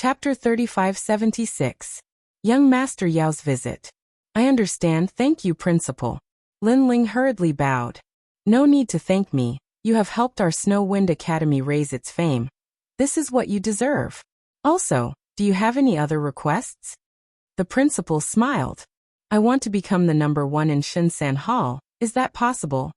Chapter 3576. Young Master Yao's Visit. I understand, thank you, Principal. Lin Ling hurriedly bowed. No need to thank me, you have helped our Snow Wind Academy raise its fame. This is what you deserve. Also, do you have any other requests? The principal smiled. I want to become the #1 in Shinsan Hall, is that possible?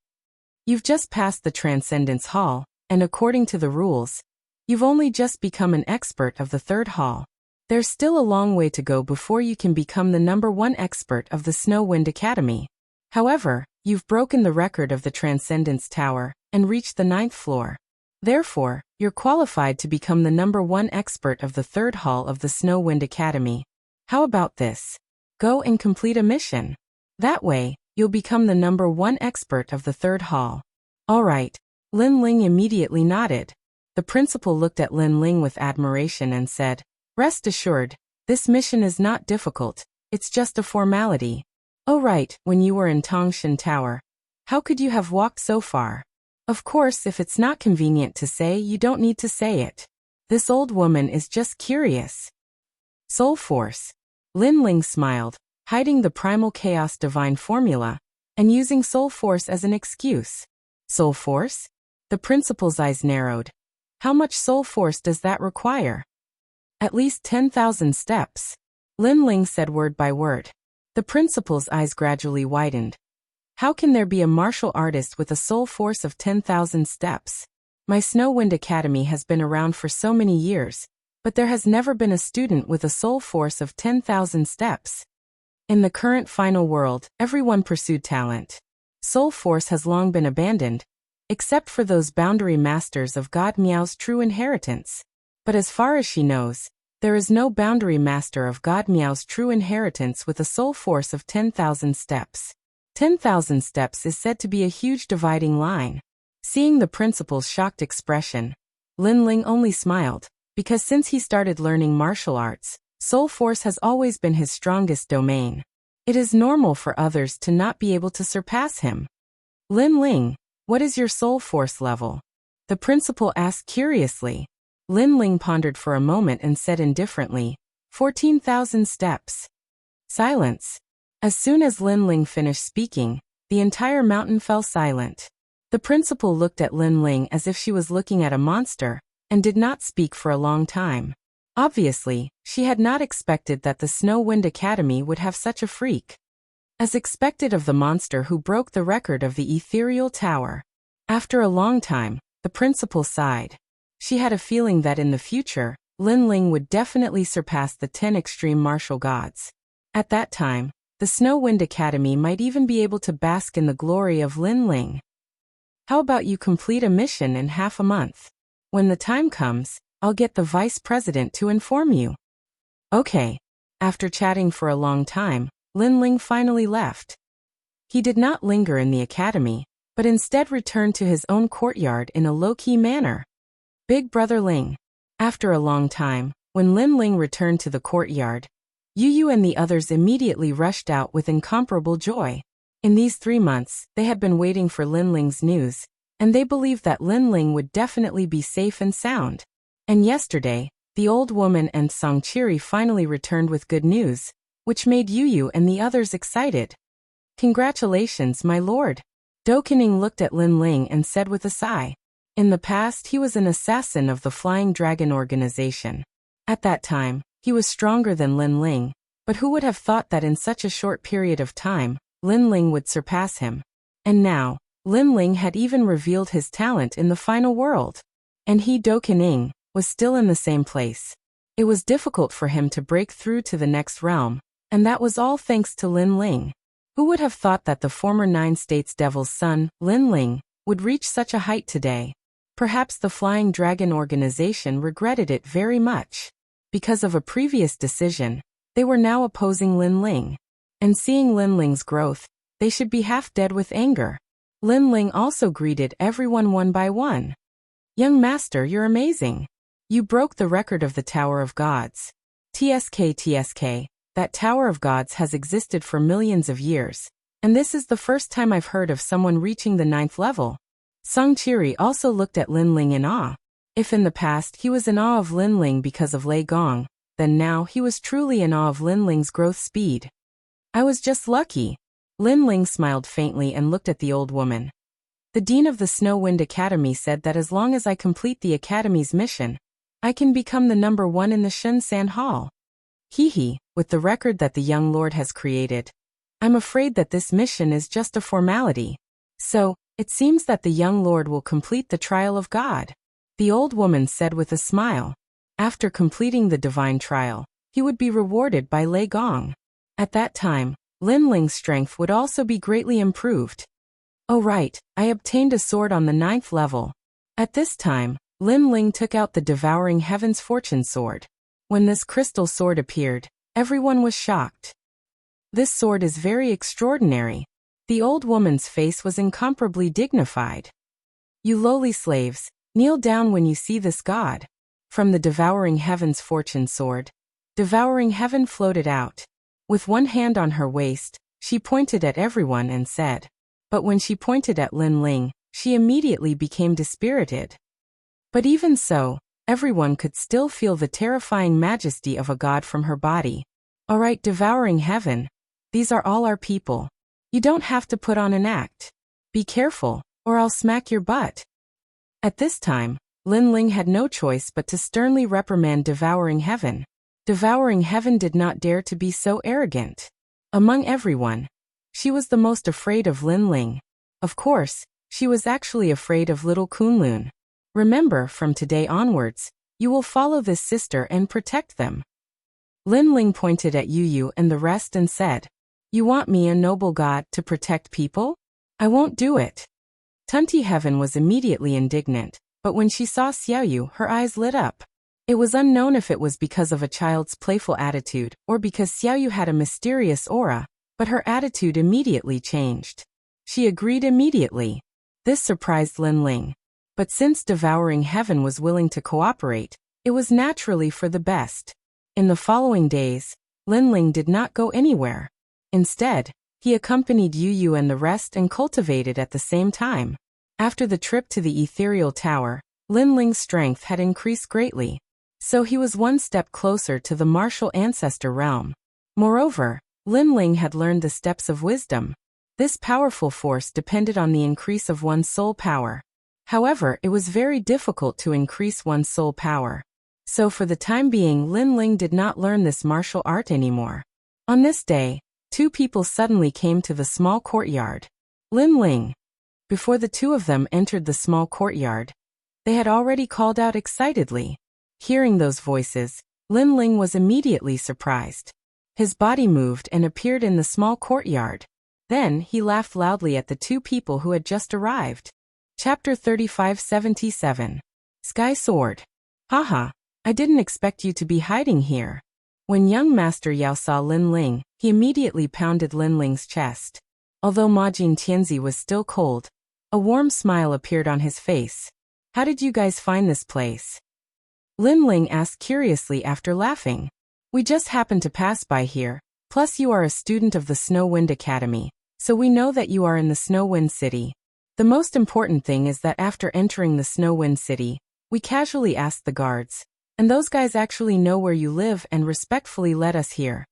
You've just passed the Transcendence Hall, and according to the rules, you've only just become an expert of the 3rd hall. There's still a long way to go before you can become the #1 expert of the Snow Wind Academy. However, you've broken the record of the Transcendence Tower and reached the 9th floor. Therefore, you're qualified to become the #1 expert of the 3rd hall of the Snow Wind Academy. How about this? Go and complete a mission. That way, you'll become the #1 expert of the 3rd hall. All right. Lin Ling immediately nodded. The principal looked at Lin Ling with admiration and said, Rest assured, this mission is not difficult, it's just a formality. Oh right, when you were in Tongshan Tower. How could you have walked so far? Of course, if it's not convenient to say, you don't need to say it. This old woman is just curious. Soul Force. Lin Ling smiled, hiding the Primal Chaos Divine Formula, and using Soul Force as an excuse. Soul Force? The principal's eyes narrowed. How much Soul Force does that require? At least 10,000 steps. Lin Ling said word by word. The principal's eyes gradually widened. How can there be a martial artist with a soul force of 10,000 steps? My Snow Wind Academy has been around for so many years, but there has never been a student with a soul force of 10,000 steps. In the current final world, everyone pursued talent. Soul force has long been abandoned, except for those boundary masters of God Miao's true inheritance. But as far as she knows, there is no boundary master of God Miao's true inheritance with a soul force of 10,000 steps. 10,000 steps is said to be a huge dividing line. Seeing the principal's shocked expression, Lin Ling only smiled, because since he started learning martial arts, soul force has always been his strongest domain. It is normal for others to not be able to surpass him. Lin Ling, what is your soul force level? The principal asked curiously. Lin Ling pondered for a moment and said indifferently, 14,000 steps. Silence. As soon as Lin Ling finished speaking, the entire mountain fell silent. The principal looked at Lin Ling as if she was looking at a monster, and did not speak for a long time. Obviously, she had not expected that the Snow Wind Academy would have such a freak. As expected of the monster who broke the record of the ethereal tower. After a long time, the principal sighed. She had a feeling that in the future, Lin Ling would definitely surpass the 10 extreme martial gods. At that time, the Snow Wind Academy might even be able to bask in the glory of Lin Ling. How about you complete a mission in half a month? When the time comes, I'll get the vice president to inform you. Okay. After chatting for a long time, Lin Ling finally left. He did not linger in the academy, but instead returned to his own courtyard in a low-key manner. Big Brother Ling. After a long time, when Lin Ling returned to the courtyard, Yu Yu and the others immediately rushed out with incomparable joy. In these 3 months, they had been waiting for Lin Ling's news, and they believed that Lin Ling would definitely be safe and sound. And yesterday, the old woman and Song Chiri finally returned with good news, which made Yu Yu and the others excited. Congratulations, my lord. Do Kening looked at Lin Ling and said with a sigh. In the past, he was an assassin of the Flying Dragon organization. At that time, he was stronger than Lin Ling, but who would have thought that in such a short period of time, Lin Ling would surpass him? And now, Lin Ling had even revealed his talent in the final world. And he, Do Kening, was still in the same place. It was difficult for him to break through to the next realm, and that was all thanks to Lin Ling. Who would have thought that the former 9 States Devil's son, Lin Ling, would reach such a height today? Perhaps the Flying Dragon organization regretted it very much. Because of a previous decision, they were now opposing Lin Ling. And seeing Lin Ling's growth, they should be half dead with anger. Lin Ling also greeted everyone one by one. Young master, you're amazing. You broke the record of the Tower of Gods. TSK, that Tower of Gods has existed for millions of years, and this is the first time I've heard of someone reaching the 9th level. Song Chiri also looked at Lin Ling in awe. If in the past he was in awe of Lin Ling because of Lei Gong, then now he was truly in awe of Lin Ling's growth speed. I was just lucky. Lin Ling smiled faintly and looked at the old woman. The dean of the Snow Wind Academy said that as long as I complete the academy's mission, I can become the number 1 in the Shunsan Hall. Hee, with the record that the young lord has created, I'm afraid that this mission is just a formality. So, it seems that the young lord will complete the trial of God. The old woman said with a smile. After completing the divine trial, he would be rewarded by Lei Gong. At that time, Lin Ling's strength would also be greatly improved. Oh right, I obtained a sword on the 9th level. At this time, Lin Ling took out the Devouring Heaven's Fortune Sword. When this crystal sword appeared, everyone was shocked. This sword is very extraordinary. The old woman's face was incomparably dignified. You lowly slaves, kneel down when you see this god. From the Devouring Heaven's Fortune Sword, Devouring Heaven floated out. With one hand on her waist, she pointed at everyone and said. But when she pointed at Lin Ling, she immediately became dispirited. But even so, everyone could still feel the terrifying majesty of a god from her body. Alright, Devouring Heaven, these are all our people. You don't have to put on an act. Be careful, or I'll smack your butt. At this time, Lin Ling had no choice but to sternly reprimand Devouring Heaven. Devouring Heaven did not dare to be so arrogant. Among everyone, she was the most afraid of Lin Ling. Of course, she was actually afraid of little Kunlun. Remember, from today onwards, you will follow this sister and protect them. Lin Ling pointed at Yu and the rest and said, You want me, a noble god, to protect people? I won't do it. Tunti Heaven was immediately indignant, but when she saw Xiaoyu, her eyes lit up. It was unknown if it was because of a child's playful attitude or because Xiaoyu had a mysterious aura, but her attitude immediately changed. She agreed immediately. This surprised Lin Ling. But since Devouring Heaven was willing to cooperate, it was naturally for the best. In the following days, Lin Ling did not go anywhere. Instead, he accompanied Yu and the rest and cultivated at the same time. After the trip to the ethereal tower, Lin Ling's strength had increased greatly. So he was one step closer to the martial ancestor realm. Moreover, Lin Ling had learned the steps of wisdom. This powerful force depended on the increase of one's soul power. However, it was very difficult to increase one's soul power. So for the time being, Lin Ling did not learn this martial art anymore. On this day, 2 people suddenly came to the small courtyard. Lin Ling. Before the 2 of them entered the small courtyard, they had already called out excitedly. Hearing those voices, Lin Ling was immediately surprised. His body moved and appeared in the small courtyard. Then he laughed loudly at the 2 people who had just arrived. Chapter 3577. Sky Sword. Haha, I didn't expect you to be hiding here. When young Master Yao saw Lin Ling, he immediately pounded Lin Ling's chest. Although Majin Tianzi was still cold, a warm smile appeared on his face. How did you guys find this place? Lin Ling asked curiously after laughing. We just happened to pass by here, plus you are a student of the Snow Wind Academy, so we know that you are in the Snow Wind City. The most important thing is that after entering the Snow Wind City, we casually asked the guards, and those guys actually know where you live and respectfully led us here.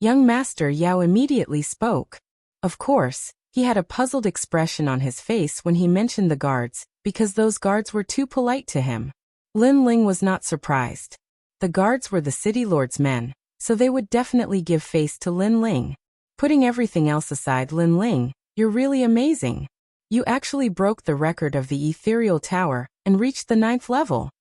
Young Master Yao immediately spoke. Of course, he had a puzzled expression on his face when he mentioned the guards, because those guards were too polite to him. Lin Ling was not surprised. The guards were the city lord's men, so they would definitely give face to Lin Ling. Putting everything else aside, Lin Ling, you're really amazing. You actually broke the record of the ethereal tower and reached the 9th level.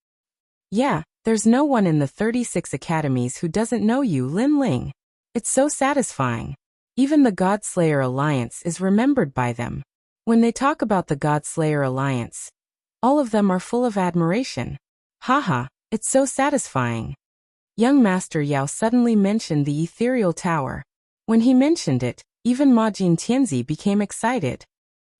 Yeah, there's no one in the 36 academies who doesn't know you, Lin Ling. It's so satisfying. Even the Godslayer Alliance is remembered by them. When they talk about the Godslayer Alliance, all of them are full of admiration. Haha, it's so satisfying. Young Master Yao suddenly mentioned the ethereal tower. When he mentioned it, even Majin Tianzi became excited.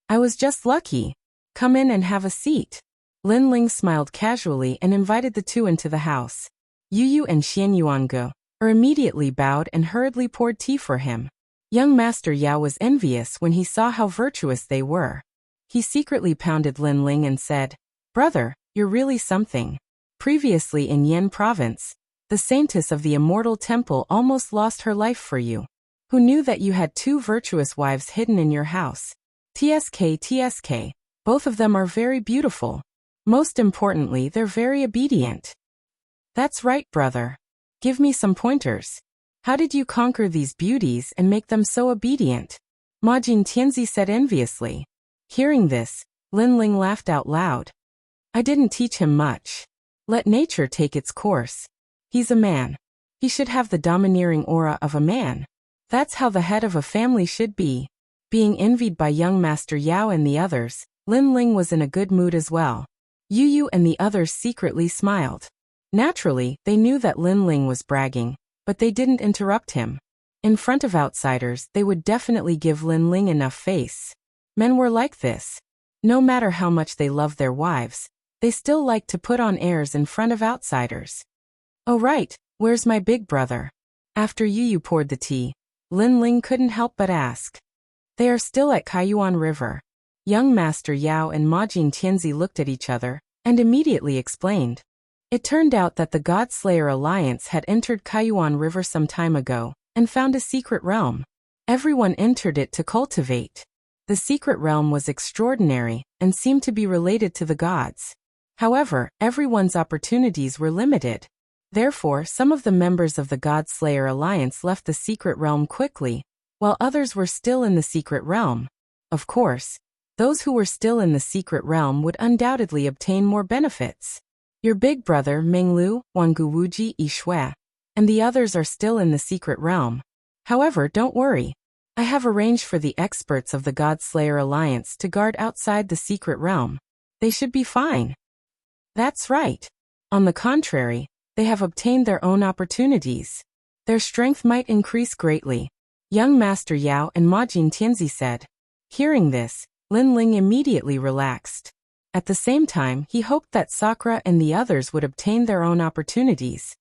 I was just lucky. Come in and have a seat. Lin Ling smiled casually and invited the 2 into the house. Yu and Xian Yuange immediately bowed and hurriedly poured tea for him. Young Master Yao was envious when he saw how virtuous they were. He secretly pounded Lin Ling and said, Brother, you're really something. Previously in Yen Province, the saintess of the immortal temple almost lost her life for you. Who knew that you had 2 virtuous wives hidden in your house? TSK, both of them are very beautiful. Most importantly, they're very obedient. That's right, brother. Give me some pointers. How did you conquer these beauties and make them so obedient? Ma Jin Tianzi said enviously. Hearing this, Lin Ling laughed out loud. I didn't teach him much. Let nature take its course. He's a man. He should have the domineering aura of a man. That's how the head of a family should be. Being envied by young Master Yao and the others, Lin Ling was in a good mood as well. Yu Yu and the others secretly smiled. Naturally, they knew that Lin Ling was bragging, but they didn't interrupt him. In front of outsiders, they would definitely give Lin Ling enough face. Men were like this. No matter how much they loved their wives, they still liked to put on airs in front of outsiders. Oh right, where's my big brother? After Yu Yu poured the tea, Lin Ling couldn't help but ask. They are still at Kaiyuan River. Young Master Yao and Ma Jin Tianzi looked at each other, and immediately explained. It turned out that the God Slayer Alliance had entered Kaiyuan River some time ago, and found a secret realm. Everyone entered it to cultivate. The secret realm was extraordinary, and seemed to be related to the gods. However, everyone's opportunities were limited. Therefore, some of the members of the God Slayer Alliance left the secret realm quickly, while others were still in the secret realm. Of course, those who were still in the secret realm would undoubtedly obtain more benefits. Your big brother Menglu, Wangu Wuji Yishui, and the others are still in the secret realm. However, don't worry. I have arranged for the experts of the God Slayer Alliance to guard outside the secret realm. They should be fine. That's right. On the contrary, they have obtained their own opportunities. Their strength might increase greatly. Young Master Yao and Ma Jin Tianzi said. Hearing this, Lin Ling immediately relaxed. At the same time, he hoped that Sakura and the others would obtain their own opportunities.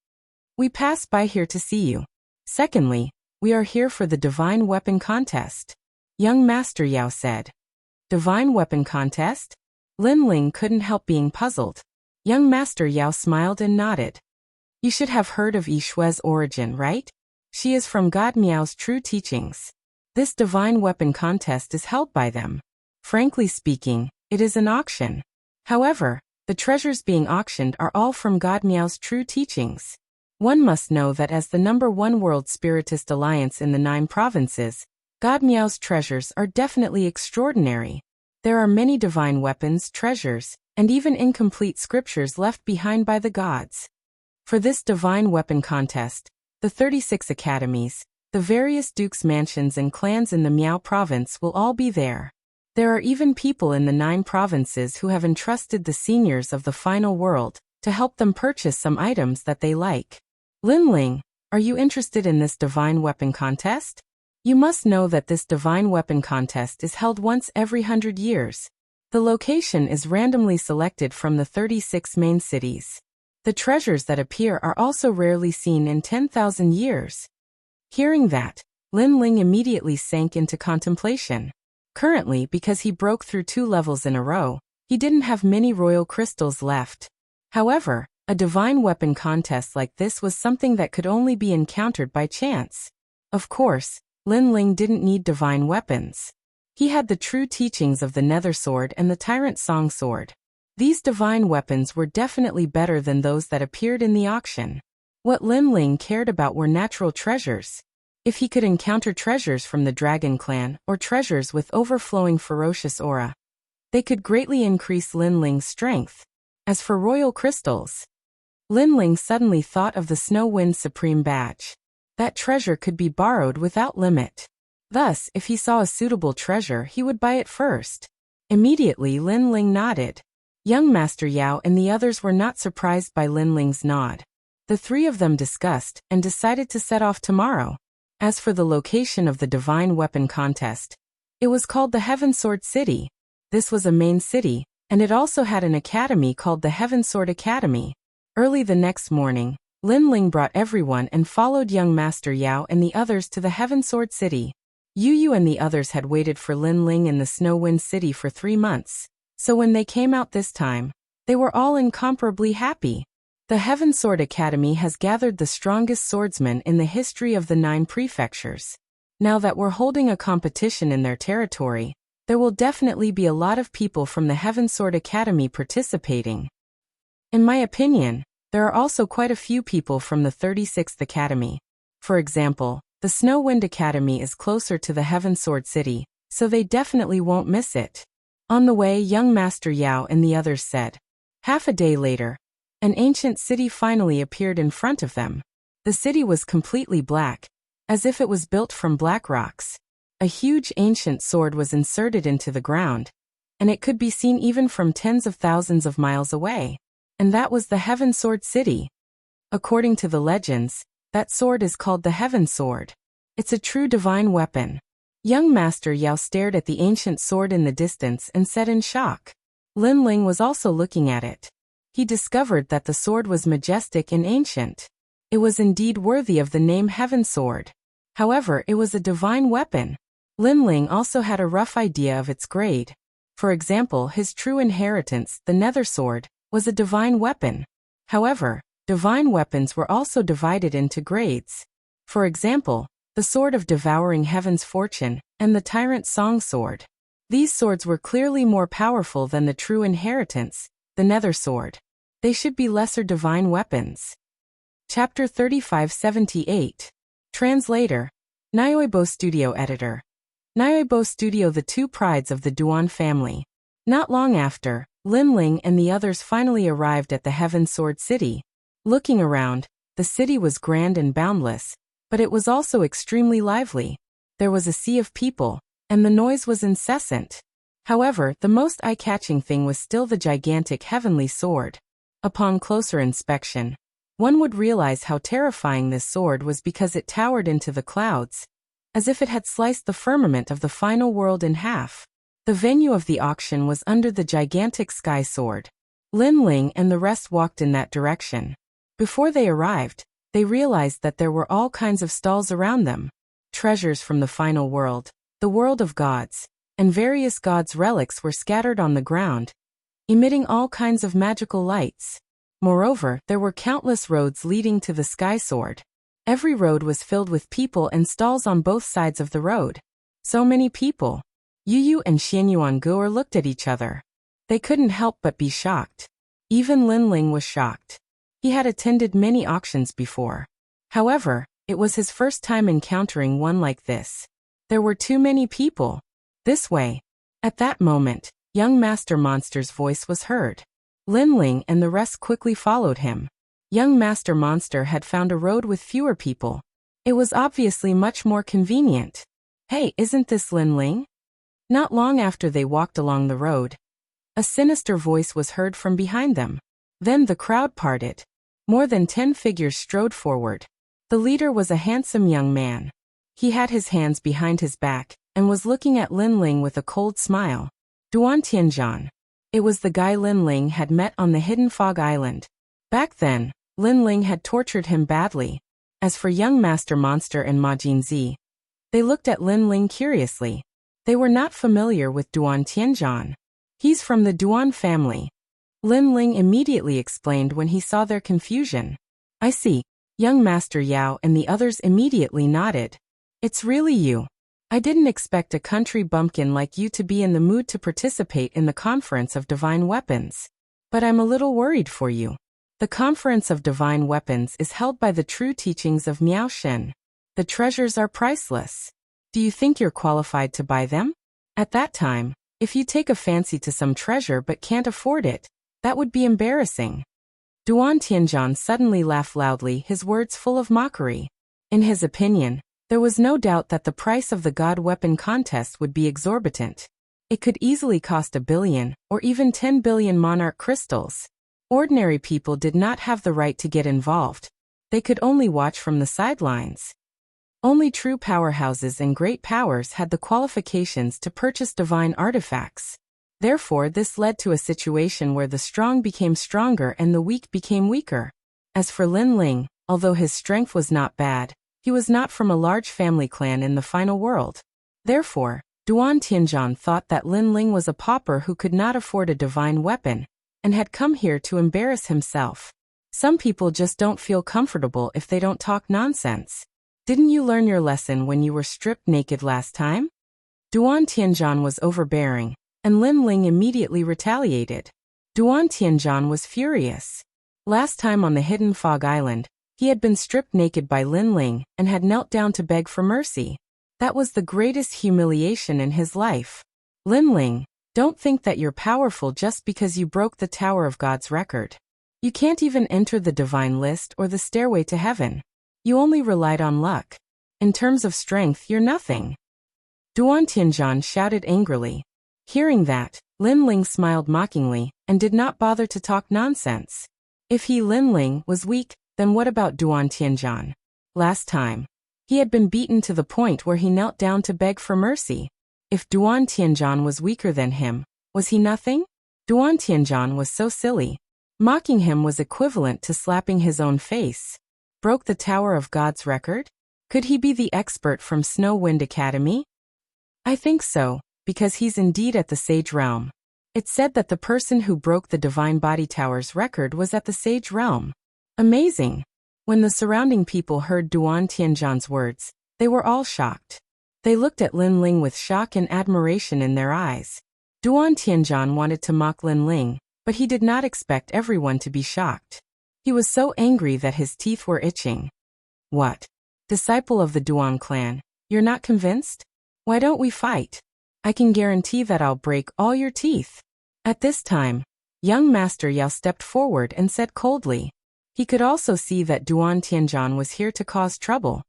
We passed by here to see you. Secondly, we are here for the Divine Weapon Contest. Young Master Yao said. Divine Weapon Contest? Lin Ling couldn't help being puzzled. Young Master Yao smiled and nodded. You should have heard of Yishui's origin, right? She is from God Miao's true teachings. This Divine Weapon Contest is held by them. Frankly speaking, it is an auction. However, the treasures being auctioned are all from God Miao's true teachings. One must know that as the #1 World Spiritist Alliance in the 9 provinces, God Miao's treasures are definitely extraordinary. There are many divine weapons, treasures, and even incomplete scriptures left behind by the gods. For this Divine Weapon Contest, the 36 academies, the various dukes' mansions and clans in the Miao province will all be there. There are even people in the 9 provinces who have entrusted the seniors of the final world to help them purchase some items that they like. Lin Ling, are you interested in this Divine Weapon Contest? You must know that this Divine Weapon Contest is held once every 100 years. The location is randomly selected from the 36 main cities. The treasures that appear are also rarely seen in 10,000 years. Hearing that, Lin Ling immediately sank into contemplation. Currently, because he broke through 2 levels in a row, he didn't have many royal crystals left. However, a divine weapon contest like this was something that could only be encountered by chance. Of course, Lin Ling didn't need divine weapons. He had the true teachings of the Nether Sword and the Tyrant Song Sword. These divine weapons were definitely better than those that appeared in the auction. What Lin Ling cared about were natural treasures. If he could encounter treasures from the Dragon Clan or treasures with overflowing ferocious aura, they could greatly increase Lin Ling's strength. As for royal crystals, Lin Ling suddenly thought of the Snow Wind Supreme Badge. That treasure could be borrowed without limit. Thus, if he saw a suitable treasure, he would buy it first. Immediately, Lin Ling nodded. Young Master Yao and the others were not surprised by Lin Ling's nod. The 3 of them discussed and decided to set off tomorrow. As for the location of the Divine Weapon Contest, it was called the Heaven Sword City. This was a main city, and it also had an academy called the Heaven Sword Academy. Early the next morning, Lin Ling brought everyone and followed young Master Yao and the others to the Heaven Sword City. Yu Yu and the others had waited for Lin Ling in the Snow Wind City for 3 months, so when they came out this time, They were all incomparably happy. The Heaven Sword Academy has gathered the strongest swordsmen in the history of the 9 prefectures. Now that we're holding a competition in their territory, there will definitely be a lot of people from the Heaven Sword Academy participating. In my opinion, there are also quite a few people from the 36th Academy. For example, the Snow Wind Academy is closer to the Heaven Sword City, so they definitely won't miss it. On the way, young Master Yao and the others said. Half a day later, an ancient city finally appeared in front of them. The city was completely black, as if it was built from black rocks. A huge ancient sword was inserted into the ground, and it could be seen even from tens of thousands of miles away. And that was the Heaven Sword City. According to the legends, that sword is called the Heaven Sword. It's a true divine weapon. Young Master Yao stared at the ancient sword in the distance and said in shock. Lin Ling was also looking at it. He discovered that the sword was majestic and ancient. It was indeed worthy of the name Heaven Sword. However, it was a divine weapon. Lin Ling also had a rough idea of its grade. For example, his true inheritance, the Nether Sword, was a divine weapon. However, divine weapons were also divided into grades. For example, the Sword of Devouring Heaven's Fortune, and the Tyrant Song Sword. These swords were clearly more powerful than the true inheritance, the Nether Sword. They should be lesser divine weapons. Chapter 3578. Translator. Nyoibo Studio Editor. Nyoibo Studio, the 2 prides of the Duan family. Not long after, Lin Ling and the others finally arrived at the Heaven Sword City. Looking around, the city was grand and boundless, but it was also extremely lively. There was a sea of people, and the noise was incessant. However, the most eye-catching thing was still the gigantic heavenly sword. Upon closer inspection, one would realize how terrifying this sword was because it towered into the clouds, as if it had sliced the firmament of the final world in half. The venue of the auction was under the gigantic sky sword. Lin Ling and the rest walked in that direction. Before they arrived, they realized that there were all kinds of stalls around them. Treasures from the final world, the world of gods, and various gods' relics were scattered on the ground, emitting all kinds of magical lights. Moreover, there were countless roads leading to the sky sword. Every road was filled with people and stalls on both sides of the road. So many people. Yu Yu and Xianyuan Guo looked at each other. They couldn't help but be shocked. Even Lin Ling was shocked. He had attended many auctions before. However, it was his first time encountering one like this. There were too many people. This way. At that moment, young Master Monster's voice was heard. Lin Ling and the rest quickly followed him. Young Master Monster had found a road with fewer people. It was obviously much more convenient. Hey, isn't this Lin Ling? Not long after they walked along the road, a sinister voice was heard from behind them. Then the crowd parted. More than 10 figures strode forward. The leader was a handsome young man. He had his hands behind his back and was looking at Lin Ling with a cold smile. Duan Tianzhan. It was the guy Lin Ling had met on the Hidden Fog Island. Back then, Lin Ling had tortured him badly. As for young Master Monster and Ma Jinzi, they looked at Lin Ling curiously. They were not familiar with Duan Tianzhan. He's from the Duan family. Lin Ling immediately explained when he saw their confusion. I see. Young Master Yao and the others immediately nodded. It's really you. I didn't expect a country bumpkin like you to be in the mood to participate in the Conference of Divine Weapons. But I'm a little worried for you. The Conference of Divine Weapons is held by the true teachings of Miao Shen. The treasures are priceless. Do you think you're qualified to buy them? At that time, if you take a fancy to some treasure but can't afford it, that would be embarrassing. Duan Tianzhan suddenly laughed loudly, his words full of mockery. In his opinion, there was no doubt that the price of the God Weapon contest would be exorbitant. It could easily cost 1 billion, or even 10 billion monarch crystals. Ordinary people did not have the right to get involved. They could only watch from the sidelines. Only true powerhouses and great powers had the qualifications to purchase divine artifacts. Therefore, this led to a situation where the strong became stronger and the weak became weaker. As for Lin Ling, although his strength was not bad, he was not from a large family clan in the final world. Therefore, Duan Tianzhan thought that Lin Ling was a pauper who could not afford a divine weapon, and had come here to embarrass himself. Some people just don't feel comfortable if they don't talk nonsense. Didn't you learn your lesson when you were stripped naked last time? Duan Tianzhan was overbearing, and Lin Ling immediately retaliated. Duan Tianzhan was furious. Last time on the Hidden Fog Island, he had been stripped naked by Lin Ling and had knelt down to beg for mercy. That was the greatest humiliation in his life. Lin Ling, don't think that you're powerful just because you broke the Tower of God's record. You can't even enter the divine list or the stairway to heaven. You only relied on luck. In terms of strength, you're nothing. Duan Tianzhan shouted angrily. Hearing that, Lin Ling smiled mockingly and did not bother to talk nonsense. If he, Lin Ling, was weak, then what about Duan Tianzhan? Last time, he had been beaten to the point where he knelt down to beg for mercy. If Duan Tianzhan was weaker than him, was he nothing? Duan Tianzhan was so silly. Mocking him was equivalent to slapping his own face. Broke the Tower of God's record? Could he be the expert from Snow Wind Academy? I think so, because he's indeed at the Sage Realm. It's said that the person who broke the Divine Body Tower's record was at the Sage Realm. Amazing! When the surrounding people heard Duan Tianzhan's words, they were all shocked. They looked at Lin Ling with shock and admiration in their eyes. Duan Tianzhan wanted to mock Lin Ling, but he did not expect everyone to be shocked. He was so angry that his teeth were itching. What? Disciple of the Duan clan, you're not convinced? Why don't we fight? I can guarantee that I'll break all your teeth. At this time, young Master Yao stepped forward and said coldly. He could also see that Duan Tianzhan was here to cause trouble.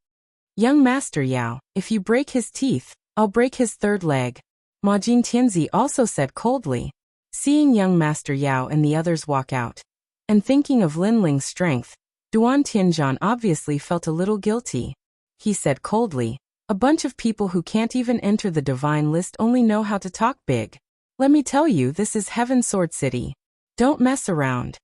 Young Master Yao, if you break his teeth, I'll break his third leg. Ma Jin Tianzi also said coldly. Seeing young Master Yao and the others walk out, and thinking of Lin Ling's strength, Duan Tianzhan obviously felt a little guilty. He said coldly, a bunch of people who can't even enter the divine list only know how to talk big. Let me tell you, this is Heaven Sword City. Don't mess around.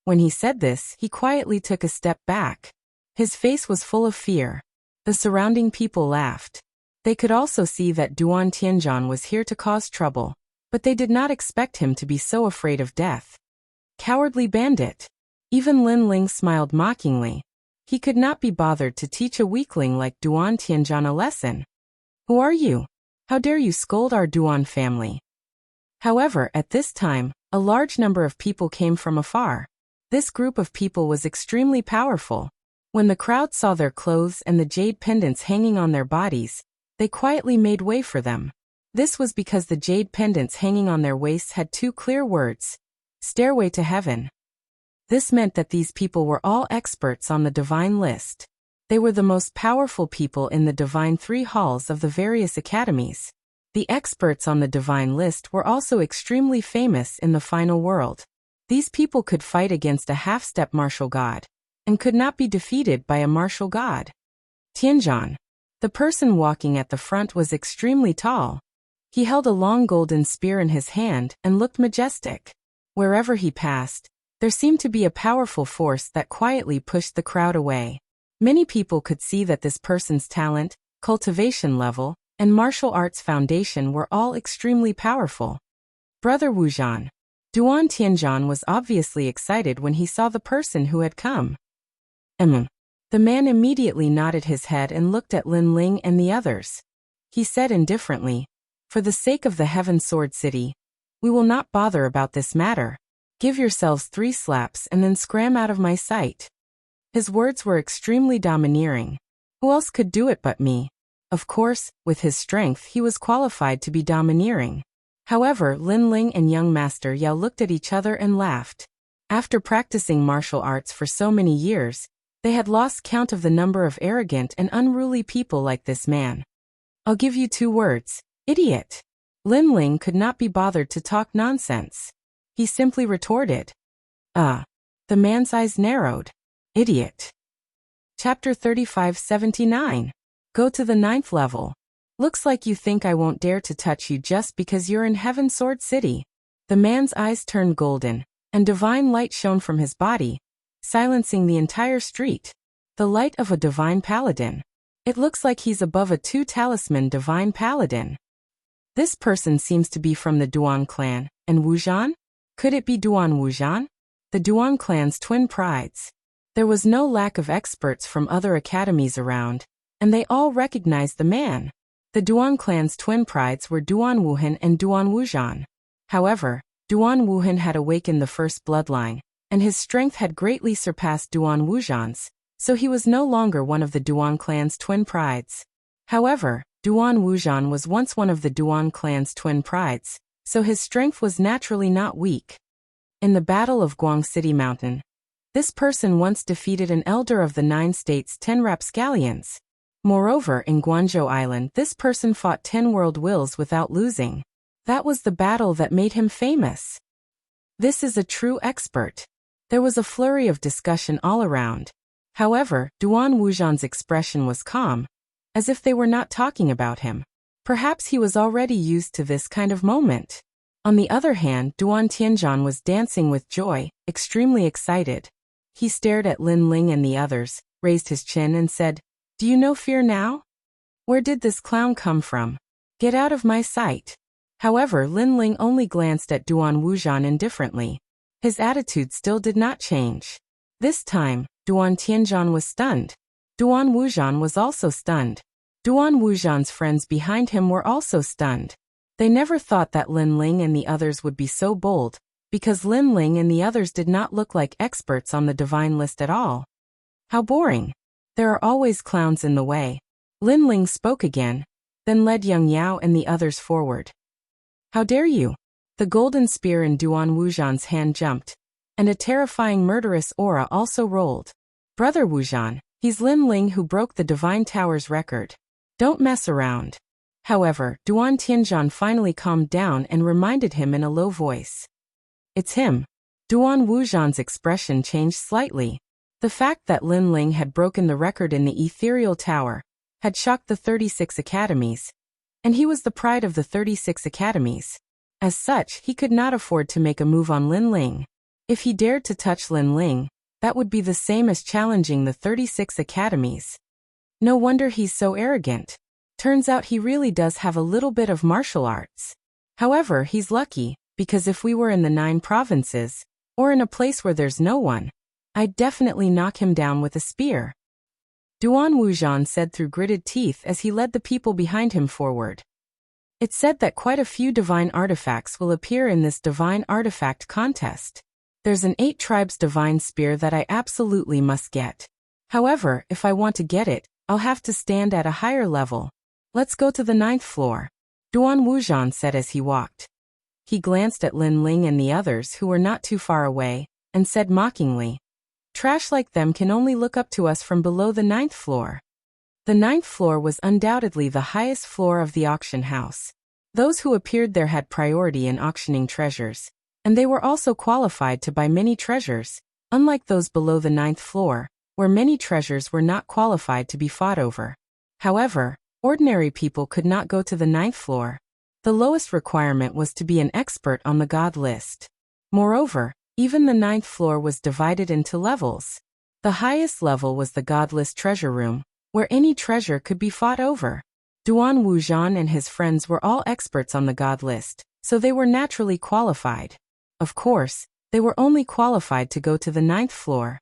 When he said this, he quietly took a step back. His face was full of fear. The surrounding people laughed. They could also see that Duan Tianzhan was here to cause trouble, but they did not expect him to be so afraid of death. Cowardly bandit. Even Lin Ling smiled mockingly. He could not be bothered to teach a weakling like Duan Tianzhan a lesson. Who are you? How dare you scold our Duan family? However, at this time, a large number of people came from afar. This group of people was extremely powerful. When the crowd saw their clothes and the jade pendants hanging on their bodies, they quietly made way for them. This was because the jade pendants hanging on their waists had two clear words, Stairway to Heaven. This meant that these people were all experts on the divine list. They were the most powerful people in the divine 3 halls of the various academies. The experts on the divine list were also extremely famous in the final world. These people could fight against a half-step martial god, and could not be defeated by a martial god. Tianzhan. The person walking at the front was extremely tall. He held a long golden spear in his hand and looked majestic. Wherever he passed, there seemed to be a powerful force that quietly pushed the crowd away. Many people could see that this person's talent, cultivation level, and martial arts foundation were all extremely powerful. Brother Wuzhan. Duan Tianzhan was obviously excited when he saw the person who had come. The man immediately nodded his head and looked at Lin Ling and the others. He said indifferently, for the sake of the Heaven Sword City, we will not bother about this matter. Give yourselves 3 slaps and then scram out of my sight. His words were extremely domineering. Who else could do it but me? Of course, with his strength he was qualified to be domineering. However, Lin Ling and young Master Yao looked at each other and laughed. After practicing martial arts for so many years, they had lost count of the number of arrogant and unruly people like this man. I'll give you 2 words, idiot. Lin Ling could not be bothered to talk nonsense. He simply retorted. The man's eyes narrowed. Idiot. Chapter 3579. Go to the 9th level. Looks like you think I won't dare to touch you just because you're in Heaven Sword City. The man's eyes turned golden, and divine light shone from his body, silencing the entire street. The light of a divine paladin. It looks like he's above a 2-talisman divine paladin. This person seems to be from the Duan clan, and Wuzhan? Could it be Duan Wuzhan? The Duan clan's twin prides. There was no lack of experts from other academies around, and they all recognized the man. The Duan clan's twin prides were Duan Wuhan and Duan Wuzhan. However, Duan Wuhan had awakened the first bloodline, and his strength had greatly surpassed Duan Wuzhan's, so he was no longer one of the Duan clan's twin prides. However, Duan Wuzhan was once one of the Duan clan's twin prides, so his strength was naturally not weak. In the Battle of Guang City Mountain, this person once defeated an elder of the 9 states' 10 rapscallions. Moreover, in Guangzhou Island, this person fought 10 world wills without losing. That was the battle that made him famous. This is a true expert. There was a flurry of discussion all around. However, Duan Wuzhan's expression was calm, as if they were not talking about him. Perhaps he was already used to this kind of moment. On the other hand, Duan Tianzhan was dancing with joy, extremely excited. He stared at Lin Ling and the others, raised his chin and said, "Do you know fear now? Where did this clown come from? Get out of my sight." However, Lin Ling only glanced at Duan Wuzhan indifferently. His attitude still did not change. This time, Duan Tianzhan was stunned. Duan Wuzhan was also stunned. Duan Wuzhan's friends behind him were also stunned. They never thought that Lin Ling and the others would be so bold, because Lin Ling and the others did not look like experts on the divine list at all. How boring. There are always clowns in the way. Lin Ling spoke again, then led Yang Yao and the others forward. How dare you? The golden spear in Duan Wuzhan's hand jumped, and a terrifying murderous aura also rolled. Brother Wuzhan, he's Lin Ling who broke the Divine Tower's record. Don't mess around. However, Duan Tianzhan finally calmed down and reminded him in a low voice. It's him. Duan Wuzhan's expression changed slightly. The fact that Lin Ling had broken the record in the Ethereal Tower had shocked the 36 academies, and he was the pride of the 36 academies. As such, he could not afford to make a move on Lin Ling. If he dared to touch Lin Ling, that would be the same as challenging the 36 academies. No wonder he's so arrogant. Turns out he really does have a little bit of martial arts. However, he's lucky, because if we were in the 9 provinces, or in a place where there's no one, I'd definitely knock him down with a spear. Duan Wuzhan said through gritted teeth as he led the people behind him forward. It's said that quite a few divine artifacts will appear in this divine artifact contest. There's an 8 tribes divine spear that I absolutely must get. However, if I want to get it, I'll have to stand at a higher level. Let's go to the 9th floor, Duan Wuzhan said as he walked. He glanced at Lin Ling and the others who were not too far away, and said mockingly, "Trash like them can only look up to us from below the 9th floor." The 9th floor was undoubtedly the highest floor of the auction house. Those who appeared there had priority in auctioning treasures, and they were also qualified to buy many treasures, unlike those below the 9th floor, where many treasures were not qualified to be fought over. However, ordinary people could not go to the 9th floor. The lowest requirement was to be an expert on the god list. Moreover, even the 9th floor was divided into levels. The highest level was the god list treasure room, where any treasure could be fought over. Duan Wuzhan and his friends were all experts on the god list, so they were naturally qualified. Of course, they were only qualified to go to the 9th floor.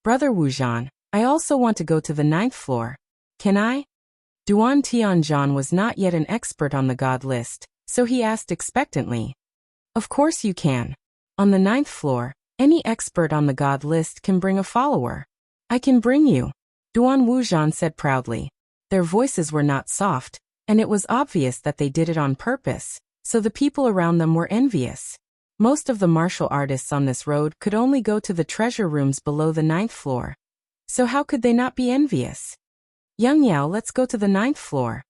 Brother Wuzhan, I also want to go to the 9th floor. Can I? Duan Tianzhan was not yet an expert on the god list, so he asked expectantly. Of course you can. On the 9th floor, any expert on the god list can bring a follower. I can bring you, Duan Wuzhan said proudly. Their voices were not soft, and it was obvious that they did it on purpose, so the people around them were envious. Most of the martial artists on this road could only go to the treasure rooms below the 9th floor. So how could they not be envious? Yang Yao, let's go to the 9th floor.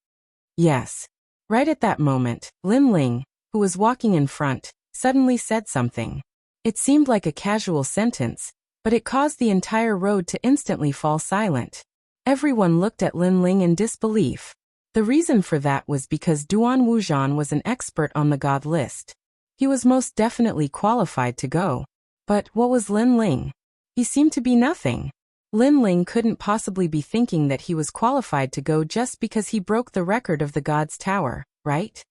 Yes. Right at that moment, Lin Ling, who was walking in front, suddenly said something. It seemed like a casual sentence, but it caused the entire road to instantly fall silent. Everyone looked at Lin Ling in disbelief. The reason for that was because Duan Wuzhan was an expert on the god list. He was most definitely qualified to go. But what was Lin Ling? He seemed to be nothing. Lin Ling couldn't possibly be thinking that he was qualified to go just because he broke the record of the god's tower, right?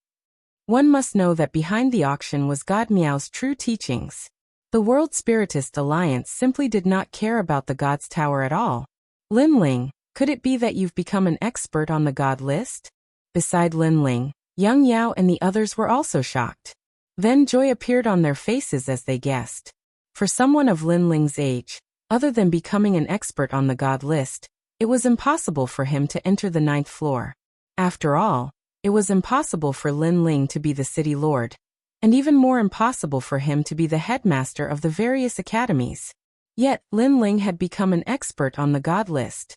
One must know that behind the auction was God Miao's true teachings. The World Spiritist Alliance simply did not care about the God's Tower at all. Lin Ling, could it be that you've become an expert on the God list? Beside Lin Ling, Yang Yao and the others were also shocked. Then joy appeared on their faces as they guessed. For someone of Lin Ling's age, other than becoming an expert on the God list, it was impossible for him to enter the 9th floor. After all, it was impossible for Lin Ling to be the city lord, and even more impossible for him to be the headmaster of the various academies. Yet, Lin Ling had become an expert on the God list.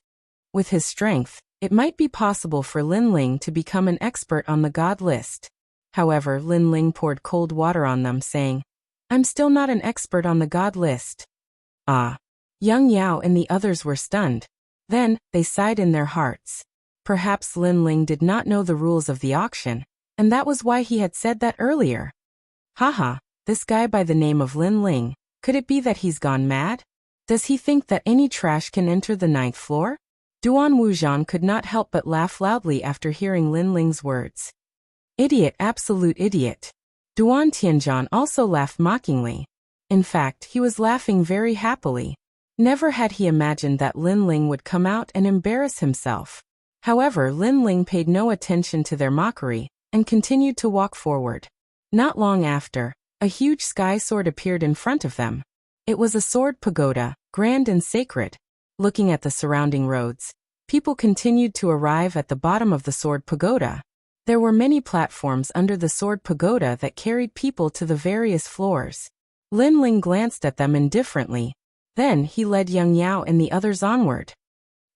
With his strength, it might be possible for Lin Ling to become an expert on the God list. However, Lin Ling poured cold water on them, saying, "I'm still not an expert on the God list." Ah! Yang Yao and the others were stunned. Then, they sighed in their hearts. Perhaps Lin Ling did not know the rules of the auction, and that was why he had said that earlier. Haha, this guy by the name of Lin Ling, could it be that he's gone mad? Does he think that any trash can enter the 9th floor? Duan Wuzhan could not help but laugh loudly after hearing Lin Ling's words. Idiot, absolute idiot. Duan Tianzhan also laughed mockingly. In fact, he was laughing very happily. Never had he imagined that Lin Ling would come out and embarrass himself. However, Lin Ling paid no attention to their mockery, and continued to walk forward. Not long after, a huge sky sword appeared in front of them. It was a sword pagoda, grand and sacred. Looking at the surrounding roads, people continued to arrive at the bottom of the sword pagoda. There were many platforms under the sword pagoda that carried people to the various floors. Lin Ling glanced at them indifferently. Then he led Yang Yao and the others onward.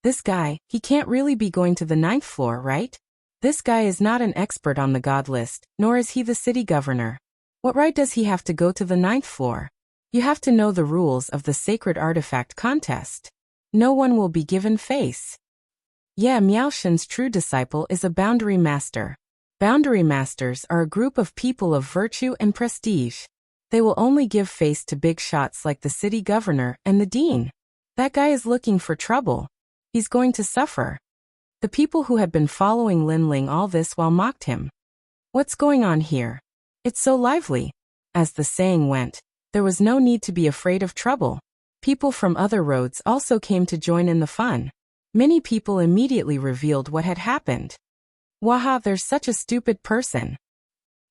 This guy, he can't really be going to the 9th floor, right? This guy is not an expert on the God list, nor is he the city governor. What right does he have to go to the 9th floor? You have to know the rules of the sacred artifact contest. No one will be given face. Yeah, Miao Shen's true disciple is a boundary master. Boundary masters are a group of people of virtue and prestige. They will only give face to big shots like the city governor and the dean. That guy is looking for trouble. He's going to suffer. The people who had been following Lin Ling all this while mocked him. What's going on here? It's so lively. As the saying went, there was no need to be afraid of trouble. People from other roads also came to join in the fun. Many people immediately revealed what had happened. Waha, there's such a stupid person.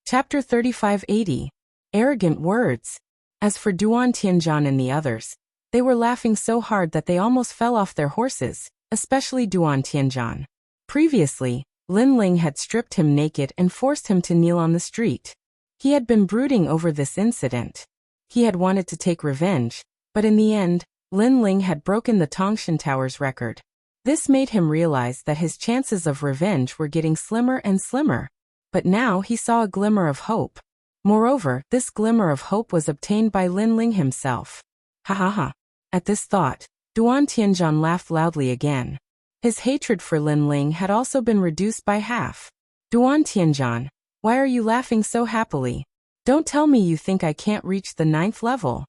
Chapter 3580. Arrogant words. As for Duan Tianzhan and the others, they were laughing so hard that they almost fell off their horses, especially Duan Tianzhan. Previously, Lin Ling had stripped him naked and forced him to kneel on the street. He had been brooding over this incident. He had wanted to take revenge, but in the end, Lin Ling had broken the Tongshan Tower's record. This made him realize that his chances of revenge were getting slimmer and slimmer. But now he saw a glimmer of hope. Moreover, this glimmer of hope was obtained by Lin Ling himself. Ha ha ha. At this thought, Duan Tianzhan laughed loudly again. His hatred for Lin Ling had also been reduced by half. Duan Tianzhan, why are you laughing so happily? Don't tell me you think I can't reach the 9th level.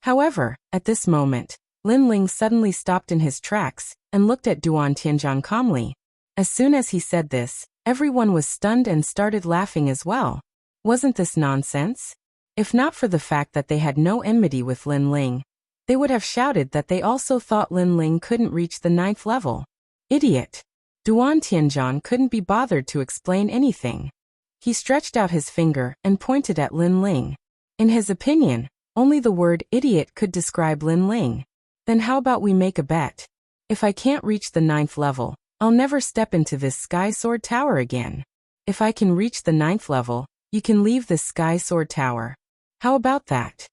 However, at this moment, Lin Ling suddenly stopped in his tracks and looked at Duan Tianzhan calmly. As soon as he said this, everyone was stunned and started laughing as well. Wasn't this nonsense? If not for the fact that they had no enmity with Lin Ling, they would have shouted that they also thought Lin Ling couldn't reach the 9th level. Idiot! Duan Tianzhan couldn't be bothered to explain anything. He stretched out his finger and pointed at Lin Ling. In his opinion, only the word idiot could describe Lin Ling. Then how about we make a bet? If I can't reach the 9th level, I'll never step into this Sky Sword Tower again. If I can reach the 9th level, you can leave this Sky Sword Tower. How about that?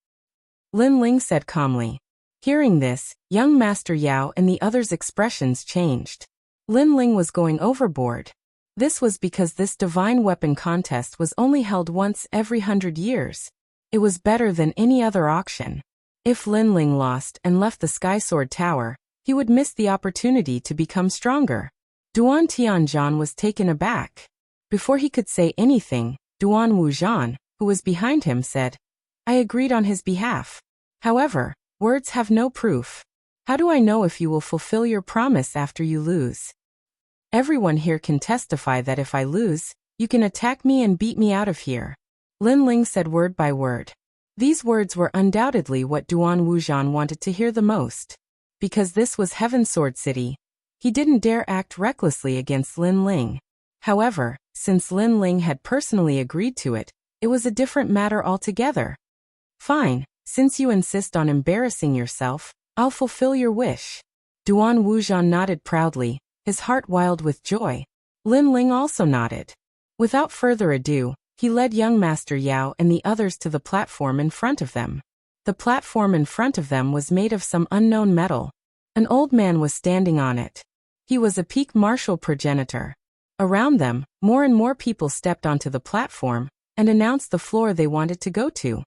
Lin Ling said calmly. Hearing this, young Master Yao and the others' expressions changed. Lin Ling was going overboard. This was because this divine weapon contest was only held once every 100 years. It was better than any other auction. If Lin Ling lost and left the Sky Sword Tower, he would miss the opportunity to become stronger. Duan Tianzhan was taken aback. Before he could say anything, Duan Wuzhan, who was behind him, said, I agreed on his behalf. However, words have no proof. How do I know if you will fulfill your promise after you lose? Everyone here can testify that if I lose, You can attack me and beat me out of here. Lin Ling said word by word. These words were undoubtedly what Duan Wuzhan wanted to hear the most. Because this was Heaven Sword City, he didn't dare act recklessly against Lin Ling. However, since Lin Ling had personally agreed to it, it was a different matter altogether. Fine, since you insist on embarrassing yourself, I'll fulfill your wish. Duan Wuzhan nodded proudly, his heart wild with joy. Lin Ling also nodded. Without further ado, he led young Master Yao and the others to the platform in front of them. The platform in front of them was made of some unknown metal. An old man was standing on it. He was a peak martial progenitor. Around them, more and more people stepped onto the platform and announced the floor they wanted to go to.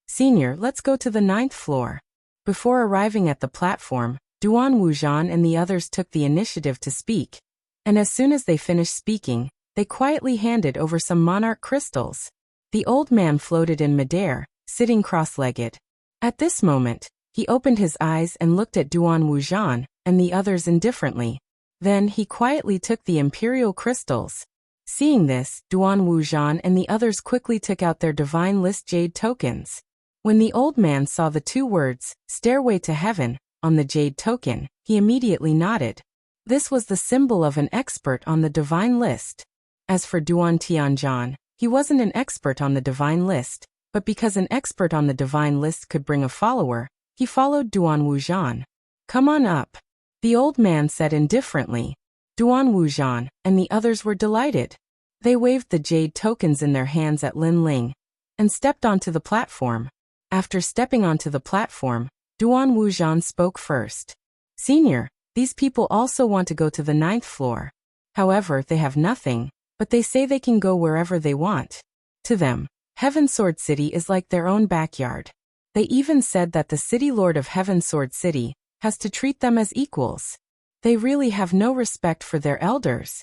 Senior, let's go to the 9th floor. Before arriving at the platform, Duan Wuzhan and the others took the initiative to speak. And as soon as they finished speaking, they quietly handed over some monarch crystals. The old man floated in midair, sitting cross-legged. At this moment, he opened his eyes and looked at Duan Wuzhan and the others indifferently. Then he quietly took the imperial crystals. Seeing this, Duan Wuzhan and the others quickly took out their divine list jade tokens. When the old man saw the 2 words, Stairway to Heaven, on the jade token, he immediately nodded. This was the symbol of an expert on the divine list. As for Duan Tianzhan, he wasn't an expert on the divine list, but because an expert on the divine list could bring a follower, he followed Duan Wuzhan. Come on up. The old man said indifferently. Duan Wuzhan and the others were delighted. They waved the jade tokens in their hands at Lin Ling and stepped onto the platform. After stepping onto the platform, Duan Wuzhan spoke first. Senior, these people also want to go to the 9th floor. However, they have nothing, but they say they can go wherever they want. To them, Heaven Sword City is like their own backyard. They even said that the City Lord of Heaven Sword City has to treat them as equals. They really have no respect for their elders.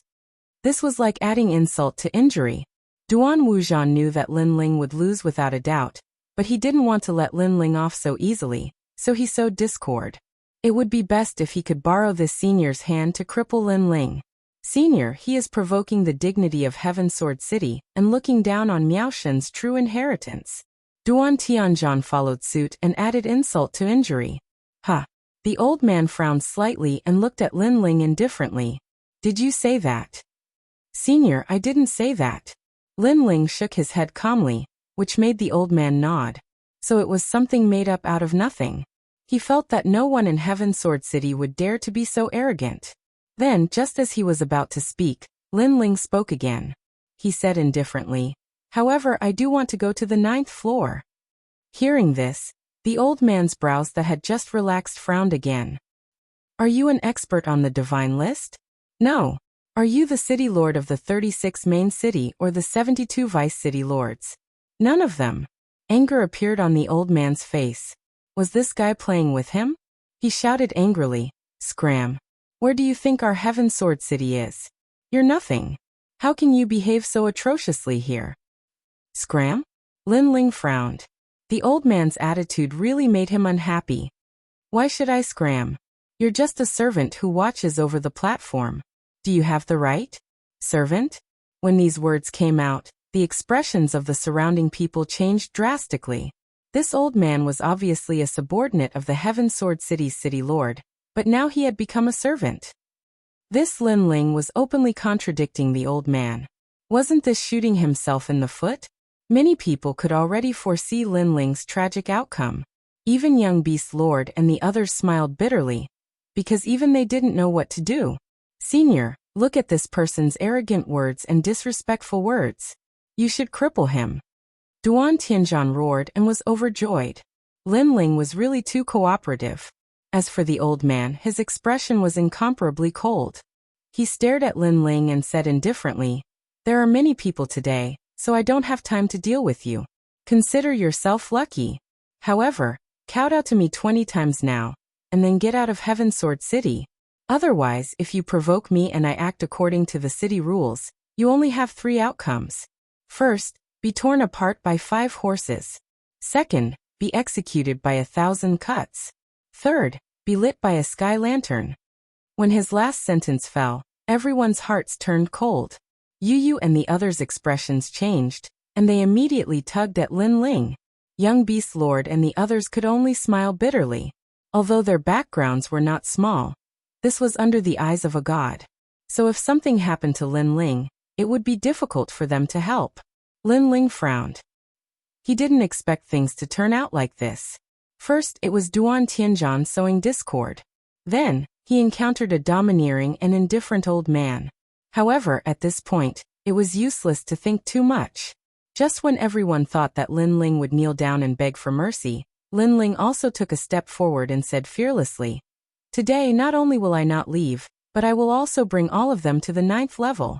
This was like adding insult to injury. Duan Wuzhan knew that Lin Ling would lose without a doubt, but he didn't want to let Lin Ling off so easily, so he sowed discord. It would be best if he could borrow this senior's hand to cripple Lin Ling. Senior, he is provoking the dignity of Heaven Sword City and looking down on Miaoshen's true inheritance. Duan Tianzhan followed suit and added insult to injury. Ha! The old man frowned slightly and looked at Lin Ling indifferently. Did you say that? Senior, I didn't say that. Lin Ling shook his head calmly, which made the old man nod. So it was something made up out of nothing. He felt that no one in Heaven Sword City would dare to be so arrogant. Then, just as he was about to speak, Lin Ling spoke again. He said indifferently, however, I do want to go to the 9th floor. Hearing this, the old man's brows that had just relaxed frowned again. Are you an expert on the divine list? No. Are you the city lord of the 36 main city or the 72 vice city lords? None of them. Anger appeared on the old man's face. Was this guy playing with him? He shouted angrily, Scram. Where do you think our Heaven Sword City is? You're nothing. How can you behave so atrociously here? Scram? Lin Ling frowned. The old man's attitude really made him unhappy. Why should I scram? You're just a servant who watches over the platform. Do you have the right? Servant? When these words came out, the expressions of the surrounding people changed drastically. This old man was obviously a subordinate of the Heaven Sword City's city lord, but now he had become a servant. This Lin Ling was openly contradicting the old man. Wasn't this shooting himself in the foot? Many people could already foresee Lin Ling's tragic outcome. Even young Beast Lord and the others smiled bitterly, because even they didn't know what to do. Senior, look at this person's arrogant words and disrespectful words. You should cripple him. Duan Tianzhan roared and was overjoyed. Lin Ling was really too cooperative. As for the old man, his expression was incomparably cold. He stared at Lin Ling and said indifferently, There are many people today, so I don't have time to deal with you. Consider yourself lucky. However, kowtow to me 20 times now, and then get out of Heaven Sword City. Otherwise, if you provoke me and I act according to the city rules, you only have 3 outcomes. First, be torn apart by 5 horses. Second, be executed by 1,000 cuts. Third, be lit by a sky lantern. When his last sentence fell, everyone's hearts turned cold. Yu and the others' expressions changed, and they immediately tugged at Lin Ling. Young Beast Lord and the others could only smile bitterly. Although their backgrounds were not small, this was under the eyes of a god. So if something happened to Lin Ling, it would be difficult for them to help. Lin Ling frowned. He didn't expect things to turn out like this. First, it was Duan Tianzhan sowing discord. Then, he encountered a domineering and indifferent old man. However, at this point, it was useless to think too much. Just when everyone thought that Lin Ling would kneel down and beg for mercy, Lin Ling also took a step forward and said fearlessly, "Today not only will I not leave, but I will also bring all of them to the 9th level."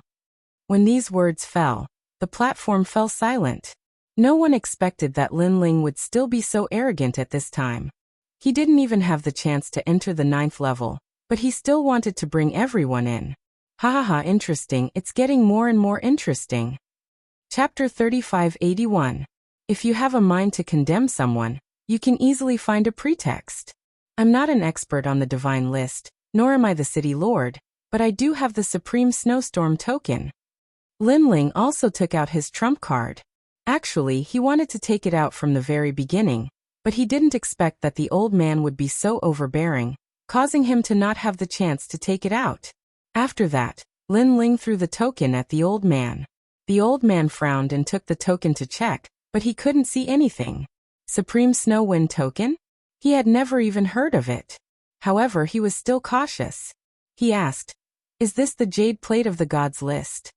When these words fell, the platform fell silent. No one expected that Lin Ling would still be so arrogant at this time. He didn't even have the chance to enter the 9th level, but he still wanted to bring everyone in. Hahaha, interesting, it's getting more and more interesting. Chapter 3581. If you have a mind to condemn someone, you can easily find a pretext. I'm not an expert on the divine list, nor am I the city lord, but I do have the supreme snowstorm token. Lin Ling also took out his trump card. Actually, he wanted to take it out from the very beginning, but he didn't expect that the old man would be so overbearing, causing him to not have the chance to take it out. After that, Lin Ling threw the token at the old man. The old man frowned and took the token to check, but he couldn't see anything. Supreme Snow Wind token? He had never even heard of it. However, he was still cautious. He asked, "Is this the jade plate of the gods list?"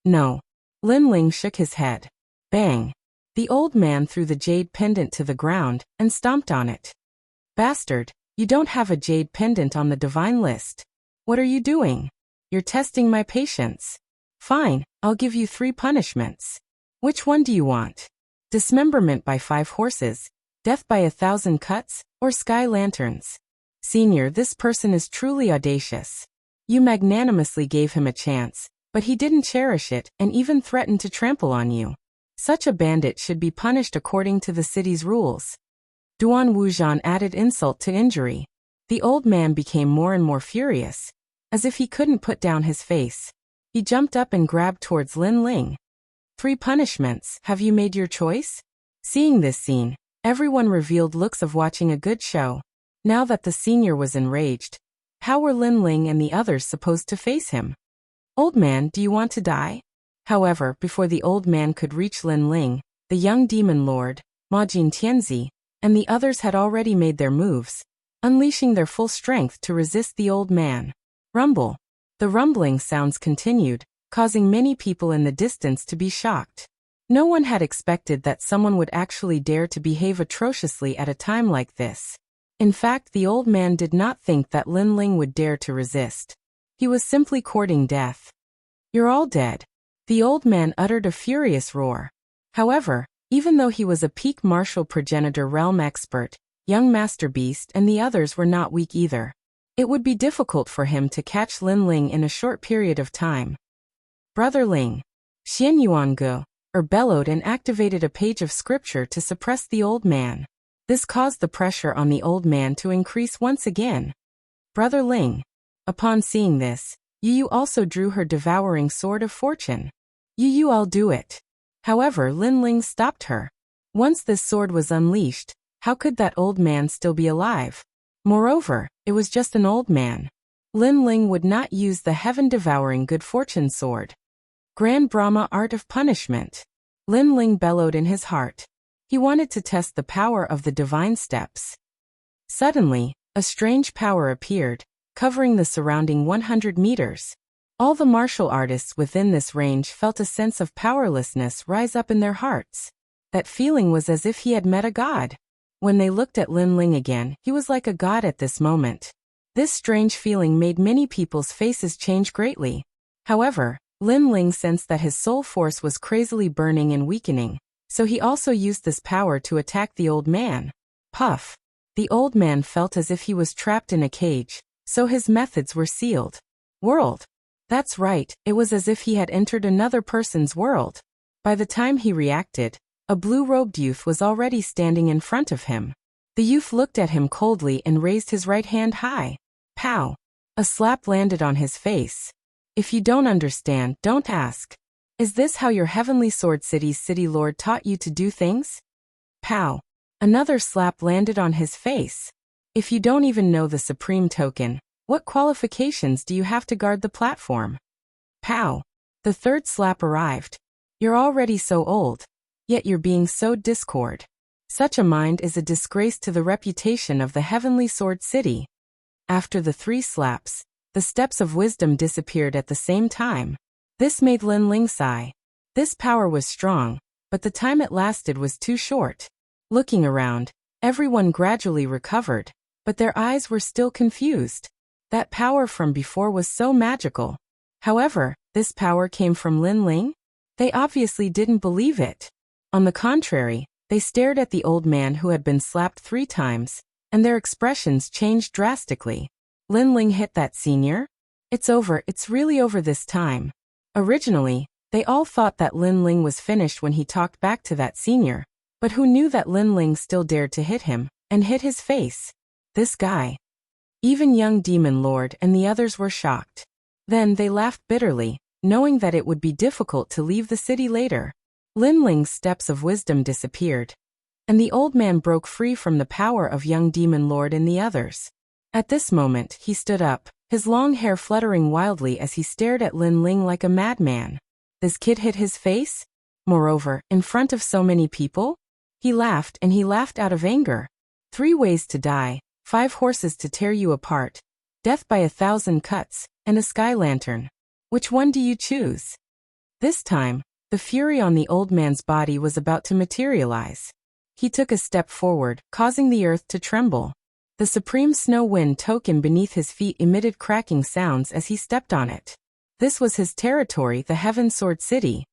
No. Lin Ling shook his head. Bang! The old man threw the jade pendant to the ground and stomped on it. "Bastard, you don't have a jade pendant on the divine list. What are you doing? You're testing my patience. Fine, I'll give you 3 punishments. Which one do you want? Dismemberment by 5 horses, death by 1,000 cuts, or sky lanterns?" Senior, this person is truly audacious. You magnanimously gave him a chance, but he didn't cherish it and even threatened to trample on you. Such a bandit should be punished according to the city's rules. Duan Wuzhan added insult to injury. The old man became more and more furious. As if he couldn't put down his face, he jumped up and grabbed towards Lin Ling. 3 punishments, have you made your choice? Seeing this scene, everyone revealed looks of watching a good show. Now that the senior was enraged, how were Lin Ling and the others supposed to face him? "Old man, do you want to die?" However, before the old man could reach Lin Ling, the young demon lord, Majin Tianzi, and the others had already made their moves, unleashing their full strength to resist the old man. Rumble. The rumbling sounds continued, causing many people in the distance to be shocked. No one had expected that someone would actually dare to behave atrociously at a time like this. In fact, the old man did not think that Lin Ling would dare to resist. He was simply courting death. "You're all dead." The old man uttered a furious roar. However, even though he was a peak martial progenitor realm expert, young Master Beast and the others were not weak either. It would be difficult for him to catch Lin Ling in a short period of time. Brother Ling. Xian Yuangu, bellowed and activated a page of scripture to suppress the old man. This caused the pressure on the old man to increase once again. Brother Ling. Upon seeing this, Yu also drew her devouring sword of fortune. "Yu, I'll do it." However, Lin Ling stopped her. Once this sword was unleashed, how could that old man still be alive? Moreover, it was just an old man. Lin Ling would not use the heaven-devouring good fortune sword. Grand Brahma Art of Punishment. Lin Ling bellowed in his heart. He wanted to test the power of the divine steps. Suddenly, a strange power appeared, covering the surrounding 100 meters. All the martial artists within this range felt a sense of powerlessness rise up in their hearts. That feeling was as if he had met a god. When they looked at Lin Ling again, he was like a god at this moment. This strange feeling made many people's faces change greatly. However, Lin Ling sensed that his soul force was crazily burning and weakening, so he also used this power to attack the old man. Puff. The old man felt as if he was trapped in a cage, so his methods were sealed. World. That's right, it was as if he had entered another person's world. By the time he reacted, a blue-robed youth was already standing in front of him. The youth looked at him coldly and raised his right hand high. Pow! A slap landed on his face. If you don't understand, don't ask. Is this how your heavenly sword city's city lord taught you to do things? Pow! Another slap landed on his face. If you don't even know the supreme token, what qualifications do you have to guard the platform? Pow! The third slap arrived. You're already so old, yet you're being so discord. Such a mind is a disgrace to the reputation of the heavenly sword city. After the 3 slaps, the steps of wisdom disappeared at the same time. This made Lin Ling sigh. This power was strong, but the time it lasted was too short. Looking around, everyone gradually recovered, but their eyes were still confused. That power from before was so magical. However, this power came from Lin Ling? They obviously didn't believe it. On the contrary, they stared at the old man who had been slapped 3 times, and their expressions changed drastically. Lin Ling hit that senior? It's over, it's really over this time. Originally, they all thought that Lin Ling was finished when he talked back to that senior, but who knew that Lin Ling still dared to hit him, and hit his face? This guy. Even young Demon Lord and the others were shocked. Then they laughed bitterly, knowing that it would be difficult to leave the city later. Lin Ling's steps of wisdom disappeared, and the old man broke free from the power of young Demon Lord and the others. At this moment, he stood up, his long hair fluttering wildly as he stared at Lin Ling like a madman. This kid hit his face? Moreover, in front of so many people? He laughed, and he laughed out of anger. 3 ways to die, 5 horses to tear you apart, death by 1,000 cuts, and a sky lantern. Which one do you choose? This time, the fury on the old man's body was about to materialize. He took a step forward, causing the earth to tremble. The supreme snow wind token beneath his feet emitted cracking sounds as he stepped on it. This was his territory, the Heaven Sword City.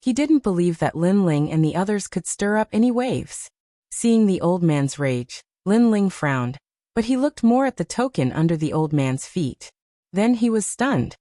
He didn't believe that Lin Ling and the others could stir up any waves. Seeing the old man's rage, Lin Ling frowned, but he looked more at the token under the old man's feet. Then he was stunned.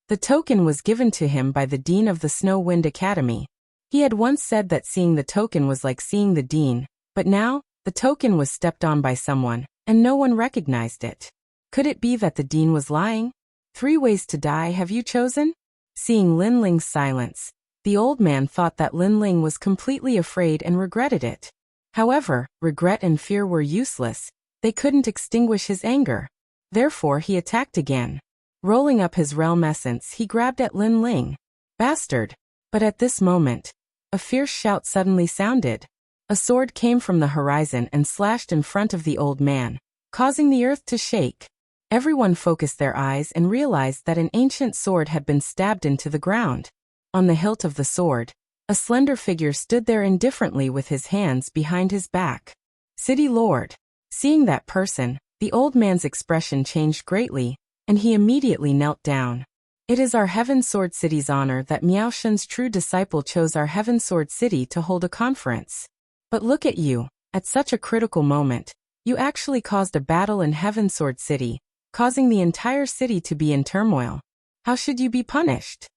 The token was given to him by the Dean of the Snow Wind Academy. He had once said that seeing the token was like seeing the Dean, but now, the token was stepped on by someone, and no one recognized it. Could it be that the Dean was lying? 3 ways to die have you chosen? Seeing Lin Ling's silence, the old man thought that Lin Ling was completely afraid and regretted it. However, regret and fear were useless. They couldn't extinguish his anger. Therefore he attacked again. Rolling up his realm essence, he grabbed at Lin Ling. Bastard! But at this moment, a fierce shout suddenly sounded. A sword came from the horizon and slashed in front of the old man, causing the earth to shake. Everyone focused their eyes and realized that an ancient sword had been stabbed into the ground. On the hilt of the sword, a slender figure stood there indifferently with his hands behind his back. City Lord. Seeing that person, the old man's expression changed greatly, and he immediately knelt down. It is our Heaven Sword City's honor that Miao Shen's true disciple chose our Heaven Sword City to hold a conference. But look at you, at such a critical moment, you actually caused a battle in Heaven Sword City, causing the entire city to be in turmoil. How should you be punished?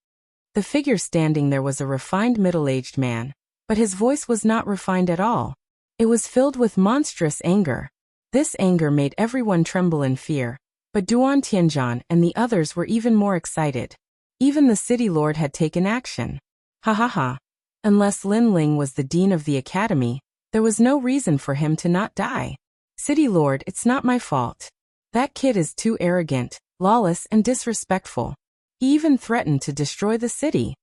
The figure standing there was a refined middle-aged man, but his voice was not refined at all. It was filled with monstrous anger. This anger made everyone tremble in fear, but Duan Tianzhan and the others were even more excited. Even the city lord had taken action. Ha ha ha. Unless Lin Ling was the dean of the academy, there was no reason for him to not die. City lord, it's not my fault. That kid is too arrogant, lawless and disrespectful. He even threatened to destroy the city.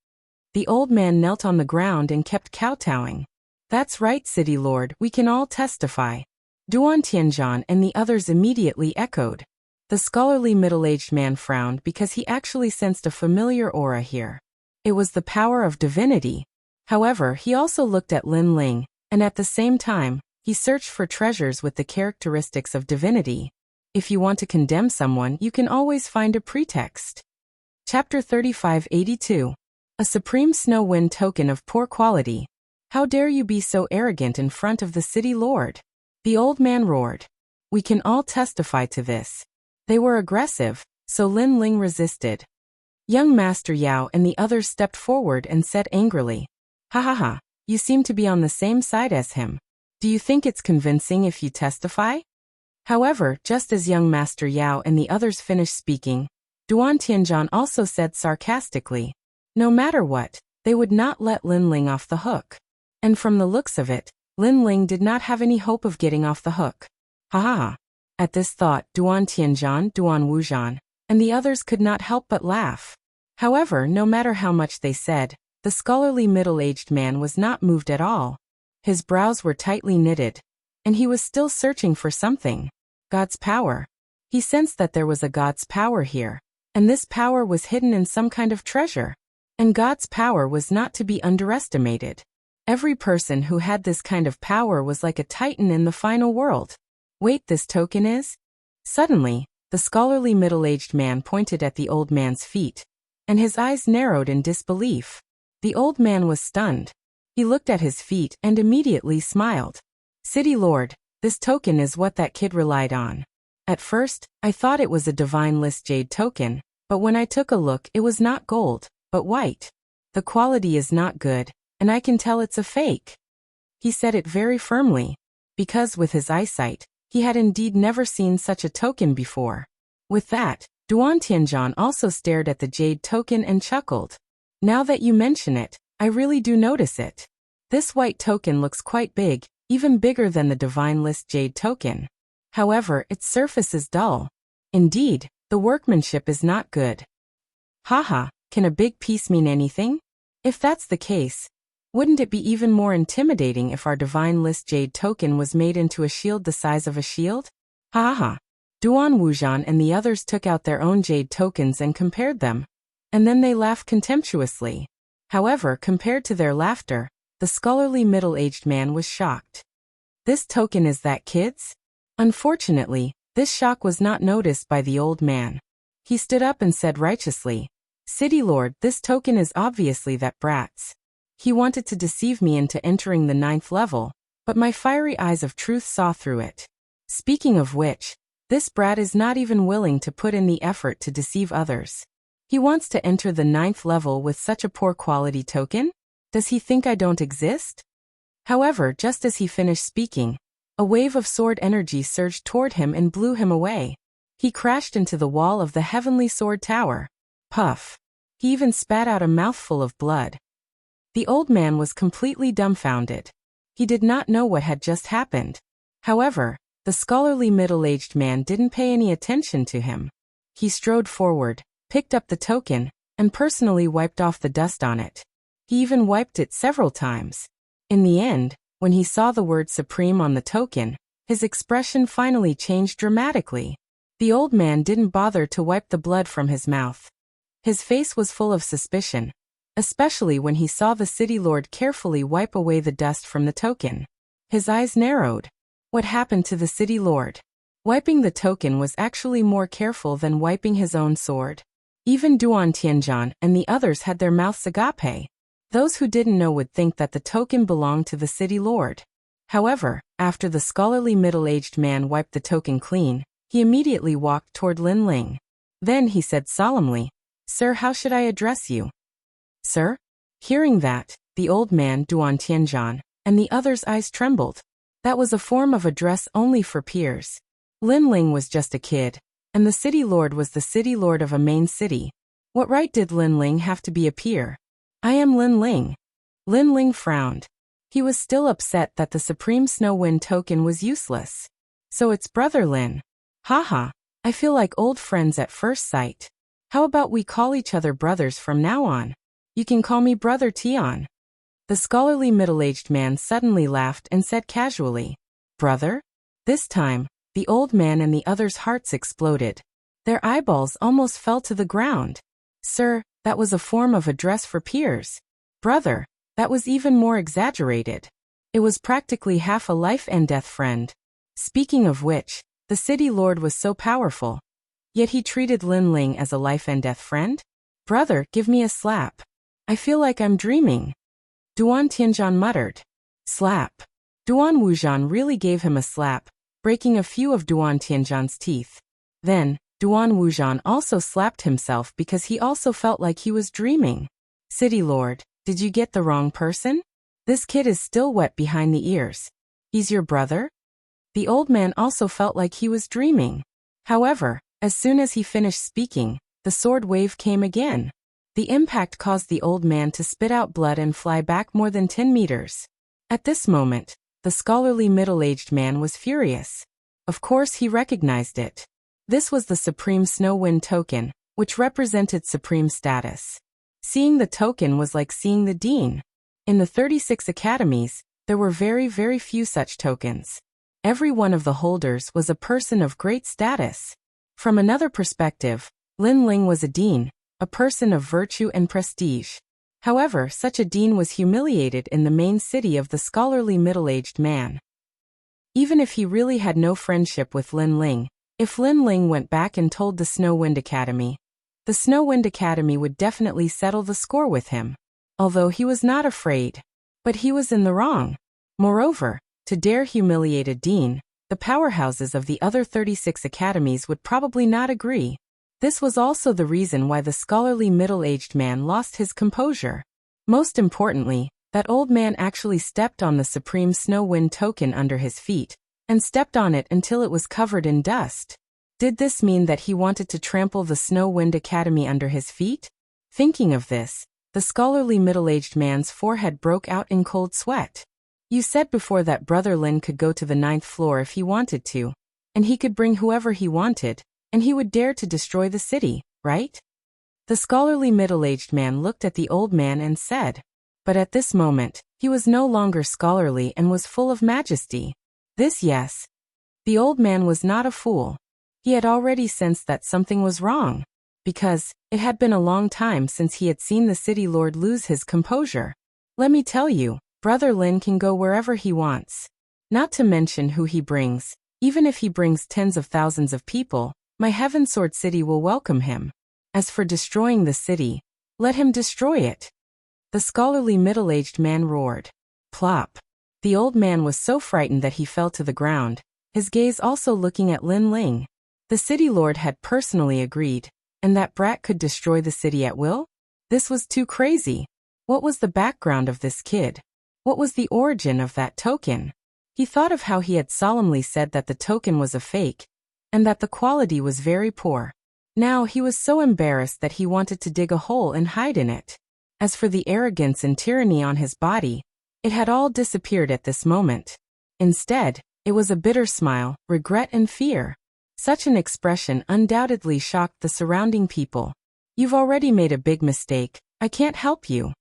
The old man knelt on the ground and kept kowtowing. That's right, City Lord, we can all testify. Duan Tianzhan and the others immediately echoed. The scholarly middle-aged man frowned because he actually sensed a familiar aura here. It was the power of divinity. However, he also looked at Lin Ling, and at the same time, he searched for treasures with the characteristics of divinity. If you want to condemn someone, you can always find a pretext. Chapter 3582. A Supreme Snow Wind Token of Poor Quality. How dare you be so arrogant in front of the city lord? The old man roared. We can all testify to this. They were aggressive, so Lin Ling resisted. Young Master Yao and the others stepped forward and said angrily, "Ha ha ha, you seem to be on the same side as him. Do you think it's convincing if you testify?" However, just as young Master Yao and the others finished speaking, Duan Tianzhan also said sarcastically, "No matter what, They would not let Lin Ling off the hook. And from the looks of it, Lin Ling did not have any hope of getting off the hook. Ha ha ha. At this thought, Duan Tianzhan, Duan Wuzhan, and the others could not help but laugh. However, no matter how much they said, the scholarly middle-aged man was not moved at all. His brows were tightly knitted, and he was still searching for something. God's power. He sensed that there was a God's power here, and this power was hidden in some kind of treasure. And God's power was not to be underestimated. Every person who had this kind of power was like a titan in the final world. Wait, this token is? Suddenly, the scholarly middle-aged man pointed at the old man's feet, and his eyes narrowed in disbelief. The old man was stunned. He looked at his feet and immediately smiled. City Lord, this token is what that kid relied on. At first, I thought it was a divine list jade token, but when I took a look it was not gold, but white. The quality is not good, and I can tell it's a fake. He said it very firmly, because with his eyesight, he had indeed never seen such a token before. With that, Duan Tianzhan also stared at the jade token and chuckled. Now that you mention it, I really do notice it. This white token looks quite big, even bigger than the divine list jade token. However, its surface is dull. Indeed, the workmanship is not good. Haha, can a big piece mean anything? If that's the case, wouldn't it be even more intimidating if our divine list jade token was made into a shield the size of a shield? Ha ha. Duan Wuzhan and the others took out their own jade tokens and compared them. And then they laughed contemptuously. However, compared to their laughter, the scholarly middle-aged man was shocked. This token is that kid's? Unfortunately, this shock was not noticed by the old man. He stood up and said righteously, City Lord, this token is obviously that brat's. He wanted to deceive me into entering the 9th level, but my fiery eyes of truth saw through it. Speaking of which, this brat is not even willing to put in the effort to deceive others. He wants to enter the 9th level with such a poor quality token? Does he think I don't exist? However, just as he finished speaking, a wave of sword energy surged toward him and blew him away. He crashed into the wall of the heavenly sword tower. Puff. He even spat out a mouthful of blood. The old man was completely dumbfounded. He did not know what had just happened. However, the scholarly middle-aged man didn't pay any attention to him. He strode forward, picked up the token, and personally wiped off the dust on it. He even wiped it several times. In the end, when he saw the word Supreme on the token, his expression finally changed dramatically. The old man didn't bother to wipe the blood from his mouth. His face was full of suspicion, especially when he saw the city lord carefully wipe away the dust from the token. His eyes narrowed. What happened to the city lord? Wiping the token was actually more careful than wiping his own sword. Even Duan Tianzhan and the others had their mouths agape. Those who didn't know would think that the token belonged to the city lord. However, after the scholarly middle-aged man wiped the token clean, he immediately walked toward Lin Ling. Then he said solemnly, Sir, how should I address you? Sir? Hearing that, the old man, Duan Tianzhan, and the others' eyes trembled. That was a form of address only for peers. Lin Ling was just a kid, and the city lord was the city lord of a main city. What right did Lin Ling have to be a peer? I am Lin Ling. Lin Ling frowned. He was still upset that the Supreme Snow Wind token was useless. So it's Brother Lin. Haha, I feel like old friends at first sight. How about we call each other brothers from now on? You can call me Brother Tian. The scholarly middle-aged man suddenly laughed and said casually, Brother? This time, the old man and the others' hearts exploded. Their eyeballs almost fell to the ground. Sir, that was a form of address for peers. Brother, that was even more exaggerated. It was practically half a life and death friend. Speaking of which, the city lord was so powerful. Yet he treated Lin Ling as a life and death friend? Brother, give me a slap. I feel like I'm dreaming. Duan Tianzhan muttered. Slap. Duan Wuzhan really gave him a slap, breaking a few of Duan Tianzhan's teeth. Then, Duan Wuzhan also slapped himself because he also felt like he was dreaming. City Lord, did you get the wrong person? This kid is still wet behind the ears. He's your brother? The old man also felt like he was dreaming. However, as soon as he finished speaking, the sword wave came again. The impact caused the old man to spit out blood and fly back more than 10 meters. At this moment, the scholarly middle-aged man was furious. Of course he recognized it. This was the Supreme Snow Wind token, which represented supreme status. Seeing the token was like seeing the dean. In the 36 academies, there were very, very few such tokens. Every one of the holders was a person of great status. From another perspective, Lin Ling was a dean, a person of virtue and prestige. However, such a dean was humiliated in the main city of the scholarly middle-aged man. Even if he really had no friendship with Lin Ling, if Lin Ling went back and told the Snow Wind Academy, the Snow Wind Academy would definitely settle the score with him. Although he was not afraid. But he was in the wrong. Moreover, to dare humiliate a dean, the powerhouses of the other 36 academies would probably not agree. This was also the reason why the scholarly middle-aged man lost his composure. Most importantly, that old man actually stepped on the Supreme Snow Wind token under his feet, and stepped on it until it was covered in dust. Did this mean that he wanted to trample the Snow Wind Academy under his feet? Thinking of this, the scholarly middle-aged man's forehead broke out in cold sweat. You said before that Brother Lin could go to the 9th floor if he wanted to, and he could bring whoever he wanted, and he would dare to destroy the city, right? The scholarly middle-aged man looked at the old man and said. But at this moment, he was no longer scholarly and was full of majesty. This, yes. The old man was not a fool. He had already sensed that something was wrong. Because, it had been a long time since he had seen the city lord lose his composure. Let me tell you, Brother Lin can go wherever he wants. Not to mention who he brings. Even if he brings tens of thousands of people, my Heaven Sword City will welcome him. As for destroying the city, let him destroy it. The scholarly middle-aged man roared. Plop. The old man was so frightened that he fell to the ground, his gaze also looking at Lin Ling. The city lord had personally agreed, and that brat could destroy the city at will? This was too crazy. What was the background of this kid? What was the origin of that token? He thought of how he had solemnly said that the token was a fake, and that the quality was very poor. Now he was so embarrassed that he wanted to dig a hole and hide in it. As for the arrogance and tyranny on his body, it had all disappeared at this moment. Instead, it was a bitter smile, regret and fear. Such an expression undoubtedly shocked the surrounding people. You've already made a big mistake, I can't help you.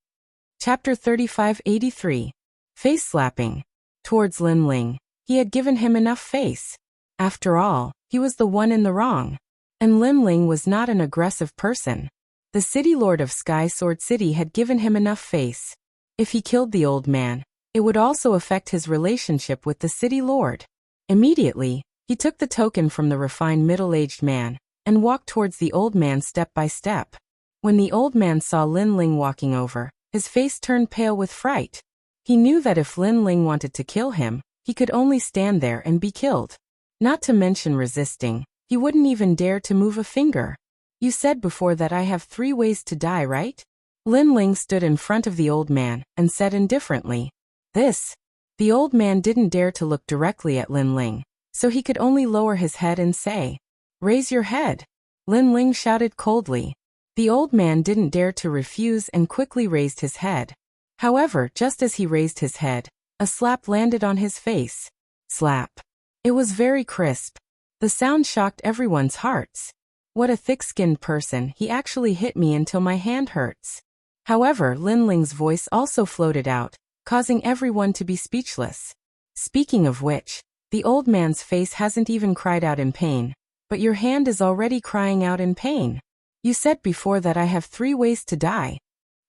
Chapter 3583. Face slapping. Towards Lin Ling, he had given him enough face. After all, he was the one in the wrong. And Lin Ling was not an aggressive person. The city lord of Sky Sword City had given him enough face. If he killed the old man, it would also affect his relationship with the city lord. Immediately, he took the token from the refined middle-aged man, and walked towards the old man step by step. When the old man saw Lin Ling walking over, his face turned pale with fright. He knew that if Lin Ling wanted to kill him, he could only stand there and be killed. Not to mention resisting, he wouldn't even dare to move a finger. You said before that I have 3 ways to die, right? Lin Ling stood in front of the old man and said indifferently. This. The old man didn't dare to look directly at Lin Ling, so he could only lower his head and say, "Raise your head." Lin Ling shouted coldly. The old man didn't dare to refuse and quickly raised his head. However, just as he raised his head, a slap landed on his face. Slap. It was very crisp. The sound shocked everyone's hearts. What a thick-skinned person, he actually hit me until my hand hurts. However, Lin Ling's voice also floated out, causing everyone to be speechless. Speaking of which, the old man's face hasn't even cried out in pain, but your hand is already crying out in pain. You said before that I have 3 ways to die.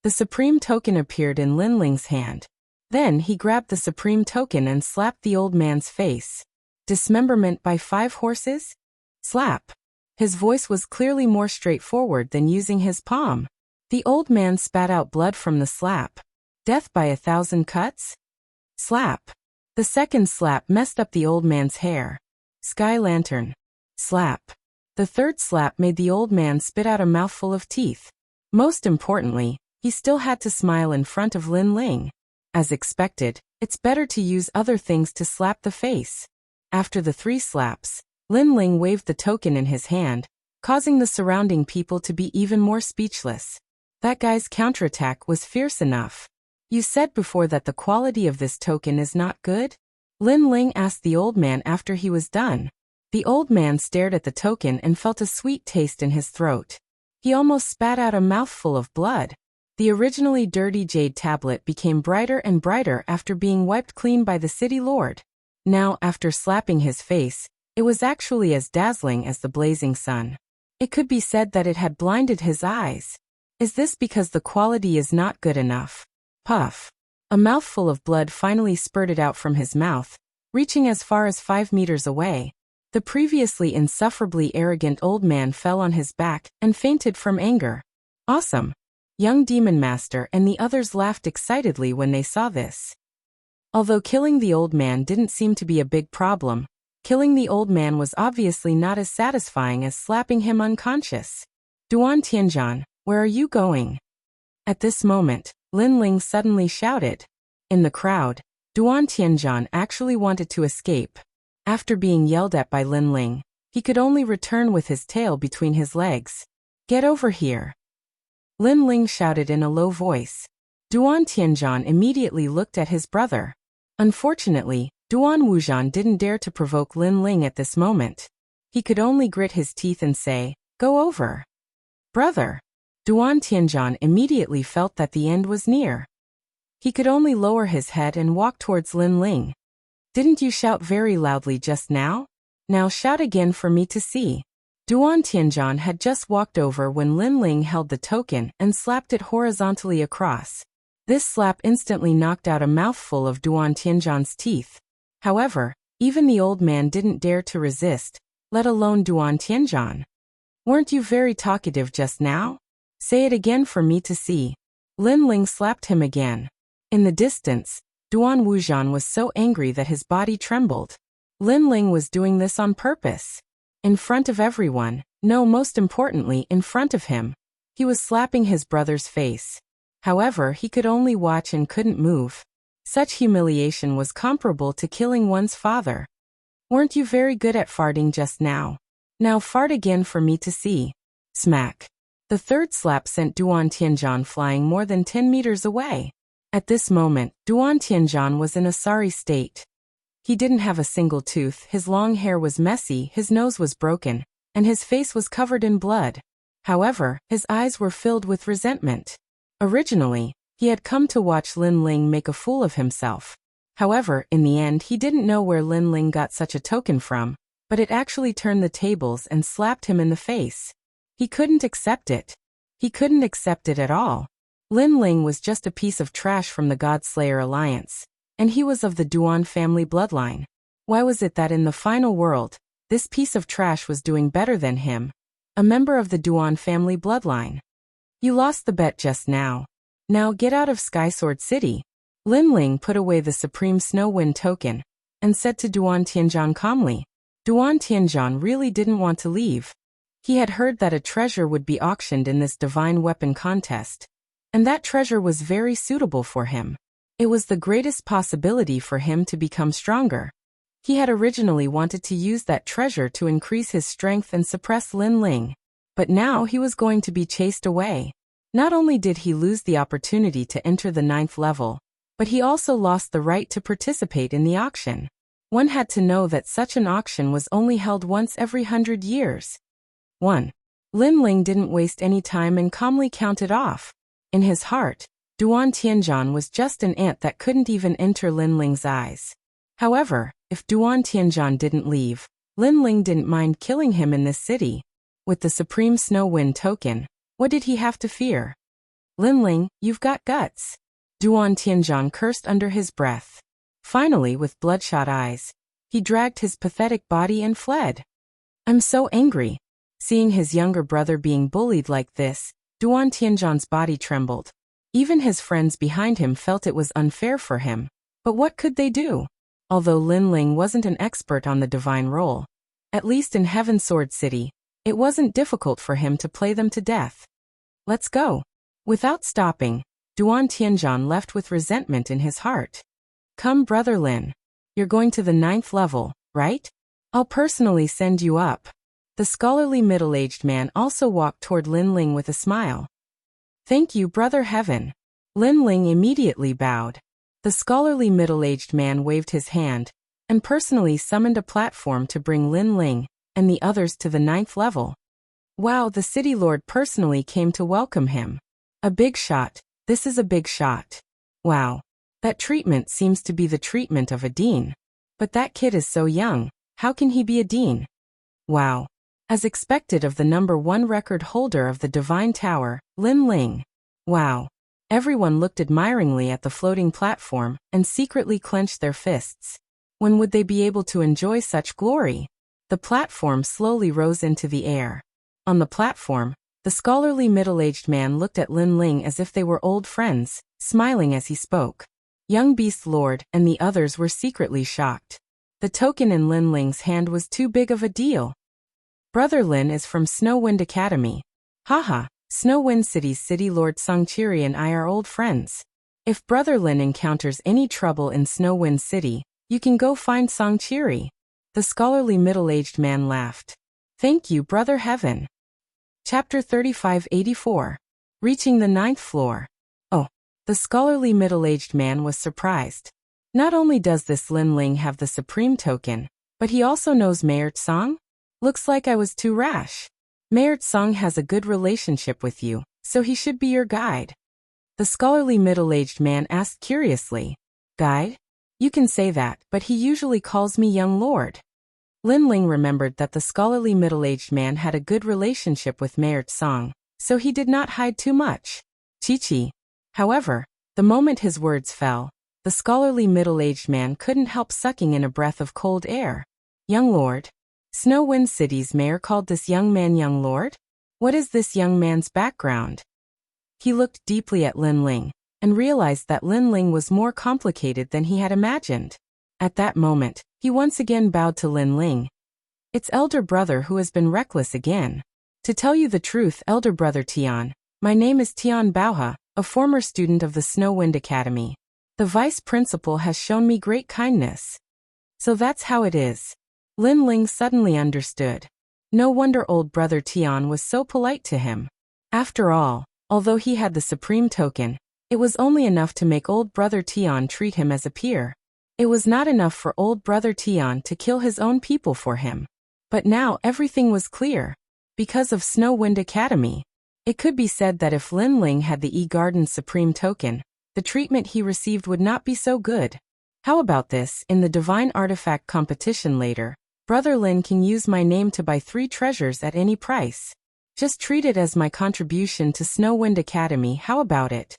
The supreme token appeared in Lin Ling's hand. Then he grabbed the supreme token and slapped the old man's face. Dismemberment by 5 horses? Slap. His voice was clearly more straightforward than using his palm. The old man spat out blood from the slap. Death by 1,000 cuts? Slap. The second slap messed up the old man's hair. Sky lantern. Slap. The third slap made the old man spit out a mouthful of teeth. Most importantly, he still had to smile in front of Lin Ling. As expected, it's better to use other things to slap the face. After the 3 slaps, Lin Ling waved the token in his hand, causing the surrounding people to be even more speechless. That guy's counterattack was fierce enough. You said before that the quality of this token is not good? Lin Ling asked the old man after he was done. The old man stared at the token and felt a sweet taste in his throat. He almost spat out a mouthful of blood. The originally dirty jade tablet became brighter and brighter after being wiped clean by the city lord. Now, after slapping his face, it was actually as dazzling as the blazing sun. It could be said that it had blinded his eyes. Is this because the quality is not good enough? Puff. A mouthful of blood finally spurted out from his mouth, reaching as far as 5 meters away. The previously insufferably arrogant old man fell on his back and fainted from anger. Awesome! Young Demon Master and the others laughed excitedly when they saw this. Although killing the old man didn't seem to be a big problem, killing the old man was obviously not as satisfying as slapping him unconscious. Duan Tianzhan, where are you going? At this moment, Lin Ling suddenly shouted. In the crowd, Duan Tianzhan actually wanted to escape. After being yelled at by Lin Ling, he could only return with his tail between his legs. Get over here! Lin Ling shouted in a low voice. Duan Tianzhan immediately looked at his brother. Unfortunately, Duan Wuzhan didn't dare to provoke Lin Ling at this moment. He could only grit his teeth and say, "Go over." Brother! Duan Tianzhan immediately felt that the end was near. He could only lower his head and walk towards Lin Ling. Didn't you shout very loudly just now? Now shout again for me to see. Duan Tianzhan had just walked over when Lin Ling held the token and slapped it horizontally across. This slap instantly knocked out a mouthful of Duan Tianzhan's teeth. However, even the old man didn't dare to resist, let alone Duan Tianzhan. Weren't you very talkative just now? Say it again for me to see. Lin Ling slapped him again. In the distance, Duan Wuzhan was so angry that his body trembled. Lin Ling was doing this on purpose. In front of everyone, no, most importantly, in front of him. He was slapping his brother's face. However, he could only watch and couldn't move. Such humiliation was comparable to killing one's father. Weren't you very good at farting just now? Now fart again for me to see. Smack. The third slap sent Duan Tianzhan flying more than 10 meters away. At this moment, Duan Tianzhan was in a sorry state. He didn't have a single tooth, his long hair was messy, his nose was broken, and his face was covered in blood. However, his eyes were filled with resentment. Originally, he had come to watch Lin Ling make a fool of himself. However, in the end he didn't know where Lin Ling got such a token from, but it actually turned the tables and slapped him in the face. He couldn't accept it. He couldn't accept it at all. Lin Ling was just a piece of trash from the Godslayer Alliance, and he was of the Duan family bloodline. Why was it that in the final world, this piece of trash was doing better than him, a member of the Duan family bloodline? You lost the bet just now. Now get out of Skysword City. Lin Ling put away the Supreme Snow Wind token, and said to Duan Tianzhan calmly. Duan Tianzhan really didn't want to leave. He had heard that a treasure would be auctioned in this divine weapon contest. And that treasure was very suitable for him. It was the greatest possibility for him to become stronger. He had originally wanted to use that treasure to increase his strength and suppress Lin Ling. But now he was going to be chased away. Not only did he lose the opportunity to enter the 9th level, but he also lost the right to participate in the auction. One had to know that such an auction was only held once every 100 years. 1. Lin Ling didn't waste any time and calmly counted off. In his heart, Duan Tianzhan was just an ant that couldn't even enter Lin Ling's eyes. However, if Duan Tianzhan didn't leave, Lin Ling didn't mind killing him in this city. With the Supreme Snow Wind token, what did he have to fear? Lin Ling, you've got guts. Duan Tianzhan cursed under his breath. Finally, with bloodshot eyes, he dragged his pathetic body and fled. I'm so angry. Seeing his younger brother being bullied like this, Duan Tianzhan's body trembled. Even his friends behind him felt it was unfair for him. But what could they do? Although Lin Ling wasn't an expert on the divine role, at least in Heaven Sword City, it wasn't difficult for him to play them to death. Let's go. Without stopping, Duan Tianzhan left with resentment in his heart. Come, brother Lin. You're going to the 9th level, right? I'll personally send you up. The scholarly middle-aged man also walked toward Lin Ling with a smile. Thank you, Brother Heaven. Lin Ling immediately bowed. The scholarly middle-aged man waved his hand and personally summoned a platform to bring Lin Ling and the others to the 9th level. Wow, the city lord personally came to welcome him. A big shot. This is a big shot. Wow. That treatment seems to be the treatment of a dean. But that kid is so young. How can he be a dean? Wow. As expected of the #1 record holder of the Divine Tower, Lin Ling. Wow. Everyone looked admiringly at the floating platform and secretly clenched their fists. When would they be able to enjoy such glory? The platform slowly rose into the air. On the platform, the scholarly middle-aged man looked at Lin Ling as if they were old friends, smiling as he spoke. Young Beast Lord and the others were secretly shocked. The token in Lin Ling's hand was too big of a deal. Brother Lin is from Snowwind Academy. Haha, Snowwind City's City Lord Songchiri and I are old friends. If Brother Lin encounters any trouble in Snowwind City, you can go find Songchiri. The scholarly middle-aged man laughed. Thank you, Brother Heaven. Chapter 3584. Reaching the 9th floor. Oh, the scholarly middle-aged man was surprised. Not only does this Lin Ling have the supreme token, but he also knows Mayor Tsang? Looks like I was too rash. Mayor Tsang has a good relationship with you, so he should be your guide. The scholarly middle-aged man asked curiously. Guide? You can say that, but he usually calls me young lord. Lin Ling remembered that the scholarly middle-aged man had a good relationship with Mayor Tsang, so he did not hide too much. Chi-chi. However, the moment his words fell, the scholarly middle-aged man couldn't help sucking in a breath of cold air. Young lord. Snowwind City's mayor called this young man young lord? What is this young man's background? He looked deeply at Lin Ling and realized that Lin Ling was more complicated than he had imagined. At that moment, he once again bowed to Lin Ling. It's elder brother who has been reckless again. To tell you the truth, elder brother Tian, my name is Tian Baohe, a former student of the Snowwind Academy. The vice principal has shown me great kindness. So that's how it is. Lin Ling suddenly understood. No wonder old brother Tian was so polite to him. After all, although he had the supreme token, it was only enough to make old brother Tian treat him as a peer. It was not enough for old brother Tian to kill his own people for him. But now everything was clear. Because of Snowwind Academy. It could be said that if Lin Ling had the E-Garden's supreme token, the treatment he received would not be so good. How about this? In the Divine Artifact competition later, Brother Lin can use my name to buy 3 treasures at any price. Just treat it as my contribution to Snowwind Academy, how about it?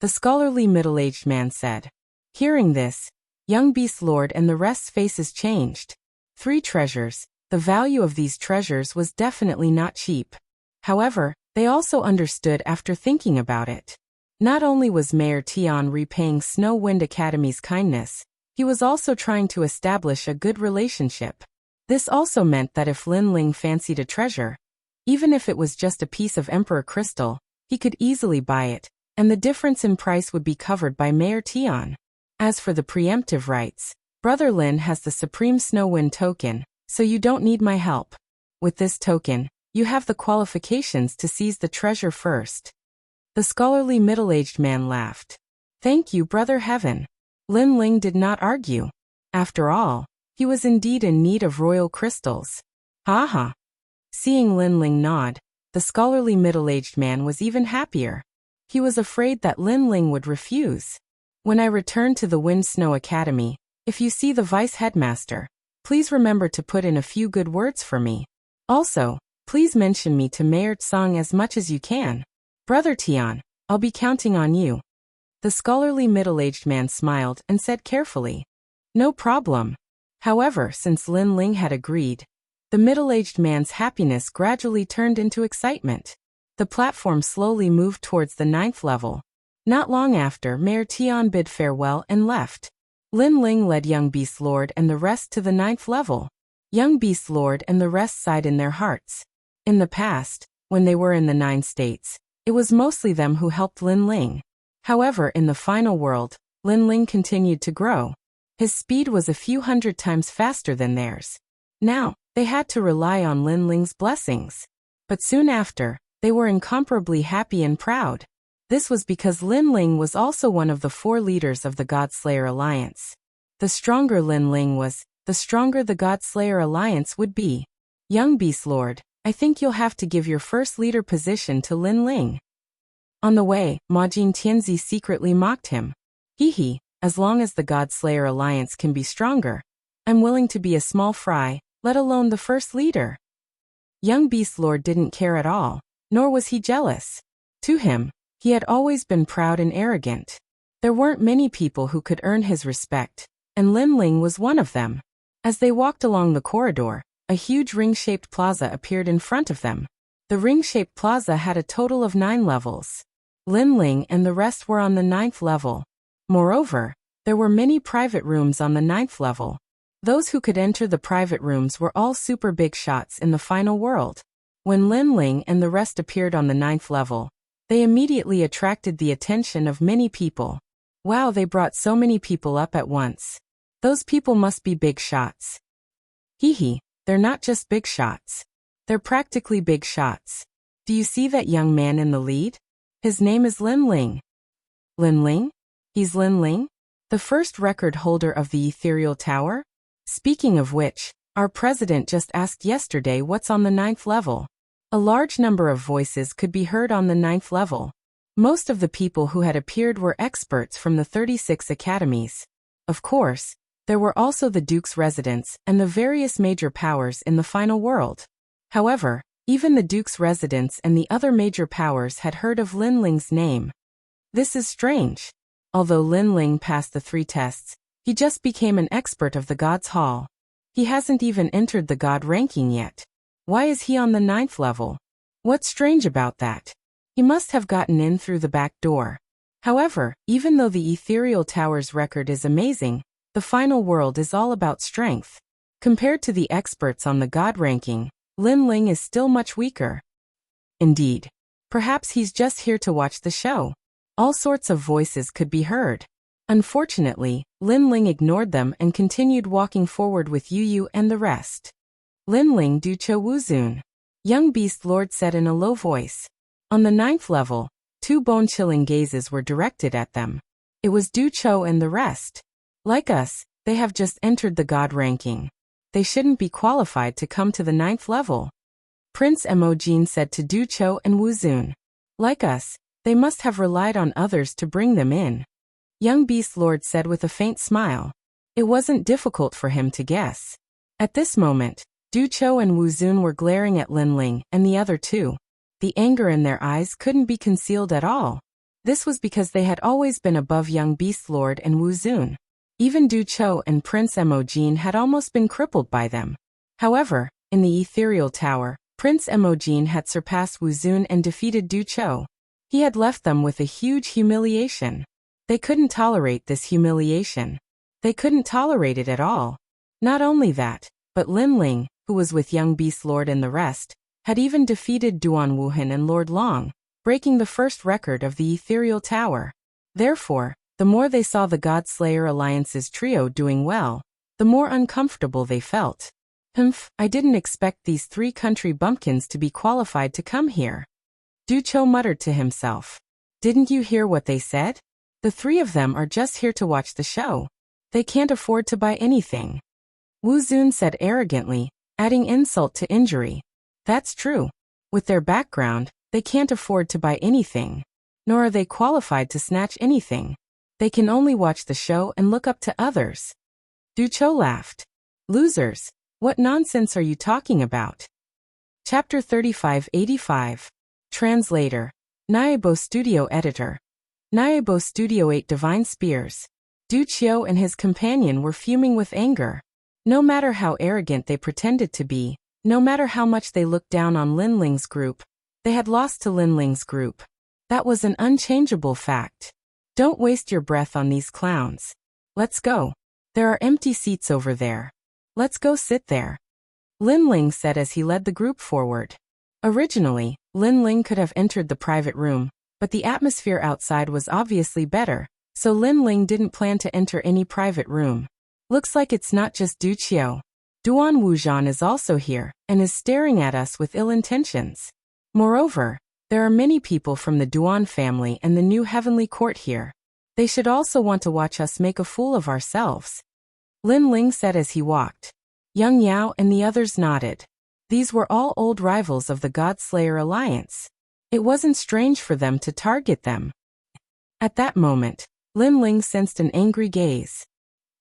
The scholarly middle-aged man said. Hearing this, young Beast Lord and the rest's faces changed. 3 treasures, the value of these treasures was definitely not cheap. However, they also understood after thinking about it. Not only was Mayor Tian repaying Snowwind Academy's kindness, he was also trying to establish a good relationship. This also meant that if Lin Ling fancied a treasure, even if it was just a piece of Emperor Crystal, he could easily buy it, and the difference in price would be covered by Mayor Tian. As for the preemptive rights, Brother Lin has the Supreme Snowwind token, so you don't need my help. With this token, you have the qualifications to seize the treasure first. The scholarly middle-aged man laughed. Thank you, Brother Heaven. Lin Ling did not argue. After all, he was indeed in need of royal crystals. Ha. Seeing Lin Ling nod, the scholarly middle-aged man was even happier. He was afraid that Lin Ling would refuse. When I return to the Wind Snow Academy, if you see the vice headmaster, please remember to put in a few good words for me. Also, please mention me to Mayor Tsang as much as you can. Brother Tian, I'll be counting on you. The scholarly middle-aged man smiled and said carefully. No problem. However, since Lin Ling had agreed, the middle-aged man's happiness gradually turned into excitement. The platform slowly moved towards the 9th level. Not long after, Mayor Tian bid farewell and left. Lin Ling led young Beast Lord and the rest to the 9th level. Young Beast Lord and the rest sighed in their hearts. In the past, when they were in the 9 states, it was mostly them who helped Lin Ling. However, in the final world, Lin Ling continued to grow. His speed was a few hundred times faster than theirs. Now, they had to rely on Lin Ling's blessings. But soon after, they were incomparably happy and proud. This was because Lin Ling was also one of the 4 leaders of the Godslayer Alliance. The stronger Lin Ling was, the stronger the Godslayer Alliance would be. Young Beast Lord, I think you'll have to give your first leader position to Lin Ling. On the way, Majin Tianzi secretly mocked him. Hee, as long as the Godslayer Alliance can be stronger, I'm willing to be a small fry, let alone the first leader. Young Beast Lord didn't care at all, nor was he jealous. To him, he had always been proud and arrogant. There weren't many people who could earn his respect, and Lin Ling was one of them. As they walked along the corridor, a huge ring-shaped plaza appeared in front of them. The ring-shaped plaza had a total of 9 levels. Lin Ling and the rest were on the 9th level. Moreover, there were many private rooms on the 9th level. Those who could enter the private rooms were all super big shots in the final world. When Lin Ling and the rest appeared on the 9th level, they immediately attracted the attention of many people. Wow, they brought so many people up at once. Those people must be big shots. Hee, they're not just big shots. They're practically big shots. Do you see that young man in the lead? His name is Lin Ling. Lin Ling? He's Lin Ling? The first record holder of the Ethereal Tower? Speaking of which, our president just asked yesterday what's on the 9th level. A large number of voices could be heard on the 9th level. Most of the people who had appeared were experts from the 36 academies. Of course, there were also the Duke's residents and the various major powers in the final world. However, even the Duke's residents and the other major powers had heard of Lin Ling's name. This is strange. Although Lin Ling passed the 3 tests, he just became an expert of the God's Hall. He hasn't even entered the God ranking yet. Why is he on the 9th level? What's strange about that? He must have gotten in through the back door. However, even though the Ethereal Tower's record is amazing, the final world is all about strength. Compared to the experts on the God ranking, Lin Ling is still much weaker. Indeed. Perhaps he's just here to watch the show. All sorts of voices could be heard. Unfortunately, Lin Ling ignored them and continued walking forward with Yu Yu and the rest. Lin Ling du cho wuzun. Young Beast Lord said in a low voice. On the 9th level, 2 bone-chilling gazes were directed at them. It was Du Cho and the rest. Like us, they have just entered the God ranking. They shouldn't be qualified to come to the 9th level. Prince Emojin said to Du Cho and Wuzun. Like us, they must have relied on others to bring them in. Young Beast Lord said with a faint smile. It wasn't difficult for him to guess. At this moment, Du Cho and Wuzun were glaring at Lin Ling and the other 2. The anger in their eyes couldn't be concealed at all. This was because they had always been above Young Beast Lord and Wuzun. Even Du Cho and Prince Emojin had almost been crippled by them. However, in the Ethereal Tower, Prince Emojin had surpassed Wuzun and defeated Du Cho. He had left them with a huge humiliation. They couldn't tolerate this humiliation. They couldn't tolerate it at all. Not only that, but Lin Ling, who was with Young Beast Lord and the rest, had even defeated Duan Wuhan and Lord Long, breaking the first record of the Ethereal Tower. Therefore, the more they saw the Godslayer Alliance's trio doing well, the more uncomfortable they felt. I didn't expect these 3 country bumpkins to be qualified to come here. Du Cho muttered to himself. Didn't you hear what they said? The 3 of them are just here to watch the show. They can't afford to buy anything. Wuzun said arrogantly, adding insult to injury. That's true. With their background, they can't afford to buy anything. Nor are they qualified to snatch anything. They can only watch the show and look up to others. Du Cho laughed. Losers, what nonsense are you talking about? Chapter 3585. Translator. Naibo Studio Editor. Naibo Studio 8 Divine Spears. Du Cho and his companion were fuming with anger. No matter how arrogant they pretended to be, no matter how much they looked down on Lin Ling's group, they had lost to Lin Ling's group. That was an unchangeable fact. Don't waste your breath on these clowns. Let's go. There are empty seats over there. Let's go sit there. Lin Ling said as he led the group forward. Originally, Lin Ling could have entered the private room, but the atmosphere outside was obviously better, so Lin Ling didn't plan to enter any private room. Looks like it's not just Du Qiu. Duan Wujan is also here, and is staring at us with ill intentions. Moreover, There are many people from the Duan family and the new heavenly court here. They should also want to watch us make a fool of ourselves. Lin Ling said as he walked. Young Yao and the others nodded. These were all old rivals of the God-Slayer alliance. It wasn't strange for them to target them. At that moment, Lin Ling sensed an angry gaze.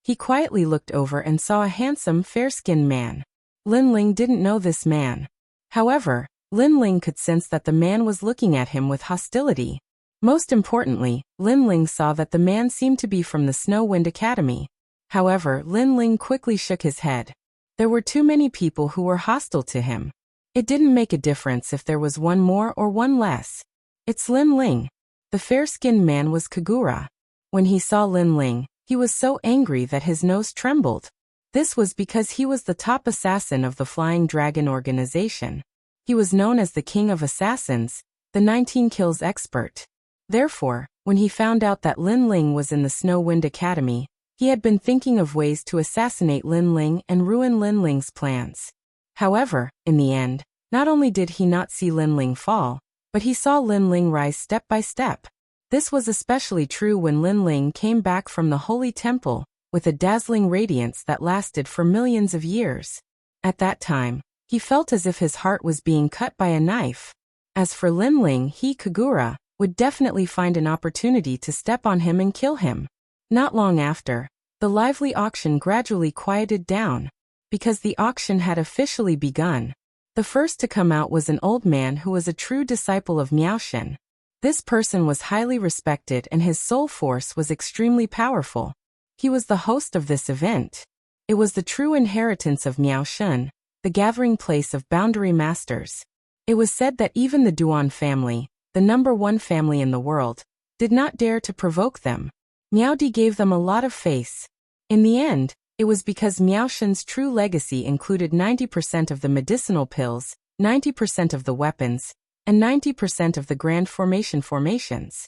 He quietly looked over and saw a handsome, fair-skinned man. Lin Ling didn't know this man. However, Lin Ling could sense that the man was looking at him with hostility. Most importantly, Lin Ling saw that the man seemed to be from the Snow Wind Academy. However, Lin Ling quickly shook his head. There were too many people who were hostile to him. It didn't make a difference if there was one more or one less. It's Lin Ling. The fair-skinned man was Kagura. When he saw Lin Ling, he was so angry that his nose trembled. This was because he was the top assassin of the Flying Dragon organization. He was known as the King of Assassins, the 19 kills expert. Therefore, when he found out that Lin Ling was in the Snow Wind Academy, he had been thinking of ways to assassinate Lin Ling and ruin Lin Ling's plans. However, in the end, not only did he not see Lin Ling fall, but he saw Lin Ling rise step by step. This was especially true when Lin Ling came back from the Holy Temple, with a dazzling radiance that lasted for millions of years. At that time, he felt as if his heart was being cut by a knife. As for Lin Ling, he, Kagura, would definitely find an opportunity to step on him and kill him. Not long after, the lively auction gradually quieted down, because the auction had officially begun. The first to come out was an old man who was a true disciple of Miao Shen. This person was highly respected and his soul force was extremely powerful. He was the host of this event. It was the true inheritance of Miao Shen, the gathering place of boundary masters. It was said that even the Duan family, the #1 family in the world, did not dare to provoke them. Miao Di gave them a lot of face. In the end, it was because Miao Shen's true legacy included 90% of the medicinal pills, 90% of the weapons, and 90% of the grand formations.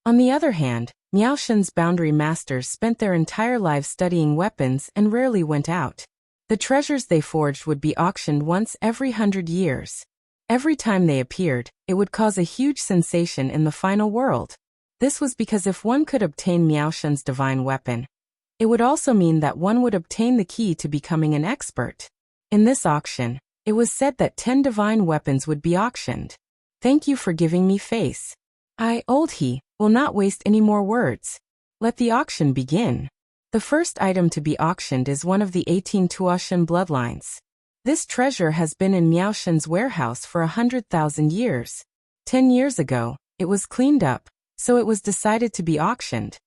On the other hand, Miao Shen's boundary masters spent their entire lives studying weapons and rarely went out. The treasures they forged would be auctioned once every 100 years. Every time they appeared, it would cause a huge sensation in the final world. This was because if one could obtain Miao Shen's divine weapon, it would also mean that one would obtain the key to becoming an expert. In this auction, it was said that 10 divine weapons would be auctioned. Thank you for giving me face. I, old he, will not waste any more words. Let the auction begin. The first item to be auctioned is one of the 18 Tuoshan bloodlines. This treasure has been in Miao Shen's warehouse for 100,000 years. 10 years ago, it was cleaned up, so it was decided to be auctioned.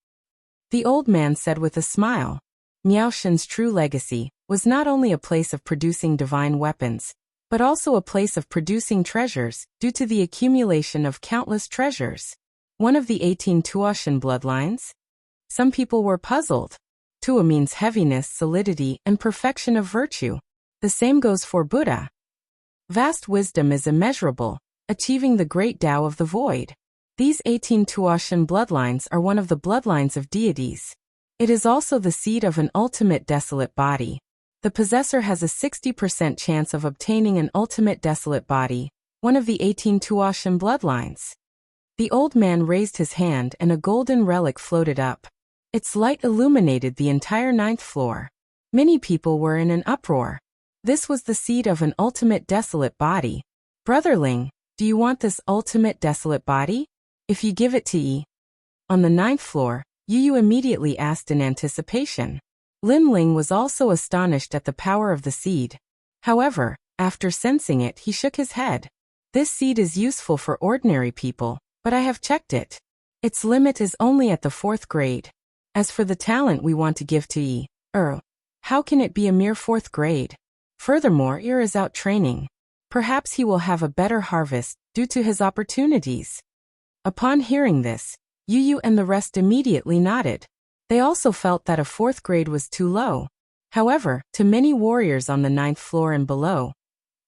The old man said with a smile. Miao Shen's true legacy was not only a place of producing divine weapons, but also a place of producing treasures due to the accumulation of countless treasures. One of the 18 Tuoshan bloodlines? Some people were puzzled. Tua means heaviness, solidity, and perfection of virtue. The same goes for Buddha. Vast wisdom is immeasurable, achieving the great Tao of the void. These 18 Tuoshan bloodlines are one of the bloodlines of deities. It is also the seed of an ultimate desolate body. The possessor has a 60% chance of obtaining an ultimate desolate body, one of the 18 Tuoshan bloodlines. The old man raised his hand and a golden relic floated up. Its light illuminated the entire 9th floor. Many people were in an uproar. This was the seed of an ultimate desolate body. Brotherling, do you want this ultimate desolate body? If you give it to Yi. On the 9th floor, Yu immediately asked in anticipation. Lin Ling was also astonished at the power of the seed. However, after sensing it, he shook his head. This seed is useful for ordinary people, but I have checked it. Its limit is only at the 4th grade. As for the talent we want to give to Yi, how can it be a mere 4th grade? Furthermore, is out training. Perhaps he will have a better harvest due to his opportunities. Upon hearing this, Yu and the rest immediately nodded. They also felt that a 4th grade was too low. However, to many warriors on the 9th floor and below,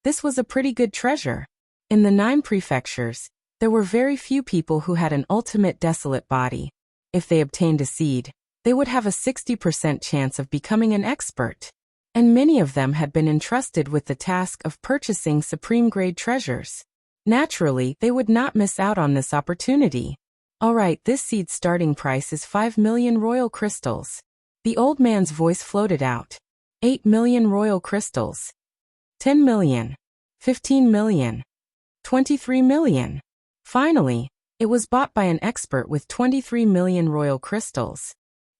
this was a pretty good treasure. In the 9 prefectures, there were very few people who had an ultimate desolate body. If they obtained a seed, they would have a 60% chance of becoming an expert. And many of them had been entrusted with the task of purchasing supreme grade treasures. Naturally, they would not miss out on this opportunity. Alright, this seed's starting price is 5 million royal crystals. The old man's voice floated out. 8 million royal crystals. 10 million. 15 million. 23 million. Finally, it was bought by an expert with 23 million royal crystals.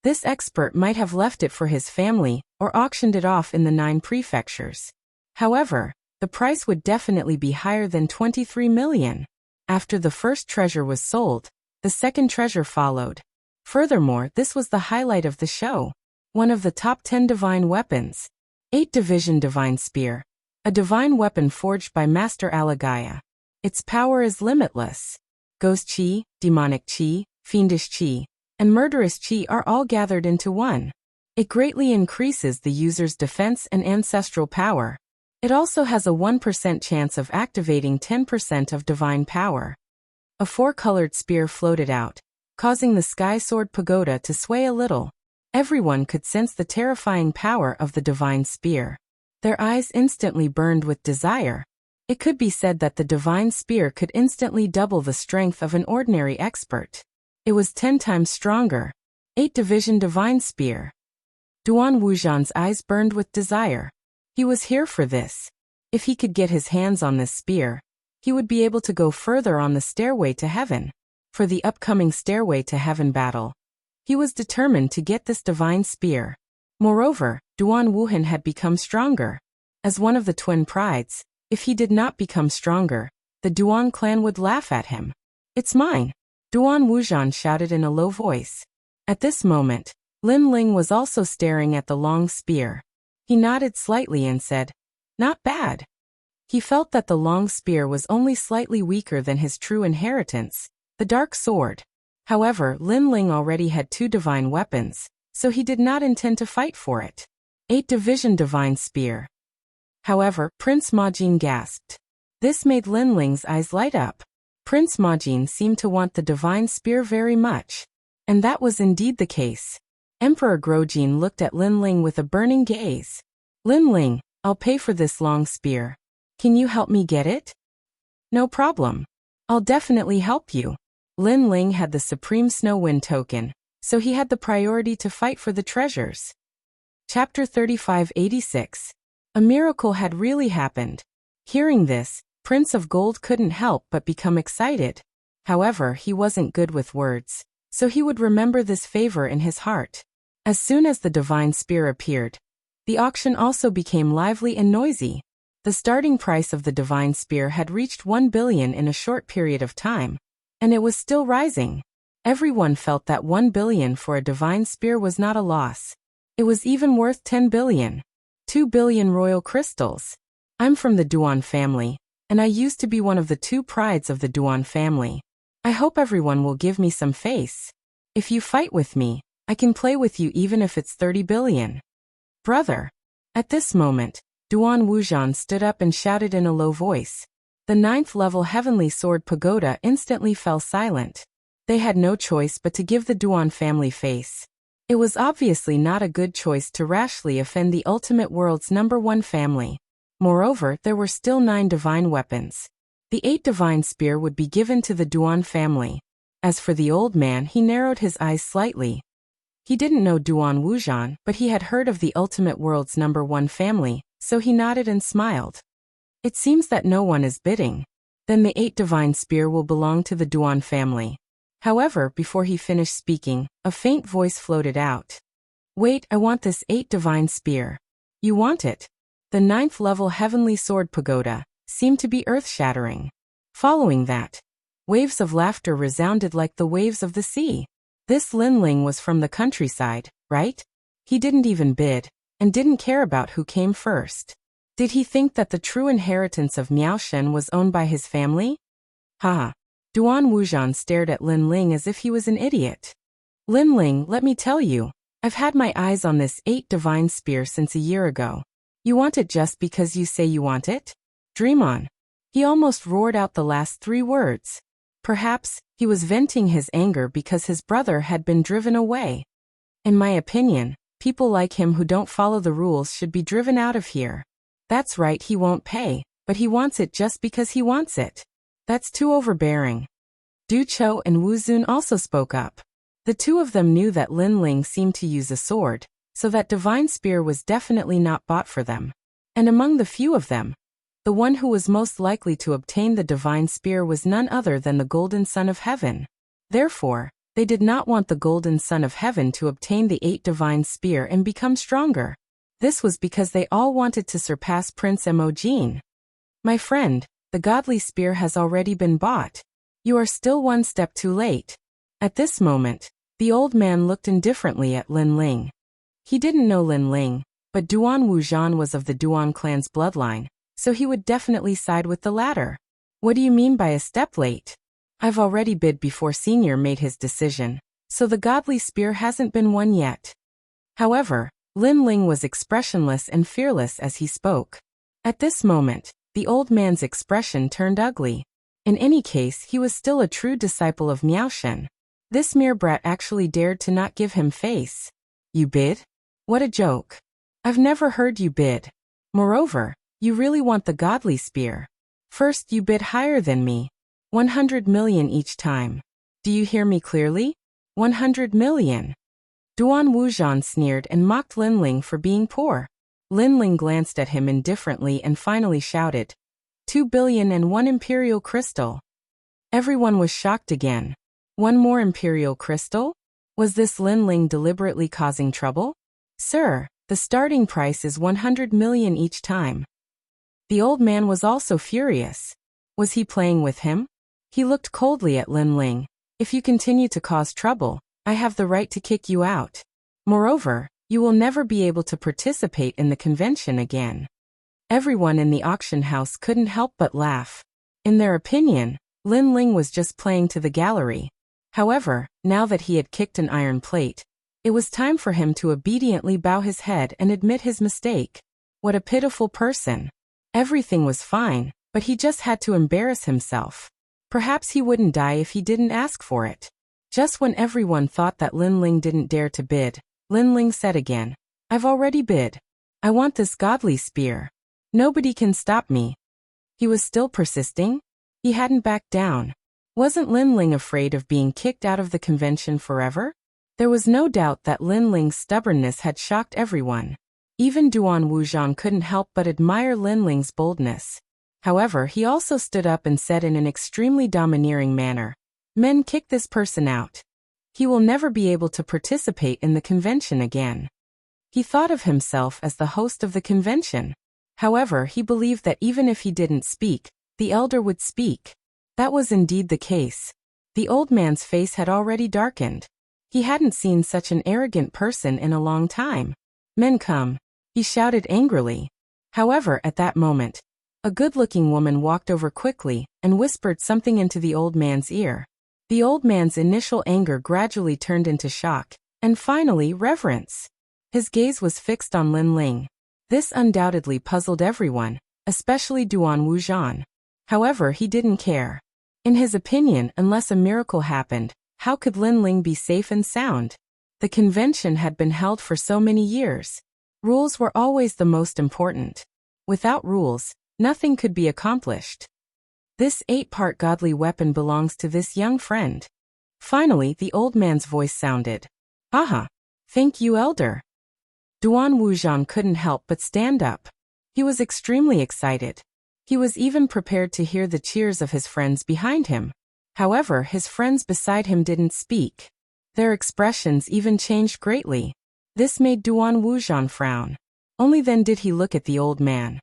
This expert might have left it for his family or auctioned it off in the 9 prefectures. However, the price would definitely be higher than 23 million. After the first treasure was sold, the second treasure followed. Furthermore, this was the highlight of the show. One of the top 10 divine weapons. 8-division divine spear. A divine weapon forged by Master Alagaya. Its power is limitless. Ghost chi, demonic chi, fiendish chi, and murderous chi are all gathered into one. It greatly increases the user's defense and ancestral power. It also has a 1% chance of activating 10% of divine power. A 4-colored spear floated out, causing the Sky Sword Pagoda to sway a little. Everyone could sense the terrifying power of the divine spear. Their eyes instantly burned with desire. It could be said that the divine spear could instantly double the strength of an ordinary expert. It was 10 times stronger. 8-division divine spear. Duan Wuxian's eyes burned with desire. He was here for this. If he could get his hands on this spear, he would be able to go further on the stairway to heaven. For the upcoming stairway to heaven battle, he was determined to get this divine spear. Moreover, Duan Wuhan had become stronger. As one of the twin prides, if he did not become stronger, the Duan clan would laugh at him. It's mine! Duan Wuxian shouted in a low voice. At this moment, Lin Ling was also staring at the long spear. He nodded slightly and said, "Not bad." He felt that the long spear was only slightly weaker than his true inheritance, the dark sword. However, Lin Ling already had 2 divine weapons, so he did not intend to fight for it. 8-division divine spear. However, Prince Majin gasped. This made Lin Ling's eyes light up. Prince Majin seemed to want the divine spear very much. And that was indeed the case. Emperor Grojin looked at Lin Ling with a burning gaze. "Lin Ling, I'll pay for this long spear. Can you help me get it?" "No problem. I'll definitely help you." Lin Ling had the Supreme Snow Wind token, so he had the priority to fight for the treasures. Chapter 3586. A miracle had really happened. Hearing this, Prince of Gold couldn't help but become excited. However, he wasn't good with words, so he would remember this favor in his heart. As soon as the divine spear appeared, the auction also became lively and noisy. The starting price of the divine spear had reached 1 billion in a short period of time, and it was still rising. Everyone felt that 1 billion for a divine spear was not a loss. It was even worth 10 billion. 2 billion royal crystals. I'm from the Duan family, and I used to be one of the 2 prides of the Duan family. I hope everyone will give me some face. If you fight with me, I can play with you even if it's 30 billion. Brother. At this moment, Duan Wuxian stood up and shouted in a low voice. The 9th level Heavenly Sword Pagoda instantly fell silent. They had no choice but to give the Duan family face. It was obviously not a good choice to rashly offend the ultimate world's #1 family. Moreover, there were still 9 divine weapons. The 8 divine spear would be given to the Duan family. As for the old man, he narrowed his eyes slightly. He didn't know Duan Wuxian, but he had heard of the ultimate world's #1 family, so he nodded and smiled. It seems that no one is bidding. Then the 8 divine spear will belong to the Duan family. However, before he finished speaking, a faint voice floated out. Wait, I want this 8 divine spear. You want it? The 9th level Heavenly Sword Pagoda seemed to be earth-shattering. Following that, waves of laughter resounded like the waves of the sea. This Lin Ling was from the countryside, right? He didn't even bid, and didn't care about who came first. Did he think that the true inheritance of Miaoshen was owned by his family? Haha. Duan Wuxian stared at Lin Ling as if he was an idiot. Lin Ling, let me tell you, I've had my eyes on this 8 divine spear since a year ago. You want it just because you say you want it? Dream on. He almost roared out the last 3 words. Perhaps, he was venting his anger because his brother had been driven away. In my opinion, people like him who don't follow the rules should be driven out of here. That's right, he won't pay, but he wants it just because he wants it. That's too overbearing. Du Chou and Wu Zun also spoke up. The two of them knew that Lin Ling seemed to use a sword, so that divine spear was definitely not bought for them. And among the few of them, the one who was most likely to obtain the divine spear was none other than the Golden Son of Heaven. Therefore, they did not want the Golden Son of Heaven to obtain the 8 divine spear and become stronger. This was because they all wanted to surpass Prince Mo Jin. My friend, the godly spear has already been bought. You are still one step too late. At this moment, the old man looked indifferently at Lin Ling. He didn't know Lin Ling, but Duan Wuzhan was of the Duan clan's bloodline, so he would definitely side with the latter. What do you mean by a step late? I've already bid before Senior made his decision, so the godly spear hasn't been won yet. However, Lin Ling was expressionless and fearless as he spoke. At this moment, the old man's expression turned ugly. In any case, he was still a true disciple of Miaoshen. This mere brat actually dared to not give him face. You bid? What a joke. I've never heard you bid. Moreover, you really want the godly spear. First you bid higher than me. 100 million each time. Do you hear me clearly? 100 million. Duan Wuzhan sneered and mocked Lin Ling for being poor. Lin Ling glanced at him indifferently and finally shouted, 2 billion and 1 imperial crystal. Everyone was shocked again. 1 more imperial crystal? Was this Lin Ling deliberately causing trouble? Sir, the starting price is 100 million each time. The old man was also furious. Was he playing with him? He looked coldly at Lin Ling. If you continue to cause trouble, I have the right to kick you out. Moreover, you will never be able to participate in the convention again. Everyone in the auction house couldn't help but laugh. In their opinion, Lin Ling was just playing to the gallery. However, now that he had kicked an iron plate, it was time for him to obediently bow his head and admit his mistake. What a pitiful person. Everything was fine, but he just had to embarrass himself. Perhaps he wouldn't die if he didn't ask for it. Just when everyone thought that Lin Ling didn't dare to bid, Lin Ling said again, I've already bid. I want this godly spear. Nobody can stop me. He was still persisting? He hadn't backed down. Wasn't Lin Ling afraid of being kicked out of the convention forever? There was no doubt that Lin Ling's stubbornness had shocked everyone. Even Duan Wuzhan couldn't help but admire Lin Ling's boldness. However, he also stood up and said in an extremely domineering manner, Men, kick this person out. He will never be able to participate in the convention again. He thought of himself as the host of the convention. However, he believed that even if he didn't speak, the elder would speak. That was indeed the case. The old man's face had already darkened. He hadn't seen such an arrogant person in a long time. Men, come. He shouted angrily. However, at that moment, a good-looking woman walked over quickly and whispered something into the old man's ear. The old man's initial anger gradually turned into shock, and finally reverence. His gaze was fixed on Lin Ling. This undoubtedly puzzled everyone, especially Duan Wuzhan. However, he didn't care. In his opinion, unless a miracle happened, how could Lin Ling be safe and sound? The convention had been held for so many years. Rules were always the most important. Without rules, nothing could be accomplished. This 8-part godly weapon belongs to this young friend. Finally, the old man's voice sounded. Aha! Thank you, elder. Duan Wuzhan couldn't help but stand up. He was extremely excited. He was even prepared to hear the cheers of his friends behind him. However, his friends beside him didn't speak. Their expressions even changed greatly. This made Duan Wuzhan frown. Only then did he look at the old man.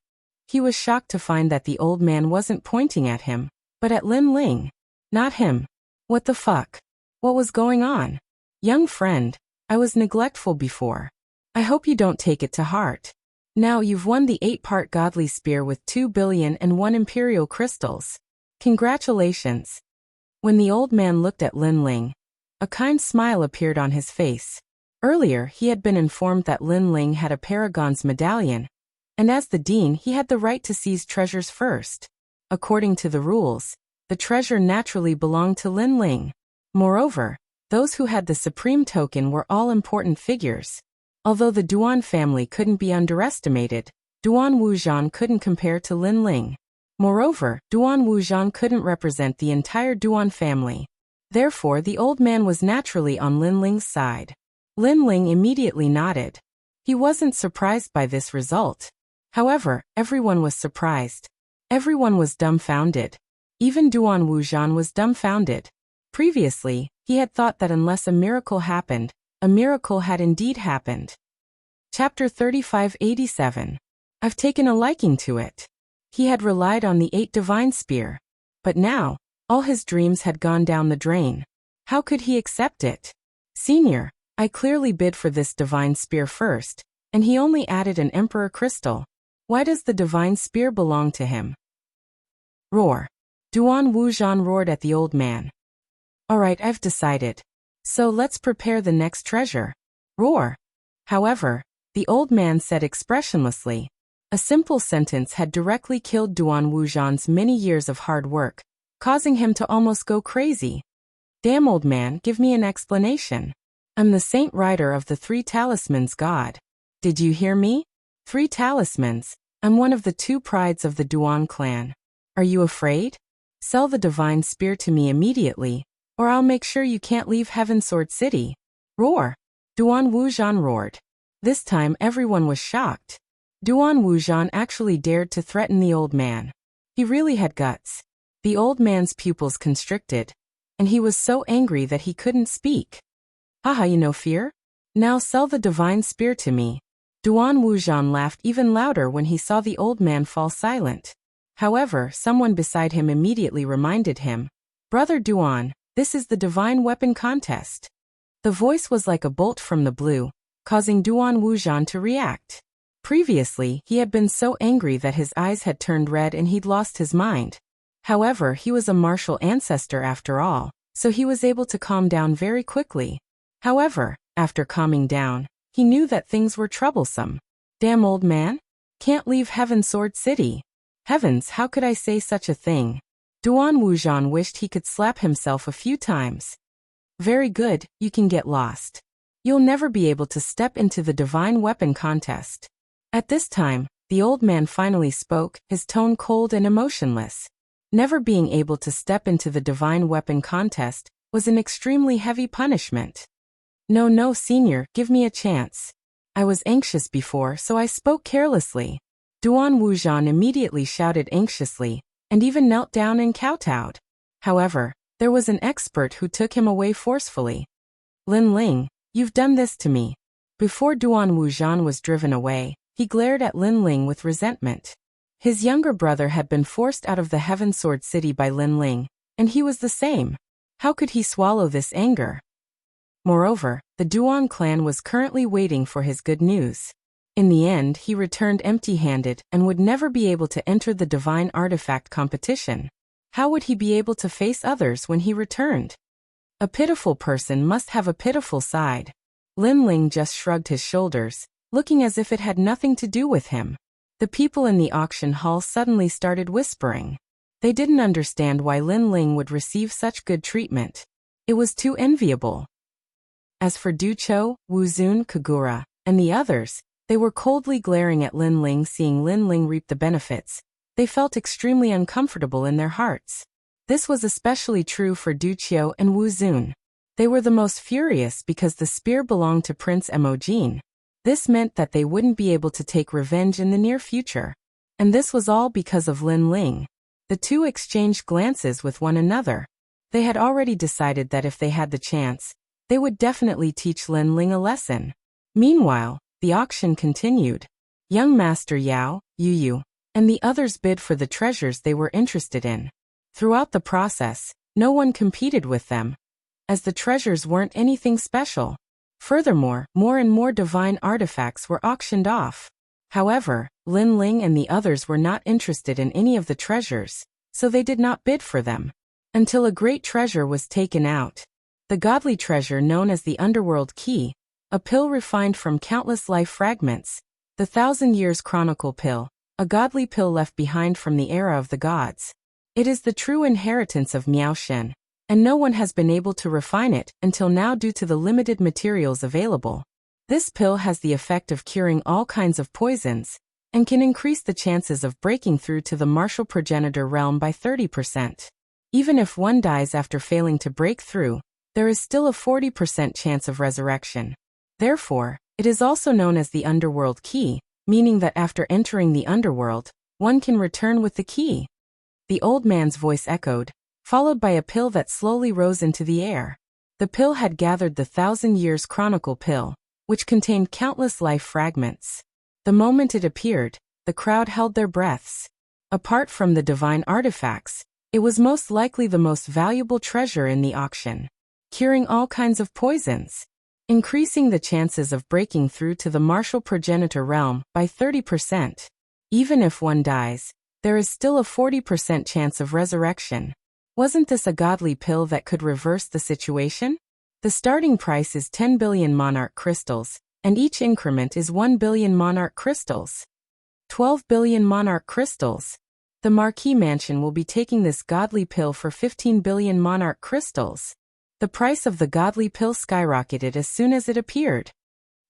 He was shocked to find that the old man wasn't pointing at him, but at Lin Ling. Not him. What the fuck? What was going on? Young friend, I was neglectful before. I hope you don't take it to heart. Now you've won the 8-part godly spear with 2 billion and 1 imperial crystals. Congratulations. When the old man looked at Lin Ling, a kind smile appeared on his face. Earlier, he had been informed that Lin Ling had a Paragon's medallion, and as the dean he had the right to seize treasures first. According to the rules, the treasure naturally belonged to Lin Ling. Moreover, those who had the supreme token were all important figures. Although the Duan family couldn't be underestimated, Duan Wuzhan couldn't compare to Lin Ling. Moreover, Duan Wuzhan couldn't represent the entire Duan family. Therefore, the old man was naturally on Lin Ling's side. Lin Ling immediately nodded. He wasn't surprised by this result. However, everyone was surprised. Everyone was dumbfounded. Even Duan Wuzhan was dumbfounded. Previously, he had thought that unless a miracle happened, a miracle had indeed happened. Chapter 3587. I've taken a liking to it. He had relied on the 8 divine spear. But now, all his dreams had gone down the drain. How could he accept it? Senior, I clearly bid for this divine spear first, and he only added an emperor crystal. Why does the divine spear belong to him? Roar. Duan Wuzhan roared at the old man. Alright, I've decided. So let's prepare the next treasure. Roar. However, the old man said expressionlessly. A simple sentence had directly killed Duan Wuzhan's many years of hard work, causing him to almost go crazy. Damn, old man, give me an explanation. I'm the Saint Rider of the 3 Talismans God. Did you hear me? 3 talismans. I'm one of the 2 prides of the Duan clan. Are you afraid? Sell the divine spear to me immediately, or I'll make sure you can't leave Heaven Sword City. Roar. Duan Wuzhan roared. This time everyone was shocked. Duan Wuzhan actually dared to threaten the old man. He really had guts. The old man's pupils constricted, and he was so angry that he couldn't speak. Haha, you no fear? Now sell the divine spear to me. Duan Wuzhan laughed even louder when he saw the old man fall silent. However, someone beside him immediately reminded him, Brother Duan, this is the divine weapon contest. The voice was like a bolt from the blue, causing Duan Wuzhan to react. Previously, he had been so angry that his eyes had turned red and he'd lost his mind. However, he was a martial ancestor after all, so he was able to calm down very quickly. However, after calming down, he knew that things were troublesome. Damn, old man? Can't leave Heaven Sword City. Heavens, how could I say such a thing? Duan Wuzhan wished he could slap himself a few times. Very good, you can get lost. You'll never be able to step into the divine weapon contest. At this time, the old man finally spoke, his tone cold and emotionless. Never being able to step into the divine weapon contest was an extremely heavy punishment. No, senior, give me a chance. I was anxious before, so I spoke carelessly. Duan Wuzhan immediately shouted anxiously, and even knelt down and kowtowed. However, there was an expert who took him away forcefully. Lin Ling, you've done this to me. Before Duan Wuzhan was driven away, he glared at Lin Ling with resentment. His younger brother had been forced out of the Heaven Sword City by Lin Ling, and he was the same. How could he swallow this anger? Moreover, the Duan clan was currently waiting for his good news. In the end, he returned empty-handed and would never be able to enter the divine artifact competition. How would he be able to face others when he returned? A pitiful person must have a pitiful side. Lin Ling just shrugged his shoulders, looking as if it had nothing to do with him. The people in the auction hall suddenly started whispering. They didn't understand why Lin Ling would receive such good treatment. It was too enviable. As for Du Cho, Wu Zun, Kagura, and the others, they were coldly glaring at Lin Ling. Seeing Lin Ling reap the benefits, they felt extremely uncomfortable in their hearts. This was especially true for Du Cho and Wu Zun. They were the most furious because the spear belonged to Prince Emojin. This meant that they wouldn't be able to take revenge in the near future. And this was all because of Lin Ling. The two exchanged glances with one another. They had already decided that if they had the chance, they would definitely teach Lin Ling a lesson. Meanwhile, the auction continued. Young Master Yao, Yu, and the others bid for the treasures they were interested in. Throughout the process, no one competed with them, as the treasures weren't anything special. Furthermore, more and more divine artifacts were auctioned off. However, Lin Ling and the others were not interested in any of the treasures, so they did not bid for them. Until a great treasure was taken out. The godly treasure known as the Underworld Key, a pill refined from countless life fragments, the 1,000 Years Chronicle pill, a godly pill left behind from the era of the gods. It is the true inheritance of Miao Shen, and no one has been able to refine it until now due to the limited materials available. This pill has the effect of curing all kinds of poisons, and can increase the chances of breaking through to the martial progenitor realm by 30%. Even if one dies after failing to break through, there is still a 40% chance of resurrection. Therefore, it is also known as the underworld key, meaning that after entering the underworld, one can return with the key. The old man's voice echoed, followed by a pill that slowly rose into the air. The pill had gathered the 1,000 Years Chronicle pill, which contained countless life fragments. The moment it appeared, the crowd held their breaths. Apart from the divine artifacts, it was most likely the most valuable treasure in the auction. Curing all kinds of poisons. Increasing the chances of breaking through to the martial progenitor realm by 30%. Even if one dies, there is still a 40% chance of resurrection. Wasn't this a godly pill that could reverse the situation? The starting price is 10 billion monarch crystals, and each increment is 1 billion monarch crystals. 12 billion monarch crystals. The Marquis Mansion will be taking this godly pill for 15 billion monarch crystals. The price of the godly pill skyrocketed as soon as it appeared.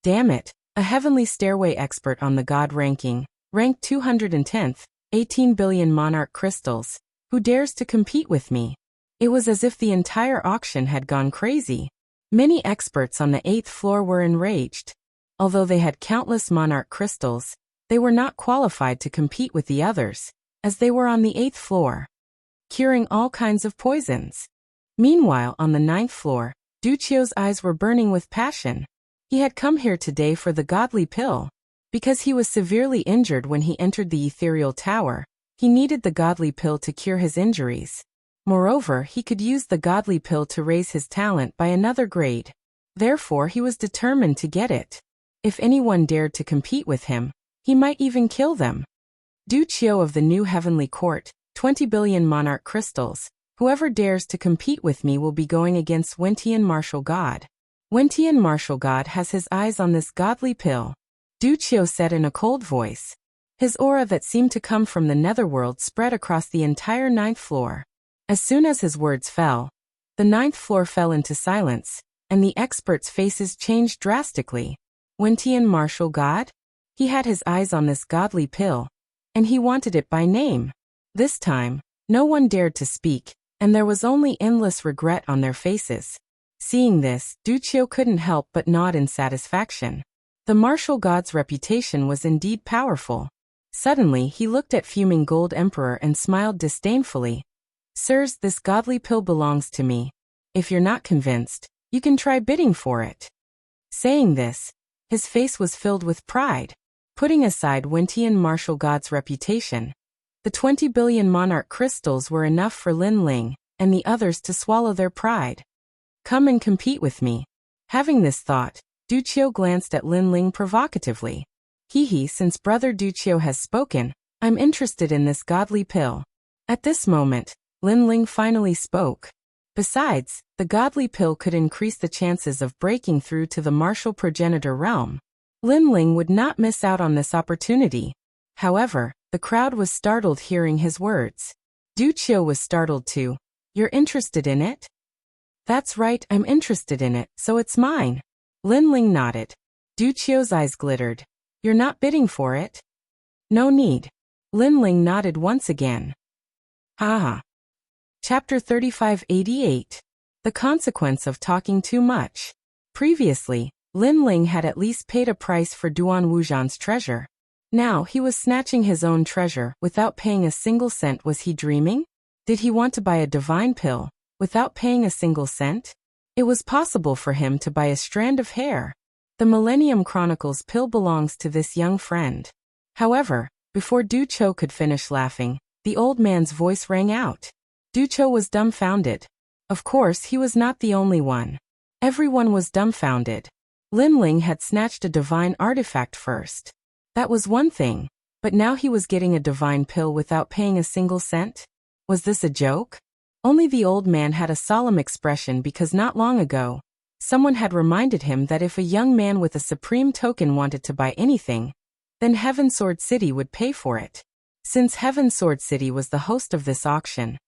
Damn it, a heavenly stairway expert on the god ranking, ranked 210th, 18 billion monarch crystals. Who dares to compete with me? It was as if the entire auction had gone crazy. Many experts on the 8th floor were enraged. Although they had countless monarch crystals, they were not qualified to compete with the others, as they were on the 8th floor, curing all kinds of poisons. Meanwhile, on the 9th floor, Ducio's eyes were burning with passion. He had come here today for the godly pill. Because he was severely injured when he entered the ethereal tower, he needed the godly pill to cure his injuries. Moreover, he could use the godly pill to raise his talent by another grade. Therefore, he was determined to get it. If anyone dared to compete with him, he might even kill them. Ducio of the new heavenly court, 20 billion monarch crystals. Whoever dares to compete with me will be going against Wentian Martial God. Wentian Martial God has his eyes on this godly pill. Ducio said in a cold voice. His aura that seemed to come from the netherworld spread across the entire 9th floor. As soon as his words fell, the 9th floor fell into silence, and the experts' faces changed drastically. Wentian Martial God? He had his eyes on this godly pill, and he wanted it by name. This time, no one dared to speak, and there was only endless regret on their faces. Seeing this, Ducio couldn't help but nod in satisfaction. The martial god's reputation was indeed powerful. Suddenly, he looked at fuming Gold Emperor and smiled disdainfully. Sirs, this godly pill belongs to me. If you're not convinced, you can try bidding for it. Saying this, his face was filled with pride. Putting aside Wentian Martial God's reputation, the 20 billion monarch crystals were enough for Lin Ling and the others to swallow their pride. Come and compete with me. Having this thought, Ducio glanced at Lin Ling provocatively. Since Brother Ducio has spoken, I'm interested in this godly pill. At this moment, Lin Ling finally spoke. Besides, the godly pill could increase the chances of breaking through to the martial progenitor realm. Lin Ling would not miss out on this opportunity. However, the crowd was startled hearing his words. Ducio was startled too. You're interested in it? That's right, I'm interested in it, so it's mine. Lin Ling nodded. Ducio's eyes glittered. You're not bidding for it? No need. Lin Ling nodded once again. Haha. Chapter 3588. The consequence of talking too much. Previously, Lin Ling had at least paid a price for Duan Wuzhan's treasure. Now he was snatching his own treasure without paying a single cent. Was he dreaming? Did he want to buy a divine pill without paying a single cent? It was possible for him to buy a strand of hair. The Millennium Chronicles pill belongs to this young friend. However, before Ducio could finish laughing, the old man's voice rang out. Ducio was dumbfounded. Of course, he was not the only one. Everyone was dumbfounded. Lin Ling had snatched a divine artifact first. That was one thing, but now he was getting a divine pill without paying a single cent? Was this a joke? Only the old man had a solemn expression because not long ago, someone had reminded him that if a young man with a supreme token wanted to buy anything, then Heaven Sword City would pay for it. Since Heaven Sword City was the host of this auction,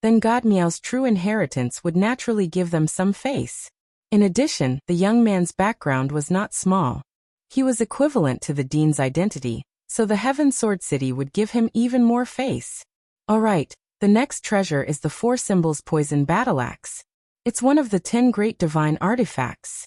then God Miao's true inheritance would naturally give them some face. In addition, the young man's background was not small. He was equivalent to the dean's identity, so the Heaven Sword City would give him even more face. Alright, the next treasure is the 4 Symbols Poison Battle Axe. It's one of the 10 great divine artifacts.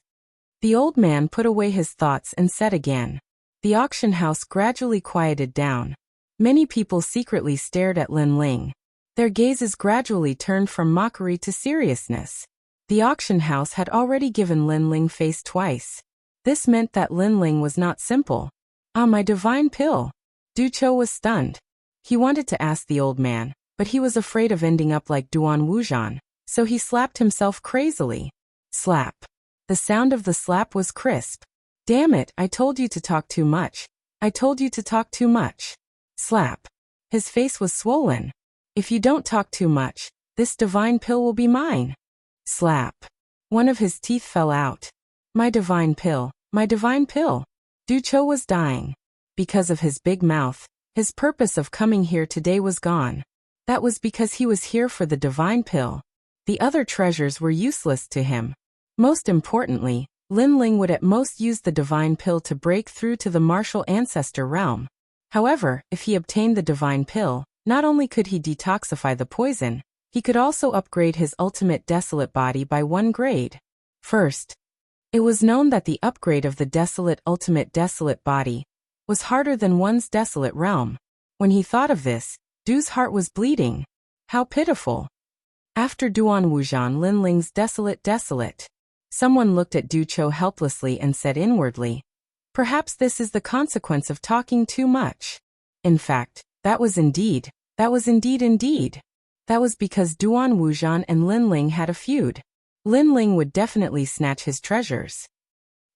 The old man put away his thoughts and said again. The auction house gradually quieted down. Many people secretly stared at Lin Ling. Their gazes gradually turned from mockery to seriousness. The auction house had already given Lin Ling face twice. This meant that Lin Ling was not simple. Ah, my divine pill. Du Qiu was stunned. He wanted to ask the old man, but he was afraid of ending up like Duan Wuzhan, so he slapped himself crazily. Slap. The sound of the slap was crisp. Damn it, I told you to talk too much. I told you to talk too much. Slap. His face was swollen. If you don't talk too much, this divine pill will be mine. Slap. One of his teeth fell out. My divine pill, my divine pill. Du Qiu was dying. Because of his big mouth, his purpose of coming here today was gone. That was because he was here for the divine pill. The other treasures were useless to him. Most importantly, Lin Ling would at most use the divine pill to break through to the martial ancestor realm. However, if he obtained the divine pill, not only could he detoxify the poison, he could also upgrade his ultimate desolate body by 1 grade. First, it was known that the upgrade of the desolate ultimate desolate body was harder than one's desolate realm. When he thought of this, Du's heart was bleeding. How pitiful. After Duan Wuzhan Lin Ling's desolate. Someone looked at Du Qiu helplessly and said inwardly, perhaps this is the consequence of talking too much. In fact, that was indeed. That was because Duan Wuzhan and Lin Ling had a feud. Lin Ling would definitely snatch his treasures.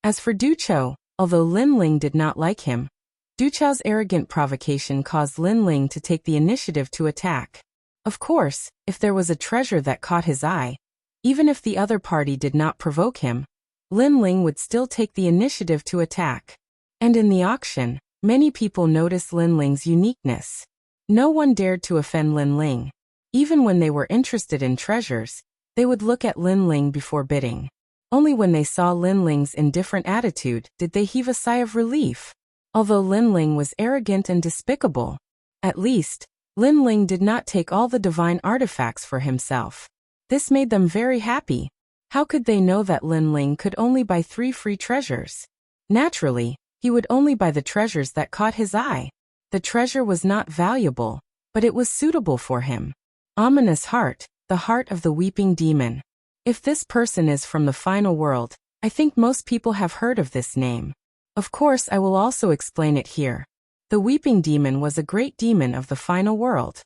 As for Du Qiu, although Lin Ling did not like him, Du Qiu's arrogant provocation caused Lin Ling to take the initiative to attack. Of course, if there was a treasure that caught his eye, even if the other party did not provoke him, Lin Ling would still take the initiative to attack. And in the auction, many people noticed Lin Ling's uniqueness. No one dared to offend Lin Ling. Even when they were interested in treasures, they would look at Lin Ling before bidding. Only when they saw Lin Ling's indifferent attitude did they heave a sigh of relief. Although Lin Ling was arrogant and despicable, at least, Lin Ling did not take all the divine artifacts for himself. This made them very happy. How could they know that Lin Ling could only buy 3 free treasures? Naturally, he would only buy the treasures that caught his eye. The treasure was not valuable, but it was suitable for him. Ominous heart, the heart of the weeping demon. If this person is from the final world, I think most people have heard of this name. Of course, I will also explain it here. The weeping demon was a great demon of the final world.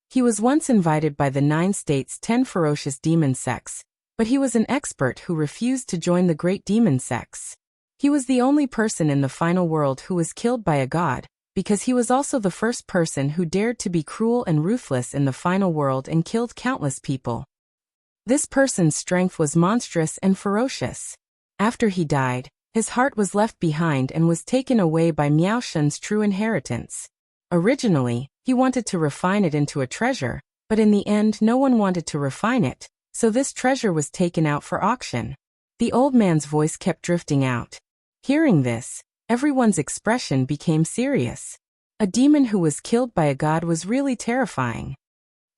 He was once invited by the 9 states' 10 ferocious demon sects, but he was an expert who refused to join the great demon sects. He was the only person in the final world who was killed by a god, because he was also the first person who dared to be cruel and ruthless in the final world and killed countless people. This person's strength was monstrous and ferocious. After he died, his heart was left behind and was taken away by Miao Shen's true inheritance. Originally, he wanted to refine it into a treasure, but in the end no one wanted to refine it, so this treasure was taken out for auction. The old man's voice kept drifting out. Hearing this, everyone's expression became serious. A demon who was killed by a god was really terrifying.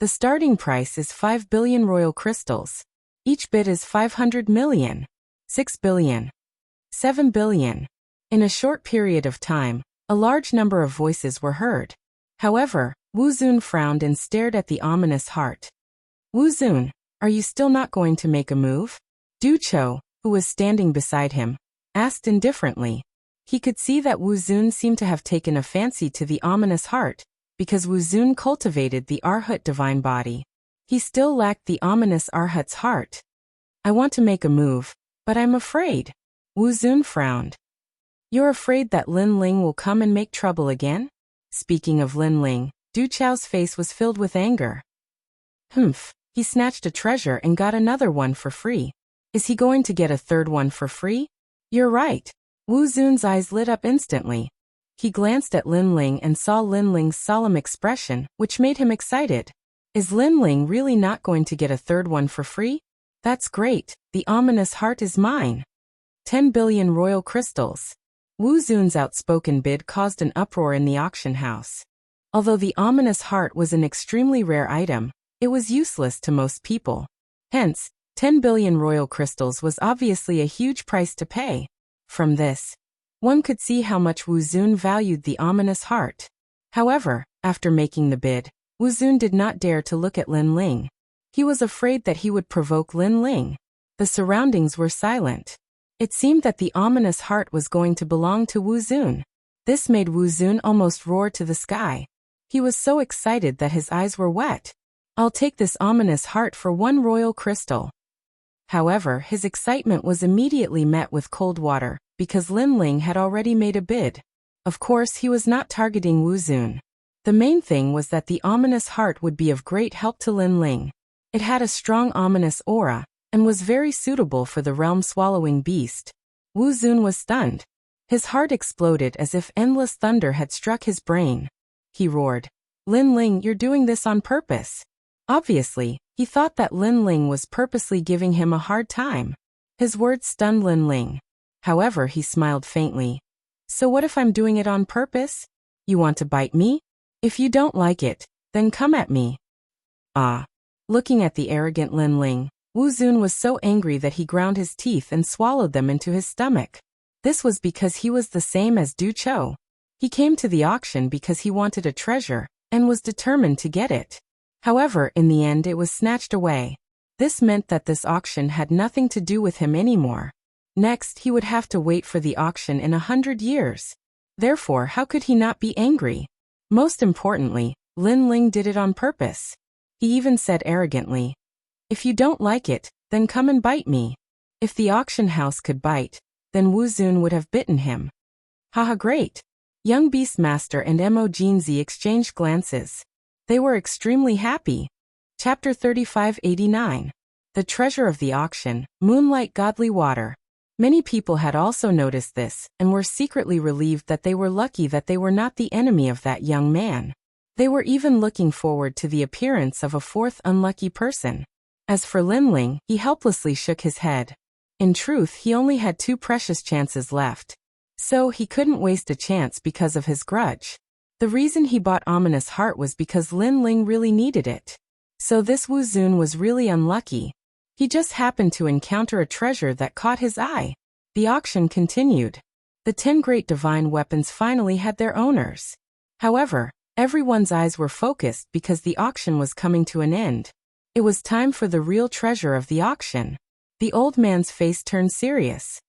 The starting price is 5 billion royal crystals. Each bid is 500 million. 6 billion. 7 billion. In a short period of time, a large number of voices were heard. However, Wu Zun frowned and stared at the ominous heart. Wu Zun, are you still not going to make a move? Du Qiu, who was standing beside him, asked indifferently. He could see that Wu Zun seemed to have taken a fancy to the ominous heart, because Wu Zun cultivated the Arhat divine body. He still lacked the ominous Arhat's heart. I want to make a move, but I'm afraid. Wu Zun frowned. You're afraid that Lin Ling will come and make trouble again? Speaking of Lin Ling, Du Qiu's face was filled with anger. Humph, he snatched a treasure and got another one for free. Is he going to get a third one for free? You're right. Wu Zun's eyes lit up instantly. He glanced at Lin Ling and saw Lin Ling's solemn expression, which made him excited. Is Lin Ling really not going to get a third one for free? That's great, the ominous heart is mine. 10 billion royal crystals. Wu Zun's outspoken bid caused an uproar in the auction house. Although the ominous heart was an extremely rare item, it was useless to most people. Hence, 10 billion royal crystals was obviously a huge price to pay. From this, one could see how much Wu Zun valued the ominous heart. However, after making the bid, Wu Zun did not dare to look at Lin Ling. He was afraid that he would provoke Lin Ling. The surroundings were silent. It seemed that the ominous heart was going to belong to Wu Zun. This made Wu Zun almost roar to the sky. He was so excited that his eyes were wet. I'll take this ominous heart for 1 royal crystal. However, his excitement was immediately met with cold water, because Lin Ling had already made a bid. Of course, he was not targeting Wu Zun. The main thing was that the ominous heart would be of great help to Lin Ling. It had a strong ominous aura, and was very suitable for the realm-swallowing beast. Wu Zun was stunned. His heart exploded as if endless thunder had struck his brain. He roared, "Lin Ling, you're doing this on purpose." Obviously, he thought that Lin Ling was purposely giving him a hard time. His words stunned Lin Ling. However, he smiled faintly. "So what if I'm doing it on purpose? You want to bite me? If you don't like it, then come at me." Ah. Looking at the arrogant Lin Ling, Wu Zun was so angry that he ground his teeth and swallowed them into his stomach. This was because he was the same as Du Chou. He came to the auction because he wanted a treasure, and was determined to get it. However, in the end it was snatched away. This meant that this auction had nothing to do with him anymore. Next, he would have to wait for the auction in 100 years. Therefore, how could he not be angry? Most importantly, Lin Ling did it on purpose. He even said arrogantly, "If you don't like it, then come and bite me." If the auction house could bite, then Wu Zun would have bitten him. Haha, great. Young Beastmaster and Mo Jinzi exchanged glances. They were extremely happy. Chapter 3589. The treasure of the auction, Moonlight Godly Water. Many people had also noticed this, and were secretly relieved that they were lucky that they were not the enemy of that young man. They were even looking forward to the appearance of a 4th unlucky person. As for Lin Ling, he helplessly shook his head. In truth, he only had 2 precious chances left. So he couldn't waste a chance because of his grudge. The reason he bought Ominous Heart was because Lin Ling really needed it. So this Wu Zun was really unlucky. He just happened to encounter a treasure that caught his eye. The auction continued. The 10 great divine weapons finally had their owners. However, everyone's eyes were focused because the auction was coming to an end. It was time for the real treasure of the auction. The old man's face turned serious.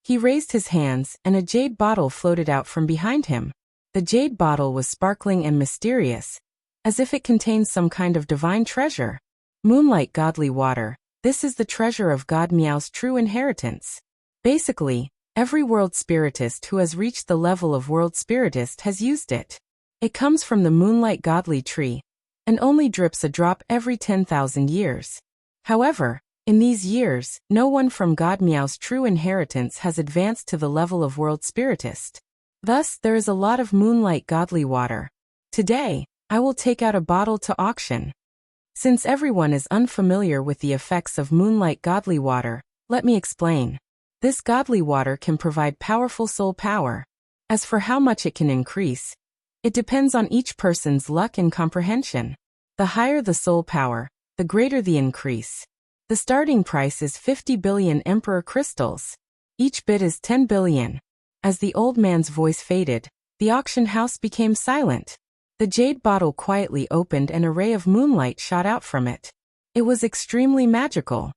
He raised his hands, and a jade bottle floated out from behind him. The jade bottle was sparkling and mysterious, as if it contained some kind of divine treasure. Moonlight Godly Water. This is the treasure of God Miao's true inheritance. Basically, every world spiritist who has reached the level of world spiritist has used it. It comes from the Moonlight Godly tree, and only drips a drop every 10,000 years. However, in these years, no one from God Miao's true inheritance has advanced to the level of world spiritist. Thus, there is a lot of Moonlight Godly Water. Today, I will take out a bottle to auction. Since everyone is unfamiliar with the effects of Moonlight Godly Water, let me explain. This godly water can provide powerful soul power. As for how much it can increase, it depends on each person's luck and comprehension. The higher the soul power, the greater the increase. The starting price is 50 billion Emperor crystals. Each bid is 10 billion. As the old man's voice faded, the auction house became silent. The jade bottle quietly opened and a ray of moonlight shot out from it. It was extremely magical.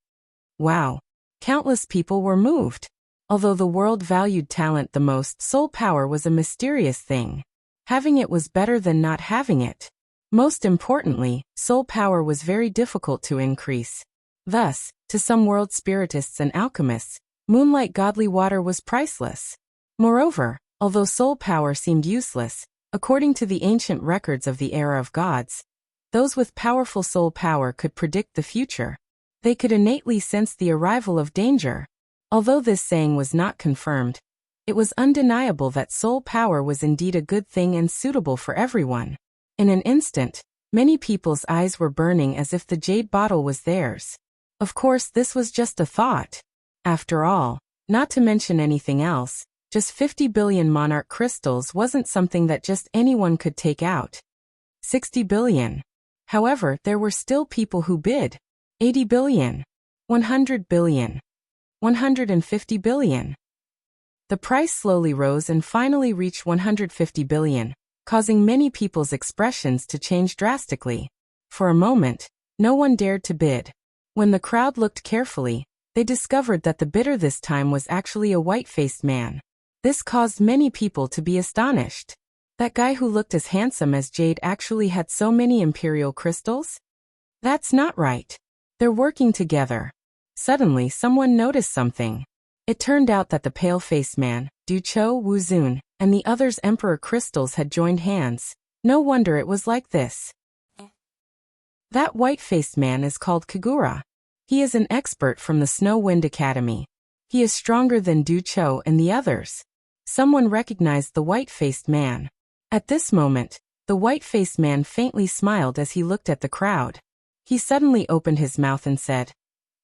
Wow! Countless people were moved. Although the world valued talent the most, soul power was a mysterious thing. Having it was better than not having it. Most importantly, soul power was very difficult to increase. Thus, to some world spiritists and alchemists, Moonlight Godly Water was priceless. Moreover, although soul power seemed useless, according to the ancient records of the era of gods, those with powerful soul power could predict the future. They could innately sense the arrival of danger. Although this saying was not confirmed, it was undeniable that soul power was indeed a good thing and suitable for everyone. In an instant, many people's eyes were burning as if the jade bottle was theirs. Of course, this was just a thought. After all, not to mention anything else, Just 50 billion monarch crystals wasn't something that just anyone could take out. 60 billion. However, there were still people who bid. 80 billion. 100 billion. 150 billion. The price slowly rose and finally reached 150 billion, causing many people's expressions to change drastically. For a moment, no one dared to bid. When the crowd looked carefully, they discovered that the bidder this time was actually a white-faced man. This caused many people to be astonished. That guy who looked as handsome as jade actually had so many imperial crystals? That's not right. They're working together. Suddenly someone noticed something. It turned out that the pale-faced man, Ducho Wuzun, and the other's emperor crystals had joined hands. No wonder it was like this. That white-faced man is called Kagura. He is an expert from the Snow Wind Academy. He is stronger than Ducho and the others. Someone recognized the white-faced man. At this moment, the white-faced man faintly smiled as he looked at the crowd. He suddenly opened his mouth and said,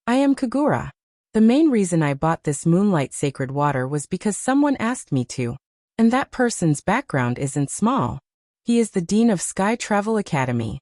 "I am Kagura. The main reason I bought this moonlight sacred water was because someone asked me to. And that person's background isn't small. He is the Dean of Sky Travel Academy."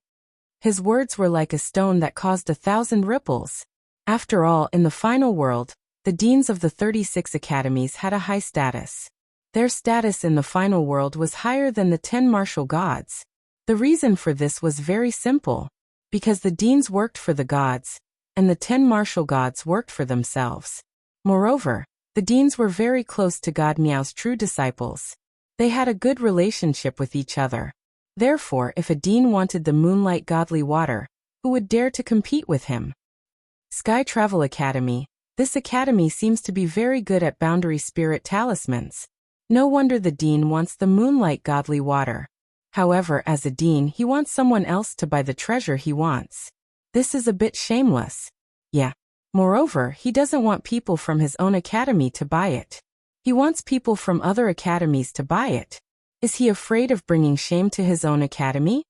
His words were like a stone that caused 1,000 ripples. After all, in the final world, the deans of the 36 academies had a high status. Their status in the final world was higher than the 10 martial gods. The reason for this was very simple. Because the deans worked for the gods, and the 10 martial gods worked for themselves. Moreover, the deans were very close to God Miao's true disciples. They had a good relationship with each other. Therefore, if a dean wanted the moonlight godly water, who would dare to compete with him? Sky Travel Academy. This academy seems to be very good at boundary spirit talismans. No wonder the dean wants the moonlight godly water. However, as a dean, he wants someone else to buy the treasure he wants. This is a bit shameless. Yeah. Moreover, he doesn't want people from his own academy to buy it. He wants people from other academies to buy it. Is he afraid of bringing shame to his own academy?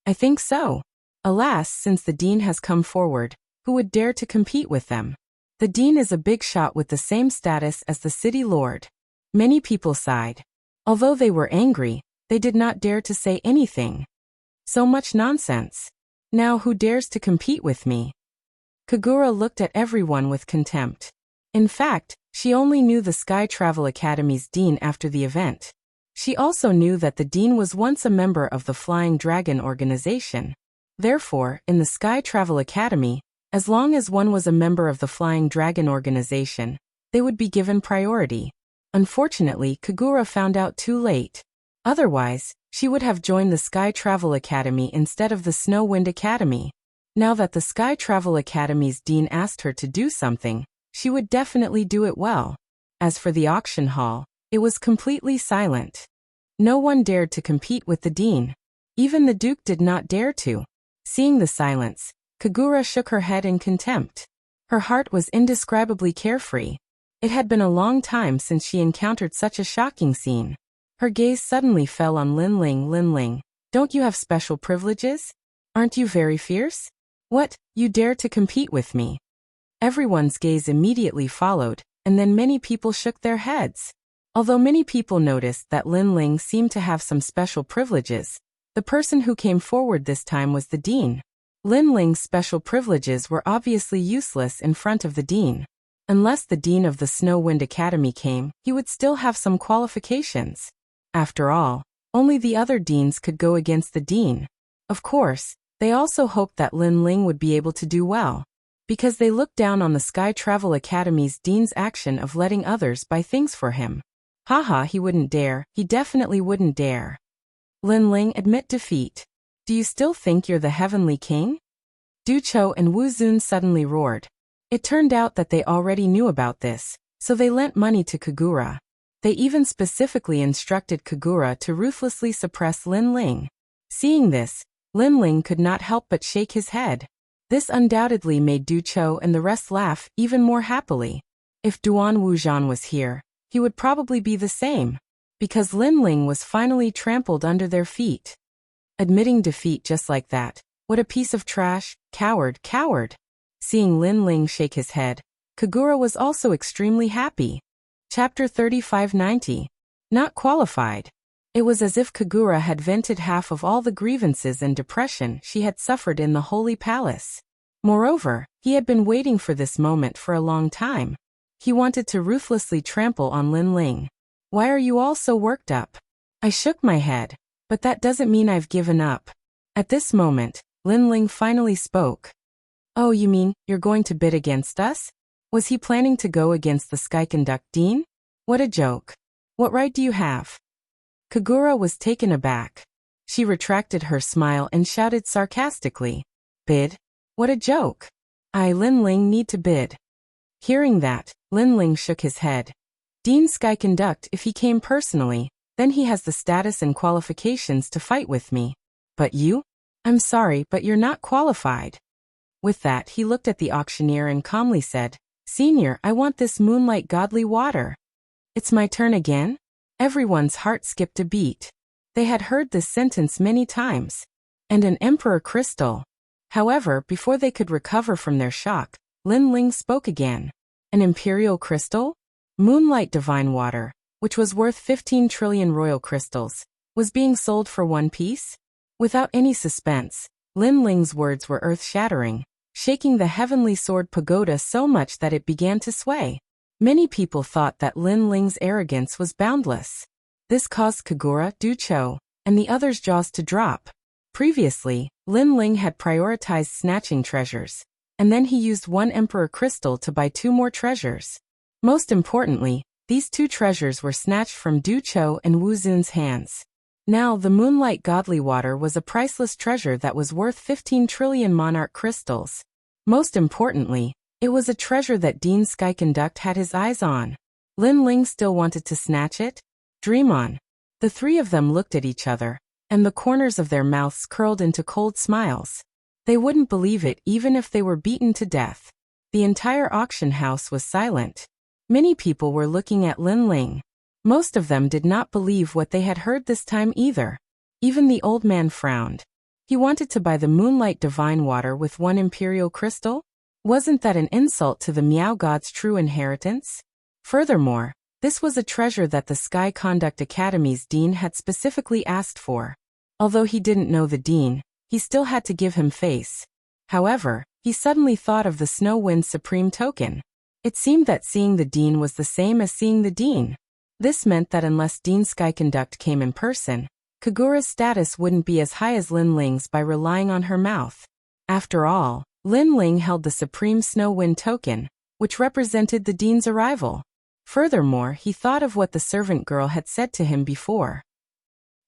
I think so. Alas, since the dean has come forward, who would dare to compete with them? The dean is a big shot with the same status as the city lord. Many people sighed. Although they were angry, they did not dare to say anything. So much nonsense. Now who dares to compete with me? Kagura looked at everyone with contempt. In fact, she only knew the Sky Travel Academy's dean after the event. She also knew that the dean was once a member of the Flying Dragon organization. Therefore, in the Sky Travel Academy, as long as one was a member of the Flying Dragon organization, they would be given priority. Unfortunately, Kagura found out too late. Otherwise, she would have joined the Sky Travel Academy instead of the Snow Wind Academy. Now that the Sky Travel Academy's dean asked her to do something, she would definitely do it well. As for the auction hall, it was completely silent. No one dared to compete with the dean. Even the duke did not dare to. Seeing the silence, Kagura shook her head in contempt. Her heart was indescribably carefree. It had been a long time since she encountered such a shocking scene. Her gaze suddenly fell on Lin Ling. Lin Ling, don't you have special privileges? Aren't you very fierce? What, you dare to compete with me? Everyone's gaze immediately followed, and then many people shook their heads. Although many people noticed that Lin Ling seemed to have some special privileges, the person who came forward this time was the dean. Lin Ling's special privileges were obviously useless in front of the dean. Unless the dean of the Snow Wind Academy came, he would still have some qualifications. After all, only the other deans could go against the dean. Of course, they also hoped that Lin Ling would be able to do well, because they looked down on the Sky Travel Academy's dean's action of letting others buy things for him. Haha, he wouldn't dare, he definitely wouldn't dare. Lin Ling, admit defeat. Do you still think you're the Heavenly King? Ducho and Wu Zun suddenly roared. It turned out that they already knew about this, so they lent money to Kagura. They even specifically instructed Kagura to ruthlessly suppress Lin Ling. Seeing this, Lin Ling could not help but shake his head. This undoubtedly made Ducho and the rest laugh even more happily. If Duan Wuzhan was here, he would probably be the same, because Lin Ling was finally trampled under their feet. Admitting defeat just like that, what a piece of trash, coward, coward. Seeing Lin Ling shake his head, Kagura was also extremely happy. Chapter 3590. Not qualified. It was as if Kagura had vented half of all the grievances and depression she had suffered in the Holy Palace. Moreover, he had been waiting for this moment for a long time. He wanted to ruthlessly trample on Lin Ling. Why are you all so worked up? I shook my head. But that doesn't mean I've given up. At this moment, Lin Ling finally spoke. Oh, you mean, you're going to bid against us? Was he planning to go against the Skyconduct Dean? What a joke. What right do you have? Kagura was taken aback. She retracted her smile and shouted sarcastically. Bid? What a joke. I, Lin Ling, need to bid. Hearing that, Lin Ling shook his head. Dean Skyconduct, if he came personally, then he has the status and qualifications to fight with me. But you? I'm sorry, but you're not qualified. With that, he looked at the auctioneer and calmly said, Senior, I want this moonlight godly water. It's my turn again? Everyone's heart skipped a beat. They had heard this sentence many times. And an emperor crystal. However, before they could recover from their shock, Lin Ling spoke again. An imperial crystal? Moonlight divine water, which was worth 15 trillion royal crystals, was being sold for one piece? Without any suspense, Lin Ling's words were earth-shattering, shaking the heavenly sword pagoda so much that it began to sway. Many people thought that Lin Ling's arrogance was boundless. This caused Kagura, Du Cho, and the others' jaws to drop. Previously, Lin Ling had prioritized snatching treasures, and then he used one emperor crystal to buy 2 more treasures. Most importantly, these 2 treasures were snatched from Du Cho and Wu Zun's hands. Now the moonlight godly water was a priceless treasure that was worth 15 trillion monarch crystals. Most importantly, it was a treasure that Dean Skyconduct had his eyes on. Lin Ling still wanted to snatch it? Dream on. The 3 of them looked at each other, and the corners of their mouths curled into cold smiles. They wouldn't believe it even if they were beaten to death. The entire auction house was silent. Many people were looking at Lin Ling. Most of them did not believe what they had heard this time either. Even the old man frowned. He wanted to buy the moonlight divine water with 1 imperial crystal? Wasn't that an insult to the Miao God's true inheritance? Furthermore, this was a treasure that the Sky Conduct Academy's dean had specifically asked for. Although he didn't know the dean, he still had to give him face. However, he suddenly thought of the Snow Wind Supreme token. It seemed that seeing the dean was the same as seeing the dean. This meant that unless Dean Skyconduct came in person, Kagura's status wouldn't be as high as Lin Ling's by relying on her mouth. After all, Lin Ling held the Supreme Snow Wind token, which represented the dean's arrival. Furthermore, he thought of what the servant girl had said to him before.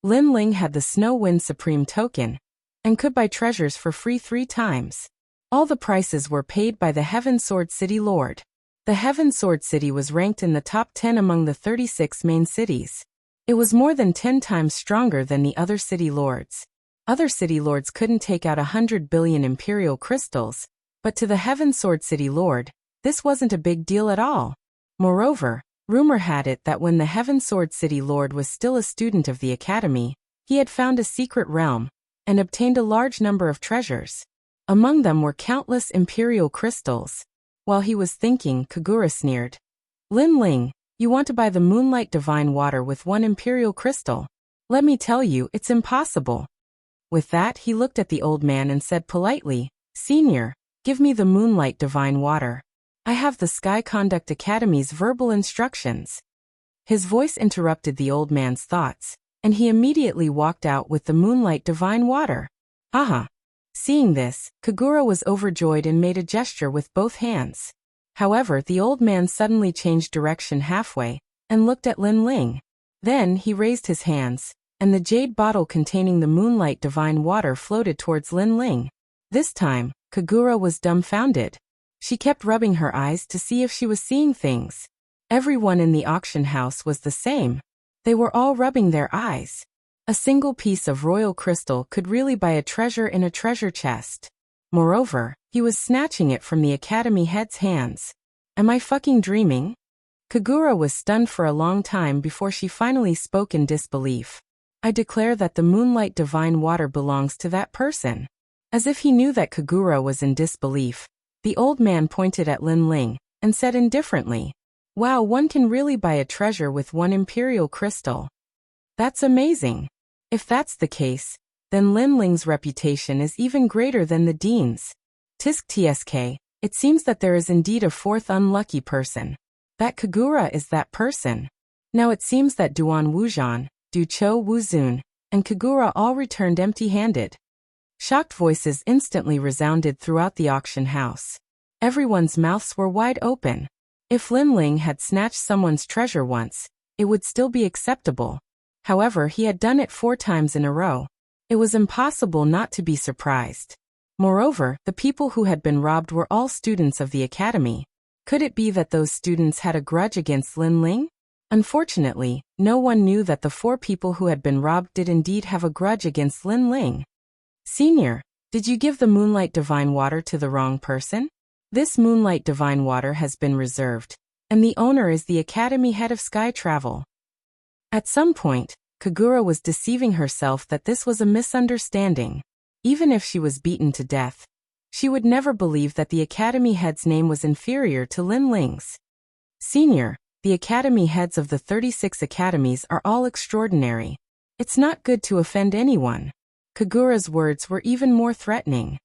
Lin Ling had the Snow Wind Supreme token, and could buy treasures for free 3 times. All the prices were paid by the Heaven Sword City Lord. The Heaven Sword City was ranked in the top 10 among the 36 main cities. It was more than 10 times stronger than the other city lords. Other city lords couldn't take out 100 billion imperial crystals, but to the Heaven Sword City Lord, this wasn't a big deal at all. Moreover, rumor had it that when the Heaven Sword City Lord was still a student of the academy, he had found a secret realm and obtained a large number of treasures. Among them were countless imperial crystals. While he was thinking, Kagura sneered. Lin Ling, you want to buy the moonlight divine water with 1 imperial crystal? Let me tell you, it's impossible. With that, he looked at the old man and said politely, Senior, give me the moonlight divine water. I have the Sky Conduct Academy's verbal instructions. His voice interrupted the old man's thoughts, and he immediately walked out with the moonlight divine water. Haha. Seeing this, Kagura was overjoyed and made a gesture with both hands. However, the old man suddenly changed direction halfway, and looked at Lin Ling. Then he raised his hands, and the jade bottle containing the moonlight divine water floated towards Lin Ling. This time, Kagura was dumbfounded. She kept rubbing her eyes to see if she was seeing things. Everyone in the auction house was the same. They were all rubbing their eyes. A single piece of royal crystal could really buy a treasure in a treasure chest. Moreover, he was snatching it from the academy head's hands. Am I fucking dreaming? Kagura was stunned for a long time before she finally spoke in disbelief. I declare that the moonlight divine water belongs to that person. As if he knew that Kagura was in disbelief, the old man pointed at Lin Ling and said indifferently, Wow, one can really buy a treasure with one imperial crystal. That's amazing. If that's the case, then Lin Ling's reputation is even greater than the dean's. Tisk tsk, it seems that there is indeed a fourth unlucky person. That Kagura is that person. Now it seems that Duan Wuzhan, Du Cho Wuzun, and Kagura all returned empty-handed. Shocked voices instantly resounded throughout the auction house. Everyone's mouths were wide open. If Lin Ling had snatched someone's treasure once, it would still be acceptable. However, he had done it 4 times in a row. It was impossible not to be surprised. Moreover, the people who had been robbed were all students of the academy. Could it be that those students had a grudge against Lin Ling? Unfortunately, no one knew that the 4 people who had been robbed did indeed have a grudge against Lin Ling. Senior, did you give the Moonlight Divine Water to the wrong person? This Moonlight Divine Water has been reserved, and the owner is the Academy head of Sky Travel. At some point, Kagura was deceiving herself that this was a misunderstanding. Even if she was beaten to death, she would never believe that the Academy head's name was inferior to Lin Ling's. Senior, the Academy heads of the 36 academies are all extraordinary. It's not good to offend anyone. Kagura's words were even more threatening.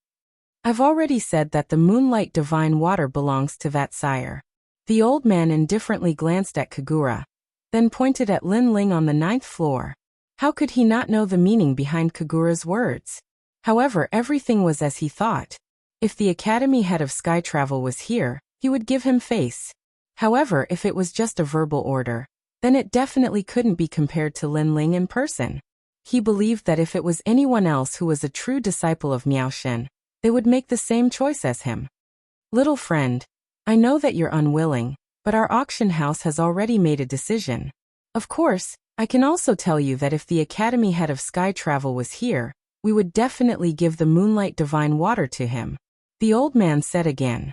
I've already said that the Moonlight Divine Water belongs to that sire. The old man indifferently glanced at Kagura, then pointed at Lin Ling on the 9th floor. How could he not know the meaning behind Kagura's words? However, everything was as he thought. If the Academy head of Sky Travel was here, he would give him face. However, if it was just a verbal order, then it definitely couldn't be compared to Lin Ling in person. He believed that if it was anyone else who was a true disciple of Miao Shen, they would make the same choice as him. Little friend, I know that you're unwilling, but our auction house has already made a decision. Of course, I can also tell you that if the Academy head of Sky Travel was here, we would definitely give the Moonlight Divine Water to him. The old man said again.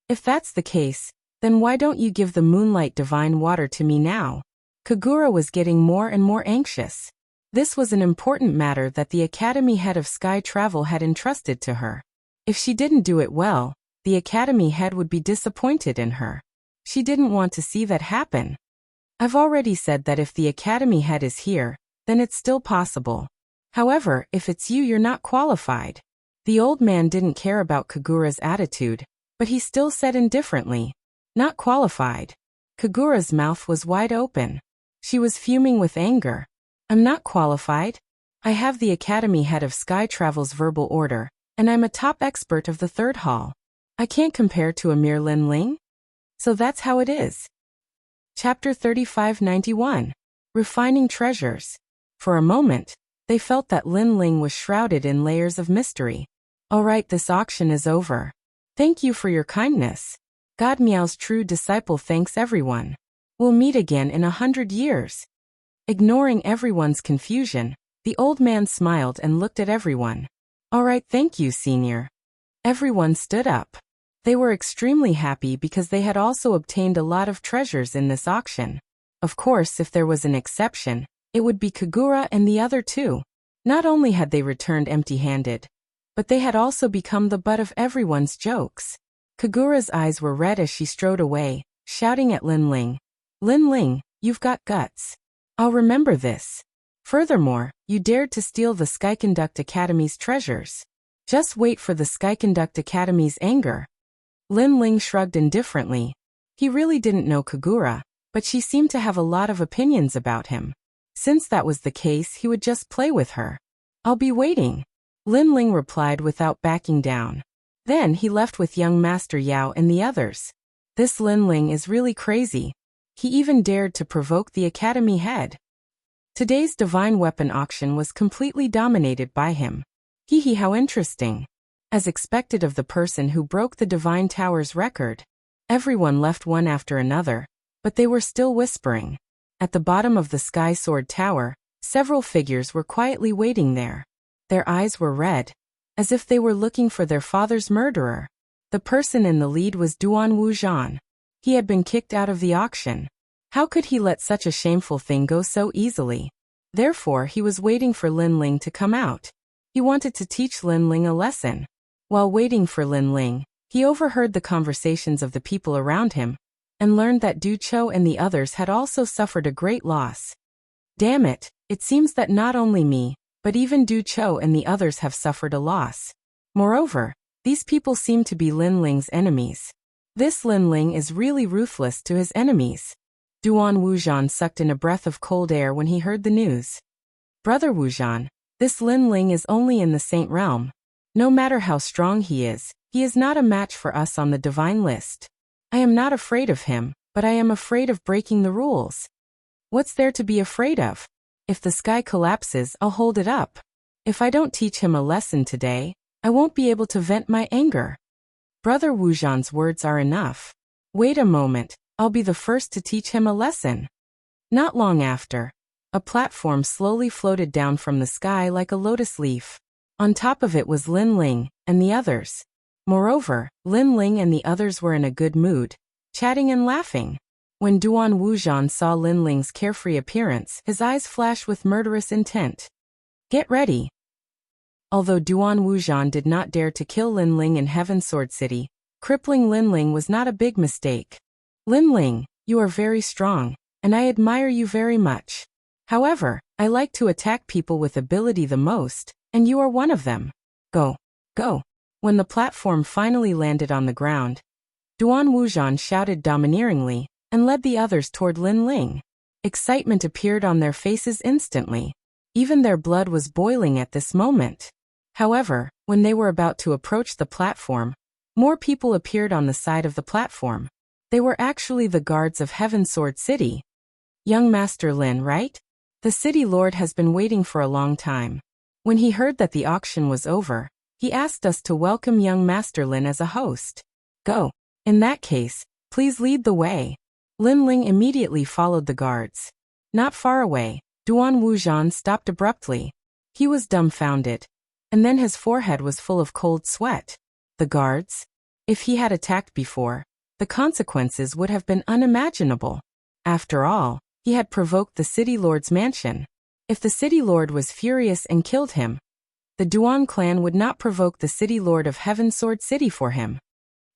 If that's the case, then why don't you give the Moonlight Divine Water to me now? Kagura was getting more and more anxious. This was an important matter that the Academy head of Sky Travel had entrusted to her. If she didn't do it well, the Academy head would be disappointed in her. She didn't want to see that happen. I've already said that if the Academy head is here, then it's still possible. However, if it's you, you're not qualified. The old man didn't care about Kagura's attitude, but he still said indifferently, not qualified. Kagura's mouth was wide open. She was fuming with anger. I'm not qualified. I have the Academy head of Sky Travel's verbal order, and I'm a top expert of the 3rd hall. I can't compare to a mere Lin Ling. So that's how it is. Chapter 3591. Refining Treasures. For a moment, they felt that Lin Ling was shrouded in layers of mystery. Alright, this auction is over. Thank you for your kindness. God Miao's true disciple thanks everyone. We'll meet again in 100 years. Ignoring everyone's confusion, the old man smiled and looked at everyone. Alright, thank you, senior. Everyone stood up. They were extremely happy because they had also obtained a lot of treasures in this auction. Of course, if there was an exception, it would be Kagura and the other 2. Not only had they returned empty-handed, but they had also become the butt of everyone's jokes. Kagura's eyes were red as she strode away, shouting at Lin Ling. Lin Ling, you've got guts. I'll remember this. Furthermore, you dared to steal the Skyconduct Academy's treasures. Just wait for the Skyconduct Academy's anger. Lin Ling shrugged indifferently. He really didn't know Kagura, but she seemed to have a lot of opinions about him. Since that was the case, he would just play with her. I'll be waiting. Lin Ling replied without backing down. Then he left with young Master Yao and the others. This Lin Ling is really crazy. He even dared to provoke the Academy head. Today's divine weapon auction was completely dominated by him. Hee, how interesting. As expected of the person who broke the Divine Tower's record. Everyone left one after another, but they were still whispering. At the bottom of the Sky Sword Tower, several figures were quietly waiting there. Their eyes were red, as if they were looking for their father's murderer. The person in the lead was Duan Wuzhan. He had been kicked out of the auction. How could he let such a shameful thing go so easily? Therefore, he was waiting for Lin Ling to come out. He wanted to teach Lin Ling a lesson. While waiting for Lin Ling, he overheard the conversations of the people around him. and learned that Du Qiu and the others had also suffered a great loss. Damn it, it seems that not only me, but even Du Qiu and the others have suffered a loss. Moreover, these people seem to be Lin Ling's enemies. This Lin Ling is really ruthless to his enemies. Duan Wuzhan sucked in a breath of cold air when he heard the news. Brother Wuzhan, this Lin Ling is only in the Saint Realm. No matter how strong he is not a match for us on the divine list. I am not afraid of him, but I am afraid of breaking the rules. What's there to be afraid of? If the sky collapses, I'll hold it up. If I don't teach him a lesson today, I won't be able to vent my anger. Brother Wuzhan's words are enough. Wait a moment, I'll be the first to teach him a lesson. Not long after, a platform slowly floated down from the sky like a lotus leaf. On top of it was Lin Ling and the others. Moreover, Lin Ling and the others were in a good mood, chatting and laughing. When Duan Wuzhan saw Lin Ling's carefree appearance, his eyes flashed with murderous intent. Get ready. Although Duan Wuzhan did not dare to kill Lin Ling in Heaven Sword City, crippling Lin Ling was not a big mistake. Lin Ling, you are very strong, and I admire you very much. However, I like to attack people with ability the most, and you are one of them. Go. Go. When the platform finally landed on the ground, Duan Wuzhan shouted domineeringly and led the others toward Lin Ling. Excitement appeared on their faces instantly. Even their blood was boiling at this moment. However, when they were about to approach the platform, more people appeared on the side of the platform. They were actually the guards of Heaven Sword City. Young Master Lin, right? The city lord has been waiting for a long time. When he heard that the auction was over, he asked us to welcome young Master Lin as a host. Go. In that case, please lead the way. Lin Ling immediately followed the guards. Not far away, Duan Wuzhan stopped abruptly. He was dumbfounded. And then his forehead was full of cold sweat. The guards? If he had attacked before, the consequences would have been unimaginable. After all, he had provoked the city lord's mansion. If the city lord was furious and killed him, the Duan clan would not provoke the city lord of Heaven Sword City for him.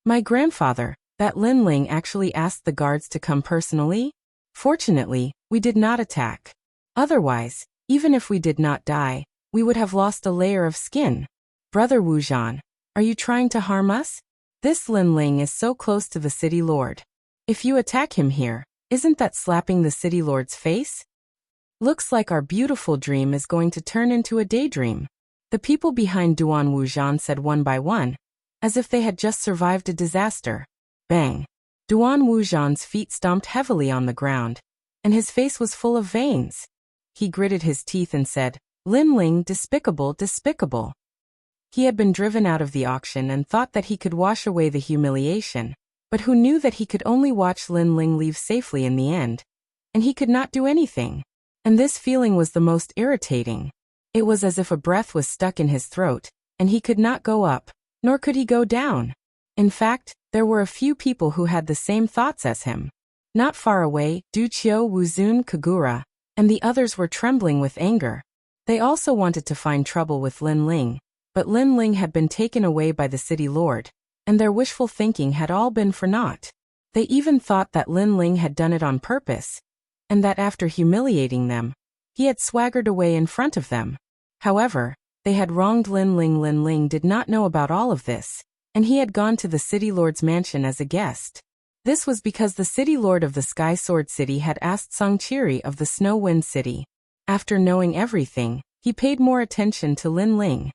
My grandfather, that Lin Ling actually asked the guards to come personally? Fortunately, we did not attack. Otherwise, even if we did not die, we would have lost a layer of skin. Brother Wuzhan, are you trying to harm us? This Lin Ling is so close to the city lord. If you attack him here, isn't that slapping the city lord's face? Looks like our beautiful dream is going to turn into a daydream. The people behind Duan Wuzhan said one by one, as if they had just survived a disaster. Bang! Duan Wuzhan's feet stomped heavily on the ground, and his face was full of veins. He gritted his teeth and said, Lin Ling, despicable, despicable. He had been driven out of the auction and thought that he could wash away the humiliation, but who knew that he could only watch Lin Ling leave safely in the end, and he could not do anything. And this feeling was the most irritating. It was as if a breath was stuck in his throat, and he could not go up, nor could he go down. In fact, there were a few people who had the same thoughts as him. Not far away, Du Qiu, Wuzun, Kagura, and the others were trembling with anger. They also wanted to find trouble with Lin Ling, but Lin Ling had been taken away by the city lord, and their wishful thinking had all been for naught. They even thought that Lin Ling had done it on purpose, and that after humiliating them, he had swaggered away in front of them. However, they had wronged Lin Ling. Lin Ling did not know about all of this, and he had gone to the city lord's mansion as a guest. This was because the city lord of the Sky Sword City had asked Song Qiri of the Snow Wind City. After knowing everything, he paid more attention to Lin Ling.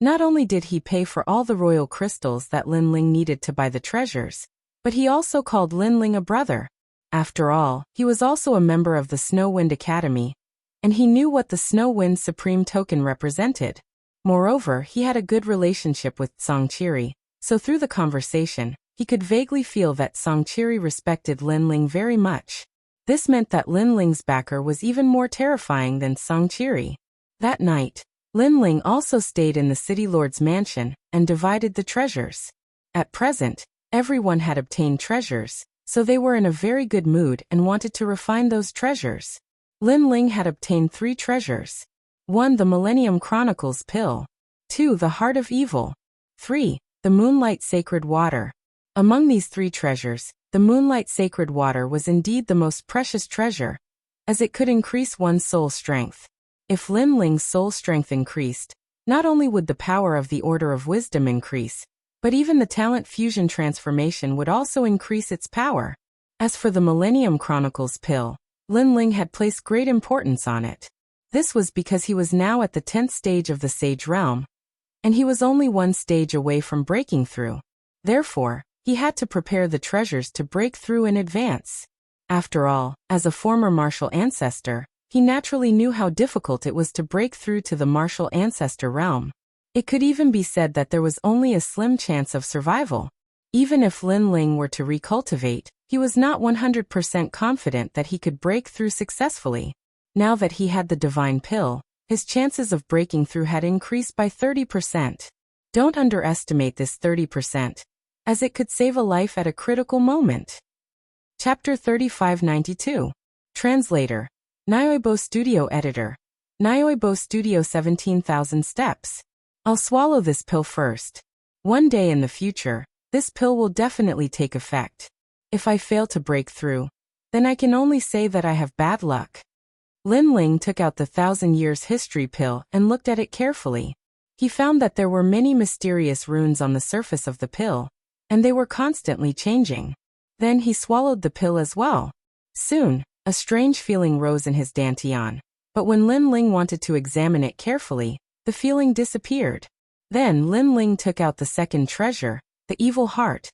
Not only did he pay for all the royal crystals that Lin Ling needed to buy the treasures, but he also called Lin Ling a brother. After all, he was also a member of the Snow Wind Academy, and he knew what the Snow Wind Supreme Token represented. Moreover, he had a good relationship with Song Qiri, so through the conversation, he could vaguely feel that Song Qiri respected Lin Ling very much. This meant that Lin Ling's backer was even more terrifying than Song Qiri. That night, Lin Ling also stayed in the city lord's mansion and divided the treasures. At present, everyone had obtained treasures, so they were in a very good mood and wanted to refine those treasures. Lin Ling had obtained 3 treasures. 1. The Millennium Chronicles Pill. 2. The Heart of Evil. 3. The Moonlight Sacred Water. Among these 3 treasures, The moonlight sacred water was indeed the most precious treasure, as it could increase one's soul strength. If Lin Ling's soul strength increased, not only would the power of the Order of Wisdom increase, but even the talent fusion transformation would also increase its power. As for the Millennium Chronicles pill, Lin Ling had placed great importance on it. This was because he was now at the 10th stage of the Sage Realm, and he was only one stage away from breaking through. Therefore, he had to prepare the treasures to break through in advance. After all, as a former martial ancestor, he naturally knew how difficult it was to break through to the martial ancestor realm. It could even be said that there was only a slim chance of survival. Even if Lin Ling were to recultivate, he was not 100% confident that he could break through successfully. Now that he had the divine pill, his chances of breaking through had increased by 30%. Don't underestimate this 30%, as it could save a life at a critical moment. Chapter 3592. Translator. Nyoibo Studio Editor. Nyoibo Studio 17,000 steps. I'll swallow this pill first. One day in the future, this pill will definitely take effect. If I fail to break through, then I can only say that I have bad luck. Lin Ling took out the 1,000 Years History pill and looked at it carefully. He found that there were many mysterious runes on the surface of the pill, and they were constantly changing. Then he swallowed the pill as well. Soon, a strange feeling rose in his dantian, but when Lin Ling wanted to examine it carefully, the feeling disappeared. Then Lin Ling took out the second treasure, the evil heart,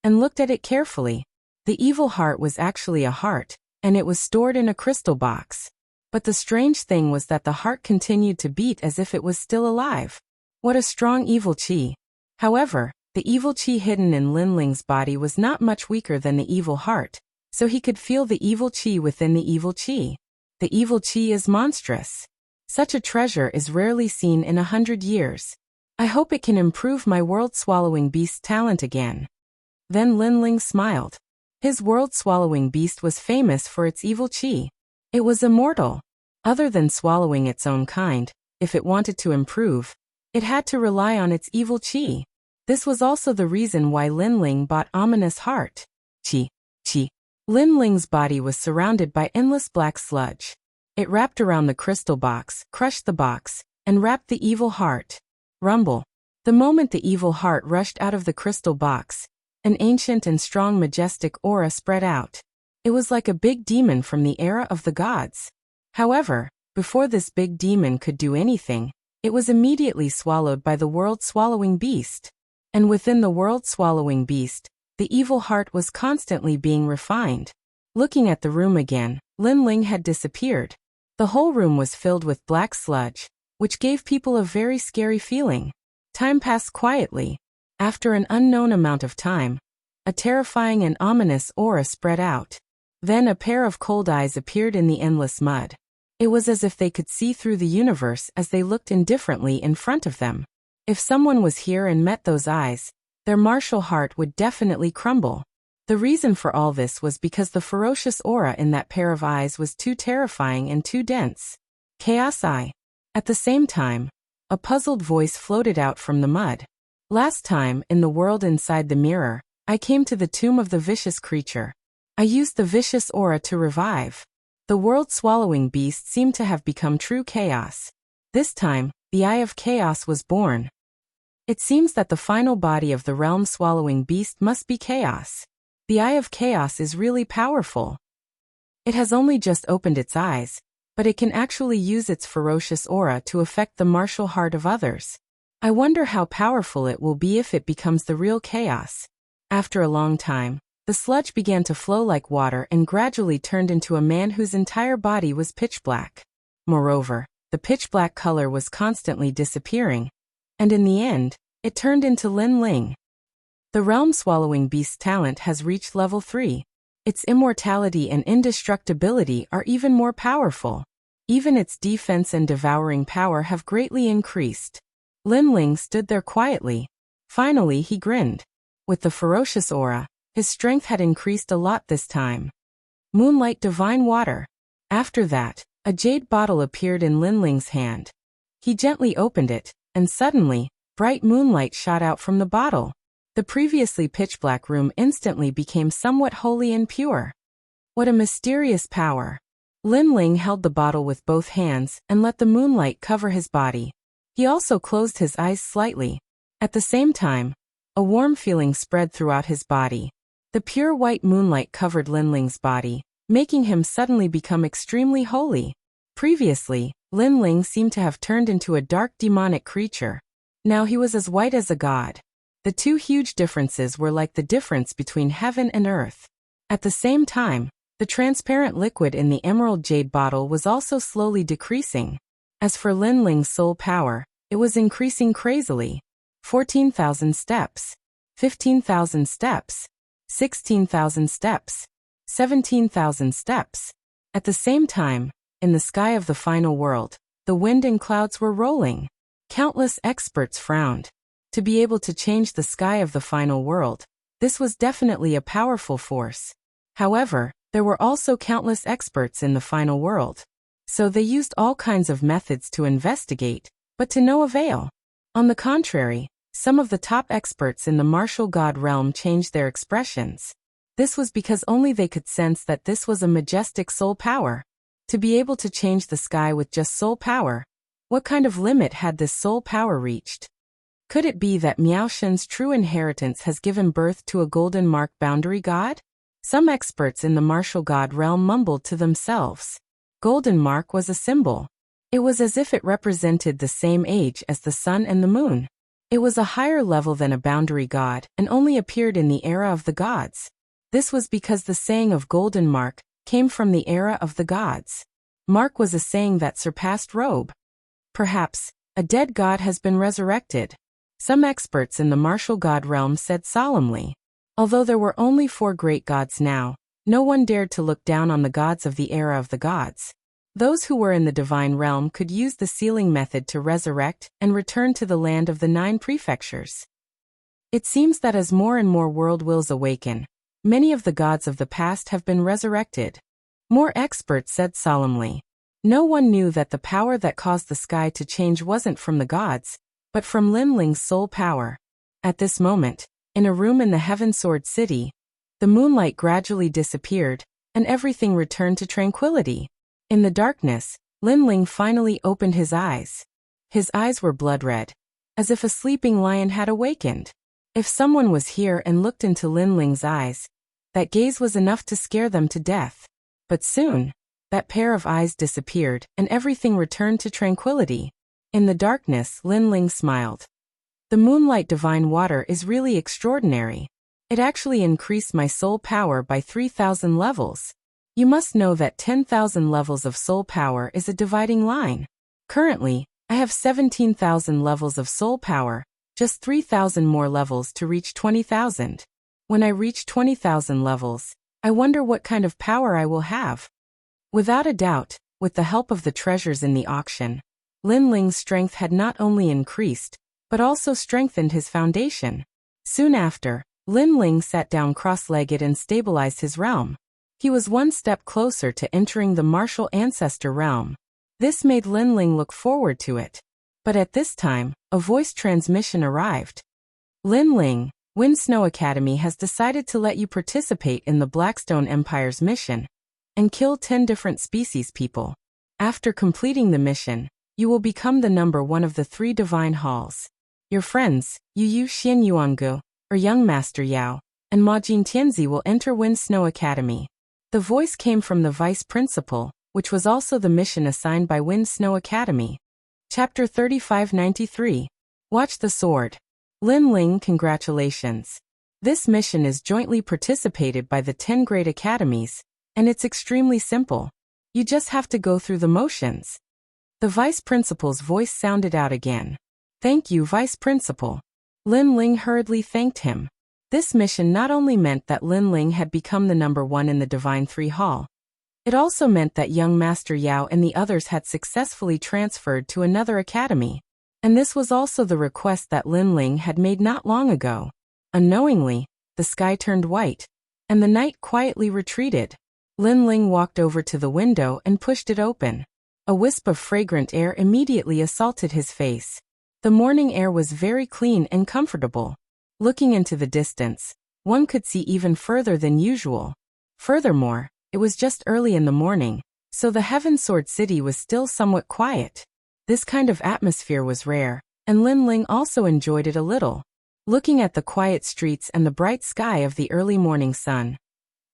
and looked at it carefully. The evil heart was actually a heart, and it was stored in a crystal box. But the strange thing was that the heart continued to beat as if it was still alive. What a strong evil chi. However, the evil chi hidden in Lin Ling's body was not much weaker than the evil heart, so he could feel the evil chi within the evil chi. The evil chi is monstrous. Such a treasure is rarely seen in 100 years. I hope it can improve my world-swallowing beast talent again. Then Lin Ling smiled. His world-swallowing beast was famous for its evil chi. It was immortal. Other than swallowing its own kind, if it wanted to improve, it had to rely on its evil chi. This was also the reason why Lin Ling bought Ominous Heart. Chi. Lin Ling's body was surrounded by endless black sludge. It wrapped around the crystal box, crushed the box, and wrapped the evil heart. Rumble. The moment the evil heart rushed out of the crystal box, an ancient and strong majestic aura spread out. It was like a big demon from the era of the gods. However, before this big demon could do anything, it was immediately swallowed by the world-swallowing beast. And within the world-swallowing beast, the evil heart was constantly being refined. Looking at the room again, Lin Ling had disappeared. The whole room was filled with black sludge, which gave people a very scary feeling. Time passed quietly. After an unknown amount of time, a terrifying and ominous aura spread out. Then a pair of cold eyes appeared in the endless mud. It was as if they could see through the universe as they looked indifferently in front of them. If someone was here and met those eyes, their martial heart would definitely crumble. The reason for all this was because the ferocious aura in that pair of eyes was too terrifying and too dense. Chaos Eye. At the same time, a puzzled voice floated out from the mud. Last time, in the world inside the mirror, I came to the tomb of the vicious creature. I used the vicious aura to revive. The world-swallowing beast seemed to have become true chaos. This time, the Eye of Chaos was born. It seems that the final body of the realm-swallowing beast must be chaos. The Eye of Chaos is really powerful. It has only just opened its eyes, but it can actually use its ferocious aura to affect the martial heart of others. I wonder how powerful it will be if it becomes the real chaos. After a long time, the sludge began to flow like water and gradually turned into a man whose entire body was pitch black. Moreover, the pitch black color was constantly disappearing, and in the end, it turned into Lin Ling. The realm-swallowing beast's talent has reached level 3. Its immortality and indestructibility are even more powerful. Even its defense and devouring power have greatly increased. Lin Ling stood there quietly. Finally he grinned. With the ferocious aura, his strength had increased a lot this time. Moonlight Divine Water. After that, a jade bottle appeared in Lin Ling's hand. He gently opened it, and suddenly, bright moonlight shot out from the bottle. The previously pitch-black room instantly became somewhat holy and pure. What a mysterious power! Lin Ling held the bottle with both hands and let the moonlight cover his body. He also closed his eyes slightly. At the same time, a warm feeling spread throughout his body. The pure white moonlight covered Lin Ling's body, making him suddenly become extremely holy. Previously, Lin Ling seemed to have turned into a dark demonic creature. Now he was as white as a god. The two huge differences were like the difference between heaven and earth. At the same time, the transparent liquid in the emerald jade bottle was also slowly decreasing. As for Lin Ling's soul power, it was increasing crazily. 14,000 steps, 15,000 steps, 16,000 steps, 17,000 steps. At the same time, in the sky of the final world, the wind and clouds were rolling. Countless experts frowned. To be able to change the sky of the final world, this was definitely a powerful force. However, there were also countless experts in the final world. So they used all kinds of methods to investigate, but to no avail. On the contrary, some of the top experts in the martial god realm changed their expressions. This was because only they could sense that this was a majestic soul power. To be able to change the sky with just soul power, what kind of limit had this soul power reached? Could it be that Miao Shen's true inheritance has given birth to a golden mark boundary god? Some experts in the martial god realm mumbled to themselves. Golden mark was a symbol. It was as if it represented the same age as the sun and the moon. It was a higher level than a boundary god and only appeared in the era of the gods. This was because the saying of golden mark came from the era of the gods. Mark was a saying that surpassed robe. Perhaps, a dead god has been resurrected. Some experts in the martial god realm said solemnly. Although there were only 4 great gods now, no one dared to look down on the gods of the era of the gods. Those who were in the divine realm could use the sealing method to resurrect and return to the land of the 9 prefectures. It seems that as more and more world wills awaken, many of the gods of the past have been resurrected. More experts said solemnly. No one knew that the power that caused the sky to change wasn't from the gods, but from Lin Ling's soul power. At this moment, in a room in the Heaven Sword City, the moonlight gradually disappeared, and everything returned to tranquility. In the darkness, Lin Ling finally opened his eyes. His eyes were blood-red, as if a sleeping lion had awakened. If someone was here and looked into Lin Ling's eyes, that gaze was enough to scare them to death. But soon, that pair of eyes disappeared and everything returned to tranquility. In the darkness, Lin Ling smiled. The moonlight divine water is really extraordinary. It actually increased my soul power by 3,000 levels. You must know that 10,000 levels of soul power is a dividing line. Currently, I have 17,000 levels of soul power, just 3,000 more levels to reach 20,000. When I reach 20,000 levels, I wonder what kind of power I will have. Without a doubt, with the help of the treasures in the auction, Lin Ling's strength had not only increased, but also strengthened his foundation. Soon after, Lin Ling sat down cross-legged and stabilized his realm. He was one step closer to entering the martial ancestor realm. This made Lin Ling look forward to it. But at this time, a voice transmission arrived. Lin Ling, Wind Snow Academy has decided to let you participate in the Blackstone Empire's mission and kill 10 different species people. After completing the mission, you will become the number 1 of the 3 divine halls. Your friends, Yu Xian Yuangu, or Young Master Yao, and Ma Jin Tianzi will enter Wind Snow Academy. The voice came from the vice principal, which was also the mission assigned by Wind Snow Academy. Chapter 3593. Watch the Sword. Lin Ling, congratulations. This mission is jointly participated by the 10 great academies, and it's extremely simple. You just have to go through the motions. The vice principal's voice sounded out again. Thank you, vice principal. Lin Ling hurriedly thanked him. This mission not only meant that Lin Ling had become the number 1 in the Divine 3 Hall, it also meant that young Master Yao and the others had successfully transferred to another academy. And this was also the request that Lin Ling had made not long ago. Unknowingly, the sky turned white, and the night quietly retreated. Lin Ling walked over to the window and pushed it open. A wisp of fragrant air immediately assaulted his face. The morning air was very clean and comfortable. Looking into the distance, one could see even further than usual. Furthermore, it was just early in the morning, so the Heaven Sword City was still somewhat quiet. This kind of atmosphere was rare, and Lin Ling also enjoyed it a little. Looking at the quiet streets and the bright sky of the early morning sun,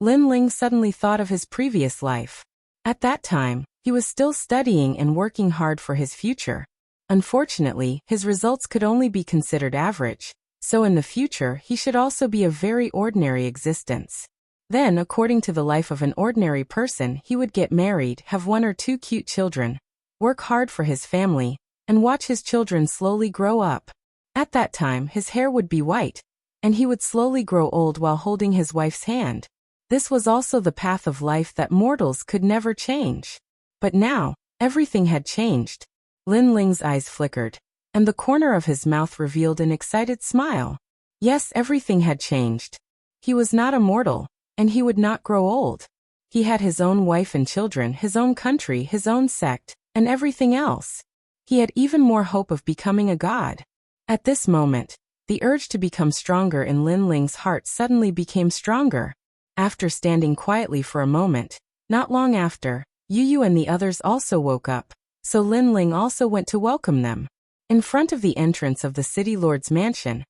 Lin Ling suddenly thought of his previous life. At that time, he was still studying and working hard for his future. Unfortunately, his results could only be considered average, so in the future he should also be a very ordinary existence. Then, according to the life of an ordinary person, he would get married, have 1 or 2 cute children, work hard for his family, and watch his children slowly grow up. At that time, his hair would be white, and he would slowly grow old while holding his wife's hand. This was also the path of life that mortals could never change. But now, everything had changed. Lin Ling's eyes flickered, and the corner of his mouth revealed an excited smile. Yes, everything had changed. He was not a mortal, and he would not grow old. He had his own wife and children, his own country, his own sect, and everything else. He had even more hope of becoming a god. At this moment, the urge to become stronger in Lin Ling's heart suddenly became stronger. After standing quietly for a moment, not long after, Yu and the others also woke up, so Lin Ling also went to welcome them. In front of the entrance of the city lord's mansion,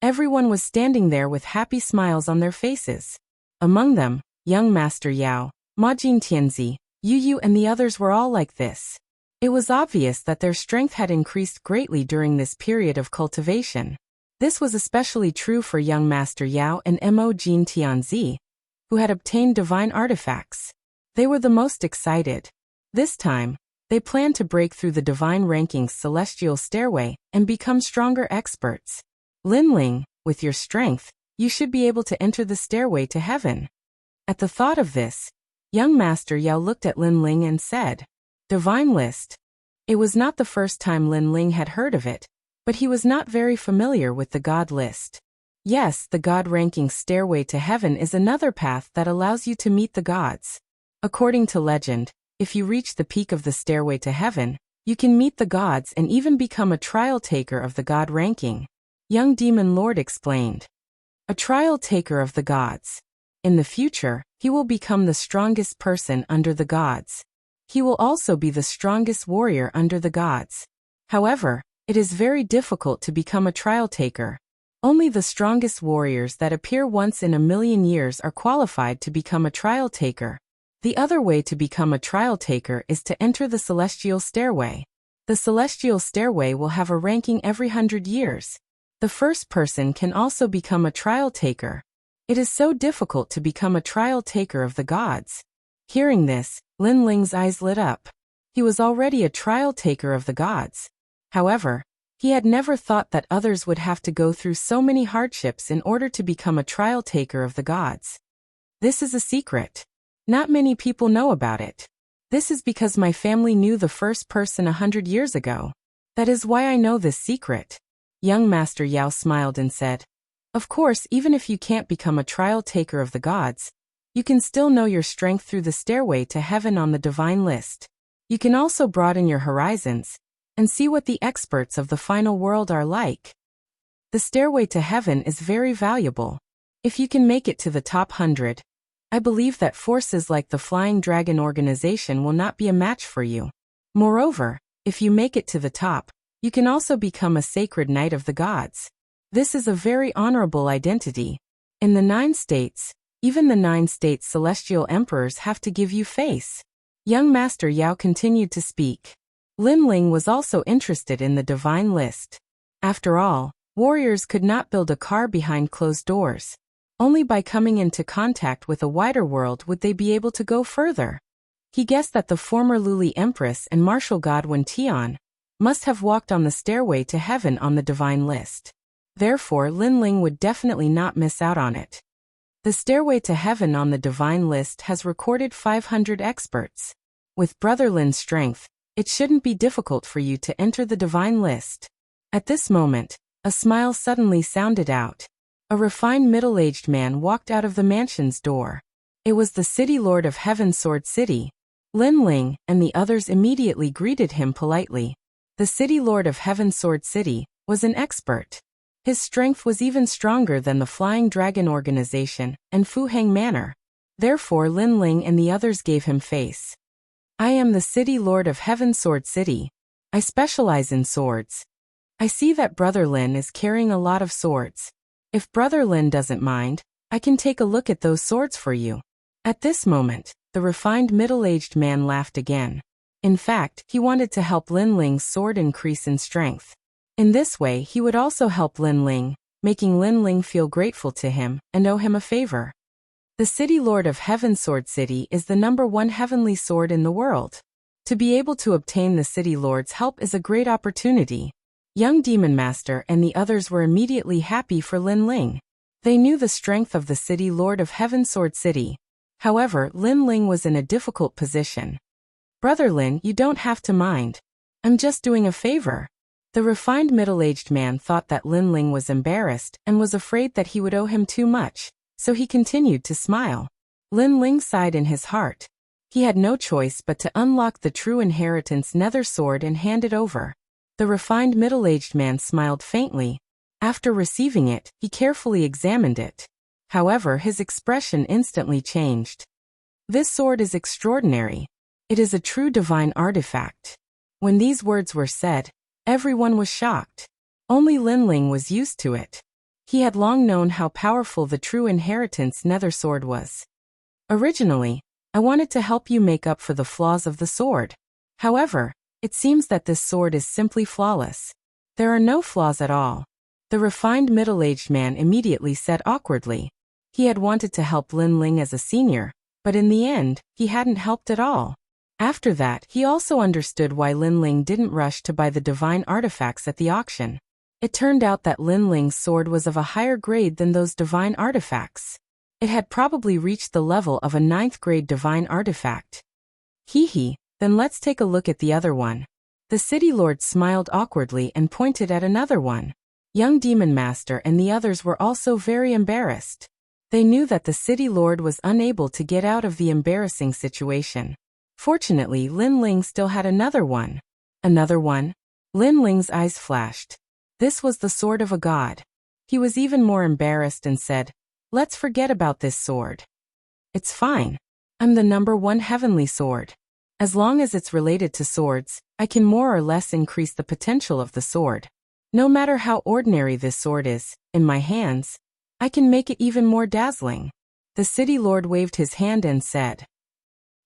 everyone was standing there with happy smiles on their faces. Among them, young Master Yao, Ma Jingtianzi, Yu and the others were all like this. It was obvious that their strength had increased greatly during this period of cultivation. This was especially true for young Master Yao and Mo Jingtianzi, who had obtained divine artifacts. They were the most excited. This time, they planned to break through the divine ranking's celestial stairway and become stronger experts. Lin Ling, with your strength, you should be able to enter the stairway to heaven. At the thought of this, young Master Yao looked at Lin Ling and said, Divine List. It was not the first time Lin Ling had heard of it, but he was not very familiar with the God List. Yes, the God ranking stairway to heaven is another path that allows you to meet the gods. According to legend, if you reach the peak of the stairway to heaven, you can meet the gods and even become a trial taker of the God ranking. Young Demon Lord explained. A trial taker of the gods. In the future, he will become the strongest person under the gods. He will also be the strongest warrior under the gods. However, it is very difficult to become a trial taker. Only the strongest warriors that appear once in a million years are qualified to become a trial taker. The other way to become a trial taker is to enter the celestial stairway. The celestial stairway will have a ranking every 100 years. The first person can also become a trial taker. It is so difficult to become a trial taker of the gods. Hearing this, Lin Ling's eyes lit up. He was already a trial taker of the gods. However, he had never thought that others would have to go through so many hardships in order to become a trial taker of the gods. This is a secret. Not many people know about it. This is because my family knew the first person 100 years ago. That is why I know this secret. Young Master Yao smiled and said, Of course, even if you can't become a trial taker of the gods, you can still know your strength through the stairway to heaven on the divine list. You can also broaden your horizons and see what the experts of the final world are like. The stairway to heaven is very valuable. If you can make it to the top 100, I believe that forces like the Flying Dragon organization will not be a match for you. Moreover, if you make it to the top, you can also become a sacred knight of the gods. This is a very honorable identity. In the 9 states, even the 9 states' celestial emperors have to give you face. Young Master Yao continued to speak. Lin Ling was also interested in the divine list. After all, warriors could not build a car behind closed doors. Only by coming into contact with a wider world would they be able to go further. He guessed that the former Luli Empress and martial god Wen Tian must have walked on the stairway to heaven on the divine list. Therefore, Lin Ling would definitely not miss out on it. The stairway to heaven on the divine list has recorded 500 experts. With Brother Lin's strength, it shouldn't be difficult for you to enter the divine list. At this moment, a smile suddenly sounded out. A refined middle-aged man walked out of the mansion's door. It was the city lord of Heaven Sword City. Lin Ling and the others immediately greeted him politely. The city lord of Heaven Sword City was an expert. His strength was even stronger than the Flying Dragon Organization and Fu Hang Manor. Therefore Lin Ling and the others gave him face. I am the City Lord of Heaven Sword City. I specialize in swords. I see that Brother Lin is carrying a lot of swords. If Brother Lin doesn't mind, I can take a look at those swords for you. At this moment, the refined middle-aged man laughed again. In fact, he wanted to help Lin Ling's sword increase in strength. In this way he would also help Lin Ling, making Lin Ling feel grateful to him and owe him a favor. The City Lord of Heaven Sword City is the #1 heavenly sword in the world. To be able to obtain the City Lord's help is a great opportunity. Young Demon Master and the others were immediately happy for Lin Ling. They knew the strength of the City Lord of Heaven Sword City. However, Lin Ling was in a difficult position. Brother Lin, you don't have to mind. I'm just doing a favor. The refined middle-aged man thought that Lin Ling was embarrassed and was afraid that he would owe him too much, so he continued to smile. Lin Ling sighed in his heart. He had no choice but to unlock the True Inheritance Nether Sword and hand it over. The refined middle-aged man smiled faintly. After receiving it, he carefully examined it. However, his expression instantly changed. This sword is extraordinary. It is a true divine artifact. When these words were said, everyone was shocked. Only Lin Ling was used to it. He had long known how powerful the True Inheritance Nether Sword was. Originally, I wanted to help you make up for the flaws of the sword. However, it seems that this sword is simply flawless. There are no flaws at all. The refined middle-aged man immediately said awkwardly. He had wanted to help Lin Ling as a senior, but in the end, he hadn't helped at all. After that, he also understood why Lin Ling didn't rush to buy the divine artifacts at the auction. It turned out that Lin Ling's sword was of a higher grade than those divine artifacts. It had probably reached the level of a 9th grade divine artifact. Hee, then let's take a look at the other one. The City Lord smiled awkwardly and pointed at another one. Young Demon Master and the others were also very embarrassed. They knew that the City Lord was unable to get out of the embarrassing situation. Fortunately, Lin Ling still had another one. Another one? Lin Ling's eyes flashed. This was the sword of a god. He was even more embarrassed and said, let's forget about this sword. It's fine. I'm the #1 heavenly sword. As long as it's related to swords, I can more or less increase the potential of the sword. No matter how ordinary this sword is, in my hands, I can make it even more dazzling. The City Lord waved his hand and said.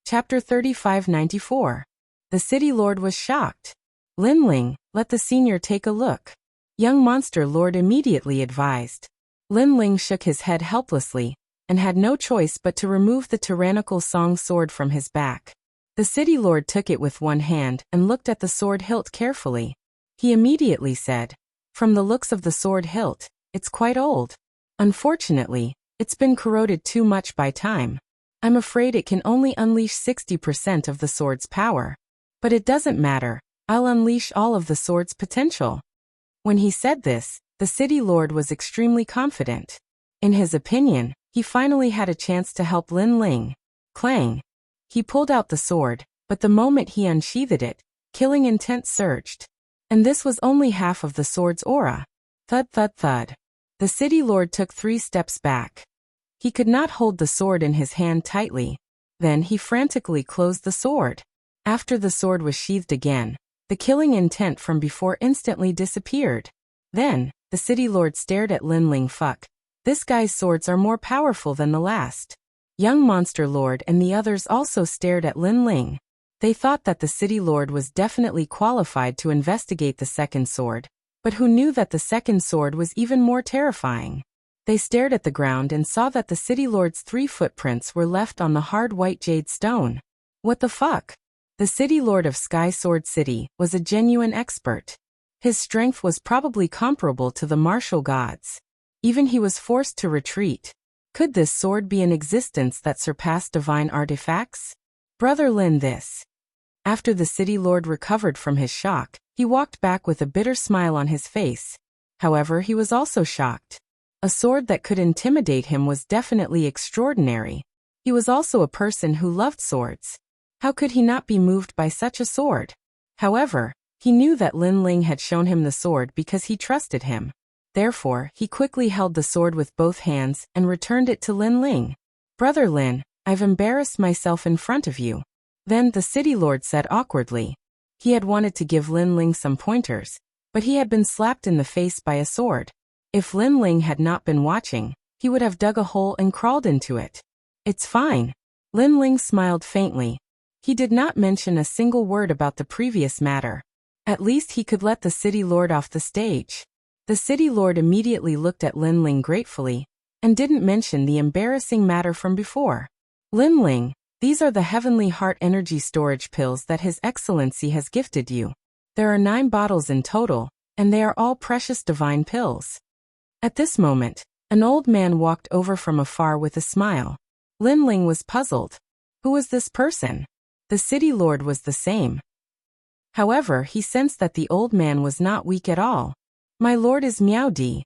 Chapter 3594. The City Lord was shocked. Lin Ling, let the senior take a look. Young Monster Lord immediately advised. Lin Ling shook his head helplessly, and had no choice but to remove the tyrannical Song sword from his back. The City Lord took it with one hand and looked at the sword hilt carefully. He immediately said, from the looks of the sword hilt, it's quite old. Unfortunately, it's been corroded too much by time. I'm afraid it can only unleash 60% of the sword's power. But it doesn't matter, I'll unleash all of the sword's potential. When he said this, the City Lord was extremely confident. In his opinion, he finally had a chance to help Lin Ling. Clang! He pulled out the sword, but the moment he unsheathed it, killing intent surged. And this was only half of the sword's aura. Thud thud thud. The City Lord took 3 steps back. He could not hold the sword in his hand tightly. Then he frantically closed the sword. After the sword was sheathed again, the killing intent from before instantly disappeared. Then, the City Lord stared at Lin Ling. Fuck. This guy's swords are more powerful than the last. Young Monster Lord and the others also stared at Lin Ling. They thought that the City Lord was definitely qualified to investigate the second sword, but who knew that the second sword was even more terrifying? They stared at the ground and saw that the City Lord's 3 footprints were left on the hard white jade stone. What the fuck? The City Lord of Sky Sword City was a genuine expert. His strength was probably comparable to the martial gods. Even he was forced to retreat. Could this sword be in existence that surpassed divine artifacts? Brother Lin, this. After the City Lord recovered from his shock, he walked back with a bitter smile on his face. However, he was also shocked. A sword that could intimidate him was definitely extraordinary. He was also a person who loved swords. How could he not be moved by such a sword? However, he knew that Lin Ling had shown him the sword because he trusted him. Therefore, he quickly held the sword with both hands and returned it to Lin Ling. "Brother Lin, I've embarrassed myself in front of you." Then the city lord said awkwardly. He had wanted to give Lin Ling some pointers, but he had been slapped in the face by a sword. If Lin Ling had not been watching, he would have dug a hole and crawled into it. "It's fine." Lin Ling smiled faintly. He did not mention a single word about the previous matter. At least he could let the city lord off the stage. The city lord immediately looked at Lin Ling gratefully, and didn't mention the embarrassing matter from before. "Lin Ling, these are the Heavenly Heart Energy Storage Pills that His Excellency has gifted you. There are 9 bottles in total, and they are all precious divine pills." At this moment, an old man walked over from afar with a smile. Lin Ling was puzzled. Who was this person? The city lord was the same. However, he sensed that the old man was not weak at all. "My lord is Miao Di."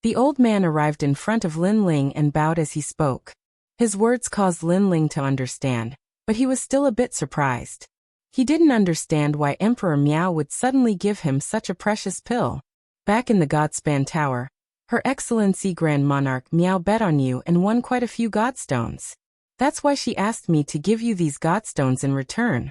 The old man arrived in front of Lin Ling and bowed as he spoke. His words caused Lin Ling to understand, but he was still a bit surprised. He didn't understand why Emperor Miao would suddenly give him such a precious pill. "Back in the Godspan Tower, Her Excellency Grand Monarch Miao bet on you and won quite a few godstones. That's why she asked me to give you these godstones in return."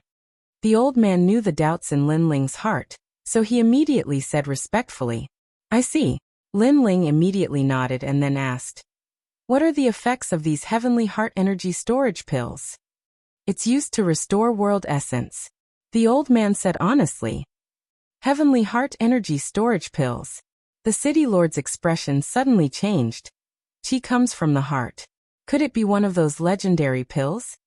The old man knew the doubts in Lin Ling's heart, so he immediately said respectfully, "I see." Lin Ling immediately nodded and then asked, "What are the effects of these Heavenly Heart Energy Storage Pills?" "It's used to restore world essence," the old man said honestly. "Heavenly Heart Energy Storage Pills." The city lord's expression suddenly changed. "Chi comes from the heart. Could it be one of those legendary pills?"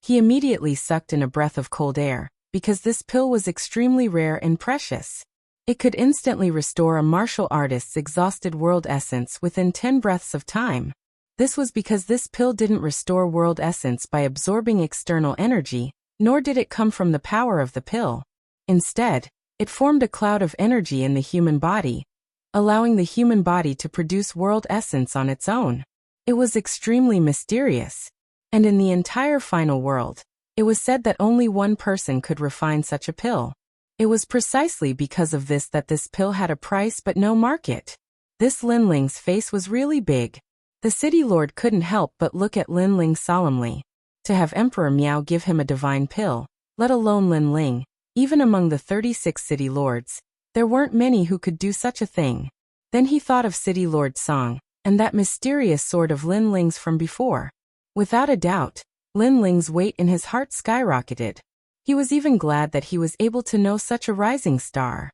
He immediately sucked in a breath of cold air, because this pill was extremely rare and precious. It could instantly restore a martial artist's exhausted world essence within 10 breaths of time. This was because this pill didn't restore world essence by absorbing external energy, nor did it come from the power of the pill. Instead, it formed a cloud of energy in the human body, allowing the human body to produce world essence on its own. It was extremely mysterious. And in the entire final world, it was said that only one person could refine such a pill. It was precisely because of this that this pill had a price but no market. This Lin Ling's face was really big. The city lord couldn't help but look at Lin Ling solemnly. To have Emperor Miao give him a divine pill, let alone Lin Ling, even among the 36 city lords, there weren't many who could do such a thing. Then he thought of City Lord Song, and that mysterious sword of Lin Ling's from before. Without a doubt, Lin Ling's weight in his heart skyrocketed. He was even glad that he was able to know such a rising star.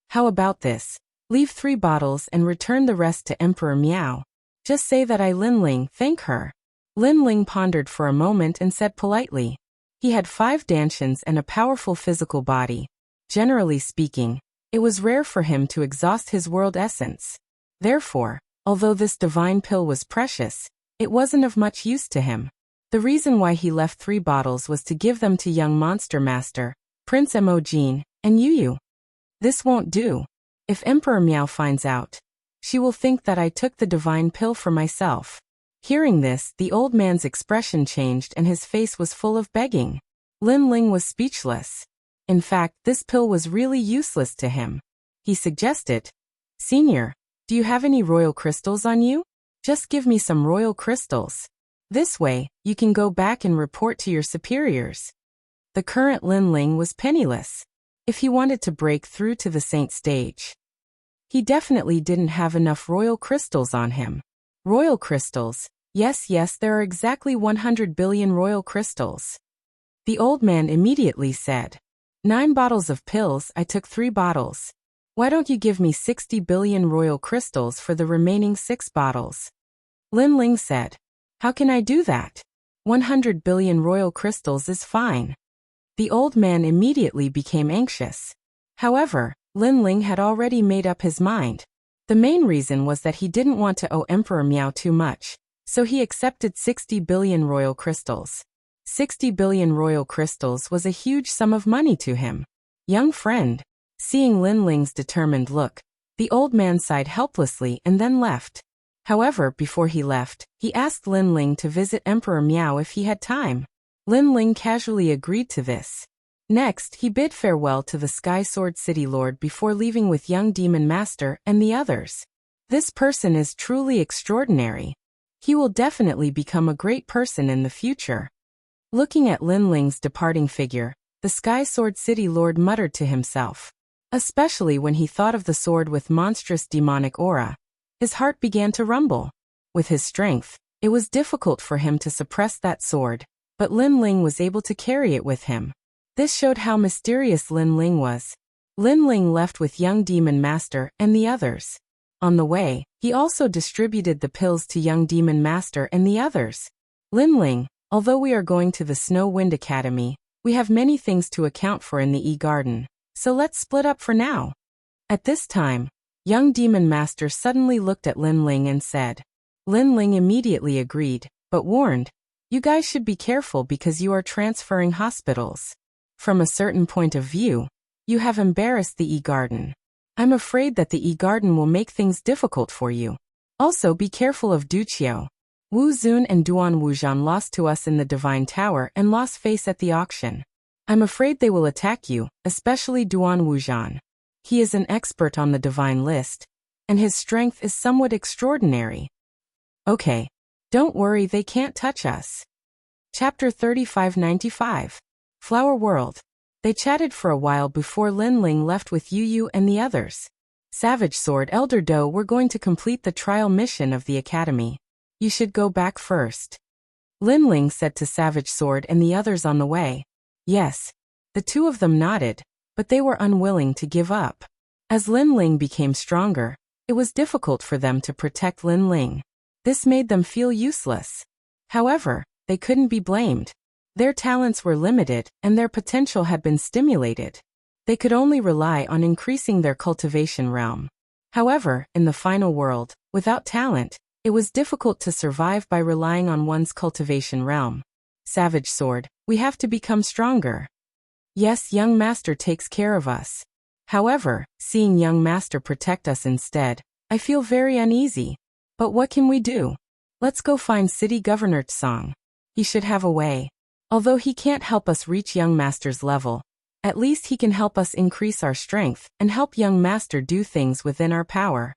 "How about this? Leave 3 bottles and return the rest to Emperor Miao. Just say that I Lin Ling thank her." Lin Ling pondered for a moment and said politely. He had 5 dantians and a powerful physical body. Generally speaking, it was rare for him to exhaust his world essence. Therefore, although this divine pill was precious, it wasn't of much use to him. The reason why he left 3 bottles was to give them to young Monster Master, Prince Emojin, and Yu. This won't do. If Emperor Miao finds out, she will think that I took the divine pill for myself. Hearing this, the old man's expression changed and his face was full of begging. Lin Ling was speechless. In fact, this pill was really useless to him. He suggested, "Senior, do you have any royal crystals on you? Just give me some royal crystals. This way, you can go back and report to your superiors." The current Lin Ling was penniless. If he wanted to break through to the saint stage, he definitely didn't have enough royal crystals on him. Royal crystals? Yes, there are exactly 100 billion royal crystals. The old man immediately said, 9 bottles of pills, I took 3 bottles. Why don't you give me 60 billion royal crystals for the remaining 6 bottles? Lin Ling said, "How can I do that? 100 billion royal crystals is fine." The old man immediately became anxious. However, Lin Ling had already made up his mind. The main reason was that he didn't want to owe Emperor Miao too much, so he accepted 60 billion royal crystals. 60 billion royal crystals was a huge sum of money to him. "Young friend." Seeing Lin Ling's determined look, the old man sighed helplessly and then left. However, before he left, he asked Lin Ling to visit Emperor Miao if he had time. Lin Ling casually agreed to this. Next, he bid farewell to the Sky Sword City Lord before leaving with young Demon Master and the others. This person is truly extraordinary. He will definitely become a great person in the future. Looking at Lin Ling's departing figure, the Sky Sword City Lord muttered to himself. Especially when he thought of the sword with monstrous demonic aura, his heart began to rumble. With his strength, it was difficult for him to suppress that sword, but Lin Ling was able to carry it with him. This showed how mysterious Lin Ling was. Lin Ling left with young Demon Master and the others. On the way, he also distributed the pills to young Demon Master and the others. Lin Ling, although we are going to the Snow Wind Academy, we have many things to account for in the E-Garden, so let's split up for now. At this time, young Demon Master suddenly looked at Lin Ling and said. Lin Ling immediately agreed, but warned, "You guys should be careful because you are transferring hospitals. From a certain point of view, you have embarrassed the E-Garden. I'm afraid that the E-Garden will make things difficult for you. Also be careful of Duqiu. Wu Zun and Duan Wuzhan lost to us in the Divine Tower and lost face at the auction. I'm afraid they will attack you, especially Duan Wuzhan. He is an expert on the Divine List, and his strength is somewhat extraordinary. Okay. Don't worry, they can't touch us." Chapter 3595. Flower World. They chatted for a while before Lin Ling left with Yu Yu and the others. Savage Sword Elder Do, we're going to complete the trial mission of the academy. You should go back first. Lin Ling said to Savage Sword and the others on the way. Yes. The two of them nodded, but they were unwilling to give up. As Lin Ling became stronger, it was difficult for them to protect Lin Ling. This made them feel useless. However, they couldn't be blamed. Their talents were limited, and their potential had been stimulated. They could only rely on increasing their cultivation realm. However, in the final world, without talent, it was difficult to survive by relying on one's cultivation realm. Savage Sword, we have to become stronger. Yes, young master takes care of us. However, seeing young master protect us instead, I feel very uneasy. But what can we do? Let's go find City Governor Tsang. He should have a way. Although he can't help us reach young master's level, at least he can help us increase our strength and help young master do things within our power.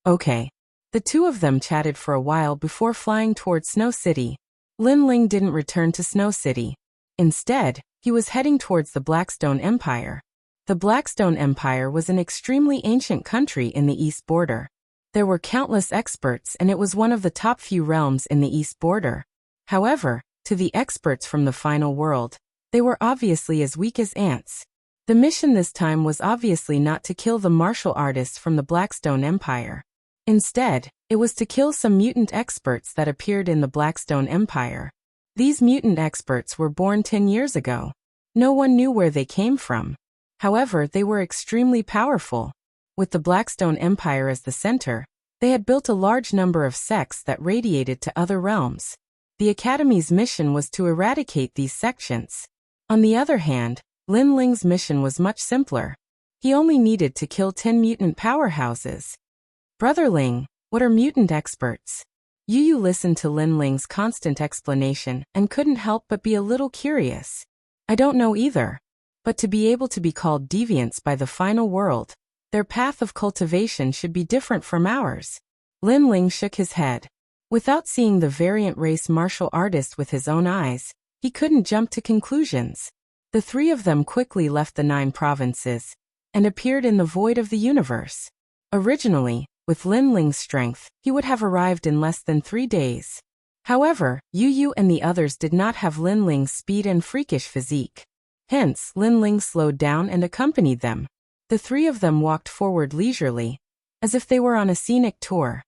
Okay. The two of them chatted for a while before flying toward Snow City. Lin Ling didn't return to Snow City. Instead, he was heading towards the Blackstone Empire. The Blackstone Empire was an extremely ancient country in the east border. There were countless experts and it was one of the top few realms in the east border. However, to the experts from the final world, they were obviously as weak as ants. The mission this time was obviously not to kill the martial artists from the Blackstone Empire. Instead, it was to kill some mutant experts that appeared in the Blackstone Empire. These mutant experts were born 10 years ago. No one knew where they came from. However, they were extremely powerful. With the Blackstone Empire as the center, they had built a large number of sects that radiated to other realms. The Academy's mission was to eradicate these sections. On the other hand, Lin Ling's mission was much simpler. He only needed to kill 10 mutant powerhouses. Brother Ling, what are mutant experts? Yu Yu listened to Lin Ling's constant explanation and couldn't help but be a little curious. I don't know either. But to be able to be called deviants by the final world, their path of cultivation should be different from ours. Lin Ling shook his head. Without seeing the variant race martial artist with his own eyes, he couldn't jump to conclusions. The three of them quickly left the 9 provinces and appeared in the void of the universe. Originally, with Lin Ling's strength, he would have arrived in less than 3 days. However, Yu Yu and the others did not have Lin Ling's speed and freakish physique. Hence, Lin Ling slowed down and accompanied them. The three of them walked forward leisurely, as if they were on a scenic tour.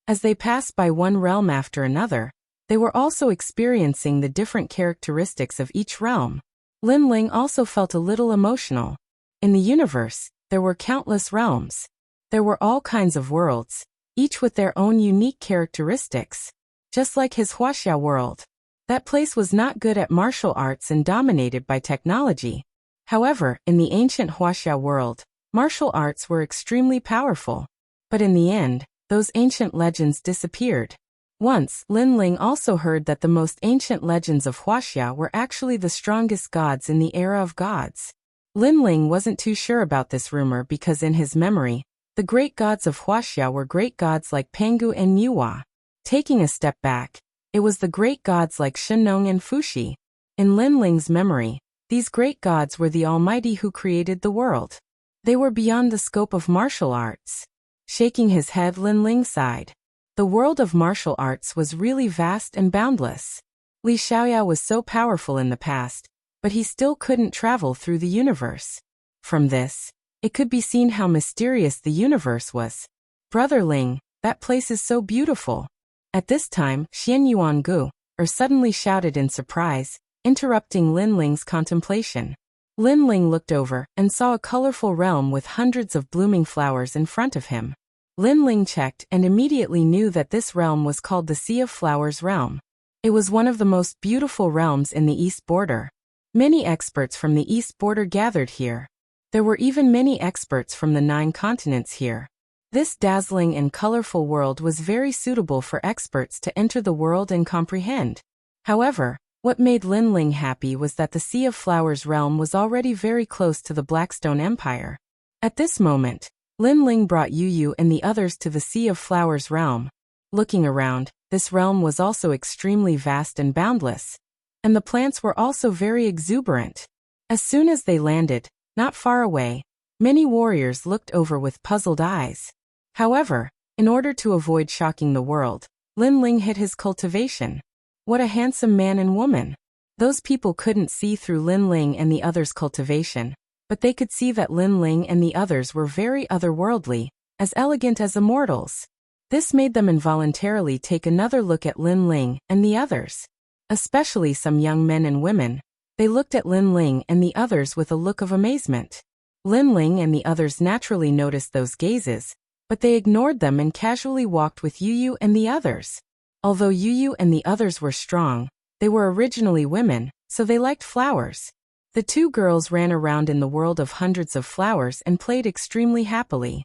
As they passed by one realm after another, they were also experiencing the different characteristics of each realm. Lin Ling also felt a little emotional. In the universe, there were countless realms. There were all kinds of worlds, each with their own unique characteristics. Just like his Wuxia world. That place was not good at martial arts and dominated by technology. However, in the ancient Wuxia world, martial arts were extremely powerful. But in the end, those ancient legends disappeared. Once, Lin Ling also heard that the most ancient legends of Wuxia were actually the strongest gods in the era of gods. Lin Ling wasn't too sure about this rumor because in his memory, The great gods of Wuxia were great gods like Pangu and Niwa. Taking a step back, it was the great gods like Shenong and Fuxi. In Lin Ling's memory, these great gods were the Almighty who created the world. They were beyond the scope of martial arts. Shaking his head, Lin Ling sighed. The world of martial arts was really vast and boundless. Li Xiaoyao was so powerful in the past, but he still couldn't travel through the universe. From this, it could be seen how mysterious the universe was. Brother Ling, that place is so beautiful. At this time, Xian Yuangu suddenly shouted in surprise, interrupting Lin Ling's contemplation. Lin Ling looked over and saw a colorful realm with hundreds of blooming flowers in front of him. Lin Ling checked and immediately knew that this realm was called the Sea of Flowers realm. It was one of the most beautiful realms in the east border. Many experts from the east border gathered here. There were even many experts from the 9 continents here. This dazzling and colorful world was very suitable for experts to enter the world and comprehend. However, what made Lin Ling happy was that the Sea of Flowers realm was already very close to the Blackstone Empire. At this moment, Lin Ling brought Yu Yu and the others to the Sea of Flowers realm. Looking around, this realm was also extremely vast and boundless, and the plants were also very exuberant. As soon as they landed, not far away, many warriors looked over with puzzled eyes. However, in order to avoid shocking the world, Lin Ling hid his cultivation. What a handsome man and woman! Those people couldn't see through Lin Ling and the others' cultivation, but they could see that Lin Ling and the others were very otherworldly, as elegant as immortals. This made them involuntarily take another look at Lin Ling and the others. Especially some young men and women, they looked at Lin Ling and the others with a look of amazement. Lin Ling and the others naturally noticed those gazes, but they ignored them and casually walked with Yu Yu and the others. Although Yu Yu and the others were strong, they were originally women, so they liked flowers. The 2 girls ran around in the world of hundreds of flowers and played extremely happily.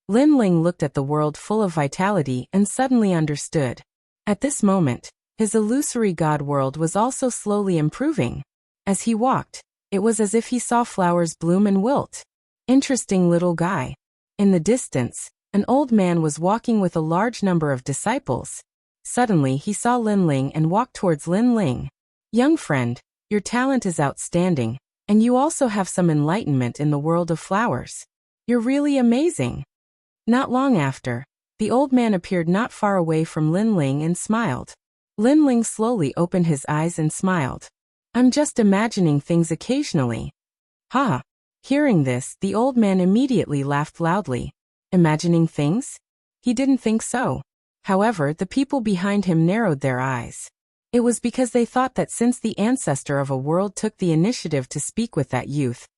Lin Ling looked at the world full of vitality and suddenly understood. At this moment, his illusory god world was also slowly improving. As he walked, it was as if he saw flowers bloom and wilt. Interesting little guy. In the distance, an old man was walking with a large number of disciples. Suddenly he saw Lin Ling and walked towards Lin Ling. Young friend, your talent is outstanding, and you also have some enlightenment in the world of flowers. You're really amazing. Not long after, the old man appeared not far away from Lin Ling and smiled. Lin Ling slowly opened his eyes and smiled. I'm just imagining things occasionally. Ha! Hearing this, the old man immediately laughed loudly. Imagining things? He didn't think so. However, the people behind him narrowed their eyes. It was because they thought that since the ancestor of a world took the initiative to speak with that youth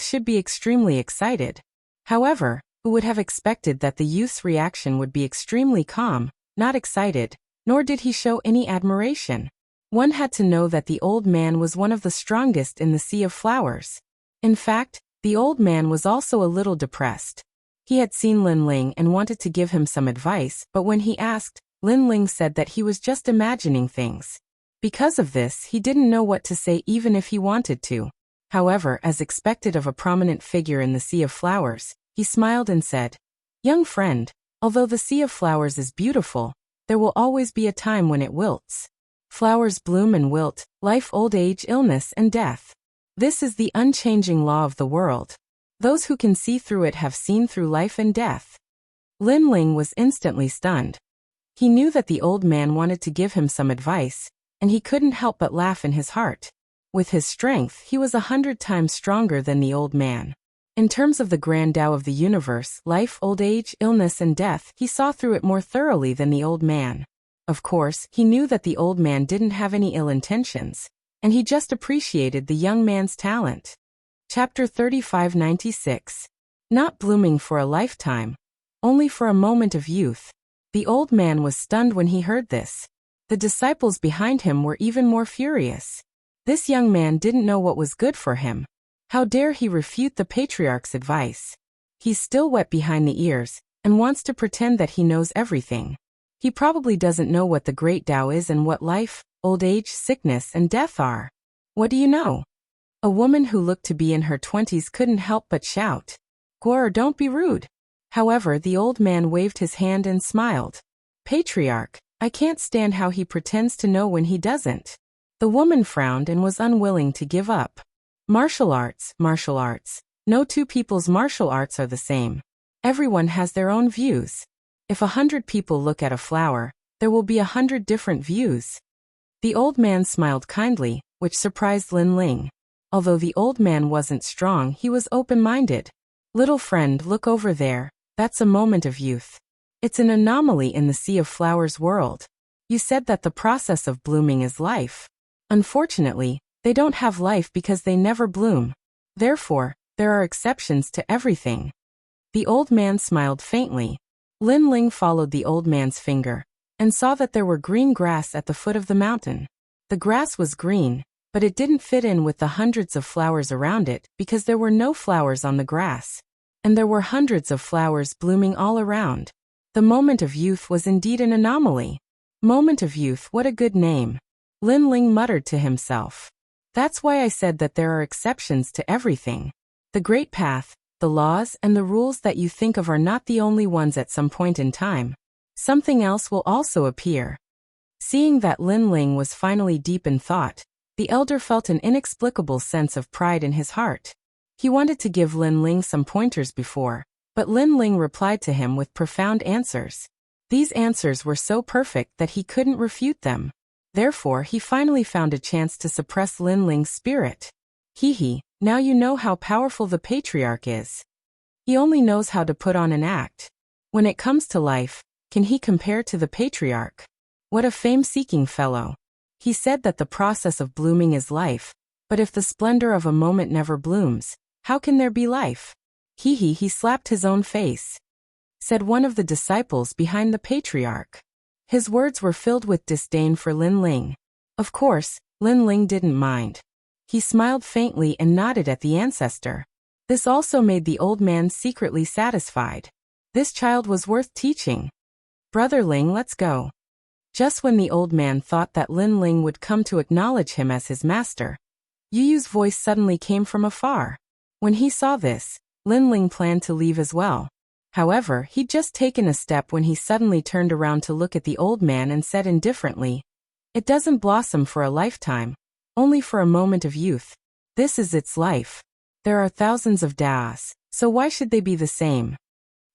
should be extremely excited. However, who would have expected that the youth's reaction would be extremely calm, not excited, nor did he show any admiration. One had to know that the old man was one of the strongest in the Sea of Flowers. In fact, the old man was also a little depressed. He had seen Lin Ling and wanted to give him some advice, but when he asked, Lin Ling said that he was just imagining things. Because of this, he didn't know what to say even if he wanted to. However, as expected of a prominent figure in the Sea of Flowers, he smiled and said, Young friend, although the Sea of Flowers is beautiful, there will always be a time when it wilts. Flowers bloom and wilt, life, old age, illness, and death. This is the unchanging law of the world. Those who can see through it have seen through life and death. Lin Ling was instantly stunned. He knew that the old man wanted to give him some advice, and he couldn't help but laugh in his heart. With his strength, he was 100 times stronger than the old man. In terms of the grand Tao of the universe, life, old age, illness, and death, he saw through it more thoroughly than the old man. Of course, he knew that the old man didn't have any ill intentions, and he just appreciated the young man's talent. Chapter 3596. Not blooming for a lifetime, only for a moment of youth. The old man was stunned when he heard this. The disciples behind him were even more furious. This young man didn't know what was good for him. How dare he refute the patriarch's advice? He's still wet behind the ears, and wants to pretend that he knows everything. He probably doesn't know what the great Tao is and what life, old age, sickness, and death are. What do you know? A woman who looked to be in her 20s couldn't help but shout. Guar, don't be rude. However, the old man waved his hand and smiled. Patriarch, I can't stand how he pretends to know when he doesn't. The woman frowned and was unwilling to give up. Martial arts, martial arts. No two people's martial arts are the same. Everyone has their own views. If 100 people look at a flower, there will be 100 different views. The old man smiled kindly, which surprised Lin Ling. Although the old man wasn't strong, he was open-minded. Little friend, look over there. That's a moment of youth. It's an anomaly in the sea of flowers world. You said that the process of blooming is life. Unfortunately, they don't have life because they never bloom. Therefore, there are exceptions to everything. The old man smiled faintly. Lin Ling followed the old man's finger and saw that there were green grass at the foot of the mountain. The grass was green, but it didn't fit in with the hundreds of flowers around it because there were no flowers on the grass. And there were hundreds of flowers blooming all around. The moment of youth was indeed an anomaly. Moment of youth, what a good name. Lin Ling muttered to himself. That's why I said that there are exceptions to everything. The great path, the laws and the rules that you think of are not the only ones at some point in time. Something else will also appear. Seeing that Lin Ling was finally deep in thought, the elder felt an inexplicable sense of pride in his heart. He wanted to give Lin Ling some pointers before, but Lin Ling replied to him with profound answers. These answers were so perfect that he couldn't refute them. Therefore, he finally found a chance to suppress Lin Ling's spirit. Hee, now you know how powerful the patriarch is. He only knows how to put on an act. When it comes to life, can he compare to the patriarch? What a fame-seeking fellow. He said that the process of blooming is life, but if the splendor of a moment never blooms, how can there be life? He slapped his own face. Said one of the disciples behind the patriarch. His words were filled with disdain for Lin Ling. Of course, Lin Ling didn't mind. He smiled faintly and nodded at the ancestor. This also made the old man secretly satisfied. This child was worth teaching. Brother Ling, let's go. Just when the old man thought that Lin Ling would come to acknowledge him as his master, Yu Yu's voice suddenly came from afar. When he saw this, Lin Ling planned to leave as well. However, he'd just taken a step when he suddenly turned around to look at the old man and said indifferently, "It doesn't blossom for a lifetime, only for a moment of youth. This is its life. There are thousands of Daos, so why should they be the same?"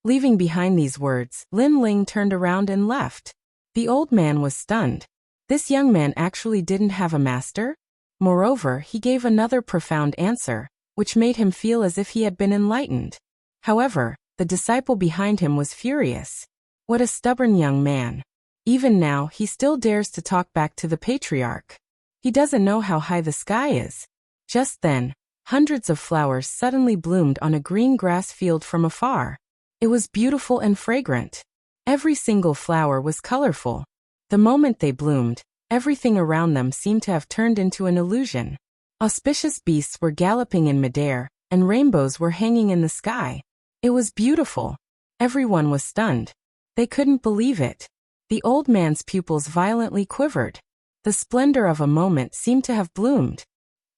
Leaving behind these words, Lin Ling turned around and left. The old man was stunned. This young man actually didn't have a master? Moreover, he gave another profound answer, which made him feel as if he had been enlightened. However, the disciple behind him was furious. What a stubborn young man. Even now, he still dares to talk back to the patriarch. He doesn't know how high the sky is. Just then, hundreds of flowers suddenly bloomed on a green grass field from afar. It was beautiful and fragrant. Every single flower was colorful. The moment they bloomed, everything around them seemed to have turned into an illusion. Auspicious beasts were galloping in midair, and rainbows were hanging in the sky. It was beautiful. Everyone was stunned. They couldn't believe it. The old man's pupils violently quivered. The splendor of a moment seemed to have bloomed.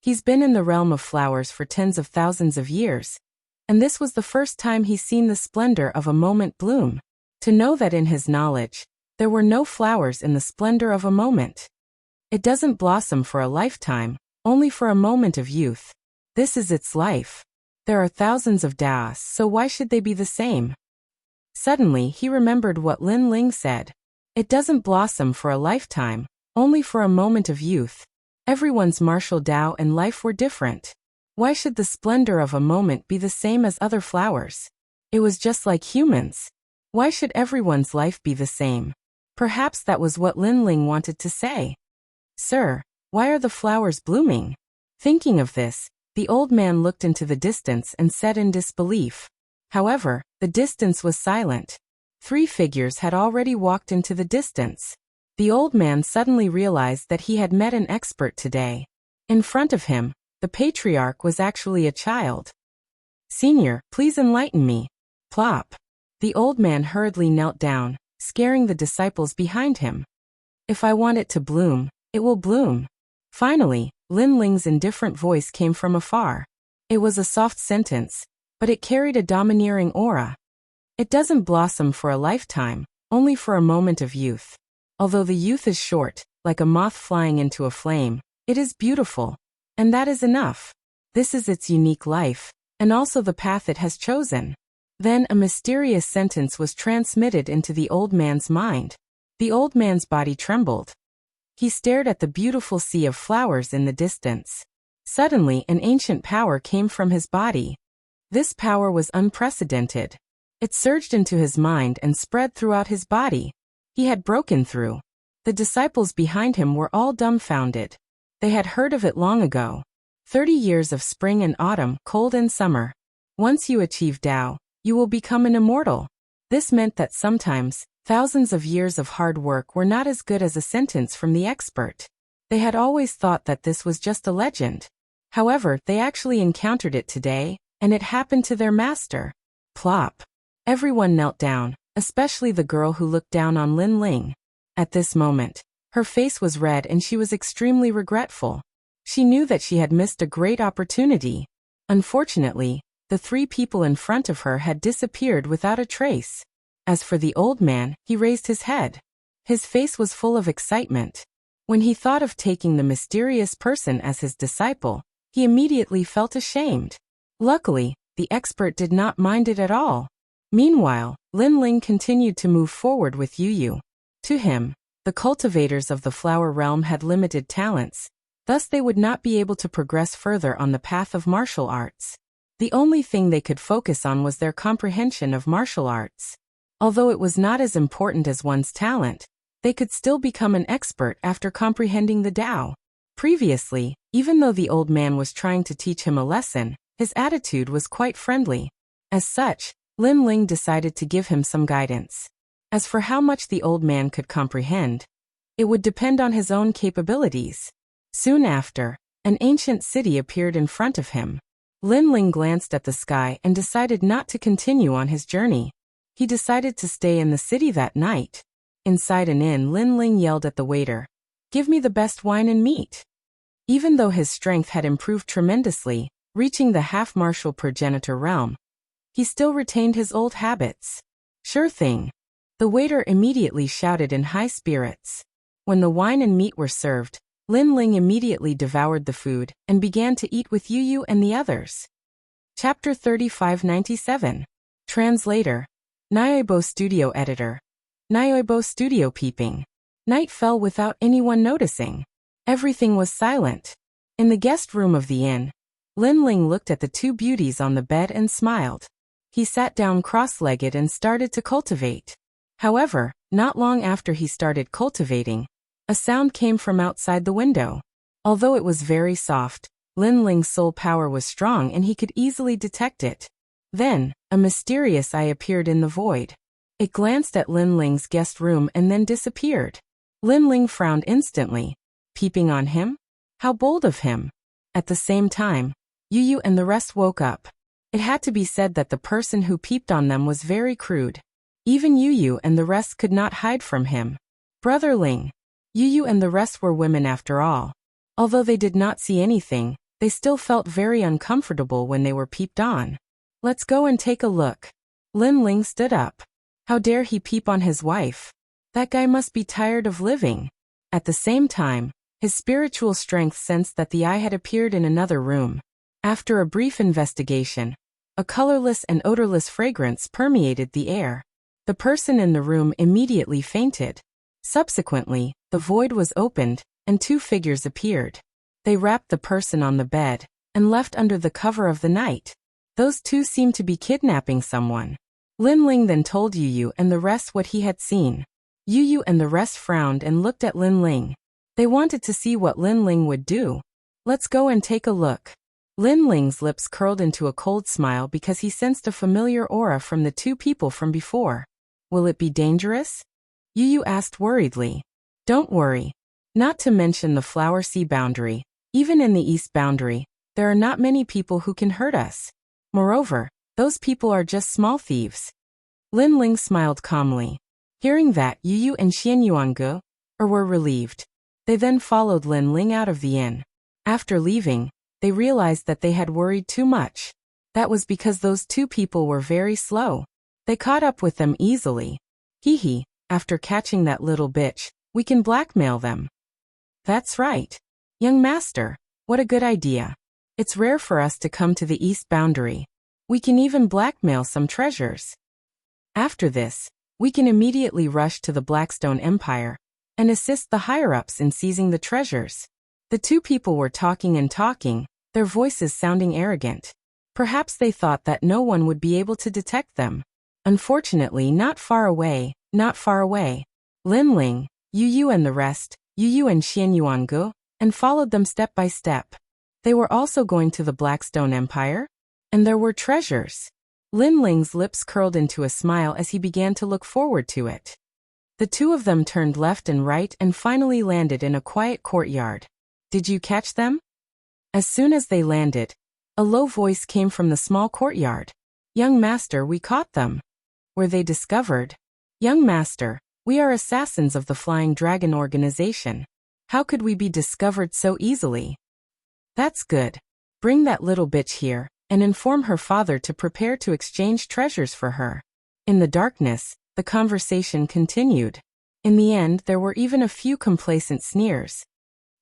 He's been in the realm of flowers for tens of thousands of years, and this was the first time he's seen the splendor of a moment bloom. To know that in his knowledge, there were no flowers in the splendor of a moment. It doesn't blossom for a lifetime, only for a moment of youth. This is its life. There are thousands of Daos, so why should they be the same? Suddenly, he remembered what Lin Ling said. It doesn't blossom for a lifetime, only for a moment of youth. Everyone's martial Dao and life were different. Why should the splendor of a moment be the same as other flowers? It was just like humans. Why should everyone's life be the same? Perhaps that was what Lin Ling wanted to say. Sir, why are the flowers blooming? Thinking of this, the old man looked into the distance and said in disbelief. However, the distance was silent. 3 figures had already walked into the distance. The old man suddenly realized that he had met an expert today. In front of him, the patriarch was actually a child. Senior, please enlighten me. Plop. The old man hurriedly knelt down, scaring the disciples behind him. If I want it to bloom, it will bloom. Finally, Lin Ling's indifferent voice came from afar. It was a soft sentence, but it carried a domineering aura. It doesn't blossom for a lifetime, only for a moment of youth. Although the youth is short, like a moth flying into a flame, it is beautiful. And that is enough. This is its unique life, and also the path it has chosen. Then a mysterious sentence was transmitted into the old man's mind. The old man's body trembled. He stared at the beautiful sea of flowers in the distance. Suddenly an ancient power came from his body. This power was unprecedented. It surged into his mind and spread throughout his body. He had broken through. The disciples behind him were all dumbfounded. They had heard of it long ago. 30 years of spring and autumn, cold and summer. Once you achieve Tao, you will become an immortal. This meant that sometimes, thousands of years of hard work were not as good as a sentence from the expert. They had always thought that this was just a legend. However, they actually encountered it today, and it happened to their master. Plop. Everyone knelt down, especially the girl who looked down on Lin Ling. At this moment, her face was red and she was extremely regretful. She knew that she had missed a great opportunity. Unfortunately, the 3 people in front of her had disappeared without a trace. As for the old man, he raised his head. His face was full of excitement. When he thought of taking the mysterious person as his disciple, he immediately felt ashamed. Luckily, the expert did not mind it at all. Meanwhile, Lin Ling continued to move forward with Yu. To him, the cultivators of the flower realm had limited talents, thus they would not be able to progress further on the path of martial arts. The only thing they could focus on was their comprehension of martial arts. Although it was not as important as one's talent, they could still become an expert after comprehending the Tao. Previously, even though the old man was trying to teach him a lesson, his attitude was quite friendly. As such, Lin Ling decided to give him some guidance. As for how much the old man could comprehend, it would depend on his own capabilities. Soon after, an ancient city appeared in front of him. Lin Ling glanced at the sky and decided not to continue on his journey. He decided to stay in the city that night. Inside an inn, Lin Ling yelled at the waiter, "Give me the best wine and meat." Even though his strength had improved tremendously, reaching the half-martial progenitor realm, he still retained his old habits. "Sure thing." The waiter immediately shouted in high spirits. When the wine and meat were served, Lin Ling immediately devoured the food and began to eat with Yu and the others. Chapter 3597. Translator. Nyoibo Studio Editor. Nyoibo Studio Peeping. Night fell without anyone noticing. Everything was silent. In the guest room of the inn, Lin Ling looked at the 2 beauties on the bed and smiled. He sat down cross-legged and started to cultivate. However, not long after he started cultivating, a sound came from outside the window. Although it was very soft, Lin Ling's soul power was strong and he could easily detect it. Then, a mysterious eye appeared in the void. It glanced at Lin Ling's guest room and then disappeared. Lin Ling frowned instantly. Peeping on him? How bold of him! At the same time, Yu and the rest woke up. It had to be said that the person who peeped on them was very crude. Even Yu and the rest could not hide from him. Brother Ling. Yu and the rest were women after all. Although they did not see anything, they still felt very uncomfortable when they were peeped on. Let's go and take a look. Lin Ling stood up. How dare he peep on his wife? That guy must be tired of living. At the same time, his spiritual strength sensed that the eye had appeared in another room. After a brief investigation, a colorless and odorless fragrance permeated the air. The person in the room immediately fainted. Subsequently, the void was opened, and 2 figures appeared. They wrapped the person on the bed, and left under the cover of the night. Those 2 seemed to be kidnapping someone. Lin Ling then told Yu and the rest what he had seen. Yu and the rest frowned and looked at Lin Ling. They wanted to see what Lin Ling would do. Let's go and take a look. Lin Ling's lips curled into a cold smile because he sensed a familiar aura from the 2 people from before. Will it be dangerous? Yu asked worriedly. Don't worry. Not to mention the Flower Sea boundary. Even in the East boundary, there are not many people who can hurt us. Moreover, those people are just small thieves. Lin Ling smiled calmly. Hearing that, Yu and Xian Yuangu were relieved. They then followed Lin Ling out of the inn. After leaving, they realized that they had worried too much. That was because those 2 people were very slow. They caught up with them easily. Hee hee, after catching that little bitch, we can blackmail them. That's right. Young master, what a good idea. It's rare for us to come to the east boundary. We can even blackmail some treasures. After this, we can immediately rush to the Blackstone Empire and assist the higher-ups in seizing the treasures. The two people were talking and talking, their voices sounding arrogant. Perhaps they thought that no one would be able to detect them. Unfortunately, not far away. Lin Ling, Yu Yu and the rest, Yu Yu and Xian Yuangu, and followed them step by step. They were also going to the Blackstone Empire? And there were treasures. Lin Ling's lips curled into a smile as he began to look forward to it. The two of them turned left and right and finally landed in a quiet courtyard. Did you catch them? As soon as they landed, a low voice came from the small courtyard. Young master, we caught them. Were they discovered? Young master, we are assassins of the Flying Dragon organization. How could we be discovered so easily? That's good. Bring that little bitch here and inform her father to prepare to exchange treasures for her. In the darkness, the conversation continued. In the end, there were even a few complacent sneers.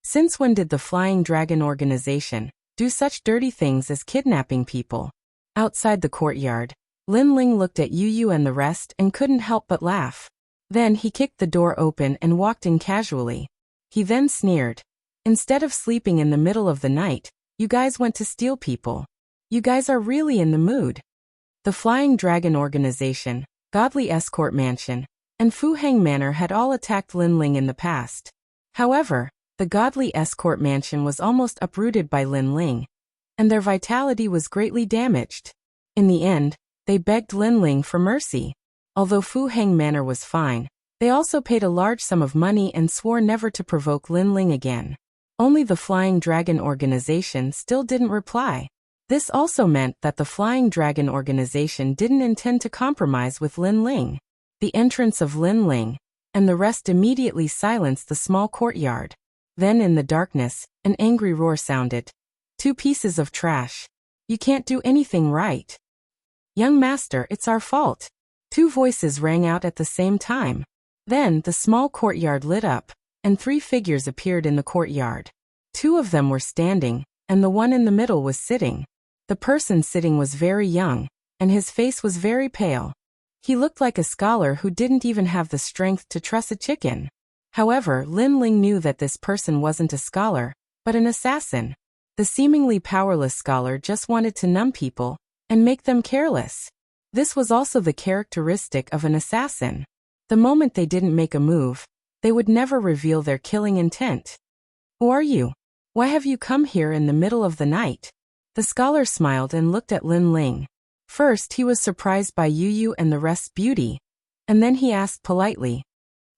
Since when did the Flying Dragon organization do such dirty things as kidnapping people? Outside the courtyard, Lin Ling looked at Yu Yu and the rest and couldn't help but laugh. Then he kicked the door open and walked in casually. He then sneered. Instead of sleeping in the middle of the night, you guys went to steal people. You guys are really in the mood. The Flying Dragon organization, Godly Escort Mansion, and Fu Hang Manor had all attacked Lin Ling in the past. However, the Godly Escort Mansion was almost uprooted by Lin Ling, and their vitality was greatly damaged. In the end, they begged Lin Ling for mercy. Although Fu Hang Manor was fine, they also paid a large sum of money and swore never to provoke Lin Ling again. Only the Flying Dragon organization still didn't reply. This also meant that the Flying Dragon organization didn't intend to compromise with Lin Ling. The entrance of Lin Ling and the rest immediately silenced the small courtyard. Then in the darkness, an angry roar sounded. Two pieces of trash. You can't do anything right. Young master, it's our fault. Two voices rang out at the same time. Then the small courtyard lit up, and three figures appeared in the courtyard. Two of them were standing, and the one in the middle was sitting. The person sitting was very young, and his face was very pale. He looked like a scholar who didn't even have the strength to truss a chicken. However, Lin Ling knew that this person wasn't a scholar, but an assassin. The seemingly powerless scholar just wanted to numb people and make them careless. This was also the characteristic of an assassin. The moment they didn't make a move, they would never reveal their killing intent. Who are you? Why have you come here in the middle of the night? The scholar smiled and looked at Lin Ling. First, he was surprised by Yu Yu and the rest's beauty, and then he asked politely,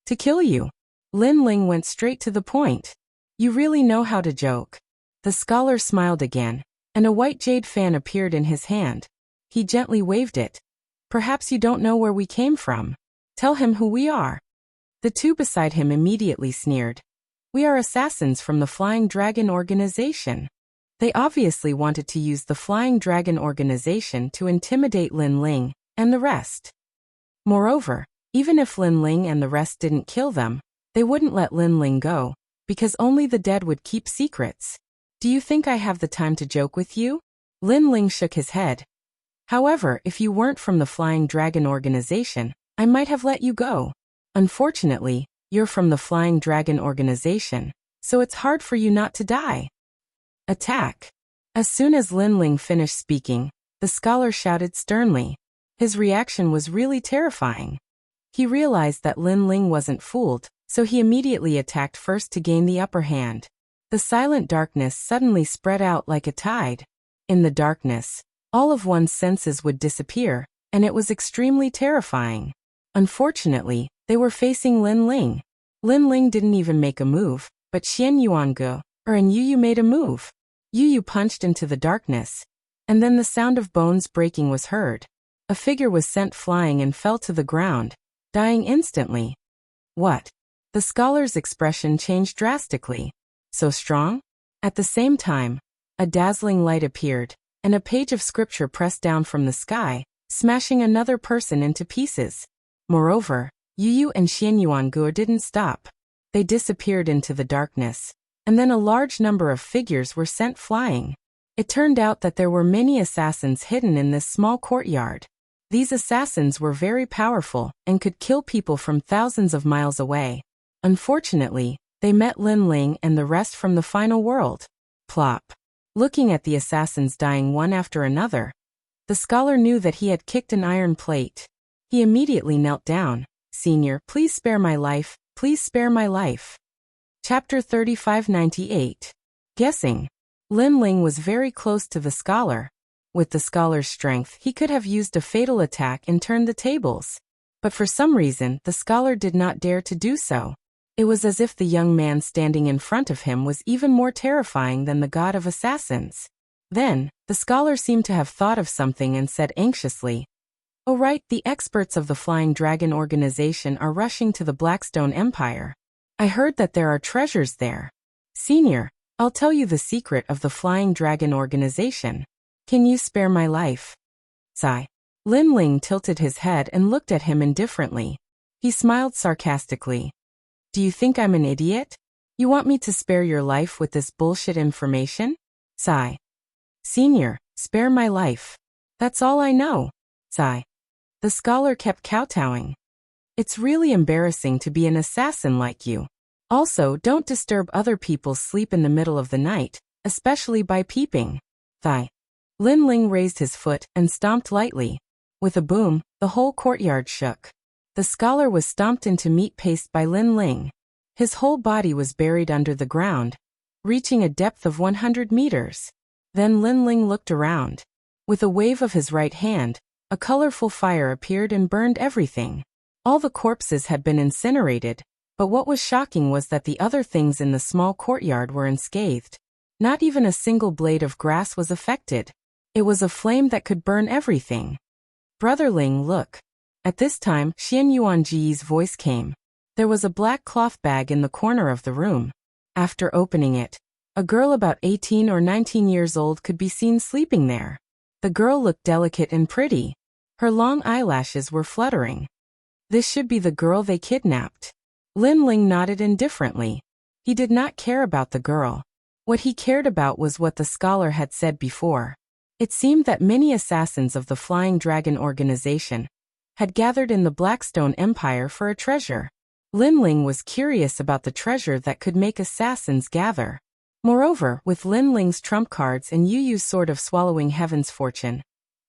"To kill you?" Lin Ling went straight to the point. "You really know how to joke." The scholar smiled again, and a white jade fan appeared in his hand. He gently waved it. "Perhaps you don't know where we came from. Tell him who we are." The two beside him immediately sneered. "We are assassins from the Flying Dragon organization." They obviously wanted to use the Flying Dragon organization to intimidate Lin Ling and the rest. Moreover, even if Lin Ling and the rest didn't kill them, they wouldn't let Lin Ling go, because only the dead would keep secrets. "Do you think I have the time to joke with you?" Lin Ling shook his head. "However, if you weren't from the Flying Dragon organization, I might have let you go. Unfortunately, you're from the Flying Dragon organization, so it's hard for you not to die. Attack." As soon as Lin Ling finished speaking, the scholar shouted sternly. His reaction was really terrifying. He realized that Lin Ling wasn't fooled, so he immediately attacked first to gain the upper hand. The silent darkness suddenly spread out like a tide. In the darkness, all of one's senses would disappear, and it was extremely terrifying. Unfortunately, they were facing Lin Ling. Lin Ling didn't even make a move, but Xian Yuangu, and Yu Yu made a move. Yu Yu punched into the darkness, and then the sound of bones breaking was heard. A figure was sent flying and fell to the ground, dying instantly. What? The scholar's expression changed drastically. So strong? At the same time, a dazzling light appeared, and a page of scripture pressed down from the sky, smashing another person into pieces. Moreover, Yu and Xianyuanguo didn't stop. They disappeared into the darkness, and then a large number of figures were sent flying. It turned out that there were many assassins hidden in this small courtyard. These assassins were very powerful and could kill people from thousands of miles away. Unfortunately, they met Lin Ling and the rest from the final world. Plop. Looking at the assassins dying one after another, the scholar knew that he had kicked an iron plate. He immediately knelt down. Senior, please spare my life, please spare my life. Chapter 3598. Guessing. Lin Ling was very close to the scholar. With the scholar's strength, he could have used a fatal attack and turned the tables. But for some reason, the scholar did not dare to do so. It was as if the young man standing in front of him was even more terrifying than the god of assassins. Then, the scholar seemed to have thought of something and said anxiously, "Oh right, the experts of the Flying Dragon organization are rushing to the Blackstone Empire. I heard that there are treasures there. Senior, I'll tell you the secret of the Flying Dragon organization. Can you spare my life?" Sigh. Lin Ling tilted his head and looked at him indifferently. He smiled sarcastically. "Do you think I'm an idiot? You want me to spare your life with this bullshit information?" Sigh. "Senior, spare my life. That's all I know." Sigh. The scholar kept kowtowing. "It's really embarrassing to be an assassin like you. Also, don't disturb other people's sleep in the middle of the night, especially by peeping." Sigh. Lin Ling raised his foot and stomped lightly. With a boom, the whole courtyard shook. The scholar was stomped into meat paste by Lin Ling. His whole body was buried under the ground, reaching a depth of 100 meters. Then Lin Ling looked around. With a wave of his right hand, a colorful fire appeared and burned everything. All the corpses had been incinerated, but what was shocking was that the other things in the small courtyard were unscathed. Not even a single blade of grass was affected. It was a flame that could burn everything. "Brother Ling, look." At this time, Xian Yuanji's voice came. There was a black cloth bag in the corner of the room. After opening it, a girl about 18 or 19 years old could be seen sleeping there. The girl looked delicate and pretty. Her long eyelashes were fluttering. This should be the girl they kidnapped. Lin Ling nodded indifferently. He did not care about the girl. What he cared about was what the scholar had said before. It seemed that many assassins of the Flying Dragon organization had gathered in the Blackstone Empire for a treasure. Lin Ling was curious about the treasure that could make assassins gather. Moreover, with Lin Ling's trump cards and Yu Yu's sword of swallowing heaven's fortune,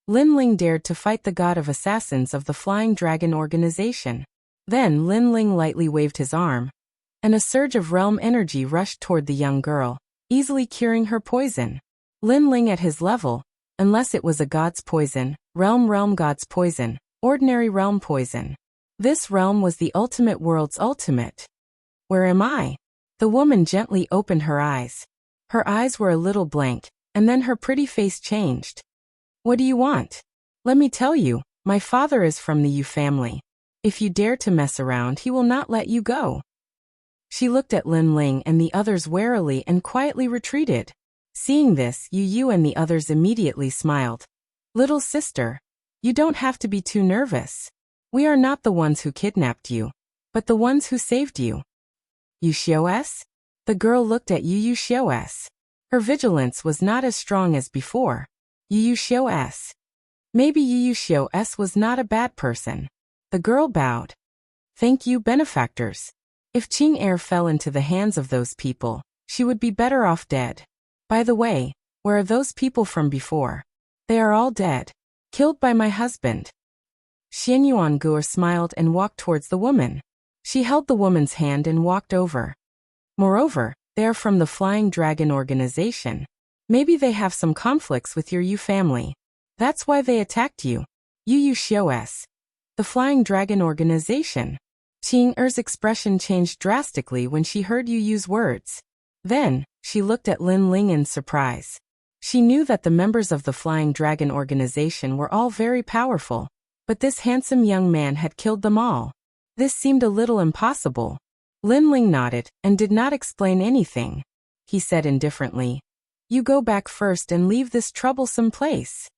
Lin Ling dared to fight the god of assassins of the Flying Dragon organization. Then Lin Ling lightly waved his arm, and a surge of realm energy rushed toward the young girl, easily curing her poison. Lin Ling at his level, unless it was a god's poison, realm god's poison, ordinary realm poison. This realm was the ultimate world's ultimate. "Where am I?" The woman gently opened her eyes. Her eyes were a little blank, and then her pretty face changed. "What do you want?" "Let me tell you, my father is from the Yu family. If you dare to mess around, he will not let you go." She looked at Lin Ling and the others warily and quietly retreated. Seeing this, Yu and the others immediately smiled. "Little sister, you don't have to be too nervous. We are not the ones who kidnapped you, but the ones who saved you." "Yu Xiao's?" The girl looked at Yu Xiao's. Her vigilance was not as strong as before. Yu Xiao's. Maybe Yu Xiao's was not a bad person. The girl bowed. "Thank you, benefactors. If Qing Air fell into the hands of those people, she would be better off dead. By the way, where are those people from before?" "They are all dead. Killed by my husband." Xian Yuanguo smiled and walked towards the woman. She held the woman's hand and walked over. "Moreover, they are from the Flying Dragon organization. Maybe they have some conflicts with your Yu family. That's why they attacked you." Yu Xiao's. The Flying Dragon organization. Qing Er's expression changed drastically when she heard Yu Yu's words. Then, she looked at Lin Ling in surprise. She knew that the members of the Flying Dragon organization were all very powerful, but this handsome young man had killed them all. This seemed a little impossible. Lin Ling nodded and did not explain anything. He said indifferently, "You go back first and leave this troublesome place."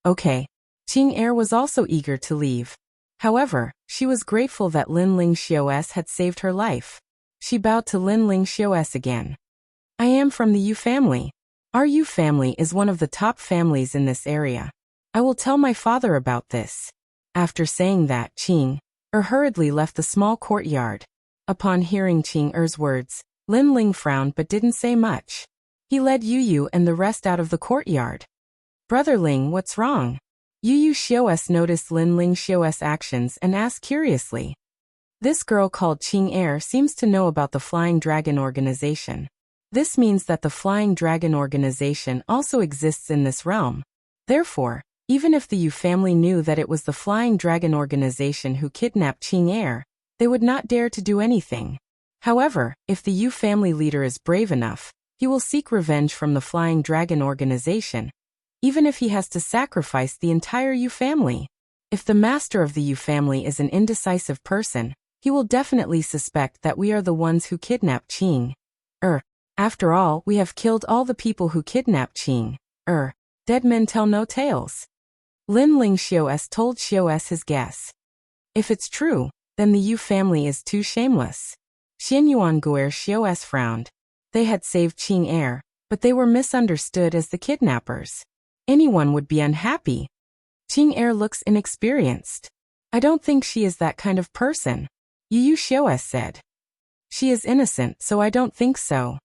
"Okay." Qing Er was also eager to leave. However, she was grateful that Lin Ling Xiaos had saved her life. She bowed to Lin Ling Xiaos again. I am from the Yu family. Our Yu family is one of the top families in this area. I will tell my father about this. After saying that, Qing Er hurriedly left the small courtyard. Upon hearing Qing Er's words, Lin Ling frowned but didn't say much. He led Yu Yu and the rest out of the courtyard. Brother Ling, what's wrong? Yu Yu Xiaos noticed Lin Ling Xiaos' actions and asked curiously. This girl called Qing Er seems to know about the Flying Dragon Organization. This means that the Flying Dragon Organization also exists in this realm. Therefore, even if the Yu family knew that it was the Flying Dragon Organization who kidnapped Qing Er, they would not dare to do anything. However, if the Yu family leader is brave enough, he will seek revenge from the Flying Dragon Organization, even if he has to sacrifice the entire Yu family. If the master of the Yu family is an indecisive person, he will definitely suspect that we are the ones who kidnapped Qing Er. After all, we have killed all the people who kidnapped Qing Er. Dead men tell no tales. Lin Ling Xiaos told Xiaos his guess. If it's true, then the Yu family is too shameless. Xianyuan Guer Xiaos frowned. They had saved Qing Er, but they were misunderstood as the kidnappers. Anyone would be unhappy. Qing Er looks inexperienced. I don't think she is that kind of person, Yu Yu Xiaos said. She is innocent, so I don't think so.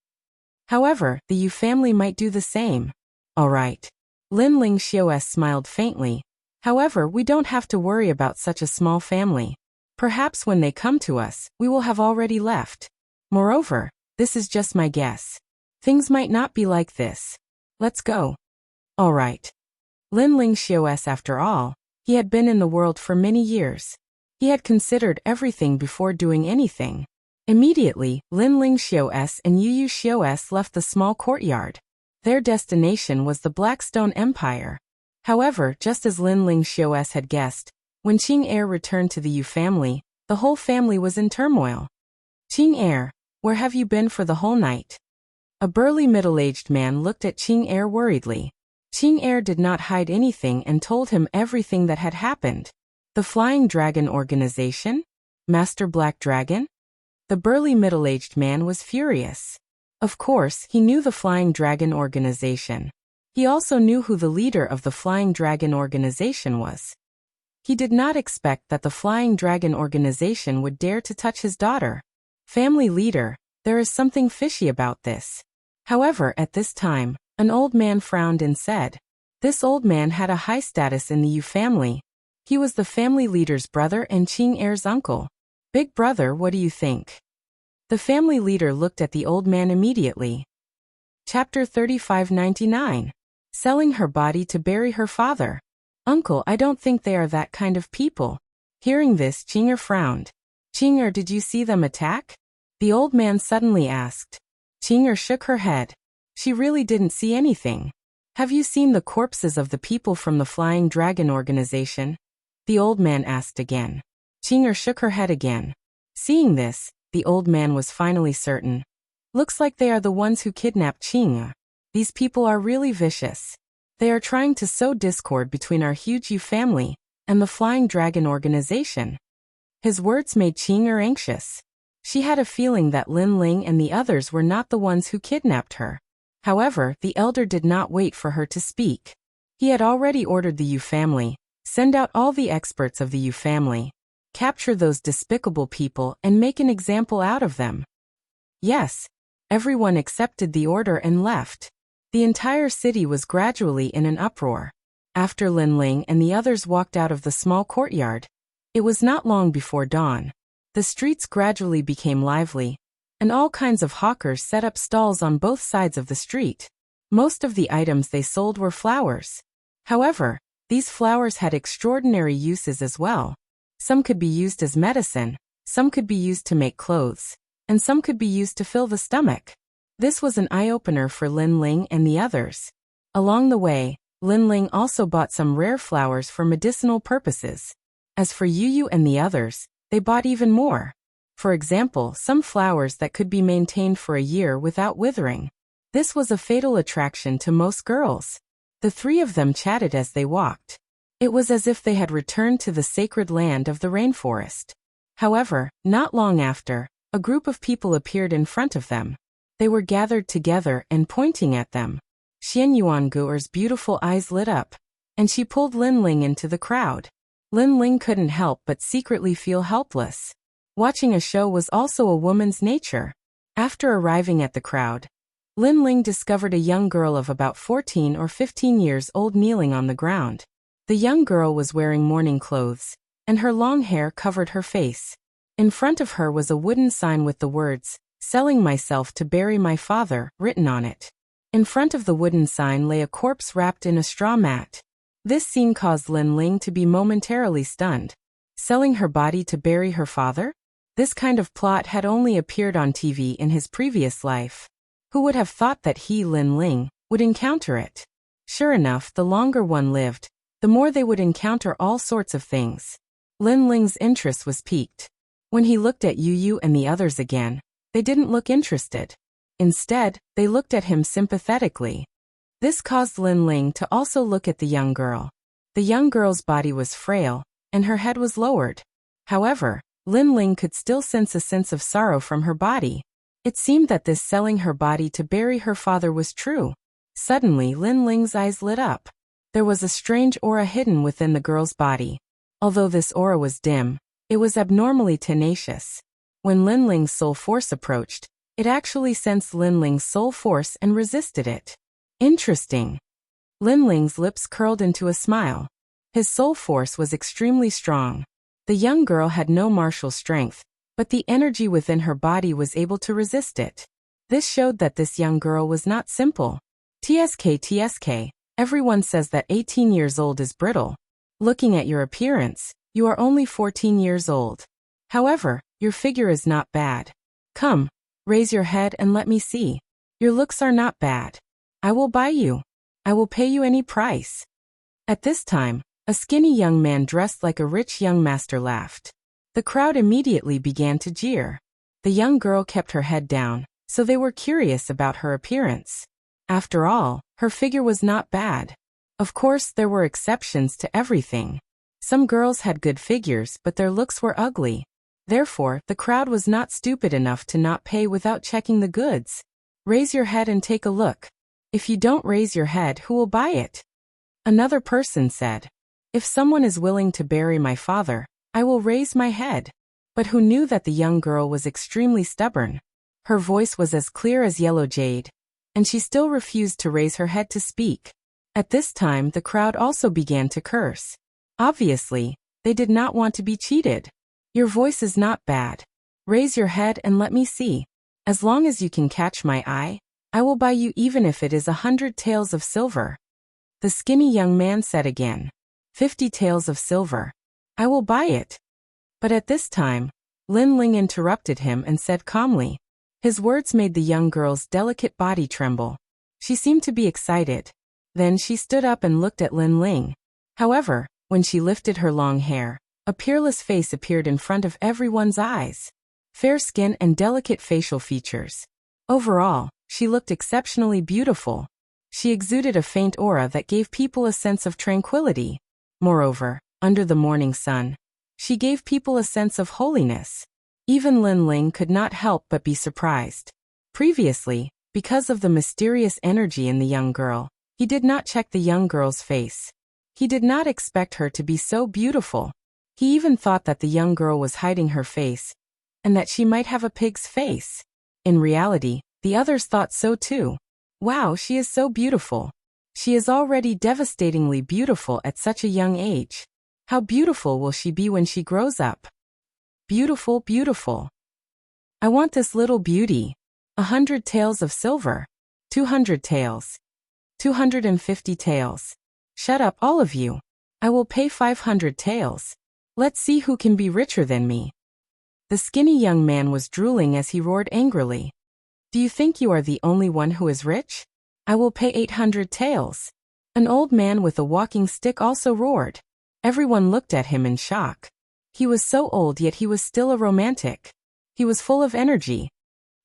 However, the Yu family might do the same. All right. Lin Ling Xiaos smiled faintly. However, we don't have to worry about such a small family. Perhaps when they come to us, we will have already left. Moreover, this is just my guess. Things might not be like this. Let's go. All right. Lin Ling Xiaos, after all, he had been in the world for many years. He had considered everything before doing anything. Immediately, Lin Ling Xiaos and Yu Yu Xiaos left the small courtyard. Their destination was the Blackstone Empire. However, just as Lin Ling Xiaos had guessed, when Qing Er returned to the Yu family, the whole family was in turmoil. Qing Er, where have you been for the whole night? A burly middle-aged man looked at Qing Er worriedly. Qing Er did not hide anything and told him everything that had happened. The Flying Dragon Organization? Master Black Dragon? The burly middle-aged man was furious. Of course, he knew the Flying Dragon Organization. He also knew who the leader of the Flying Dragon Organization was. He did not expect that the Flying Dragon Organization would dare to touch his daughter. Family leader, there is something fishy about this. However, at this time, an old man frowned and said. This old man had a high status in the Yu family. He was the family leader's brother and Qing Er's uncle. Big brother, what do you think? The family leader looked at the old man immediately. Chapter 3599. Selling her body to bury her father. Uncle, I don't think they are that kind of people. Hearing this, Qing Er frowned. Qing Er, did you see them attack? The old man suddenly asked. Qing Er shook her head. She really didn't see anything. Have you seen the corpses of the people from the Flying Dragon Organization? The old man asked again. Qing Er shook her head again. Seeing this, the old man was finally certain. Looks like they are the ones who kidnapped Qing Er. These people are really vicious. They are trying to sow discord between our huge Yu family and the Flying Dragon Organization. His words made Qing Er anxious. She had a feeling that Lin Ling and the others were not the ones who kidnapped her. However, the elder did not wait for her to speak. He had already ordered the Yu family, send out all the experts of the Yu family, capture those despicable people and make an example out of them. Yes, everyone accepted the order and left. The entire city was gradually in an uproar. After Lin Ling and the others walked out of the small courtyard, it was not long before dawn. The streets gradually became lively, and all kinds of hawkers set up stalls on both sides of the street. Most of the items they sold were flowers. However, these flowers had extraordinary uses as well. Some could be used as medicine, some could be used to make clothes, and some could be used to fill the stomach. This was an eye-opener for Lin Ling and the others. Along the way, Lin Ling also bought some rare flowers for medicinal purposes. As for Yu Yu and the others, they bought even more. For example, some flowers that could be maintained for a year without withering. This was a fatal attraction to most girls. The three of them chatted as they walked. It was as if they had returned to the sacred land of the rainforest. However, not long after, a group of people appeared in front of them. They were gathered together and pointing at them. Xian Yuanguo's beautiful eyes lit up, and she pulled Lin Ling into the crowd. Lin Ling couldn't help but secretly feel helpless. Watching a show was also a woman's nature. After arriving at the crowd, Lin Ling discovered a young girl of about 14 or 15 years old kneeling on the ground. The young girl was wearing mourning clothes, and her long hair covered her face. In front of her was a wooden sign with the words, "Selling myself to bury my father," written on it. In front of the wooden sign lay a corpse wrapped in a straw mat. This scene caused Lin Ling to be momentarily stunned. Selling her body to bury her father? This kind of plot had only appeared on TV in his previous life. Who would have thought that he, Lin Ling, would encounter it? Sure enough, the longer one lived, the more they would encounter all sorts of things. Lin Ling's interest was piqued. When he looked at Yu Yu and the others again, they didn't look interested. Instead, they looked at him sympathetically. This caused Lin Ling to also look at the young girl. The young girl's body was frail, and her head was lowered. However, Lin Ling could still sense a sense of sorrow from her body. It seemed that this selling her body to bury her father was true. Suddenly, Lin Ling's eyes lit up. There was a strange aura hidden within the girl's body. Although this aura was dim, it was abnormally tenacious. When Lin Ling's soul force approached, it actually sensed Lin Ling's soul force and resisted it. Interesting. Lin Ling's lips curled into a smile. His soul force was extremely strong. The young girl had no martial strength, but the energy within her body was able to resist it. This showed that this young girl was not simple. TSK, everyone says that 18 years old is brittle. Looking at your appearance, you are only 14 years old. However, your figure is not bad. Come, raise your head and let me see. Your looks are not bad. I will buy you. I will pay you any price. At this time, a skinny young man dressed like a rich young master laughed. The crowd immediately began to jeer. The young girl kept her head down, so they were curious about her appearance. After all, her figure was not bad. Of course, there were exceptions to everything. Some girls had good figures, but their looks were ugly. Therefore, the crowd was not stupid enough to not pay without checking the goods. Raise your head and take a look. If you don't raise your head, who will buy it? Another person said, if someone is willing to bury my father, I will raise my head. But who knew that the young girl was extremely stubborn? Her voice was as clear as yellow jade, and she still refused to raise her head to speak. At this time, the crowd also began to curse. Obviously, they did not want to be cheated. Your voice is not bad. Raise your head and let me see. As long as you can catch my eye, I will buy you even if it is 100 taels of silver. The skinny young man said again, 50 taels of silver. I will buy it. But at this time, Lin Ling interrupted him and said calmly. His words made the young girl's delicate body tremble. She seemed to be excited. Then she stood up and looked at Lin Ling. However, when she lifted her long hair, a peerless face appeared in front of everyone's eyes. Fair skin and delicate facial features. Overall, she looked exceptionally beautiful. She exuded a faint aura that gave people a sense of tranquility. Moreover, under the morning sun, she gave people a sense of holiness. Even Lin Ling could not help but be surprised. Previously, because of the mysterious energy in the young girl, he did not check the young girl's face. He did not expect her to be so beautiful. He even thought that the young girl was hiding her face, and that she might have a pig's face. In reality, the others thought so too. Wow, she is so beautiful. She is already devastatingly beautiful at such a young age. How beautiful will she be when she grows up? Beautiful, beautiful. I want this little beauty. 100 taels of silver. 200 taels. 250 taels. Shut up, all of you. I will pay 500 taels. Let's see who can be richer than me. The skinny young man was drooling as he roared angrily. Do you think you are the only one who is rich? I will pay 800 taels. An old man with a walking stick also roared. Everyone looked at him in shock. He was so old, yet he was still a romantic. He was full of energy.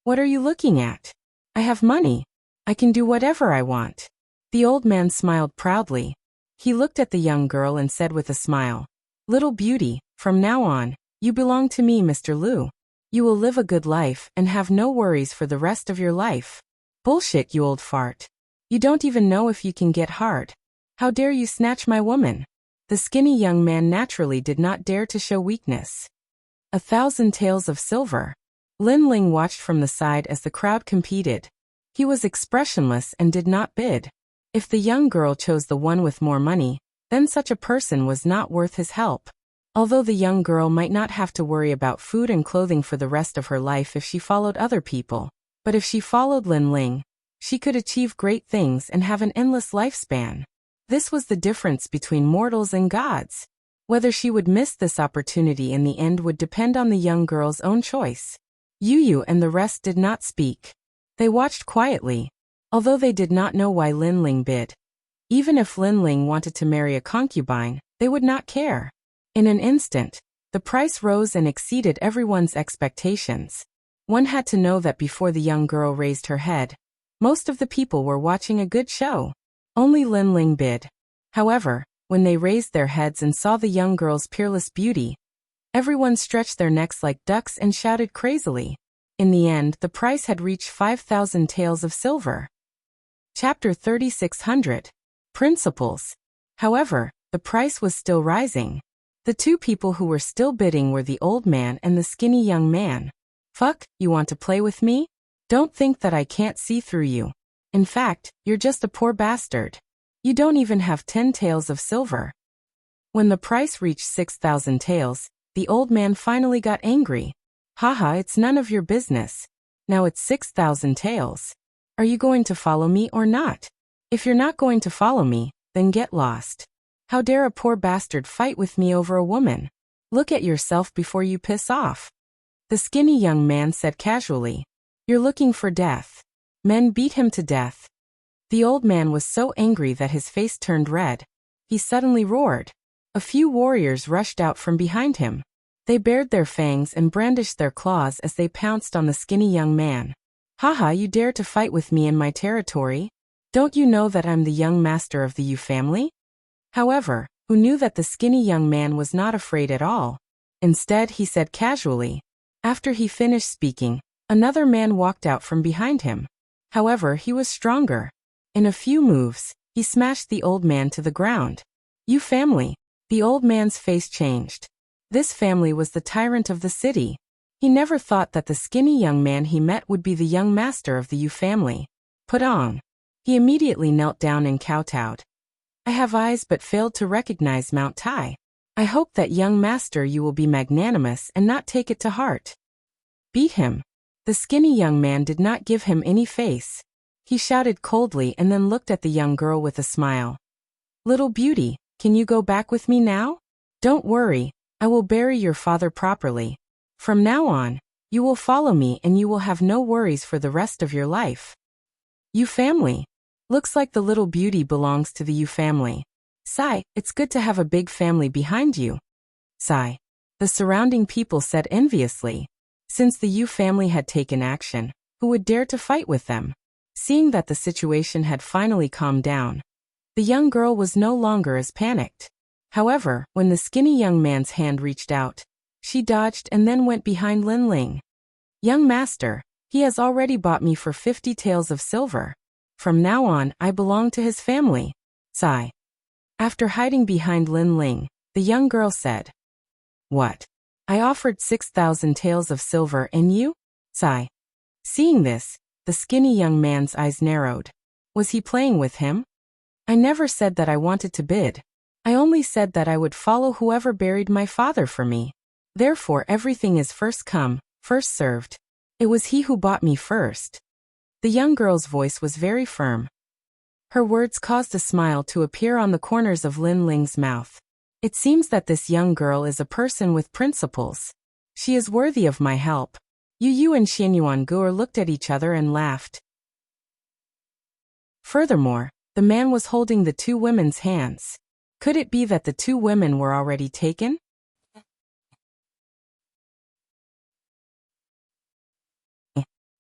What are you looking at? I have money. I can do whatever I want. The old man smiled proudly. He looked at the young girl and said with a smile, "Little beauty, from now on, you belong to me, Mr. Liu. You will live a good life and have no worries for the rest of your life." "Bullshit, you old fart. You don't even know if you can get hard. How dare you snatch my woman?" The skinny young man naturally did not dare to show weakness. 1,000 taels of silver. Lin Ling watched from the side as the crowd competed. He was expressionless and did not bid. If the young girl chose the one with more money, then such a person was not worth his help. Although the young girl might not have to worry about food and clothing for the rest of her life if she followed other people, but if she followed Lin Ling, she could achieve great things and have an endless lifespan. This was the difference between mortals and gods. Whether she would miss this opportunity in the end would depend on the young girl's own choice. Yu and the rest did not speak. They watched quietly, although they did not know why Lin Ling bid. Even if Lin Ling wanted to marry a concubine, they would not care. In an instant, the price rose and exceeded everyone's expectations. One had to know that before the young girl raised her head, most of the people were watching a good show. Only Lin Ling bid. However, when they raised their heads and saw the young girl's peerless beauty, everyone stretched their necks like ducks and shouted crazily. In the end, the price had reached 5,000 taels of silver. Chapter 3600. Principles. However, the price was still rising. The two people who were still bidding were the old man and the skinny young man. "Fuck, you want to play with me? Don't think that I can't see through you. In fact, you're just a poor bastard. You don't even have 10 taels of silver." When the price reached 6,000 taels, the old man finally got angry. "Haha, it's none of your business. Now it's 6,000 taels. Are you going to follow me or not? If you're not going to follow me, then get lost. How dare a poor bastard fight with me over a woman? Look at yourself before you piss off." The skinny young man said casually, "You're looking for death. Men beat him to death." The old man was so angry that his face turned red. He suddenly roared. A few warriors rushed out from behind him. They bared their fangs and brandished their claws as they pounced on the skinny young man. "Haha, you dare to fight with me in my territory? Don't you know that I'm the young master of the Yu family?" However, who knew that the skinny young man was not afraid at all. Instead, he said casually. After he finished speaking, another man walked out from behind him. However, he was stronger. In a few moves, he smashed the old man to the ground. "You family." The old man's face changed. This family was the tyrant of the city. He never thought that the skinny young man he met would be the young master of the Yu family. "Put on." He immediately knelt down and kowtowed. "I have eyes but failed to recognize Mount Tai. I hope that young master you will be magnanimous and not take it to heart." "Beat him." The skinny young man did not give him any face. He shouted coldly and then looked at the young girl with a smile. "Little beauty, can you go back with me now? Don't worry, I will bury your father properly. From now on, you will follow me and you will have no worries for the rest of your life." "Yu family. Looks like the little beauty belongs to the Yu family. Sigh, it's good to have a big family behind you." Sigh. The surrounding people said enviously. Since the Yu family had taken action, who would dare to fight with them? Seeing that the situation had finally calmed down, the young girl was no longer as panicked. However, when the skinny young man's hand reached out, she dodged and then went behind Lin Ling. "Young master, he has already bought me for 50 taels of silver. From now on, I belong to his family." Sigh. After hiding behind Lin Ling, the young girl said, "What? I offered 6,000 taels of silver and you?" Sigh. Seeing this, the skinny young man's eyes narrowed. Was he playing with him? "I never said that I wanted to bid. I only said that I would follow whoever buried my father for me. Therefore everything is first come, first served. It was he who bought me first." The young girl's voice was very firm. Her words caused a smile to appear on the corners of Lin Ling's mouth. It seems that this young girl is a person with principles. She is worthy of my help. Yu and Xianyuan Guo looked at each other and laughed. Furthermore, the man was holding the two women's hands. Could it be that the two women were already taken?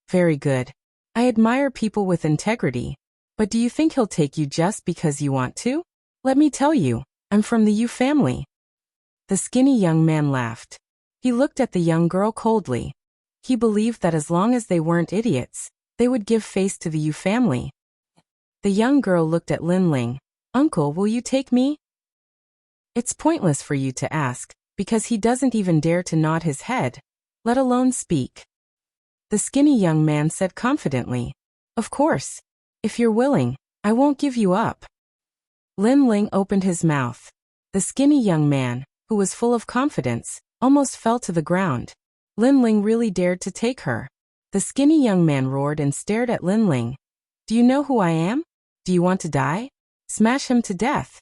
Very good. I admire people with integrity. But do you think he'll take you just because you want to? Let me tell you, I'm from the Yu family. The skinny young man laughed. He looked at the young girl coldly. He believed that as long as they weren't idiots, they would give face to the Yu family. The young girl looked at Lin Ling. Uncle, will you take me? It's pointless for you to ask, because he doesn't even dare to nod his head, let alone speak. The skinny young man said confidently, Of course. If you're willing, I won't give you up. Lin Ling opened his mouth. The skinny young man, who was full of confidence, almost fell to the ground. Lin Ling really dared to take her. The skinny young man roared and stared at Lin Ling. Do you know who I am? Do you want to die? Smash him to death.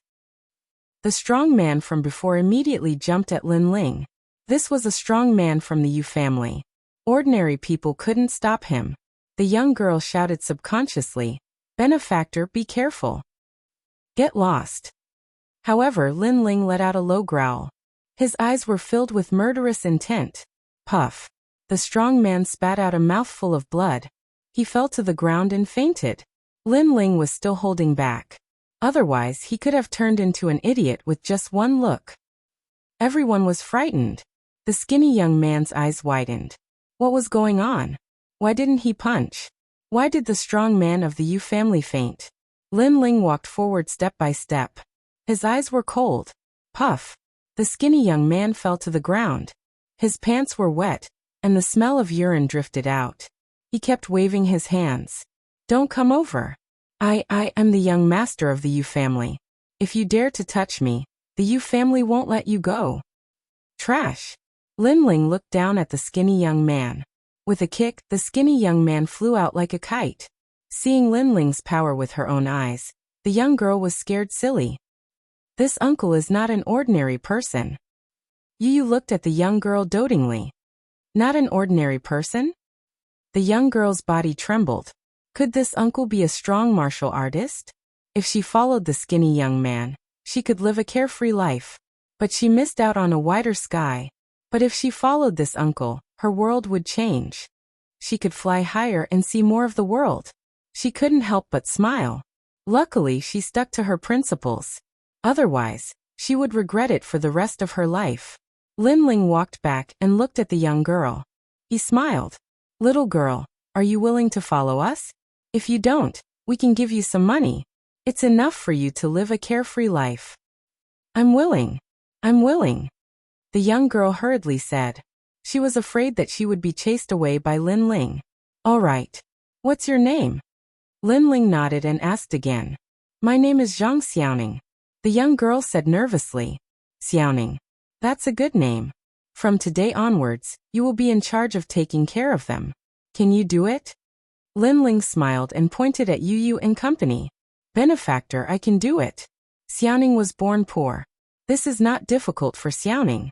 The strong man from before immediately jumped at Lin Ling. This was a strong man from the Yu family. Ordinary people couldn't stop him. The young girl shouted subconsciously, Benefactor, be careful. Get lost. However, Lin Ling let out a low growl. His eyes were filled with murderous intent. Puff. The strong man spat out a mouthful of blood. He fell to the ground and fainted. Lin Ling was still holding back. Otherwise, he could have turned into an idiot with just one look. Everyone was frightened. The skinny young man's eyes widened. What was going on? Why didn't he punch? Why did the strong man of the Yu family faint? Lin Ling walked forward step by step. His eyes were cold. Puff. The skinny young man fell to the ground. His pants were wet, and the smell of urine drifted out. He kept waving his hands. Don't come over. I am the young master of the Yu family. If you dare to touch me, the Yu family won't let you go. Trash. Lin Ling looked down at the skinny young man. With a kick, the skinny young man flew out like a kite. Seeing Lin Ling's power with her own eyes, the young girl was scared silly. This uncle is not an ordinary person. Yu looked at the young girl dotingly. Not an ordinary person? The young girl's body trembled. Could this uncle be a strong martial artist? If she followed the skinny young man, she could live a carefree life. But she missed out on a wider sky. But if she followed this uncle, her world would change. She could fly higher and see more of the world. She couldn't help but smile. Luckily, she stuck to her principles. Otherwise, she would regret it for the rest of her life. Lin Ling walked back and looked at the young girl. He smiled. Little girl, are you willing to follow us? If you don't, we can give you some money. It's enough for you to live a carefree life. I'm willing. I'm willing. The young girl hurriedly said. She was afraid that she would be chased away by Lin Ling. All right. What's your name? Lin Ling nodded and asked again. My name is Zhang Xiaoning. The young girl said nervously. Xiaoning. That's a good name. From today onwards, you will be in charge of taking care of them. Can you do it? Lin Ling smiled and pointed at Yu and company. Benefactor, I can do it. Xiaoning was born poor. This is not difficult for Xiaoning.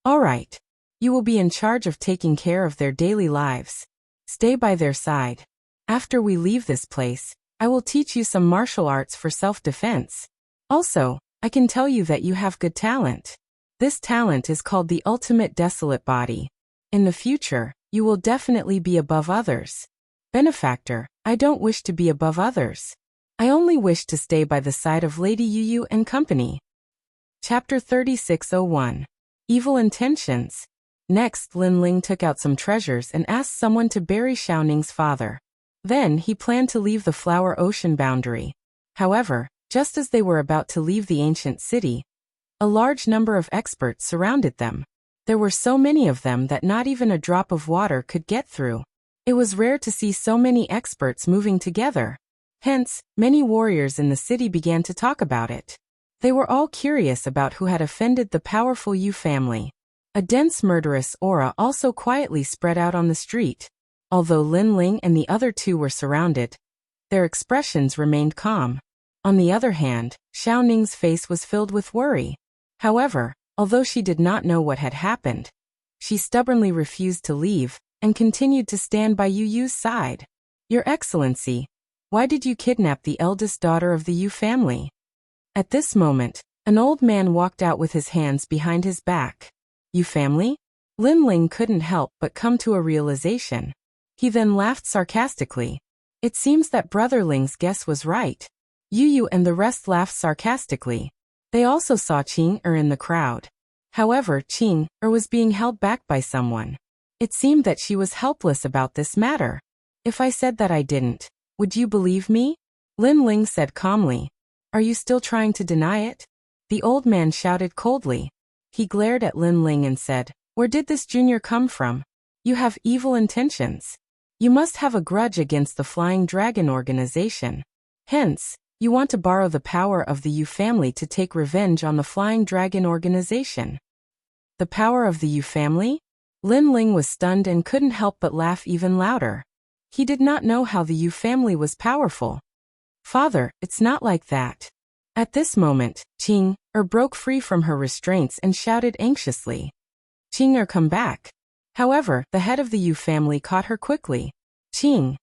All right. You will be in charge of taking care of their daily lives. Stay by their side. After we leave this place, I will teach you some martial arts for self-defense. Also, I can tell you that you have good talent. This talent is called the ultimate desolate body. In the future, you will definitely be above others. Benefactor, I don't wish to be above others. I only wish to stay by the side of Lady Yu and company. Chapter 3601. Evil Intentions. Next, Lin Ling took out some treasures and asked someone to bury Xiaoning's father. Then, he planned to leave the flower ocean boundary. However, just as they were about to leave the ancient city, a large number of experts surrounded them. There were so many of them that not even a drop of water could get through. It was rare to see so many experts moving together. Hence, many warriors in the city began to talk about it. They were all curious about who had offended the powerful Yu family. A dense murderous aura also quietly spread out on the street. Although Lin Ling and the other two were surrounded, their expressions remained calm. On the other hand, Xiaoning's face was filled with worry. However, although she did not know what had happened, she stubbornly refused to leave and continued to stand by Yu's side. Your Excellency, why did you kidnap the eldest daughter of the Yu family? At this moment, an old man walked out with his hands behind his back. Yu family? Lin Ling couldn't help but come to a realization. He then laughed sarcastically. It seems that Brother Ling's guess was right. Yu and the rest laughed sarcastically. They also saw Qing in the crowd. However, Qing was being held back by someone. It seemed that she was helpless about this matter. If I said that I didn't, would you believe me? Lin Ling said calmly. Are you still trying to deny it? The old man shouted coldly. He glared at Lin Ling and said, where did this junior come from? You have evil intentions. You must have a grudge against the Flying Dragon organization. Hence, you want to borrow the power of the Yu family to take revenge on the Flying Dragon organization. The power of the Yu family? Lin Ling was stunned and couldn't help but laugh even louder. He did not know how the Yu family was powerful. Father, it's not like that. At this moment, Qing broke free from her restraints and shouted anxiously. Qing come back. However, the head of the Yu family caught her quickly. Qing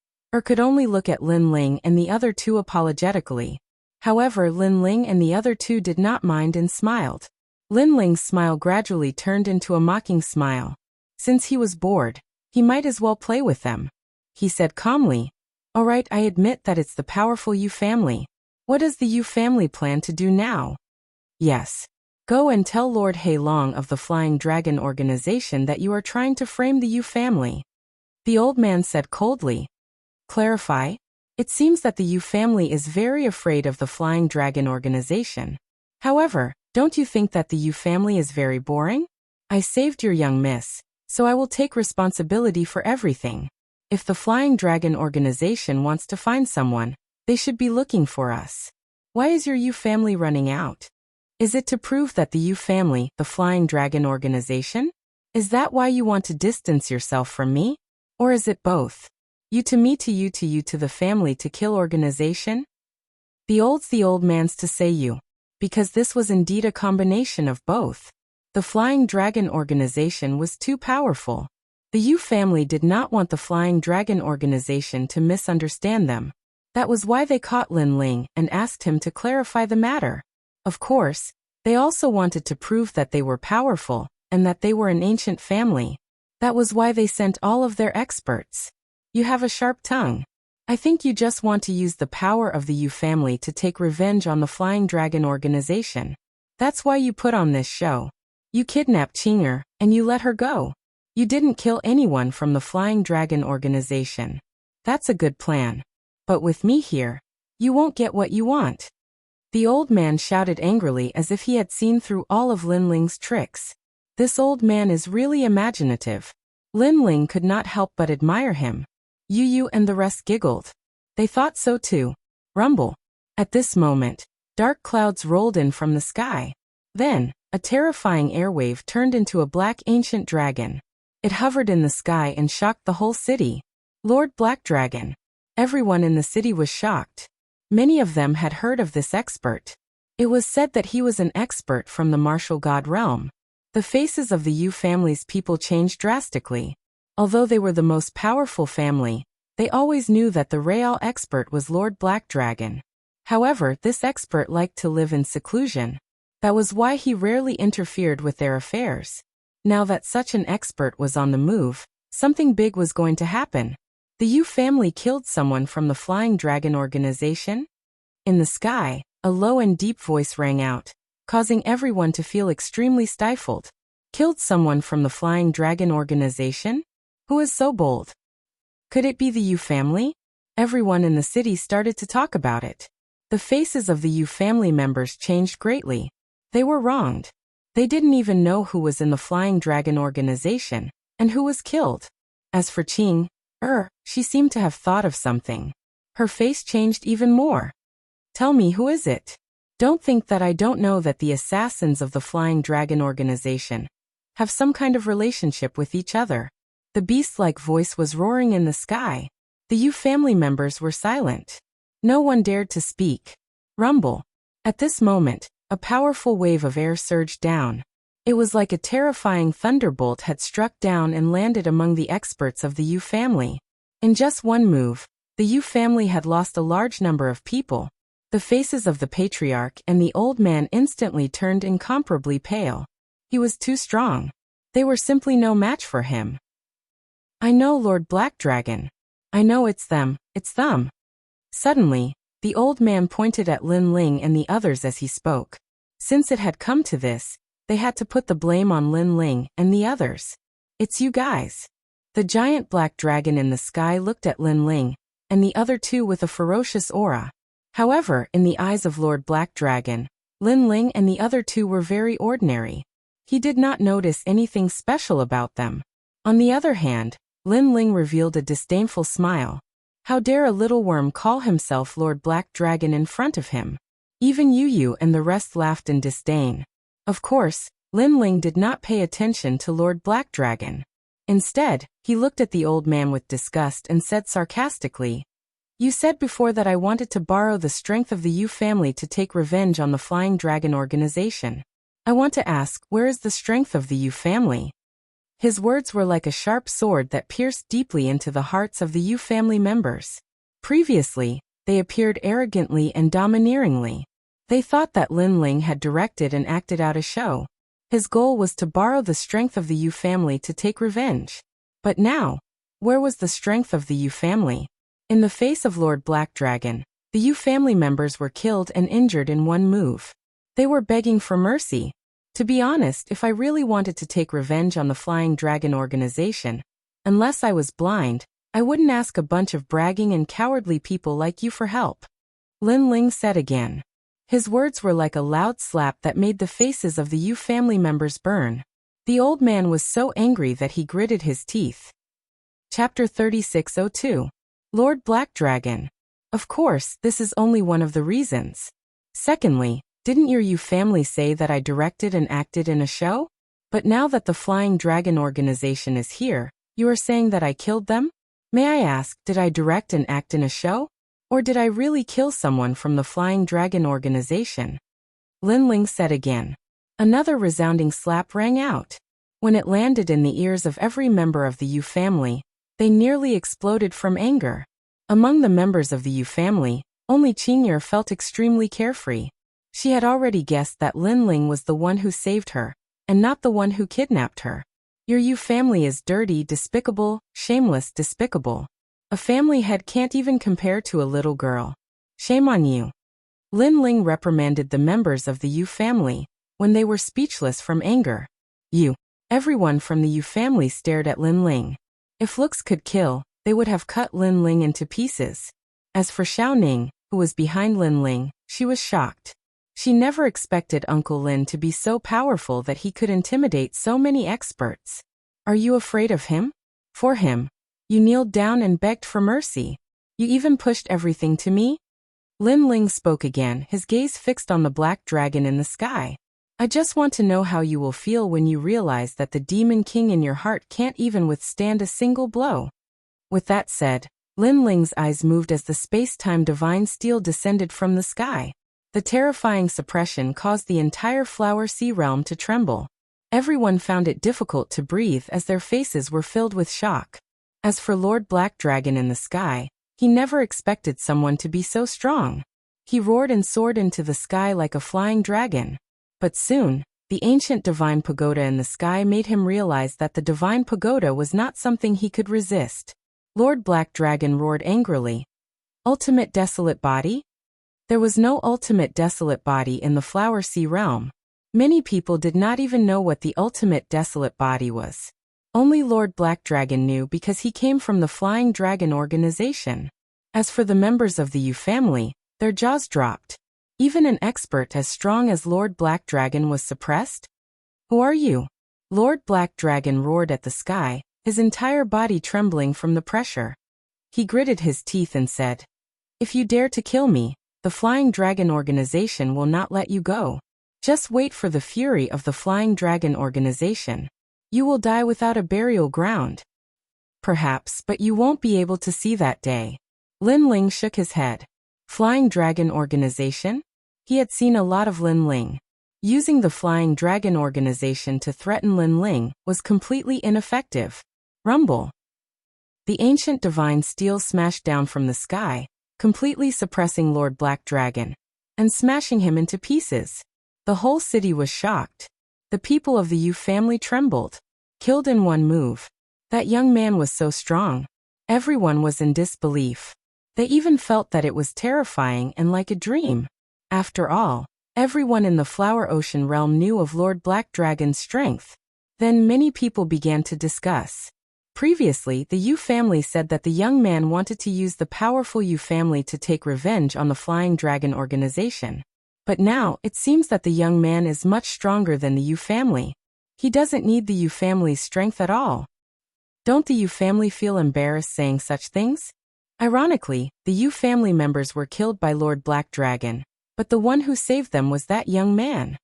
could only look at Lin Ling and the other two apologetically. However, Lin Ling and the other two did not mind and smiled. Lin Ling's smile gradually turned into a mocking smile. Since he was bored, he might as well play with them. He said calmly, all right, I admit that it's the powerful Yu family. What does the Yu family plan to do now? Yes. Go and tell Lord Heilong of the Flying Dragon organization that you are trying to frame the Yu family. The old man said coldly. Clarify? It seems that the Yu family is very afraid of the Flying Dragon organization. However, don't you think that the Yu family is very boring? I saved your young miss, so I will take responsibility for everything. If the Flying Dragon organization wants to find someone, they should be looking for us. Why is your Yu family running out? Is it to prove that the Yu family, the Flying Dragon organization? Is that why you want to distance yourself from me? Or is it both? You to me to you to you to the family to kill organization? The old man's to say you. Because this was indeed a combination of both. The Flying Dragon organization was too powerful. The Yu family did not want the Flying Dragon organization to misunderstand them. That was why they caught Lin Ling and asked him to clarify the matter. Of course, they also wanted to prove that they were powerful and that they were an ancient family. That was why they sent all of their experts. You have a sharp tongue. I think you just want to use the power of the Yu family to take revenge on the Flying Dragon organization. That's why you put on this show. You kidnapped Qing and you let her go. You didn't kill anyone from the Flying Dragon organization. That's a good plan. But with me here, you won't get what you want. The old man shouted angrily as if he had seen through all of Lin Ling's tricks. This old man is really imaginative. Lin Ling could not help but admire him. Yu and the rest giggled. They thought so too. Rumble. At this moment, dark clouds rolled in from the sky. Then, a terrifying airwave turned into a black ancient dragon. It hovered in the sky and shocked the whole city. Lord Black Dragon. Everyone in the city was shocked. Many of them had heard of this expert. It was said that he was an expert from the martial god realm. The faces of the Yu family's people changed drastically. Although they were the most powerful family, they always knew that the real expert was Lord Black Dragon. However, this expert liked to live in seclusion. That was why he rarely interfered with their affairs. Now that such an expert was on the move, something big was going to happen. The Yu family killed someone from the Flying Dragon organization. In the sky, a low and deep voice rang out, causing everyone to feel extremely stifled. Killed someone from the Flying Dragon organization? Who is so bold? Could it be the Yu family? Everyone in the city started to talk about it. The faces of the Yu family members changed greatly. They were wronged. They didn't even know who was in the Flying Dragon organization, and who was killed. As for Qing, she seemed to have thought of something. Her face changed even more. Tell me, who is it? Don't think that I don't know that the assassins of the Flying Dragon organization have some kind of relationship with each other. The beast-like voice was roaring in the sky. The Yu family members were silent. No one dared to speak. Rumble. At this moment, a powerful wave of air surged down. It was like a terrifying thunderbolt had struck down and landed among the experts of the Yu family. In just one move, the Yu family had lost a large number of people. The faces of the patriarch and the old man instantly turned incomparably pale. He was too strong. They were simply no match for him. I know, Lord Black Dragon. I know it's them. Suddenly, The old man pointed at Lin Ling and the others as he spoke. Since it had come to this, they had to put the blame on Lin Ling and the others. It's you guys. The giant black dragon in the sky looked at Lin Ling and the other two with a ferocious aura. However, in the eyes of Lord Black Dragon, Lin Ling and the other two were very ordinary. He did not notice anything special about them. On the other hand, Lin Ling revealed a disdainful smile. How dare a little worm call himself Lord Black Dragon in front of him? Even Yu and the rest laughed in disdain. Of course, Lin Ling did not pay attention to Lord Black Dragon. Instead, he looked at the old man with disgust and said sarcastically, "You said before that I wanted to borrow the strength of the Yu family to take revenge on the Flying Dragon organization. I want to ask, where is the strength of the Yu family?" His words were like a sharp sword that pierced deeply into the hearts of the Yu family members. Previously, they appeared arrogantly and domineeringly. They thought that Lin Ling had directed and acted out a show. His goal was to borrow the strength of the Yu family to take revenge. But now, where was the strength of the Yu family? In the face of Lord Black Dragon, the Yu family members were killed and injured in one move. They were begging for mercy. To be honest, if I really wanted to take revenge on the Flying Dragon organization, unless I was blind, I wouldn't ask a bunch of bragging and cowardly people like you for help. Lin Ling said again. His words were like a loud slap that made the faces of the Yu family members burn. The old man was so angry that he gritted his teeth. Chapter 3602. Lord Black Dragon. Of course, this is only one of the reasons. Secondly, didn't your Yu family say that I directed and acted in a show? But now that the Flying Dragon organization is here, you are saying that I killed them? May I ask, did I direct and act in a show? Or did I really kill someone from the Flying Dragon organization? Lin Ling said again. Another resounding slap rang out. When it landed in the ears of every member of the Yu family, they nearly exploded from anger. Among the members of the Yu family, only Qing'er felt extremely carefree. She had already guessed that Lin Ling was the one who saved her, and not the one who kidnapped her. Your Yu family is dirty, despicable, shameless, despicable. A family head can't even compare to a little girl. Shame on you. Lin Ling reprimanded the members of the Yu family when they were speechless from anger. Everyone from the Yu family stared at Lin Ling. If looks could kill, they would have cut Lin Ling into pieces. As for Xiaoning, who was behind Lin Ling, she was shocked. She never expected Uncle Lin to be so powerful that he could intimidate so many experts. Are you afraid of him? For him, you kneeled down and begged for mercy. You even pushed everything to me? Lin Ling spoke again, his gaze fixed on the black dragon in the sky. I just want to know how you will feel when you realize that the Demon King in your heart can't even withstand a single blow. With that said, Lin Ling's eyes moved as the space-time divine steel descended from the sky. The terrifying suppression caused the entire Flower Sea realm to tremble. Everyone found it difficult to breathe as their faces were filled with shock. As for Lord Black Dragon in the sky, he never expected someone to be so strong. He roared and soared into the sky like a flying dragon. But soon, the ancient divine pagoda in the sky made him realize that the divine pagoda was not something he could resist. Lord Black Dragon roared angrily. Ultimate desolate body? There was no ultimate desolate body in the Flower Sea realm. Many people did not even know what the ultimate desolate body was. Only Lord Black Dragon knew because he came from the Flying Dragon organization. As for the members of the Yu family, their jaws dropped. Even an expert as strong as Lord Black Dragon was suppressed? Who are you? Lord Black Dragon roared at the sky, his entire body trembling from the pressure. He gritted his teeth and said, If you dare to kill me, the Flying Dragon organization will not let you go. Just wait for the fury of the Flying Dragon organization. You will die without a burial ground. Perhaps, but you won't be able to see that day. Lin Ling shook his head. Flying Dragon organization? He had seen a lot of Lin Ling. Using the Flying Dragon organization to threaten Lin Ling was completely ineffective. Rumble. The ancient divine steel smashed down from the sky, completely suppressing Lord Black Dragon, and smashing him into pieces. The whole city was shocked. The people of the Yu family trembled. Killed in one move. That young man was so strong. Everyone was in disbelief. They even felt that it was terrifying and like a dream. After all, everyone in the Flower Ocean realm knew of Lord Black Dragon's strength. Then many people began to discuss. Previously, the Yu family said that the young man wanted to use the powerful Yu family to take revenge on the Flying Dragon organization. But now, it seems that the young man is much stronger than the Yu family. He doesn't need the Yu family's strength at all. Don't the Yu family feel embarrassed saying such things? Ironically, the Yu family members were killed by Lord Black Dragon, but the one who saved them was that young man.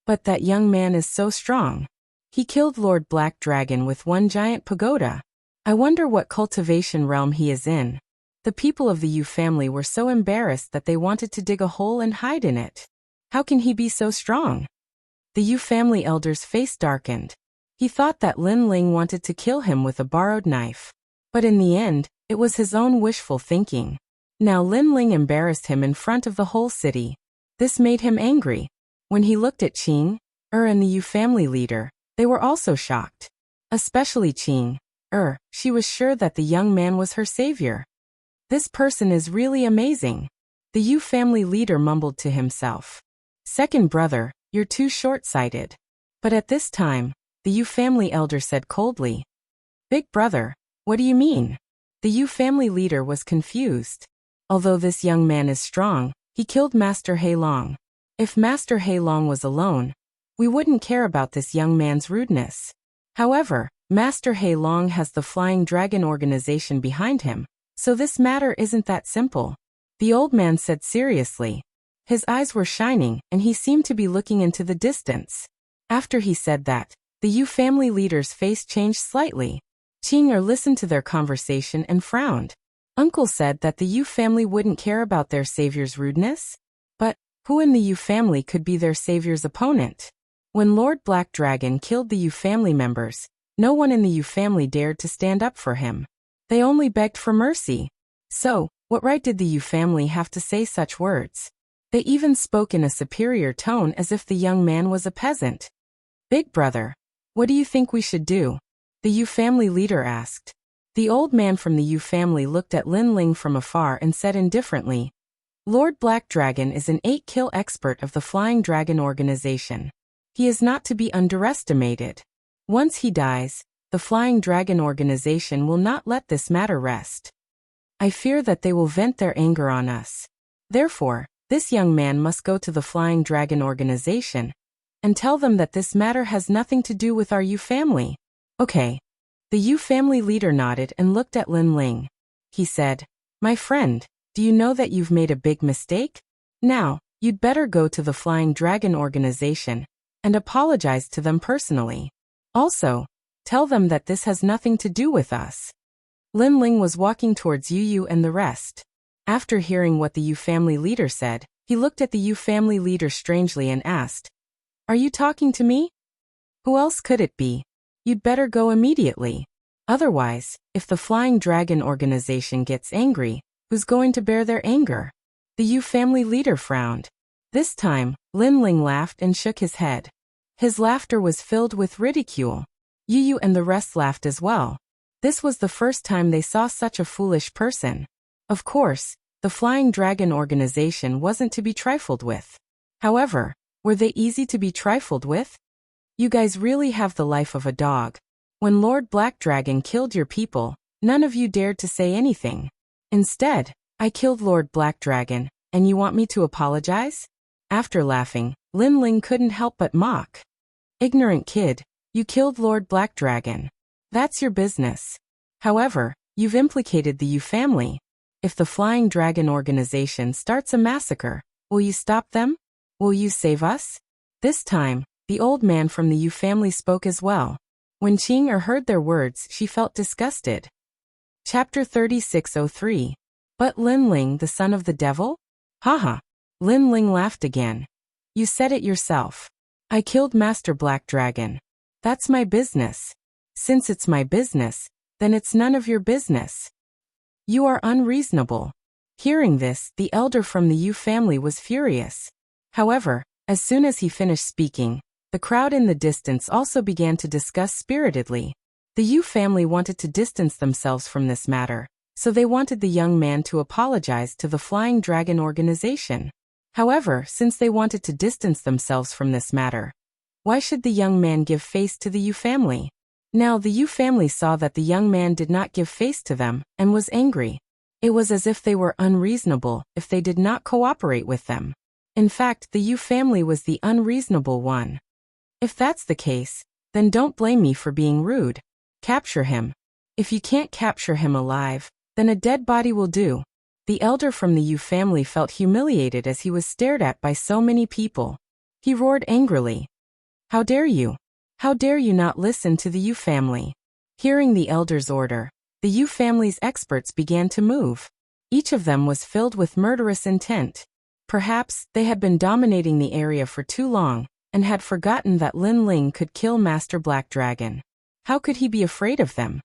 But that young man is so strong. He killed Lord Black Dragon with one giant pagoda. I wonder what cultivation realm he is in. The people of the Yu family were so embarrassed that they wanted to dig a hole and hide in it. How can he be so strong? The Yu family elder's face darkened. He thought that Lin Ling wanted to kill him with a borrowed knife. But in the end, it was his own wishful thinking. Now Lin Ling embarrassed him in front of the whole city. This made him angry. When he looked at Qing, and the Yu family leader, they were also shocked. Especially Qing. She was sure that the young man was her savior. This person is really amazing. The Yu family leader mumbled to himself. Second brother, you're too short-sighted. But at this time, the Yu family elder said coldly. Big brother, what do you mean? The Yu family leader was confused. Although this young man is strong, he killed Master He Long. If Master He Long was alone, we wouldn't care about this young man's rudeness. However, Master He Long has the Flying Dragon organization behind him, so this matter isn't that simple. The old man said seriously. His eyes were shining, and he seemed to be looking into the distance. After he said that, the Yu family leader's face changed slightly. Qing listened to their conversation and frowned. Uncle said that the Yu family wouldn't care about their savior's rudeness? But who in the Yu family could be their savior's opponent? When Lord Black Dragon killed the Yu family members, no one in the Yu family dared to stand up for him. They only begged for mercy. So, what right did the Yu family have to say such words? They even spoke in a superior tone as if the young man was a peasant. Big brother, what do you think we should do? The Yu family leader asked. The old man from the Yu family looked at Lin Ling from afar and said indifferently, Lord Black Dragon is an 8-kill expert of the Flying Dragon organization. He is not to be underestimated. Once he dies, the Flying Dragon organization will not let this matter rest. I fear that they will vent their anger on us. Therefore, this young man must go to the Flying Dragon organization and tell them that this matter has nothing to do with our Yu family. Okay. The Yu family leader nodded and looked at Lin Ling. He said, My friend, do you know that you've made a big mistake? Now, you'd better go to the Flying Dragon organization and apologize to them personally. Also, tell them that this has nothing to do with us. Lin Ling was walking towards Yu and the rest. After hearing what the Yu family leader said, he looked at the Yu family leader strangely and asked, Are you talking to me? Who else could it be? You'd better go immediately. Otherwise, if the Flying Dragon organization gets angry, who's going to bear their anger? The Yu family leader frowned. This time, Lin Ling laughed and shook his head. His laughter was filled with ridicule. Yu and the rest laughed as well. This was the first time they saw such a foolish person. Of course, the Flying Dragon organization wasn't to be trifled with. However, were they easy to be trifled with? You guys really have the life of a dog. When Lord Black Dragon killed your people, none of you dared to say anything. Instead, I killed Lord Black Dragon, and you want me to apologize? After laughing, Lin Ling couldn't help but mock. Ignorant kid, you killed Lord Black Dragon. That's your business. However, you've implicated the Yu family. If the Flying Dragon organization starts a massacre, will you stop them? Will you save us? This time, the old man from the Yu family spoke as well. When Qing heard their words, she felt disgusted. Chapter 3603. But Lin Ling, the son of the devil? Haha. Lin Ling laughed again. You said it yourself. I killed Master Black Dragon. That's my business. Since it's my business, then it's none of your business. You are unreasonable. Hearing this, the elder from the Yu family was furious. However, as soon as he finished speaking, the crowd in the distance also began to discuss spiritedly. The Yu family wanted to distance themselves from this matter, So they wanted the young man to apologize to the Flying Dragon organization. However, since they wanted to distance themselves from this matter, why should the young man give face to the Yu family? Now the Yu family saw that the young man did not give face to them, and was angry. It was as if they were unreasonable if they did not cooperate with them. In fact, the Yu family was the unreasonable one. If that's the case, then don't blame me for being rude. Capture him. If you can't capture him alive, then a dead body will do. The elder from the Yu family felt humiliated as he was stared at by so many people. He roared angrily. How dare you? How dare you not listen to the Yu family? Hearing the elder's order, the Yu family's experts began to move. Each of them was filled with murderous intent. Perhaps they had been dominating the area for too long, and had forgotten that Lin Ling could kill Master Black Dragon. How could he be afraid of them?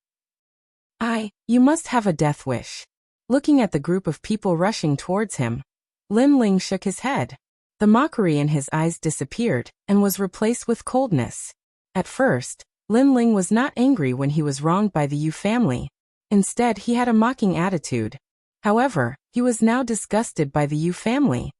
You must have a death wish. Looking at the group of people rushing towards him, Lin Ling shook his head. The mockery in his eyes disappeared, and was replaced with coldness. At first, Lin Ling was not angry when he was wronged by the Yu family. Instead, he had a mocking attitude. However, he was now disgusted by the Yu family.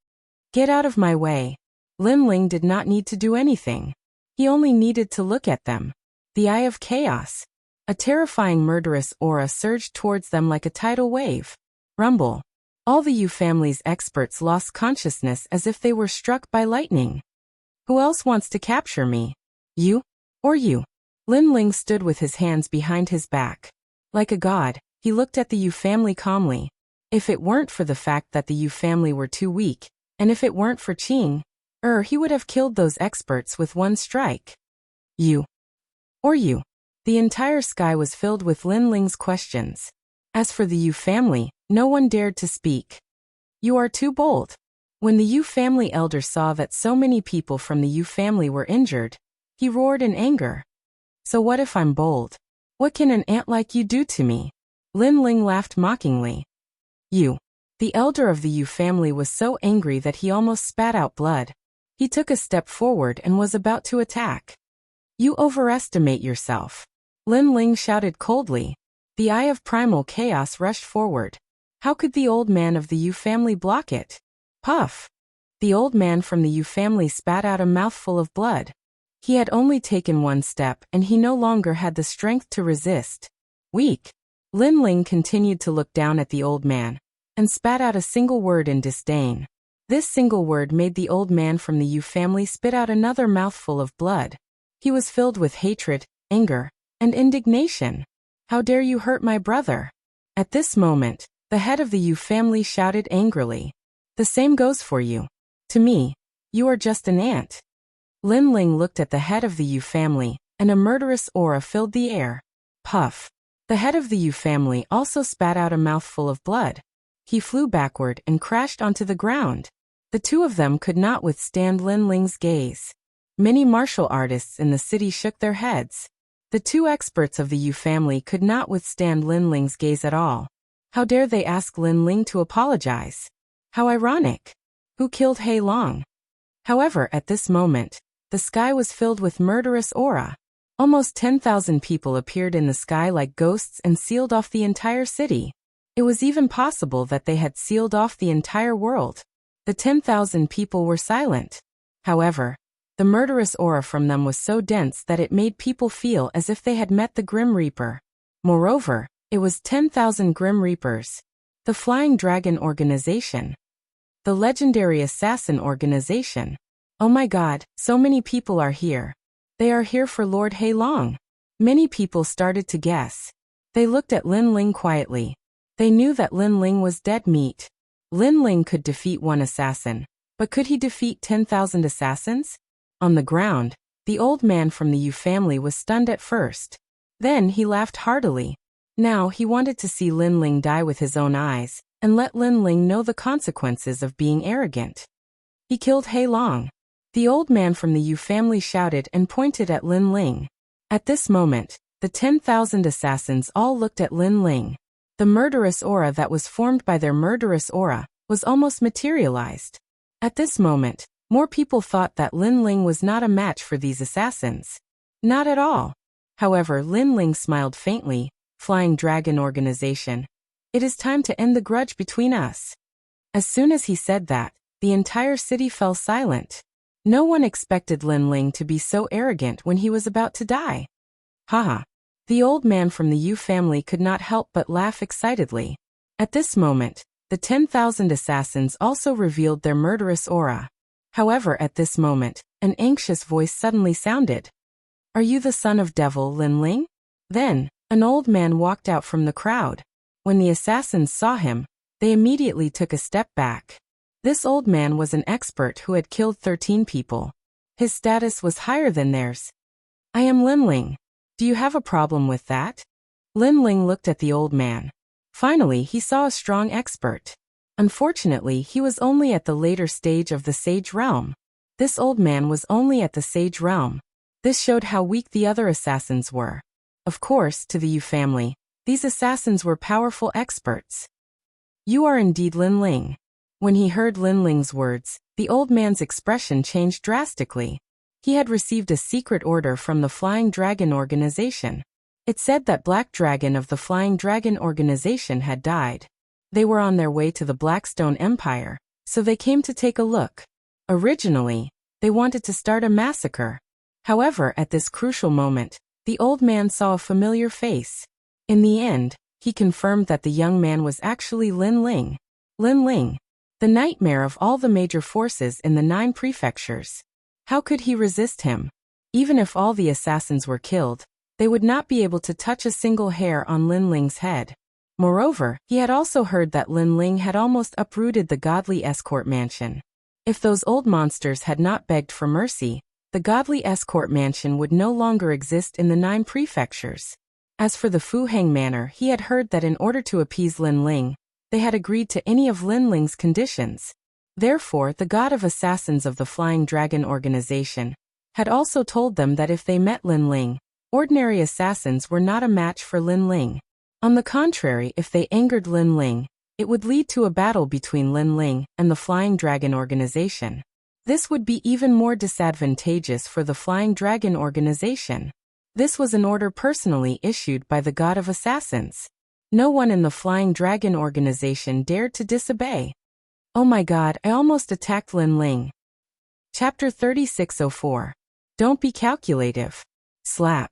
Get out of my way. Lin Ling did not need to do anything. He only needed to look at them. The Eye of Chaos. A terrifying murderous aura surged towards them like a tidal wave. Rumble. All the Yu family's experts lost consciousness as if they were struck by lightning. Who else wants to capture me? You? Or you? Lin Ling stood with his hands behind his back. Like a god, he looked at the Yu family calmly. If it weren't for the fact that the Yu family were too weak, and if it weren't for Qing, he would have killed those experts with one strike. You? Or you? The entire sky was filled with Lin Ling's questions. As for the Yu family, no one dared to speak. You are too bold. When the Yu family elder saw that so many people from the Yu family were injured, he roared in anger. So what if I'm bold? What can an ant like you do to me? Lin Ling laughed mockingly. You. The elder of the Yu family was so angry that he almost spat out blood. He took a step forward and was about to attack. You overestimate yourself. Lin Ling shouted coldly. The Eye of Primal Chaos rushed forward. How could the old man of the Yu family block it? Puff! The old man from the Yu family spat out a mouthful of blood. He had only taken one step and he no longer had the strength to resist. Weak. Lin Ling continued to look down at the old man, and spat out a single word in disdain. This single word made the old man from the Yu family spit out another mouthful of blood. He was filled with hatred, anger, and indignation. How dare you hurt my brother? At this moment, the head of the Yu family shouted angrily. The same goes for you. To me, you are just an ant. Lin Ling looked at the head of the Yu family, and a murderous aura filled the air. Puff. The head of the Yu family also spat out a mouthful of blood. He flew backward and crashed onto the ground. The two of them could not withstand Lin Ling's gaze. Many martial artists in the city shook their heads. The two experts of the Yu family could not withstand Lin Ling's gaze at all. How dare they ask Lin Ling to apologize? How ironic. Who killed Hei Long? However, at this moment, the sky was filled with murderous aura. Almost 10,000 people appeared in the sky like ghosts and sealed off the entire city. It was even possible that they had sealed off the entire world. The 10,000 people were silent. However, the murderous aura from them was so dense that it made people feel as if they had met the Grim Reaper. Moreover, it was 10,000 Grim Reapers. The Flying Dragon Organization. The legendary assassin organization. Oh my god, so many people are here. They are here for Lord Hei Long. Many people started to guess. They looked at Lin Ling quietly. They knew that Lin Ling was dead meat. Lin Ling could defeat one assassin, but could he defeat 10,000 assassins? On the ground, the old man from the Yu family was stunned at first. Then he laughed heartily. Now he wanted to see Lin Ling die with his own eyes, and let Lin Ling know the consequences of being arrogant. He killed Hei Long. The old man from the Yu family shouted and pointed at Lin Ling. At this moment, the 10,000 assassins all looked at Lin Ling. The murderous aura that was formed by their murderous aura was almost materialized. At this moment, more people thought that Lin Ling was not a match for these assassins. Not at all. However, Lin Ling smiled faintly. Flying Dragon Organization. It is time to end the grudge between us. As soon as he said that, the entire city fell silent. No one expected Lin Ling to be so arrogant when he was about to die. Haha. The old man from the Yu family could not help but laugh excitedly. At this moment, the 10,000 assassins also revealed their murderous aura. However, at this moment, an anxious voice suddenly sounded. Are you the son of Devil Lin Ling? Then, an old man walked out from the crowd. When the assassins saw him, they immediately took a step back. This old man was an expert who had killed 13 people. His status was higher than theirs. I am Lin Ling. Do you have a problem with that? Lin Ling looked at the old man. Finally, he saw a strong expert. Unfortunately, he was only at the later stage of the Sage Realm. This old man was only at the Sage Realm. This showed how weak the other assassins were. Of course, to the Yu family, these assassins were powerful experts. You are indeed Lin Ling. When he heard Lin Ling's words, the old man's expression changed drastically. He had received a secret order from the Flying Dragon Organization. It said that Black Dragon of the Flying Dragon Organization had died. They were on their way to the Blackstone Empire, so they came to take a look. Originally, they wanted to start a massacre. However, at this crucial moment, the old man saw a familiar face. In the end, he confirmed that the young man was actually Lin Ling. Lin Ling, the nightmare of all the major forces in the 9 prefectures. How could he resist him? Even if all the assassins were killed, they would not be able to touch a single hair on Lin Ling's head. Moreover, he had also heard that Lin Ling had almost uprooted the godly escort mansion. If those old monsters had not begged for mercy, the godly escort mansion would no longer exist in the 9 prefectures. As for the Fuheng Manor, he had heard that in order to appease Lin Ling, they had agreed to any of Lin Ling's conditions. Therefore, the god of assassins of the Flying Dragon Organization had also told them that if they met Lin Ling, ordinary assassins were not a match for Lin Ling. On the contrary, if they angered Lin Ling, it would lead to a battle between Lin Ling and the Flying Dragon Organization. This would be even more disadvantageous for the Flying Dragon Organization. This was an order personally issued by the god of assassins. No one in the Flying Dragon Organization dared to disobey. Oh my god, I almost attacked Lin Ling. Chapter 3604. Don't be calculative. Slap.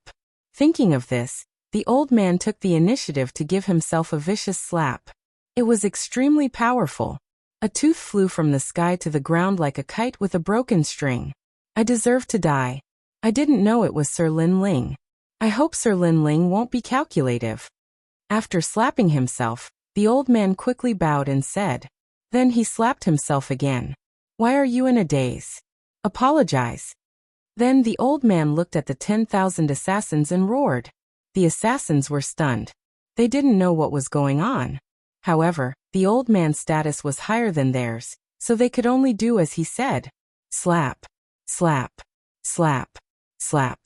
Thinking of this, the old man took the initiative to give himself a vicious slap. It was extremely powerful. A tooth flew from the sky to the ground like a kite with a broken string. I deserve to die. I didn't know it was Sir Lin Ling. I hope Sir Lin Ling won't be calculative. After slapping himself, the old man quickly bowed and said. Then he slapped himself again. Why are you in a daze? Apologize. Then the old man looked at the 10,000 assassins and roared. The assassins were stunned. They didn't know what was going on. However, the old man's status was higher than theirs, so they could only do as he said. Slap. Slap. Slap. Slap.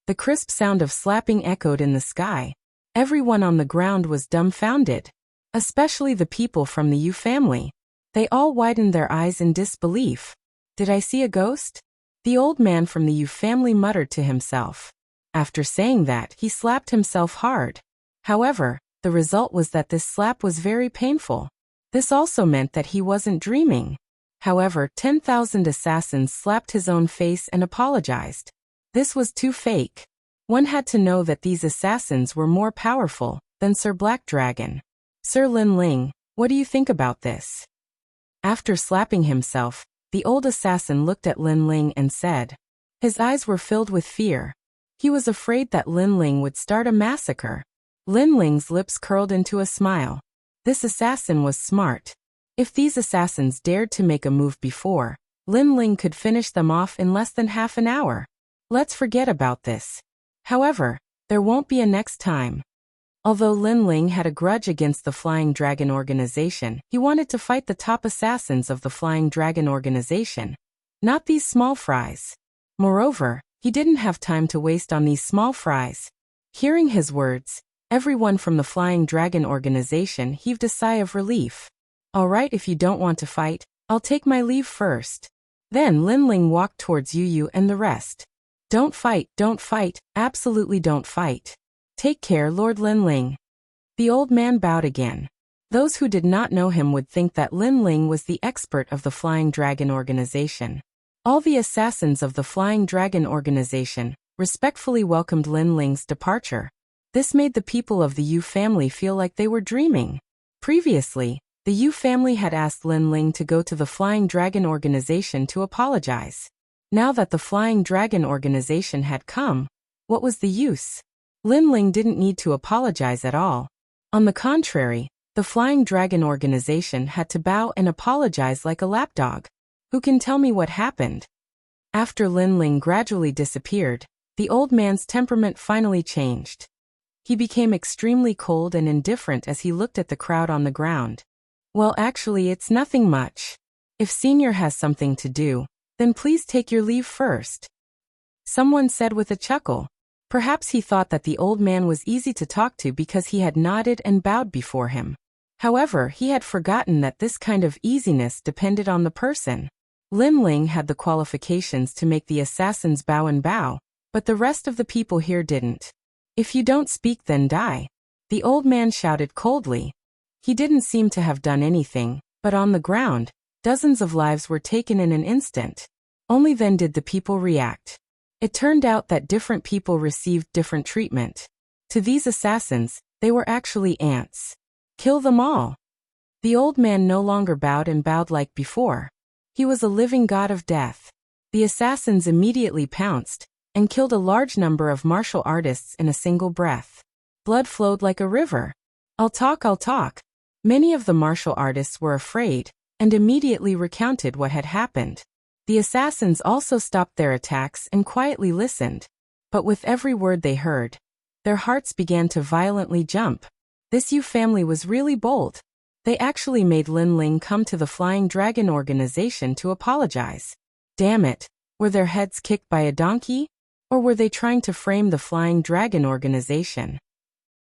The crisp sound of slapping echoed in the sky. Everyone on the ground was dumbfounded. Especially the people from the Yu family. They all widened their eyes in disbelief. Did I see a ghost? The old man from the Yu family muttered to himself. After saying that, he slapped himself hard. However, the result was that this slap was very painful. This also meant that he wasn't dreaming. However, 10,000 assassins slapped his own face and apologized. This was too fake. One had to know that these assassins were more powerful than Sir Black Dragon. Sir Lin Ling, what do you think about this? After slapping himself, the old assassin looked at Lin Ling and said. His eyes were filled with fear. He was afraid that Lin Ling would start a massacre. Lin Ling's lips curled into a smile. This assassin was smart. If these assassins dared to make a move before, Lin Ling could finish them off in less than half an hour. Let's forget about this. However, there won't be a next time. Although Lin Ling had a grudge against the Flying Dragon Organization, he wanted to fight the top assassins of the Flying Dragon Organization, not these small fries. Moreover, he didn't have time to waste on these small fries. Hearing his words, everyone from the Flying Dragon Organization heaved a sigh of relief. All right, if you don't want to fight, I'll take my leave first. Then Lin Ling walked towards Yu and the rest. Don't fight, absolutely don't fight. Take care, Lord Lin Ling. The old man bowed again. Those who did not know him would think that Lin Ling was the expert of the Flying Dragon Organization. All the assassins of the Flying Dragon Organization respectfully welcomed Lin Ling's departure. This made the people of the Yu family feel like they were dreaming. Previously, the Yu family had asked Lin Ling to go to the Flying Dragon Organization to apologize. Now that the Flying Dragon Organization had come, what was the use? Lin Ling didn't need to apologize at all. On the contrary, the Flying Dragon Organization had to bow and apologize like a lapdog. Who can tell me what happened? After Lin Ling gradually disappeared, the old man's temperament finally changed. He became extremely cold and indifferent as he looked at the crowd on the ground. Well, actually, it's nothing much. If Senior has something to do, then please take your leave first. Someone said with a chuckle. Perhaps he thought that the old man was easy to talk to because he had nodded and bowed before him. However, he had forgotten that this kind of easiness depended on the person. Lin Ling had the qualifications to make the assassins bow and bow, but the rest of the people here didn't. If you don't speak, then die. The old man shouted coldly. He didn't seem to have done anything, but on the ground, dozens of lives were taken in an instant. Only then did the people react. It turned out that different people received different treatment. To these assassins, they were actually ants. Kill them all. The old man no longer bowed and bowed like before. He was a living god of death. The assassins immediately pounced and killed a large number of martial artists in a single breath. Blood flowed like a river. I'll talk. Many of the martial artists were afraid and immediately recounted what had happened. The assassins also stopped their attacks and quietly listened. But with every word they heard, their hearts began to violently jump. This Yu family was really bold. They actually made Lin Ling come to the Flying Dragon Organization to apologize. Damn it, were their heads kicked by a donkey? Or were they trying to frame the Flying Dragon Organization?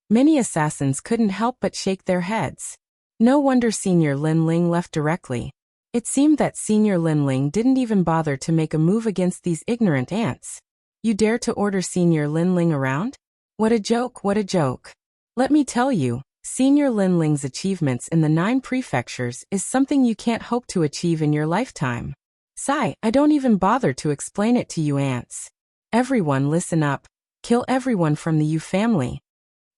Many assassins couldn't help but shake their heads. No wonder Senior Lin Ling left directly. It seemed that Senior Lin Ling didn't even bother to make a move against these ignorant ants. You dare to order Senior Lin Ling around? What a joke, what a joke. Let me tell you, Senior Lin Ling's achievements in the 9 prefectures is something you can't hope to achieve in your lifetime. Sigh, I don't even bother to explain it to you ants. Everyone listen up. Kill everyone from the Yu family.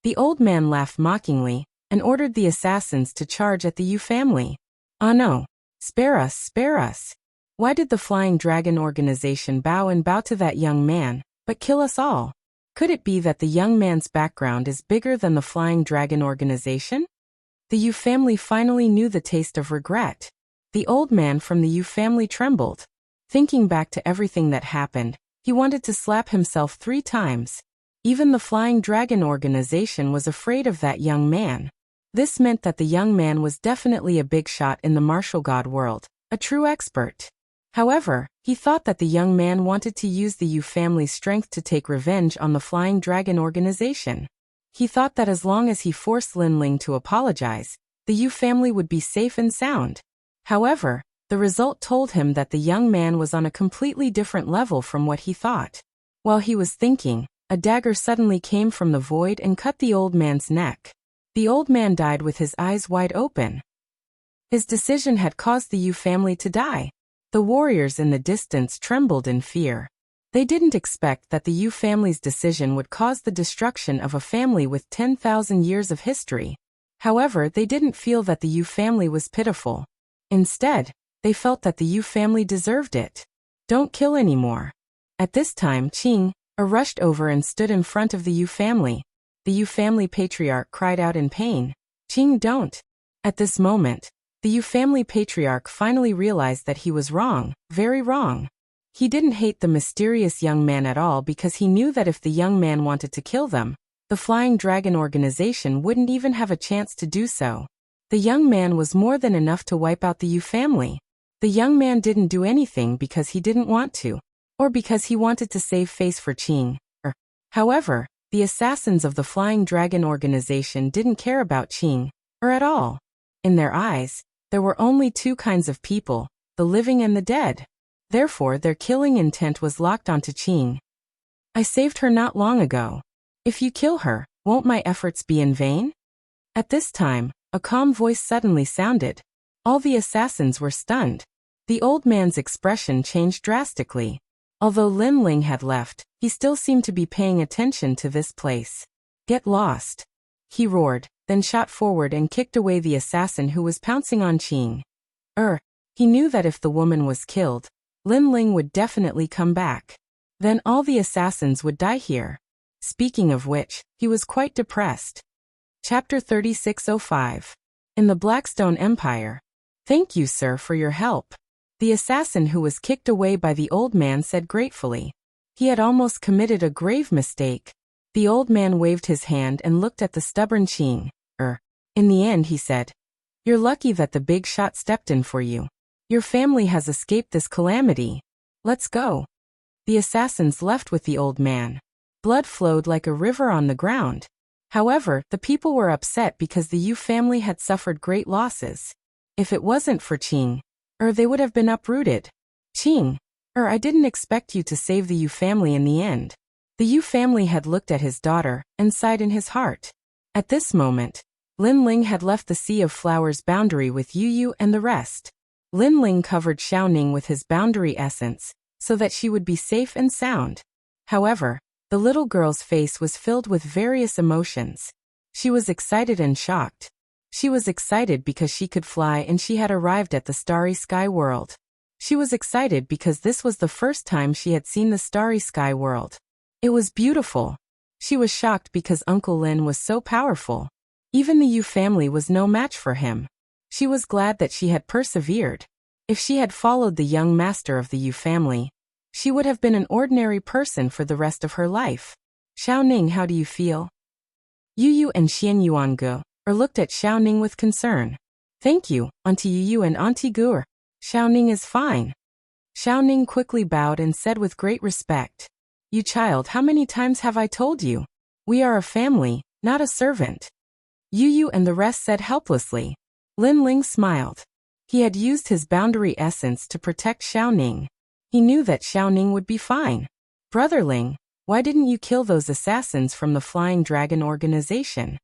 The old man laughed mockingly and ordered the assassins to charge at the Yu family. Ah no. Spare us, spare us. Why did the Flying Dragon Organization bow and bow to that young man, but kill us all? Could it be that the young man's background is bigger than the Flying Dragon Organization? The Yu family finally knew the taste of regret. The old man from the Yu family trembled. Thinking back to everything that happened, he wanted to slap himself 3 times. Even the Flying Dragon Organization was afraid of that young man. This meant that the young man was definitely a big shot in the martial god world, a true expert. However, he thought that the young man wanted to use the Yu family's strength to take revenge on the Flying Dragon Organization. He thought that as long as he forced Lin Ling to apologize, the Yu family would be safe and sound. However, the result told him that the young man was on a completely different level from what he thought. While he was thinking, a dagger suddenly came from the void and cut the old man's neck. The old man died with his eyes wide open. His decision had caused the Yu family to die. The warriors in the distance trembled in fear. They didn't expect that the Yu family's decision would cause the destruction of a family with 10,000 years of history. However, they didn't feel that the Yu family was pitiful. Instead, they felt that the Yu family deserved it. Don't kill anymore. At this time, Qing rushed over and stood in front of the Yu family. The Yu family patriarch cried out in pain. Qing, don't. At this moment, the Yu family patriarch finally realized that he was wrong, very wrong. He didn't hate the mysterious young man at all because he knew that if the young man wanted to kill them, the Flying Dragon Organization wouldn't even have a chance to do so. The young man was more than enough to wipe out the Yu family. The young man didn't do anything because he didn't want to, or because he wanted to save face for Qing. However, the assassins of the Flying Dragon Organization didn't care about Qing, at all. In their eyes, there were only 2 kinds of people, the living and the dead. Therefore, their killing intent was locked onto Qing. I saved her not long ago. If you kill her, won't my efforts be in vain? At this time, A calm voice suddenly sounded. All the assassins were stunned. The old man's expression changed drastically. Although Lin Ling had left, he still seemed to be paying attention to this place. "Get lost!" he roared, then shot forward and kicked away the assassin who was pouncing on Qing. He knew that if the woman was killed, Lin Ling would definitely come back. Then all the assassins would die here. Speaking of which, he was quite depressed. Chapter 3605. In the Blackstone Empire. "Thank you, sir, for your help," the assassin who was kicked away by the old man said gratefully. He had almost committed a grave mistake. The old man waved his hand and looked at the stubborn Qing. In the end, he said, "You're lucky that the big shot stepped in for you. Your family has escaped this calamity. Let's go." The assassins left with the old man. Blood flowed like a river on the ground. However, the people were upset because the Yu family had suffered great losses. If it wasn't for Qing, they would have been uprooted. "Qing, I didn't expect you to save the Yu family in the end." The Yu family had looked at his daughter and sighed in his heart. At this moment, Lin Ling had left the Sea of Flowers boundary with Yu and the rest. Lin Ling covered Xiaoning with his boundary essence, so that she would be safe and sound. However, the little girl's face was filled with various emotions. She was excited and shocked. She was excited because she could fly and she had arrived at the Starry Sky World. She was excited because this was the first time she had seen the Starry Sky World. It was beautiful. She was shocked because Uncle Lin was so powerful. Even the Yu family was no match for him. She was glad that she had persevered. If she had followed the young master of the Yu family, she would have been an ordinary person for the rest of her life. "Xiaoning, how do you feel?" Yu and Xian Yuange looked at Xiaoning with concern. "Thank you, Auntie Yu and Auntie Gur. Xiaoning is fine." Xiaoning quickly bowed and said with great respect, "You child, how many times have I told you? We are a family, not a servant." Yu and the rest said helplessly. Lin Ling smiled. He had used his boundary essence to protect Xiaoning. He knew that Xiaoning would be fine. "Brother Ling, why didn't you kill those assassins from the Flying Dragon organization?"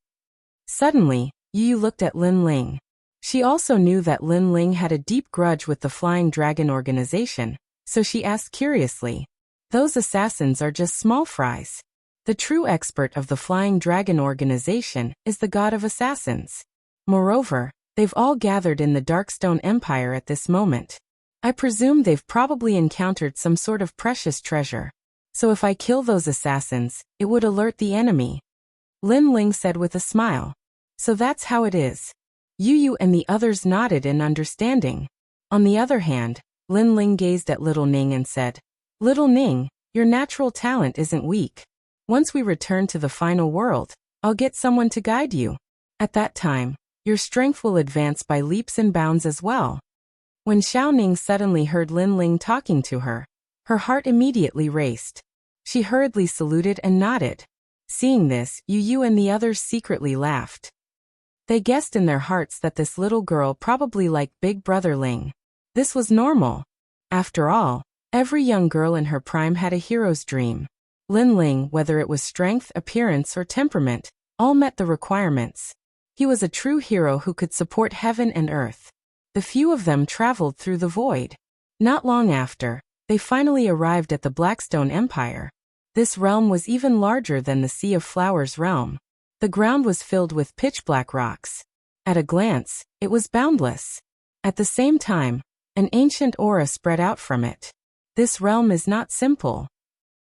Suddenly, Yu looked at Lin Ling. She also knew that Lin Ling had a deep grudge with the Flying Dragon organization, so she asked curiously. "Those assassins are just small fries. The true expert of the Flying Dragon organization is the god of assassins. Moreover, they've all gathered in the Darkstone Empire at this moment. I presume they've probably encountered some sort of precious treasure. So if I kill those assassins, it would alert the enemy." Lin Ling said with a smile. "So that's how it is." Yu and the others nodded in understanding. On the other hand, Lin Ling gazed at Little Ning and said, "Little Ning, your natural talent isn't weak. Once we return to the final world, I'll get someone to guide you. At that time, your strength will advance by leaps and bounds as well." When Xiaoning suddenly heard Lin Ling talking to her, her heart immediately raced. She hurriedly saluted and nodded. Seeing this, Yu and the others secretly laughed. They guessed in their hearts that this little girl probably liked Big Brother Ling. This was normal. After all, every young girl in her prime had a hero's dream. Lin Ling, whether it was strength, appearance, or temperament, all met the requirements. He was a true hero who could support heaven and earth. The few of them traveled through the void. Not long after, they finally arrived at the Blackstone Empire. This realm was even larger than the Sea of Flowers realm. The ground was filled with pitch-black rocks. At a glance, it was boundless. At the same time, an ancient aura spread out from it. This realm is not simple.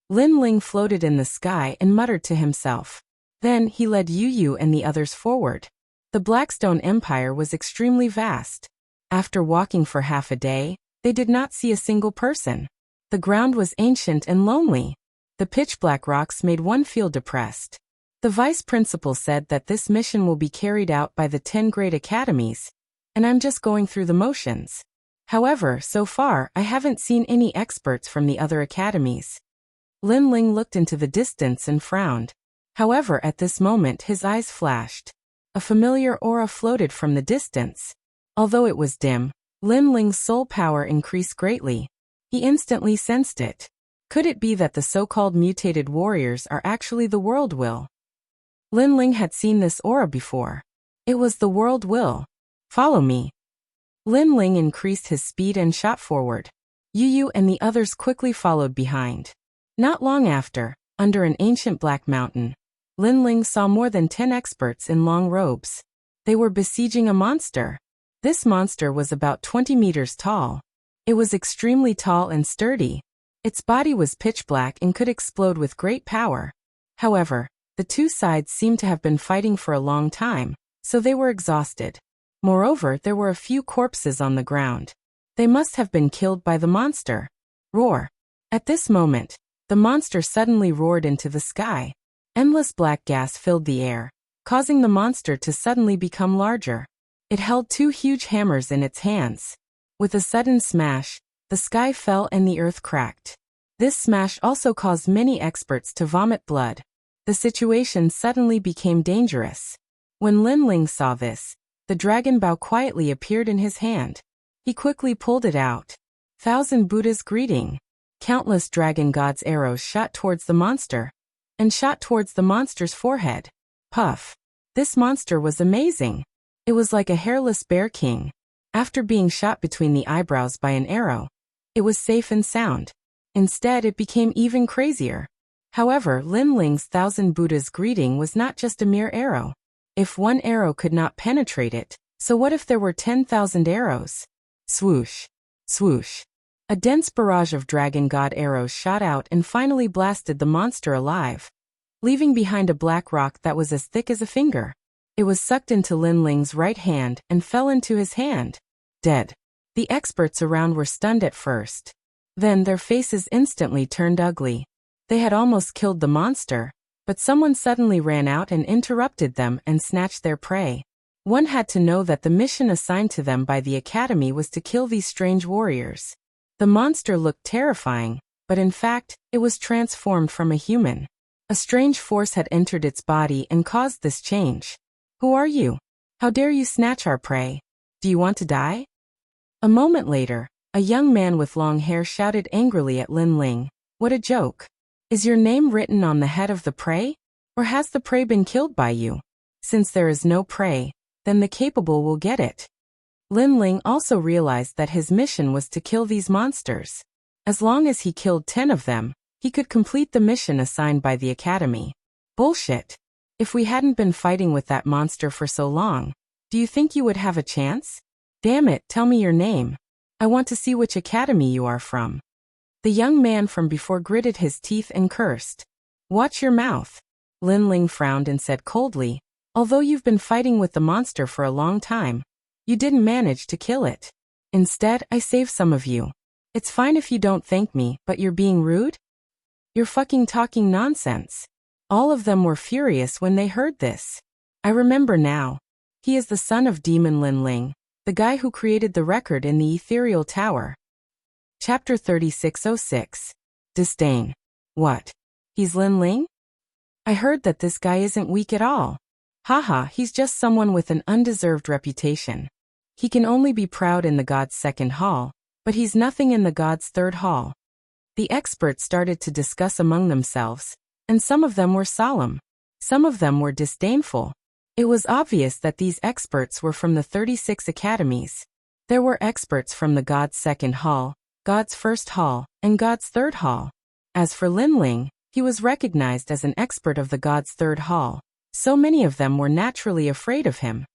Lin Ling floated in the sky and muttered to himself. Then he led Yu and the others forward. The Blackstone Empire was extremely vast. After walking for half a day, they did not see a single person. The ground was ancient and lonely. The pitch-black rocks made one feel depressed. The vice principal said that this mission will be carried out by the 10 great academies, and I'm just going through the motions. However, so far, I haven't seen any experts from the other academies. Lin Ling looked into the distance and frowned. However, at this moment his eyes flashed. A familiar aura floated from the distance. Although it was dim, Lin Ling's soul power increased greatly. He instantly sensed it. Could it be that the so-called mutated warriors are actually the world will? Lin Ling had seen this aura before. It was the world will. Follow me. Lin Ling increased his speed and shot forward. Yu Yu and the others quickly followed behind. Not long after, under an ancient black mountain, Lin Ling saw more than 10 experts in long robes. They were besieging a monster. This monster was about 20 meters tall. It was extremely tall and sturdy. Its body was pitch black and could explode with great power. However, the two sides seemed to have been fighting for a long time, so they were exhausted. Moreover, there were a few corpses on the ground. They must have been killed by the monster. Roar. At this moment, the monster suddenly roared into the sky. Endless black gas filled the air, causing the monster to suddenly become larger. It held two huge hammers in its hands. With a sudden smash, the sky fell and the earth cracked. This smash also caused many experts to vomit blood. The situation suddenly became dangerous. When Lin Ling saw this, the dragon bow quietly appeared in his hand. He quickly pulled it out. Thousand Buddha's greeting. Countless dragon god's arrows shot towards the monster, and shot towards the monster's forehead. Puff. This monster was amazing. It was like a hairless bear king. After being shot between the eyebrows by an arrow, it was safe and sound. Instead, it became even crazier. However, Lin Ling's Thousand Buddha's greeting was not just a mere arrow. If one arrow could not penetrate it, so what if there were 10,000 arrows? Swoosh. Swoosh. A dense barrage of dragon god arrows shot out and finally blasted the monster alive, leaving behind a black rock that was as thick as a finger. It was sucked into Lin Ling's right hand and fell into his hand. Dead. The experts around were stunned at first. Then their faces instantly turned ugly. They had almost killed the monster, but someone suddenly ran out and interrupted them and snatched their prey. One had to know that the mission assigned to them by the academy was to kill these strange warriors. The monster looked terrifying, but in fact, it was transformed from a human. A strange force had entered its body and caused this change. Who are you? How dare you snatch our prey? Do you want to die? A moment later, a young man with long hair shouted angrily at Lin Ling. What a joke. Is your name written on the head of the prey? Or has the prey been killed by you? Since there is no prey, then the capable will get it. Lin Ling also realized that his mission was to kill these monsters. As long as he killed 10 of them, he could complete the mission assigned by the academy. Bullshit. If we hadn't been fighting with that monster for so long, do you think you would have a chance? Damn it, tell me your name. I want to see which academy you are from. The young man from before gritted his teeth and cursed. Watch your mouth. Lin Ling frowned and said coldly, although you've been fighting with the monster for a long time, you didn't manage to kill it. Instead, I saved some of you. It's fine if you don't thank me, but you're being rude? You're fucking talking nonsense. All of them were furious when they heard this. I remember now. He is the son of Demon Lin Ling, the guy who created the record in the ethereal tower. Chapter 3606. Disdain. What? He's Lin Ling? I heard that this guy isn't weak at all. Haha, he's just someone with an undeserved reputation. He can only be proud in the god's second hall, but he's nothing in the god's third hall. The experts started to discuss among themselves, and some of them were solemn. Some of them were disdainful. It was obvious that these experts were from the 36 academies. There were experts from the god's second hall, god's first hall, and god's third hall. As for Lin Ling, he was recognized as an expert of the god's third hall. So many of them were naturally afraid of him.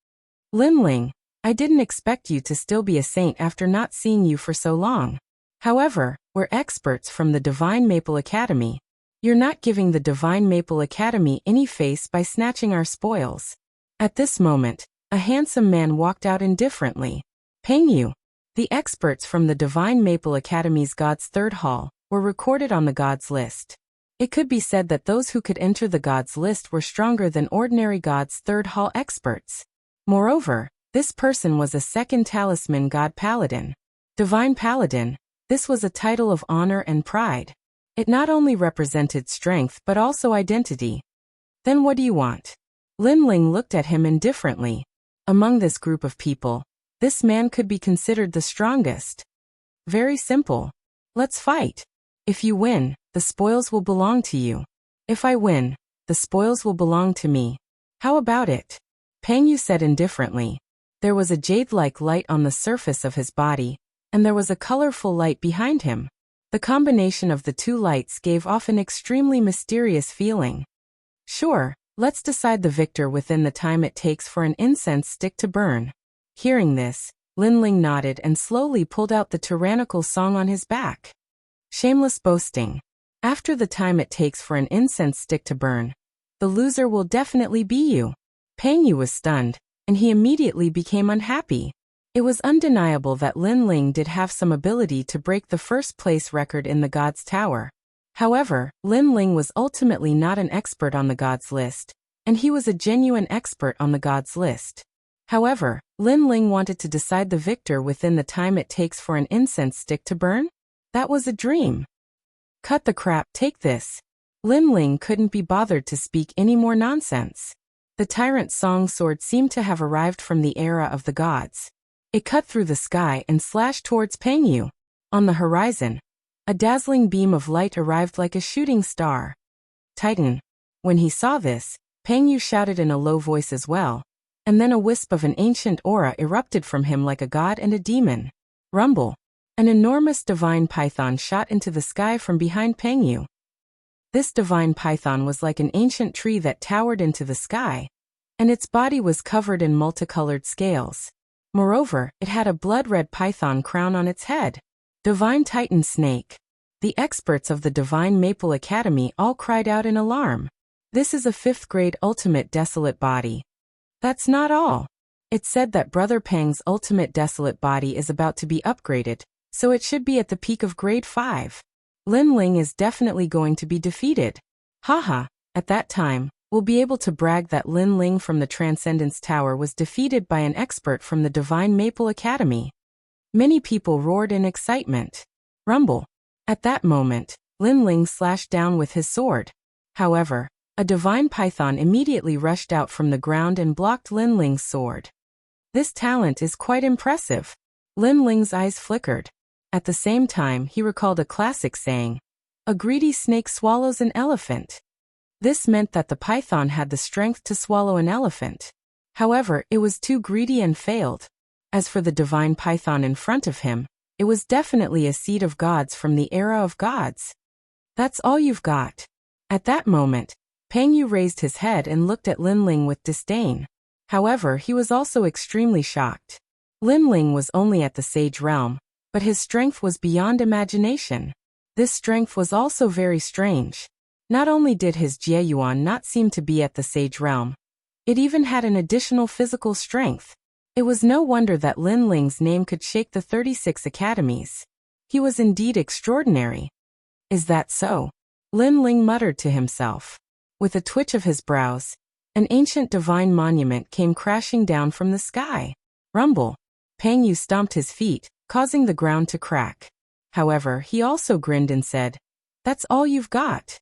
Lin Ling, I didn't expect you to still be a saint after not seeing you for so long. However, we're experts from the Divine Maple Academy. You're not giving the Divine Maple Academy any face by snatching our spoils. At this moment, a handsome man walked out indifferently. Peng Yu. The experts from the Divine Maple Academy's God's Third Hall were recorded on the God's List. It could be said that those who could enter the God's List were stronger than ordinary God's Third Hall experts. Moreover, this person was a second talisman God Paladin. Divine Paladin, this was a title of honor and pride. It not only represented strength but also identity. Then what do you want? Lin Ling looked at him indifferently. Among this group of people, this man could be considered the strongest. Very simple. Let's fight. If you win, the spoils will belong to you. If I win, the spoils will belong to me. How about it? Peng Yu said indifferently. There was a jade-like light on the surface of his body, and there was a colorful light behind him. The combination of the two lights gave off an extremely mysterious feeling. Sure, let's decide the victor within the time it takes for an incense stick to burn. Hearing this, Linling nodded and slowly pulled out the tyrannical song on his back. Shameless boasting. After the time it takes for an incense stick to burn, the loser will definitely be you. Peng Yu was stunned, and he immediately became unhappy. It was undeniable that Linling did have some ability to break the first-place record in the God's Tower. However, Linling was ultimately not an expert on the God's list, and he was a genuine expert on the God's list. However, Linling wanted to decide the victor within the time it takes for an incense stick to burn? That was a dream. Cut the crap, take this. Linling couldn't be bothered to speak any more nonsense. The tyrant song sword seemed to have arrived from the era of the gods. It cut through the sky and slashed towards Peng Yu. On the horizon, a dazzling beam of light arrived like a shooting star. Titan. When he saw this, Peng Yu shouted in a low voice as well, and then a wisp of an ancient aura erupted from him like a god and a demon. Rumble. An enormous divine python shot into the sky from behind Peng Yu. This divine python was like an ancient tree that towered into the sky, and its body was covered in multicolored scales. Moreover, it had a blood-red python crown on its head. Divine Titan Snake. The experts of the Divine Maple Academy all cried out in alarm. This is a 5th-grade ultimate desolate body. That's not all. It's said that Brother Peng's ultimate desolate body is about to be upgraded, so it should be at the peak of grade 5. Linling is definitely going to be defeated. Haha, at that time, we'll be able to brag that Linling from the Transcendence Tower was defeated by an expert from the Divine Maple Academy. Many people roared in excitement. Rumble. At that moment, Linling slashed down with his sword. However, a divine python immediately rushed out from the ground and blocked Linling's sword. This talent is quite impressive. Linling's eyes flickered. At the same time, he recalled a classic saying, "A greedy snake swallows an elephant." This meant that the python had the strength to swallow an elephant. However, it was too greedy and failed. As for the divine python in front of him, it was definitely a seed of gods from the era of gods. That's all you've got. At that moment, Peng Yu raised his head and looked at Linling with disdain. However, he was also extremely shocked. Linling was only at the Sage Realm, but his strength was beyond imagination. This strength was also very strange. Not only did his Jieyuan not seem to be at the Sage Realm, it even had an additional physical strength. It was no wonder that Linling's name could shake the 36 academies. He was indeed extraordinary. Is that so? Linling muttered to himself. With a twitch of his brows, an ancient divine monument came crashing down from the sky. Rumble. Peng Yu stomped his feet, causing the ground to crack. However, he also grinned and said, "That's all you've got."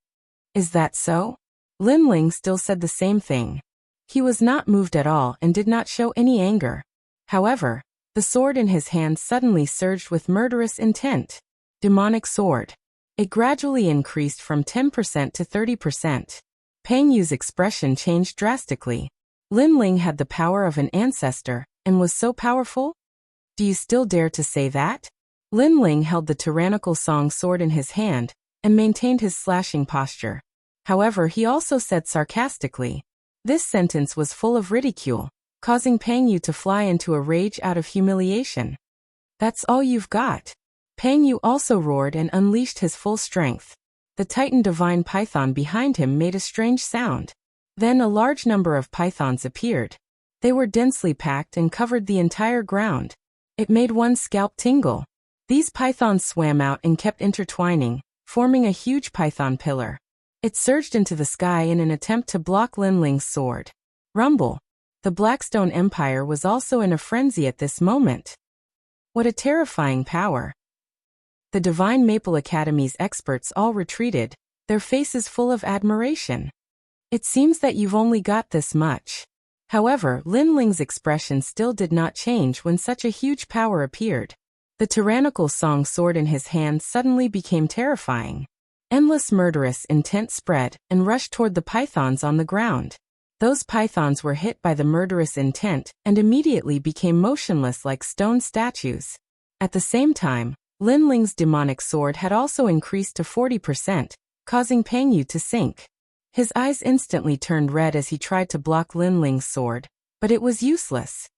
Is that so? Linling still said the same thing. He was not moved at all and did not show any anger. However, the sword in his hand suddenly surged with murderous intent. Demonic sword. It gradually increased from 10% to 30%. Peng Yu's expression changed drastically. Linling had the power of an ancestor, and was so powerful? Do you still dare to say that? Linling held the tyrannical song sword in his hand, and maintained his slashing posture. However, he also said sarcastically. This sentence was full of ridicule, causing Peng Yu to fly into a rage out of humiliation. That's all you've got. Peng Yu also roared and unleashed his full strength. The Titan Divine Python behind him made a strange sound. Then a large number of pythons appeared. They were densely packed and covered the entire ground. It made one's scalp tingle. These pythons swam out and kept intertwining, forming a huge python pillar. It surged into the sky in an attempt to block Linling's sword. Rumble. The Blackstone Empire was also in a frenzy at this moment. What a terrifying power. The Divine Maple Academy's experts all retreated, their faces full of admiration. It seems that you've only got this much. However, Linling's expression still did not change when such a huge power appeared. The tyrannical song sword in his hand suddenly became terrifying. Endless murderous intent spread and rushed toward the pythons on the ground. Those pythons were hit by the murderous intent and immediately became motionless like stone statues. At the same time, Lin Ling's demonic sword had also increased to 40%, causing Peng Yu to sink. His eyes instantly turned red as he tried to block Lin Ling's sword, but it was useless.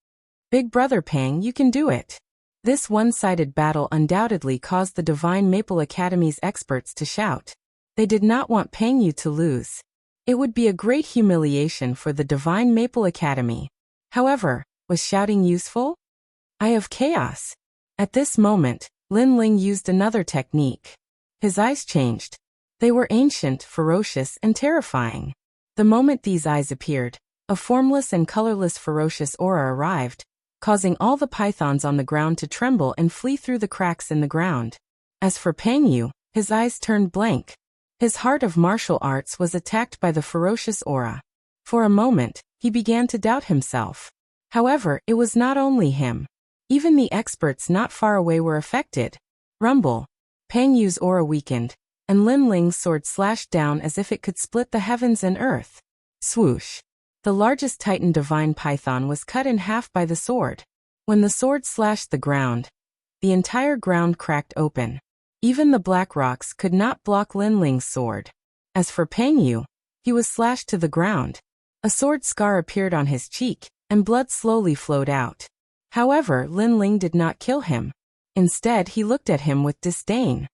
Big brother Peng, you can do it. This one-sided battle undoubtedly caused the Divine Maple Academy's experts to shout. They did not want Peng Yu to lose. It would be a great humiliation for the Divine Maple Academy. However, was shouting useful? Eye of Chaos. At this moment, Lin Ling used another technique. His eyes changed. They were ancient, ferocious, and terrifying. The moment these eyes appeared, a formless and colorless ferocious aura arrived, causing all the pythons on the ground to tremble and flee through the cracks in the ground. As for Peng Yu, his eyes turned blank. His heart of martial arts was attacked by the ferocious aura. For a moment, he began to doubt himself. However, it was not only him. Even the experts not far away were affected. Rumble. Peng Yu's aura weakened, and Lin Ling's sword slashed down as if it could split the heavens and earth. Swoosh. The largest Titan divine python was cut in half by the sword. When the sword slashed the ground, the entire ground cracked open. Even the black rocks could not block Lin Ling's sword. As for Peng Yu, he was slashed to the ground. A sword scar appeared on his cheek, and blood slowly flowed out. However, Lin Ling did not kill him. Instead, he looked at him with disdain.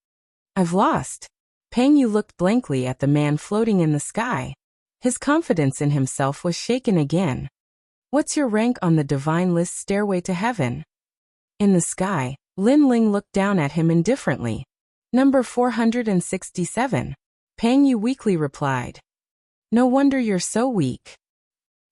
I've lost. Peng Yu looked blankly at the man floating in the sky. His confidence in himself was shaken again. What's your rank on the divine list stairway to heaven? In the sky, Lin Ling looked down at him indifferently. Number 467. Peng Yu weakly replied. No wonder you're so weak.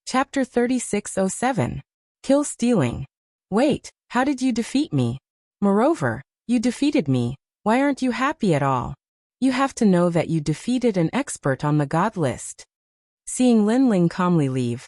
Chapter 3607. Kill stealing. Wait, how did you defeat me? Moreover, you defeated me. Why aren't you happy at all? You have to know that you defeated an expert on the god list. Seeing Lin Ling calmly leave,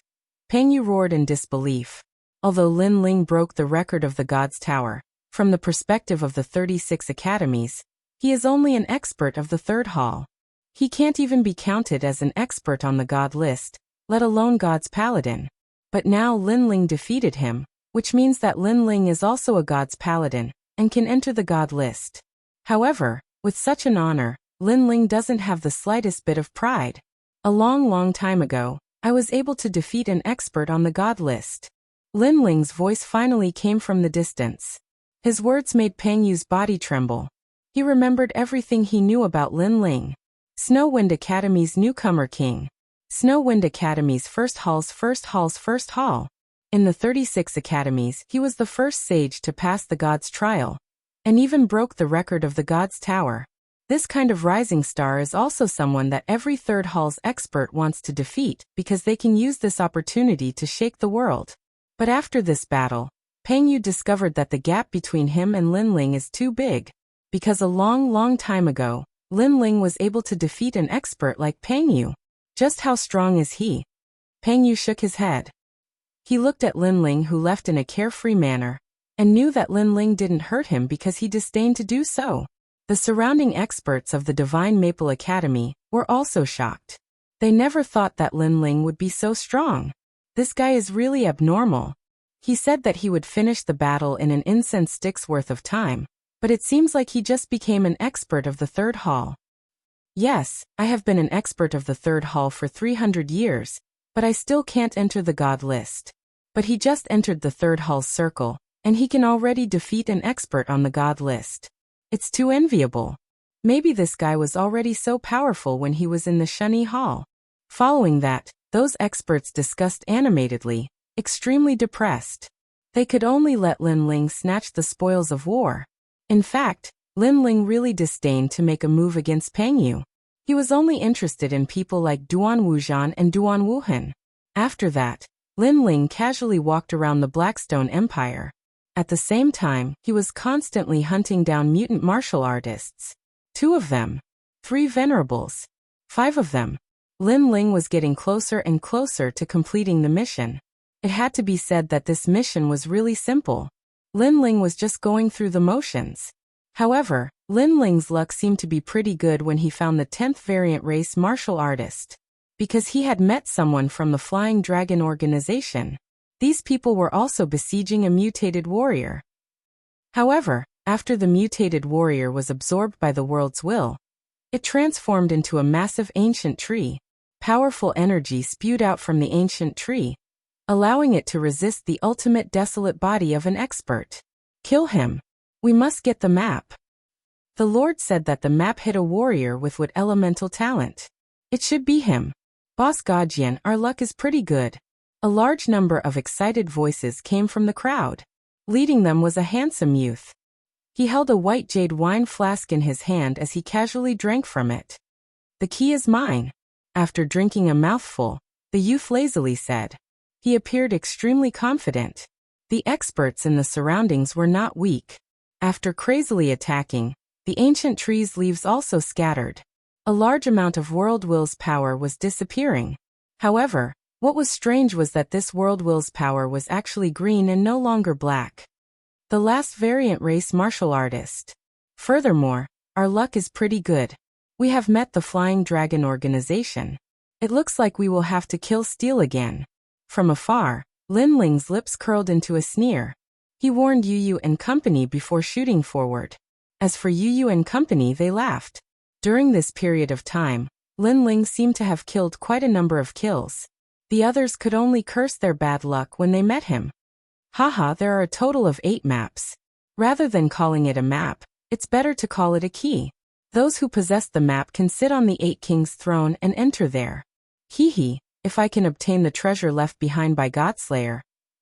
Peng Yu roared in disbelief. Although Lin Ling broke the record of the God's Tower, from the perspective of the 36 academies, he is only an expert of the third hall. He can't even be counted as an expert on the god list, let alone God's paladin. But now Lin Ling defeated him, which means that Lin Ling is also a god's paladin, and can enter the god list. However, with such an honor, Lin Ling doesn't have the slightest bit of pride. A long time ago, I was able to defeat an expert on the god list. Lin Ling's voice finally came from the distance. His words made Peng Yu's body tremble. He remembered everything he knew about Lin Ling. Snow Wind Academy's newcomer king. Snow Wind Academy's first hall's first hall. In the 36 academies, he was the first sage to pass the god's trial, and even broke the record of the god's tower. This kind of rising star is also someone that every third hall's expert wants to defeat because they can use this opportunity to shake the world. But after this battle, Peng Yu discovered that the gap between him and Lin Ling is too big. Because a long time ago, Lin Ling was able to defeat an expert like Peng Yu. Just how strong is he? Peng Yu shook his head. He looked at Lin Ling, who left in a carefree manner, and knew that Lin Ling didn't hurt him because he disdained to do so. The surrounding experts of the Divine Maple Academy were also shocked. They never thought that Lin Ling would be so strong. This guy is really abnormal. He said that he would finish the battle in an incense stick's worth of time, but it seems like he just became an expert of the third hall. Yes, I have been an expert of the third hall for 300 years, but I still can't enter the god list. But he just entered the third hall's circle, and he can already defeat an expert on the god list. It's too enviable. Maybe this guy was already so powerful when he was in the Shunny Hall. Following that, those experts discussed animatedly, extremely depressed. They could only let Lin Ling snatch the spoils of war. In fact, Lin Ling really disdained to make a move against Peng Yu. He was only interested in people like Duan Wuzhan and Duan Wuhan. After that, Lin Ling casually walked around the Blackstone Empire. At the same time, he was constantly hunting down mutant martial artists. 2 of them. 3 venerables. 5 of them. Lin Ling was getting closer and closer to completing the mission. It had to be said that this mission was really simple. Lin Ling was just going through the motions. However, Lin Ling's luck seemed to be pretty good when he found the 10th variant race martial artist. because he had met someone from the Flying Dragon organization. These people were also besieging a mutated warrior. However, after the mutated warrior was absorbed by the world's will, it transformed into a massive ancient tree. Powerful energy spewed out from the ancient tree, allowing it to resist the ultimate desolate body of an expert. Kill him. We must get the map. The Lord said that the map hid a warrior with what elemental talent. It should be him. Boss Gajian, our luck is pretty good. A large number of excited voices came from the crowd. Leading them was a handsome youth. He held a white jade wine flask in his hand as he casually drank from it. The key is mine. After drinking a mouthful, the youth lazily said. He appeared extremely confident. The experts in the surroundings were not weak. After crazily attacking, the ancient tree's leaves also scattered. A large amount of World Will's power was disappearing. However, what was strange was that this World Will's power was actually green and no longer black. The last variant race martial artist. Furthermore, our luck is pretty good. We have met the Flying Dragon organization. It looks like we will have to kill Steel again. From afar, Lin Ling's lips curled into a sneer. He warned Yu Yu and company before shooting forward. As for Yu Yu and company, they laughed. During this period of time, Lin Ling seemed to have killed quite a number of kills. The others could only curse their bad luck when they met him. Haha, there are a total of 8 maps. Rather than calling it a map, it's better to call it a key. Those who possess the map can sit on the 8 Kings' throne and enter there. Hee, if I can obtain the treasure left behind by Godslayer,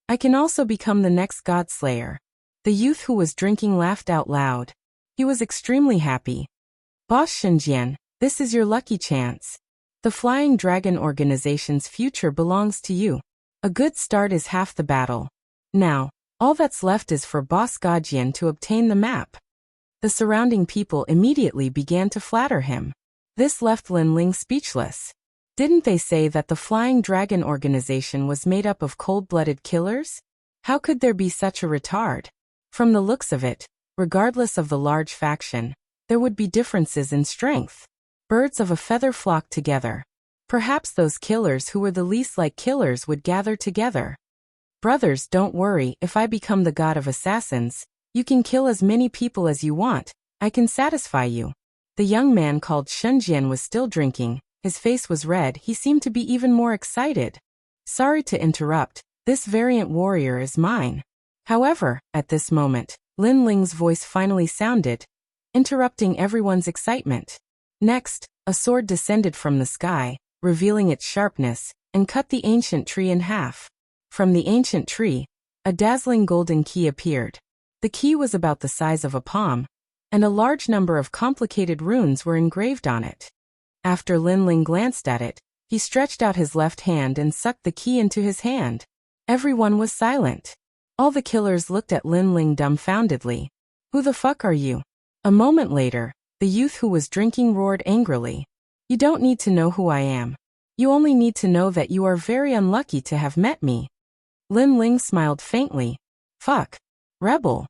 I can also become the next Godslayer. The youth who was drinking laughed out loud. He was extremely happy. Boss Shenjian, this is your lucky chance. The Flying Dragon organization's future belongs to you. A good start is half the battle. Now, all that's left is for Boss Gajian to obtain the map. The surrounding people immediately began to flatter him. This left Lin Ling speechless. Didn't they say that the Flying Dragon organization was made up of cold-blooded killers? How could there be such a retard? From the looks of it, regardless of the large faction, there would be differences in strength. Birds of a feather flock together. Perhaps those killers who were the least like killers would gather together. Brothers, don't worry, if I become the god of assassins, you can kill as many people as you want, I can satisfy you. The young man called Shunjian was still drinking, his face was red, he seemed to be even more excited. Sorry to interrupt, this variant warrior is mine. However, at this moment, Lin Ling's voice finally sounded, interrupting everyone's excitement. Next, a sword descended from the sky, revealing its sharpness, and cut the ancient tree in half. From the ancient tree, a dazzling golden key appeared. The key was about the size of a palm, and a large number of complicated runes were engraved on it. After Lin Ling glanced at it, he stretched out his left hand and sucked the key into his hand. Everyone was silent. All the killers looked at Lin Ling dumbfoundedly. Who the fuck are you? A moment later, the youth who was drinking roared angrily. You don't need to know who I am. You only need to know that you are very unlucky to have met me. Lin Ling smiled faintly. Fuck. Rebel.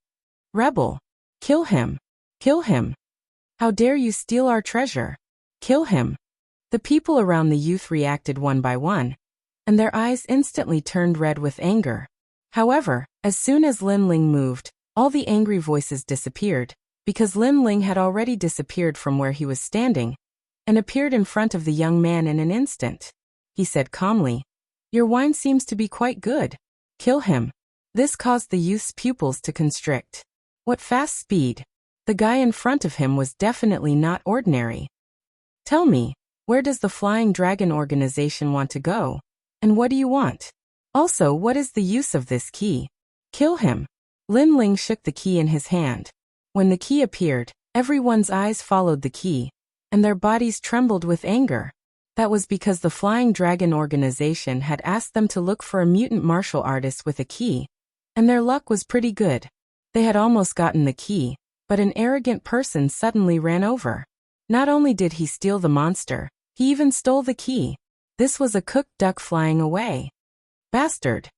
Rebel. Kill him. Kill him. How dare you steal our treasure? Kill him. The people around the youth reacted one by one, and their eyes instantly turned red with anger. However, as soon as Lin Ling moved, all the angry voices disappeared, because Lin Ling had already disappeared from where he was standing, and appeared in front of the young man in an instant. He said calmly, Your wine seems to be quite good. Kill him. This caused the youth's pupils to constrict. What fast speed! The guy in front of him was definitely not ordinary. Tell me, where does the Flying Dragon organization want to go? And what do you want? Also, what is the use of this key? Kill him. Lin Ling shook the key in his hand. When the key appeared, everyone's eyes followed the key, and their bodies trembled with anger. That was because the Flying Dragon organization had asked them to look for a mutant martial artist with a key, and their luck was pretty good. They had almost gotten the key, but an arrogant person suddenly ran over. Not only did he steal the monster, he even stole the key. This was a cooked duck flying away. Bastard.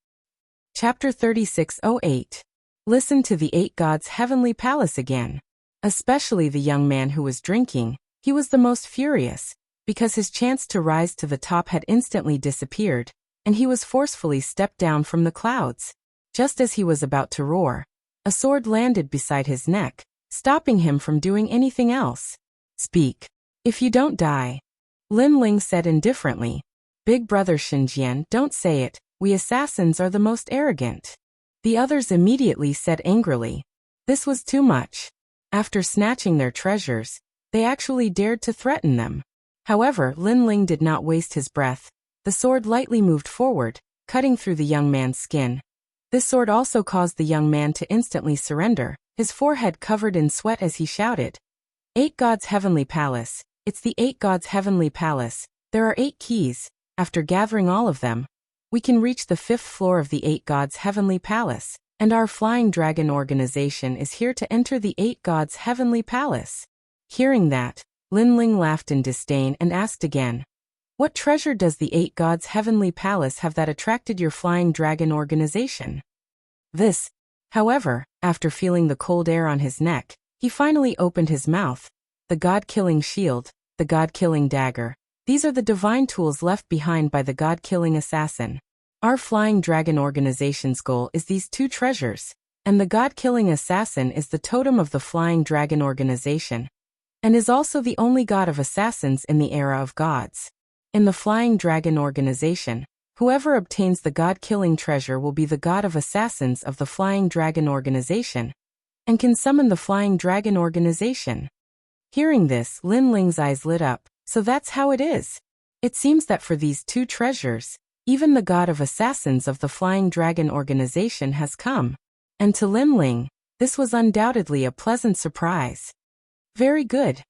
Chapter 3608. Listen to the 8 gods' heavenly palace again. Especially the young man who was drinking, he was the most furious, because his chance to rise to the top had instantly disappeared, and he was forcefully stepped down from the clouds. Just as he was about to roar, a sword landed beside his neck, stopping him from doing anything else. Speak. If you don't die. Lin Ling said indifferently. Big brother Xinjian, don't say it, we assassins are the most arrogant. The others immediately said angrily. This was too much. After snatching their treasures, they actually dared to threaten them. However, Lin Ling did not waste his breath. The sword lightly moved forward, cutting through the young man's skin. This sword also caused the young man to instantly surrender, his forehead covered in sweat as he shouted. 8 Gods' Heavenly Palace. It's the 8 Gods' Heavenly Palace. There are 8 keys. After gathering all of them, we can reach the 5th floor of the 8 Gods' Heavenly Palace, and our Flying Dragon organization is here to enter the 8 Gods' Heavenly Palace. Hearing that, Lin Ling laughed in disdain and asked again. What treasure does the 8 Gods' Heavenly Palace have that attracted your Flying Dragon organization? This. However, after feeling the cold air on his neck, he finally opened his mouth. The God-killing shield, the God-killing dagger. These are the divine tools left behind by the God-killing assassin. Our Flying Dragon organization's goal is these 2 treasures, and the God-killing assassin is the totem of the Flying Dragon organization, and is also the only god of assassins in the era of gods. In the Flying Dragon organization, whoever obtains the God-killing treasure will be the god of assassins of the Flying Dragon organization, and can summon the Flying Dragon organization. Hearing this, Lin Ling's eyes lit up. So that's how it is. It seems that for these 2 treasures, even the god of assassins of the Flying Dragon organization has come. And to Lin Ling, this was undoubtedly a pleasant surprise. Very good.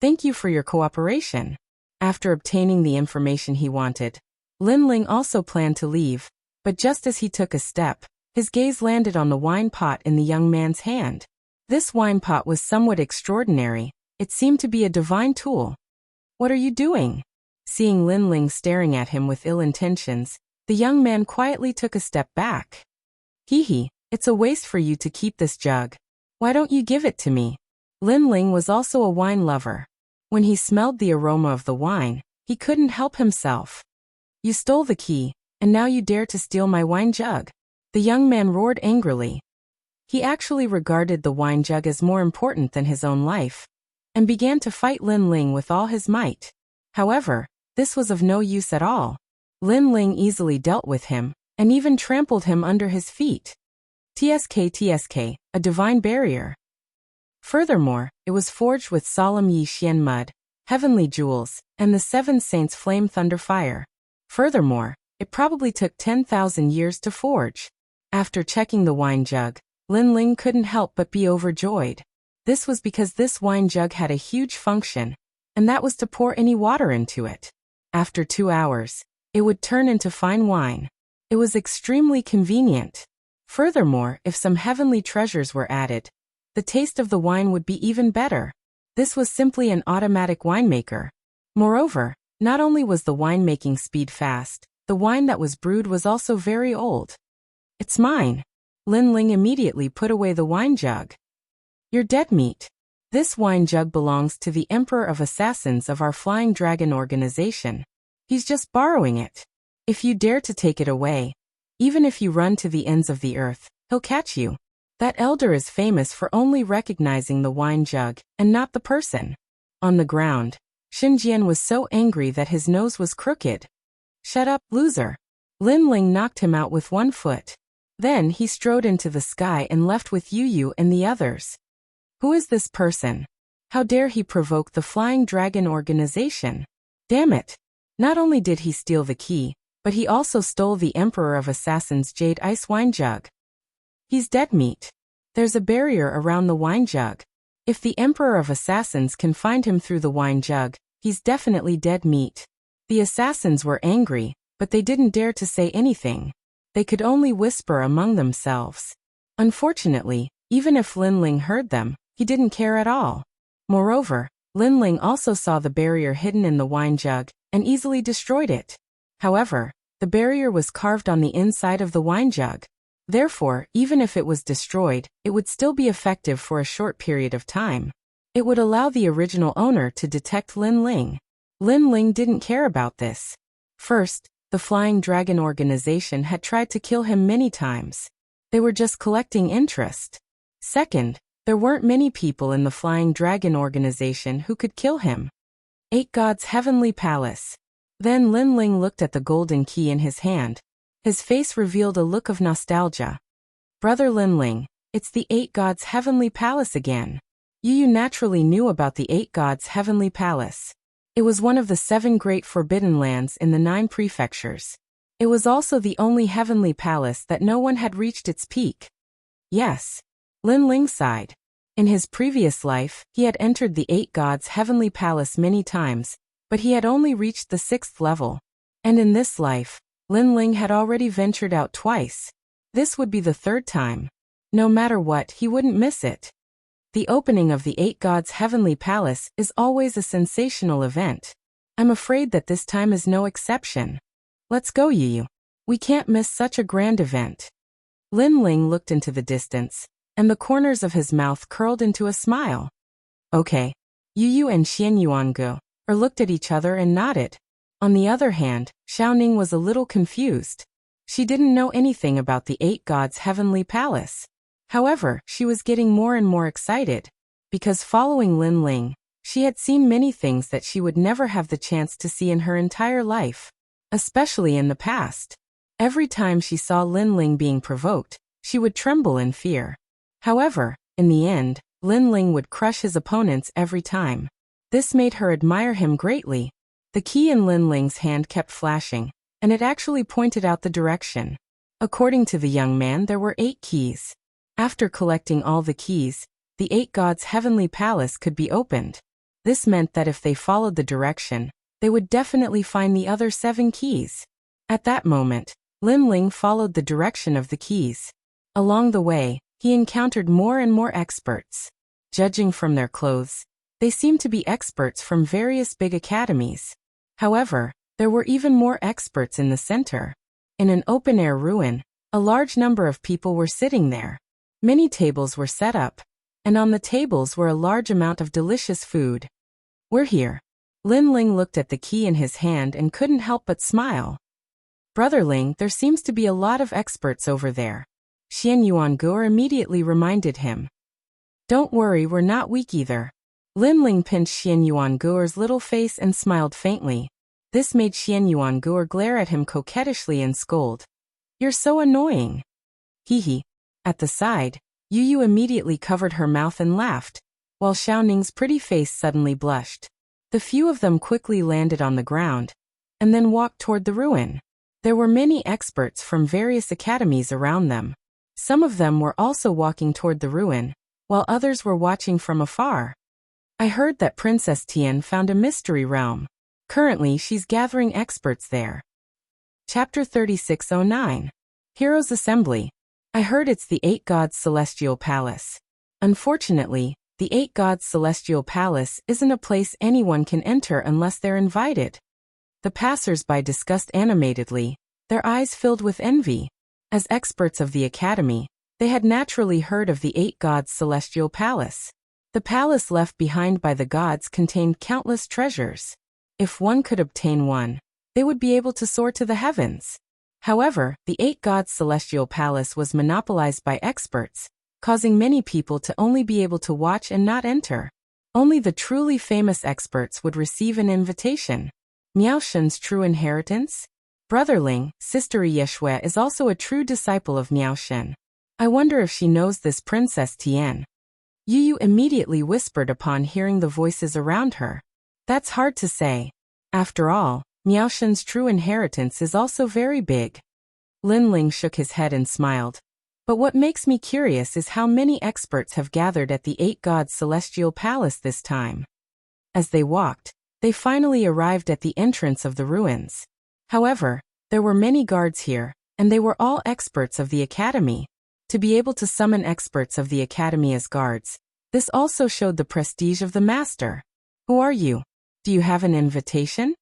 Thank you for your cooperation. After obtaining the information he wanted, Lin Ling also planned to leave, but just as he took a step, his gaze landed on the wine pot in the young man's hand. This wine pot was somewhat extraordinary. It seemed to be a divine tool. What are you doing? Seeing Lin Ling staring at him with ill intentions, the young man quietly took a step back. Hee, it's a waste for you to keep this jug. Why don't you give it to me? Lin Ling was also a wine lover. When he smelled the aroma of the wine, he couldn't help himself. You stole the key, and now you dare to steal my wine jug. The young man roared angrily. He actually regarded the wine jug as more important than his own life, and began to fight Lin Ling with all his might. However, this was of no use at all. Lin Ling easily dealt with him, and even trampled him under his feet. TSK, a divine barrier. Furthermore, it was forged with solemn Yi Xian mud, heavenly jewels, and the 7 saints' flame thunder fire. Furthermore, it probably took 10,000 years to forge. After checking the wine jug, Lin Ling couldn't help but be overjoyed. This was because this wine jug had a huge function, and that was to pour any water into it. After 2 hours, it would turn into fine wine. It was extremely convenient. Furthermore, if some heavenly treasures were added, the taste of the wine would be even better. This was simply an automatic winemaker. Moreover, not only was the winemaking speed fast, the wine that was brewed was also very old. It's mine. Lin Ling immediately put away the wine jug. You're dead meat. This wine jug belongs to the Emperor of Assassins of our Flying Dragon organization. He's just borrowing it. If you dare to take it away, even if you run to the ends of the earth, he'll catch you. That elder is famous for only recognizing the wine jug, and not the person. On the ground, Xinjian was so angry that his nose was crooked. Shut up, loser. Lin Ling knocked him out with 1 foot. Then he strode into the sky and left with Yu and the others. Who is this person? How dare he provoke the Flying Dragon organization? Damn it. Not only did he steal the key, but he also stole the Emperor of Assassins' jade ice wine jug. He's dead meat. There's a barrier around the wine jug. If the Emperor of Assassins can find him through the wine jug, he's definitely dead meat. The assassins were angry, but they didn't dare to say anything. They could only whisper among themselves. Unfortunately, even if Lin Ling heard them, he didn't care at all. Moreover, Lin Ling also saw the barrier hidden in the wine jug, and easily destroyed it. However, the barrier was carved on the inside of the wine jug. Therefore, even if it was destroyed, it would still be effective for a short period of time. It would allow the original owner to detect Lin Ling. Lin Ling didn't care about this. First, the Flying Dragon organization had tried to kill him many times. They were just collecting interest. Second, there weren't many people in the Flying Dragon organization who could kill him. 8 Gods' Heavenly Palace. Then Lin Ling looked at the golden key in his hand. His face revealed a look of nostalgia. Brother Lin Ling, it's the 8 Gods' Heavenly Palace again. You naturally knew about the 8 Gods' Heavenly Palace. It was one of the 7 great forbidden lands in the 9 prefectures. It was also the only heavenly palace that no one had reached its peak. Yes. Lin Ling sighed. In his previous life, he had entered the 8 Gods' Heavenly Palace many times, but he had only reached the 6th level. And in this life, Lin Ling had already ventured out twice. This would be the 3rd time. No matter what, he wouldn't miss it. The opening of the 8 Gods' Heavenly Palace is always a sensational event. I'm afraid that this time is no exception. Let's go, Yu. We can't miss such a grand event. Lin Ling looked into the distance, and the corners of his mouth curled into a smile. Okay. Yu and Xian Yuangu looked at each other and nodded. On the other hand, Xiaoning was a little confused. She didn't know anything about the 8 Gods' Heavenly Palace. However, she was getting more and more excited, because following Lin Ling, she had seen many things that she would never have the chance to see in her entire life, especially in the past. Every time she saw Lin Ling being provoked, she would tremble in fear. However, in the end, Lin Ling would crush his opponents every time. This made her admire him greatly. The key in Lin Ling's hand kept flashing, and it actually pointed out the direction. According to the young man, there were 8 keys. After collecting all the keys, the 8 Gods' Heavenly Palace could be opened. This meant that if they followed the direction, they would definitely find the other 7 keys. At that moment, Lin Ling followed the direction of the keys. Along the way, he encountered more and more experts. Judging from their clothes, they seemed to be experts from various big academies. However, there were even more experts in the center. In an open-air ruin, a large number of people were sitting there. Many tables were set up, and on the tables were a large amount of delicious food. We're here. Lin Ling looked at the key in his hand and couldn't help but smile. Brother Ling, there seems to be a lot of experts over there. Xian Yuangu immediately reminded him. Don't worry, we're not weak either. Lin Ling pinched Xian Yuangu's little face and smiled faintly. This made Xian Yuangu glare at him coquettishly and scold. You're so annoying. Hee. At the side, Yu immediately covered her mouth and laughed, while Xiaoning's pretty face suddenly blushed. The few of them quickly landed on the ground, and then walked toward the ruin. There were many experts from various academies around them. Some of them were also walking toward the ruin, while others were watching from afar. I heard that Princess Tian found a mystery realm. Currently, she's gathering experts there. Chapter 3609. Heroes Assembly. I heard it's the 8 Gods' Celestial Palace. Unfortunately, the 8 Gods' Celestial Palace isn't a place anyone can enter unless they're invited. The passers-by discussed animatedly, their eyes filled with envy. As experts of the academy, they had naturally heard of the 8 Gods' Celestial Palace. The palace left behind by the gods contained countless treasures. If one could obtain one, they would be able to soar to the heavens. However, the 8 Gods' Celestial Palace was monopolized by experts, causing many people to only be able to watch and not enter. Only the truly famous experts would receive an invitation. Miao Shen's true inheritance? Brother Ling, Sister Yeshue is also a true disciple of Miao Shen. I wonder if she knows this Princess Tian. Yu immediately whispered upon hearing the voices around her. That's hard to say. After all, Miao Shen's true inheritance is also very big. Lin Ling shook his head and smiled. But what makes me curious is how many experts have gathered at the 8 Gods' Celestial Palace this time. As they walked, they finally arrived at the entrance of the ruins. However, there were many guards here, and they were all experts of the academy. To be able to summon experts of the academy as guards, this also showed the prestige of the master. Who are you? Do you have an invitation?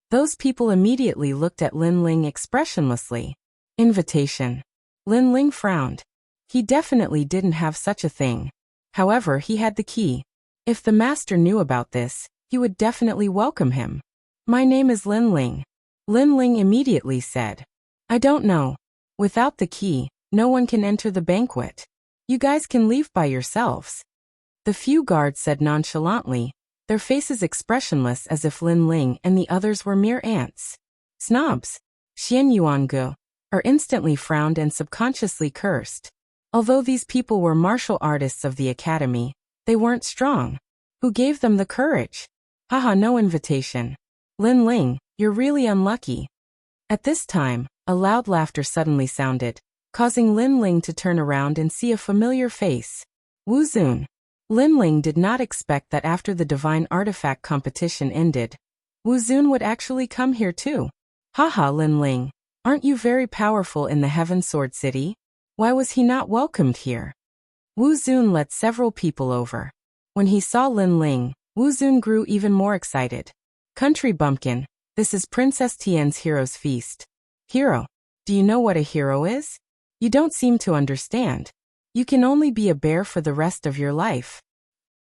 Those people immediately looked at Lin Ling expressionlessly. Invitation. Lin Ling frowned. He definitely didn't have such a thing. However, he had the key. If the master knew about this, he would definitely welcome him. My name is Lin Ling. Lin Ling immediately said. I don't know. Without the key, no one can enter the banquet. You guys can leave by yourselves. The few guards said nonchalantly, their faces expressionless as if Lin Ling and the others were mere ants. Snobs. Xian Yuangu. Or instantly frowned and subconsciously cursed. Although these people were martial artists of the academy, they weren't strong. Who gave them the courage? Haha, no invitation. Lin Ling, you're really unlucky. At this time, a loud laughter suddenly sounded, causing Lin Ling to turn around and see a familiar face. Wu Zun. Lin Ling did not expect that after the divine artifact competition ended, Wu Zun would actually come here too. Haha, Lin Ling, aren't you very powerful in the Heaven Sword City? Why was he not welcomed here? Wu Zun let several people over. When he saw Lin Ling, Wu Zun grew even more excited. Country bumpkin, this is Princess Tian's Hero's Feast. Hero. Do you know what a hero is? You don't seem to understand. You can only be a bear for the rest of your life.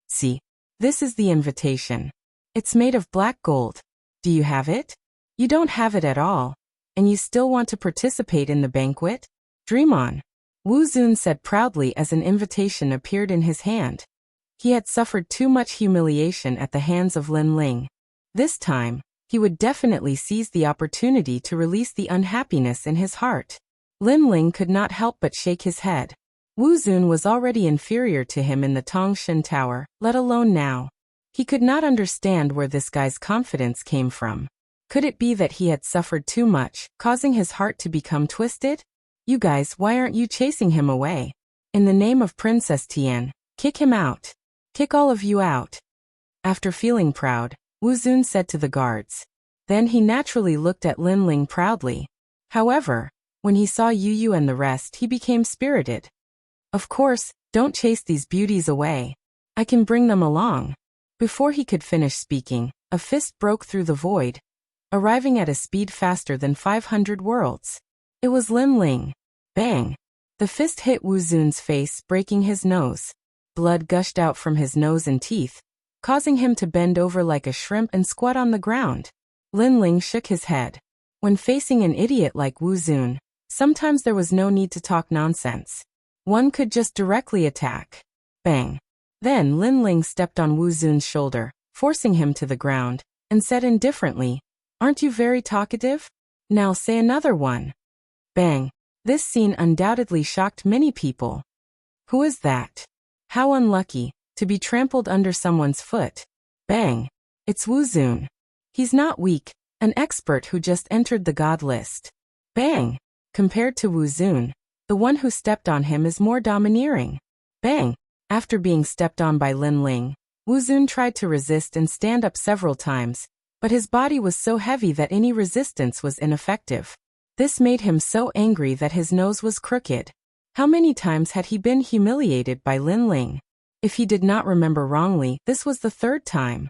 See, this is the invitation. It's made of black gold. Do you have it? You don't have it at all. And you still want to participate in the banquet? Dream on. Wu Zun said proudly as an invitation appeared in his hand. He had suffered too much humiliation at the hands of Lin Ling. This time, he would definitely seize the opportunity to release the unhappiness in his heart. Lin Ling could not help but shake his head. Wu Zun was already inferior to him in the Tongshan Tower, let alone now. He could not understand where this guy's confidence came from. Could it be that he had suffered too much, causing his heart to become twisted? You guys, why aren't you chasing him away? In the name of Princess Tian, kick him out. Kick all of you out. After feeling proud, Wu Zun said to the guards. Then he naturally looked at Lin Ling proudly. However, when he saw Yu Yu and the rest, he became spirited. Of course, don't chase these beauties away. I can bring them along. Before he could finish speaking, a fist broke through the void, arriving at a speed faster than 500 worlds. It was Lin Ling. Bang! The fist hit Wu Zun's face, breaking his nose. Blood gushed out from his nose and teeth, causing him to bend over like a shrimp and squat on the ground. Lin Ling shook his head. When facing an idiot like Wu Zun, sometimes there was no need to talk nonsense. One could just directly attack. Bang! Then Lin Ling stepped on Wu Zun's shoulder, forcing him to the ground, and said indifferently, "Aren't you very talkative? Now say another one." Bang! This scene undoubtedly shocked many people. Who is that? How unlucky, to be trampled under someone's foot. Bang! It's Wu Zun. He's not weak, an expert who just entered the god list. Bang! Compared to Wu Zun, the one who stepped on him is more domineering. Bang! After being stepped on by Lin Ling, Wu Zun tried to resist and stand up several times, but his body was so heavy that any resistance was ineffective. This made him so angry that his nose was crooked. How many times had he been humiliated by Lin Ling? If he did not remember wrongly, this was the third time.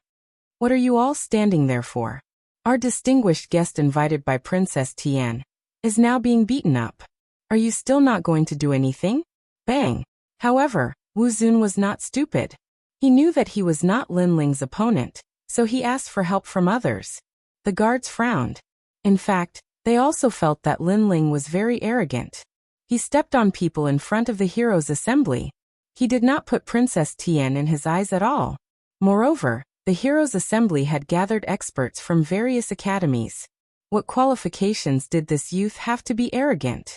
What are you all standing there for? Our distinguished guest invited by Princess Tian is now being beaten up. Are you still not going to do anything? Bang! However, Wu Zun was not stupid. He knew that he was not Lin Ling's opponent, so he asked for help from others. The guards frowned. In fact, they also felt that Lin Ling was very arrogant. He stepped on people in front of the heroes' assembly. He did not put Princess Tian in his eyes at all. Moreover, the heroes' assembly had gathered experts from various academies. What qualifications did this youth have to be arrogant?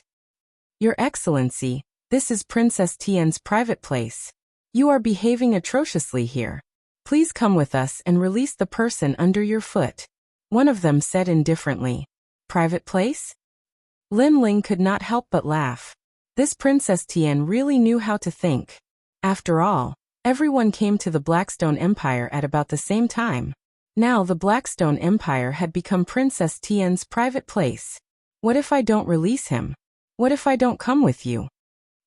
Your Excellency, this is Princess Tian's private place. You are behaving atrociously here. Please come with us and release the person under your foot. One of them said indifferently. Private place? Lin Ling could not help but laugh. This Princess Tian really knew how to think. After all, everyone came to the Blackstone Empire at about the same time. Now the Blackstone Empire had become Princess Tian's private place. What if I don't release him? What if I don't come with you?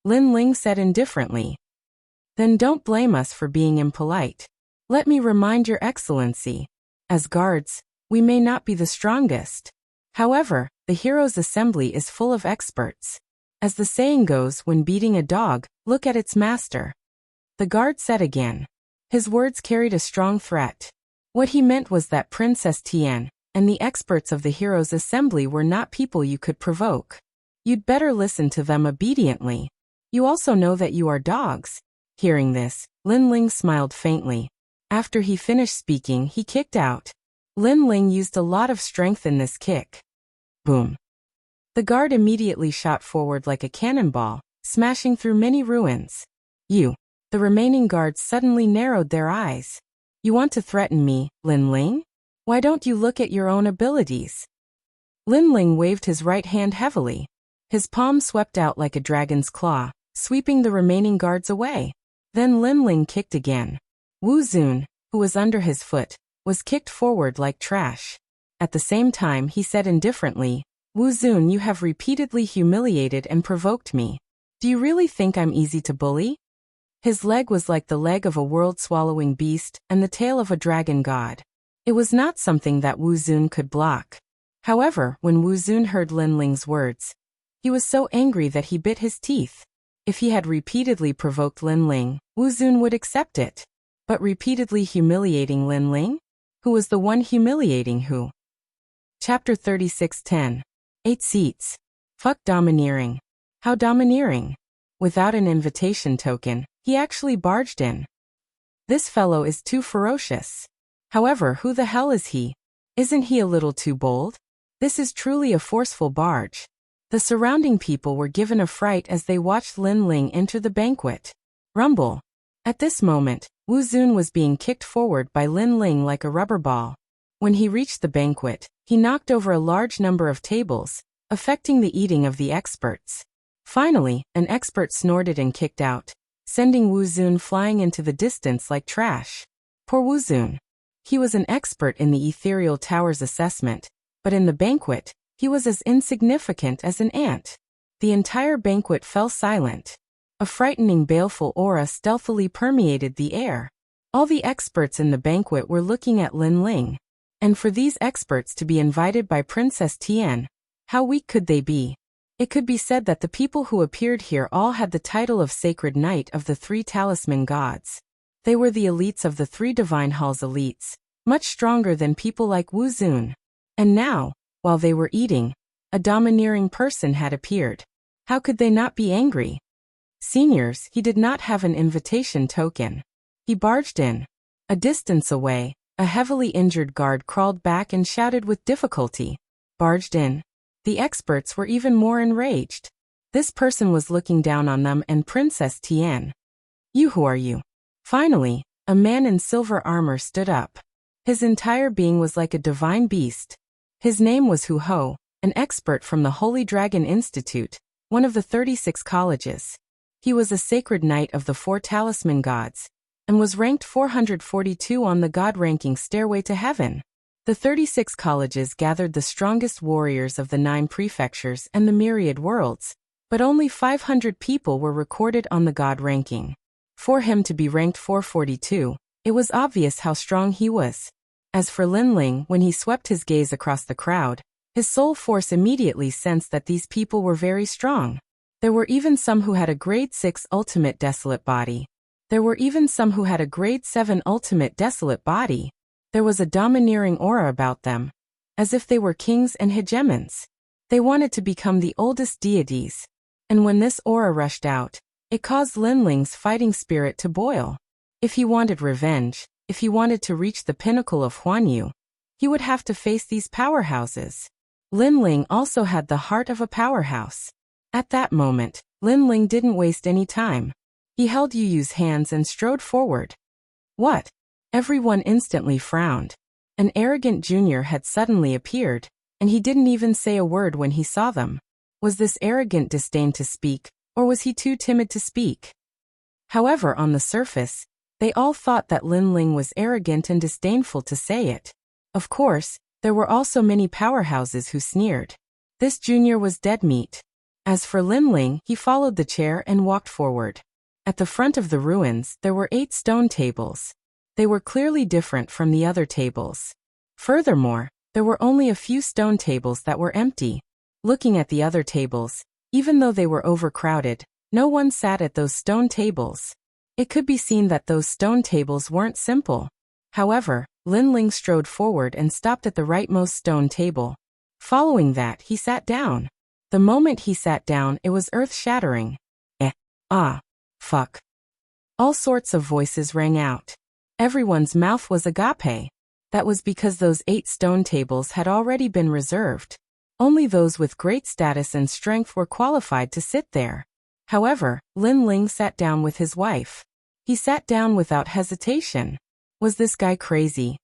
Lin Ling said indifferently. Then don't blame us for being impolite. Let me remind Your Excellency. As guards, we may not be the strongest. However, the heroes' assembly is full of experts. As the saying goes, when beating a dog, look at its master. The guard said again. His words carried a strong threat. What he meant was that Princess Tian and the experts of the Heroes' Assembly were not people you could provoke. You'd better listen to them obediently. You also know that you are dogs. Hearing this, Lin Ling smiled faintly. After he finished speaking, he kicked out. Lin Ling used a lot of strength in this kick. Boom. The guard immediately shot forward like a cannonball, smashing through many ruins. You. The remaining guards suddenly narrowed their eyes. You want to threaten me, Lin Ling? Why don't you look at your own abilities? Lin Ling waved his right hand heavily. His palm swept out like a dragon's claw, sweeping the remaining guards away. Then Lin Ling kicked again. Wu Zun, who was under his foot, was kicked forward like trash. At the same time he said indifferently, Wu Zun, you have repeatedly humiliated and provoked me. Do you really think I'm easy to bully? His leg was like the leg of a world-swallowing beast and the tail of a dragon god. It was not something that Wu Zun could block. However, when Wu Zun heard Lin Ling's words, he was so angry that he bit his teeth. If he had repeatedly provoked Lin Ling, Wu Zun would accept it. But repeatedly humiliating Lin Ling? Who was the one humiliating who? Chapter 36:10. 8 seats. Fuck domineering. How domineering? Without an invitation token, he actually barged in. This fellow is too ferocious. However, who the hell is he? Isn't he a little too bold? This is truly a forceful barge. The surrounding people were given a fright as they watched Lin Ling enter the banquet. Rumble. At this moment, Wu Zun was being kicked forward by Lin Ling like a rubber ball. When he reached the banquet, he knocked over a large number of tables, affecting the eating of the experts. Finally, an expert snorted and kicked out, sending Wu Zun flying into the distance like trash. Poor Wu Zun. He was an expert in the ethereal tower's assessment, but in the banquet, he was as insignificant as an ant. The entire banquet fell silent. A frightening baleful aura stealthily permeated the air. All the experts in the banquet were looking at Lin Ling. And for these experts to be invited by Princess Tian, how weak could they be? It could be said that the people who appeared here all had the title of Sacred Knight of the Three Talisman Gods. They were the elites of the Three Divine Halls elites, much stronger than people like Wu Zun. And now, while they were eating, a domineering person had appeared. How could they not be angry? Seniors, he did not have an invitation token. He barged in. A distance away, a heavily injured guard crawled back and shouted with difficulty. Barged in. The experts were even more enraged. This person was looking down on them and Princess Tian. You, who are you? Finally, a man in silver armor stood up. His entire being was like a divine beast. His name was Hu Ho, an expert from the Holy Dragon Institute, one of the 36 colleges. He was a sacred knight of the 4 talisman gods, and was ranked 442 on the god ranking stairway to heaven. The 36 colleges gathered the strongest warriors of the 9 prefectures and the myriad worlds, but only 500 people were recorded on the god ranking. For him to be ranked 442, it was obvious how strong he was. As for Lin Ling, when he swept his gaze across the crowd, his soul force immediately sensed that these people were very strong. There were even some who had a grade 6 ultimate desolate body. There were even some who had a grade 7 ultimate desolate body. There was a domineering aura about them, as if they were kings and hegemons. They wanted to become the oldest deities. And when this aura rushed out, it caused Lin Ling's fighting spirit to boil. If he wanted revenge, if he wanted to reach the pinnacle of Huanyu, he would have to face these powerhouses. Lin Ling also had the heart of a powerhouse. At that moment, Lin Ling didn't waste any time. He held Yu Yu's hands and strode forward. What? Everyone instantly frowned. An arrogant junior had suddenly appeared, and he didn't even say a word when he saw them. Was this arrogant disdain to speak, or was he too timid to speak? However, on the surface, they all thought that Lin Ling was arrogant and disdainful to say it. Of course, there were also many powerhouses who sneered. This junior was dead meat. As for Lin Ling, he followed the chair and walked forward. At the front of the ruins, there were 8 stone tables. They were clearly different from the other tables. Furthermore, there were only a few stone tables that were empty. Looking at the other tables, even though they were overcrowded, no one sat at those stone tables. It could be seen that those stone tables weren't simple. However, Lin Ling strode forward and stopped at the rightmost stone table. Following that, he sat down. The moment he sat down, it was earth-shattering. Fuck. All sorts of voices rang out. Everyone's mouth was agape. That was because those 8 stone tables had already been reserved. Only those with great status and strength were qualified to sit there. However, Lin Ling sat down with his wife. He sat down without hesitation. Was this guy crazy?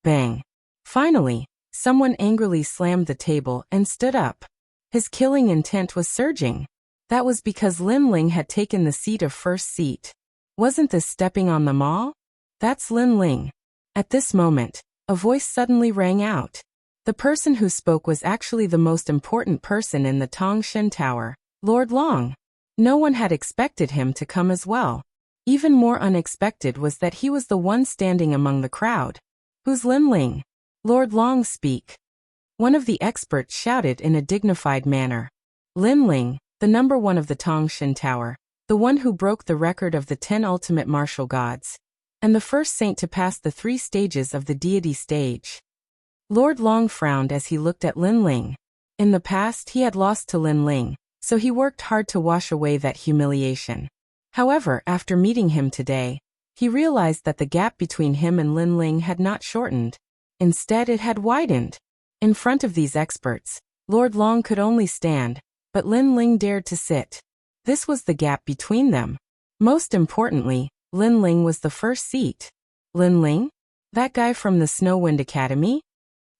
Bang. Finally, someone angrily slammed the table and stood up. His killing intent was surging. That was because Lin Ling had taken the seat of first seat. Wasn't this stepping on them all? That's Lin Ling. At this moment, a voice suddenly rang out. The person who spoke was actually the most important person in the Tongshan Tower, Lord Long. No one had expected him to come as well. Even more unexpected was that he was the one standing among the crowd. Who's Lin Ling? Lord Long speak. One of the experts shouted in a dignified manner. Lin Ling, the number 1 of the Tongshan Tower, the one who broke the record of the 10 ultimate martial gods, and the first saint to pass the 3 stages of the deity stage. Lord Long frowned as he looked at Lin Ling. In the past he had lost to Lin Ling, so he worked hard to wash away that humiliation. However, after meeting him today, he realized that the gap between him and Lin Ling had not shortened. Instead, it had widened. In front of these experts, Lord Long could only stand, but Lin Ling dared to sit. This was the gap between them. Most importantly, Lin Ling was the first seat. Lin Ling? That guy from the Snowwind Academy?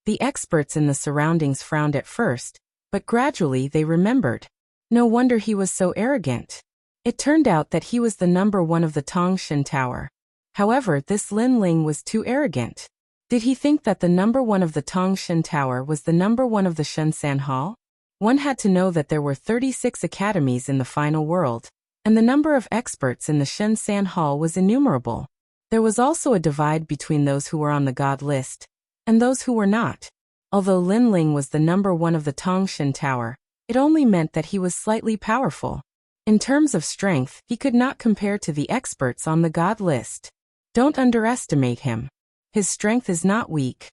The experts in the surroundings frowned at first, but gradually they remembered. No wonder he was so arrogant. It turned out that he was the number 1 of the Tongshan Tower. However, this Lin Ling was too arrogant. Did he think that the number 1 of the Tongshan Tower was the number 1 of the Shunsan Hall? One had to know that there were 36 academies in the final world, and the number of experts in the Shunsan Hall was innumerable. There was also a divide between those who were on the god list and those who were not. Although Lin Ling was the number 1 of the Tongshan Tower, it only meant that he was slightly powerful. In terms of strength, he could not compare to the experts on the god list. Don't underestimate him. His strength is not weak.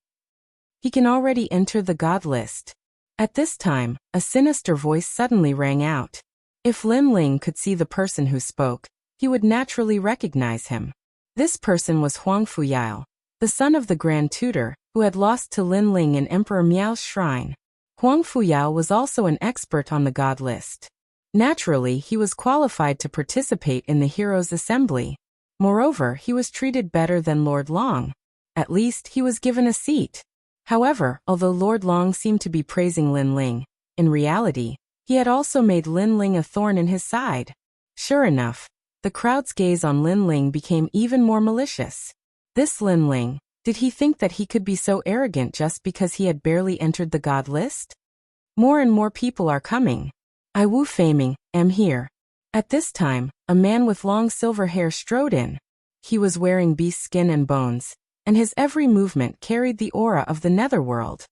He can already enter the god list. At this time, a sinister voice suddenly rang out. If Lin Ling could see the person who spoke, he would naturally recognize him. This person was Huang Fuyao, the son of the Grand Tutor, who had lost to Lin Ling in Emperor Miao's shrine. Huang Fuyao was also an expert on the god list. Naturally, he was qualified to participate in the Heroes' Assembly. Moreover, he was treated better than Lord Long. At least, he was given a seat. However, although Lord Long seemed to be praising Lin Ling, in reality, he had also made Lin Ling a thorn in his side. Sure enough, the crowd's gaze on Lin Ling became even more malicious. This Lin Ling, did he think that he could be so arrogant just because he had barely entered the god list? More and more people are coming. I Wu Feiming, am here. At this time, a man with long silver hair strode in. He was wearing beast skin and bones, and his every movement carried the aura of the netherworld.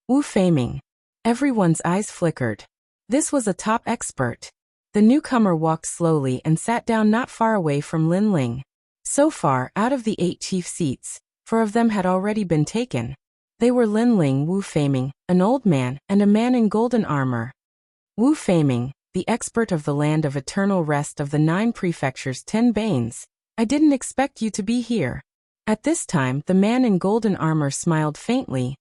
Wu Feiming. Everyone's eyes flickered. This was a top expert. The newcomer walked slowly and sat down not far away from Lin Ling. So far, out of the 8 chief seats, 4 of them had already been taken. They were Lin Ling, Wu Feiming, an old man, and a man in golden armor. Wu Feiming, the expert of the land of eternal rest of the 9 prefectures 10 Banes. I didn't expect you to be here. At this time, the man in golden armor smiled faintly.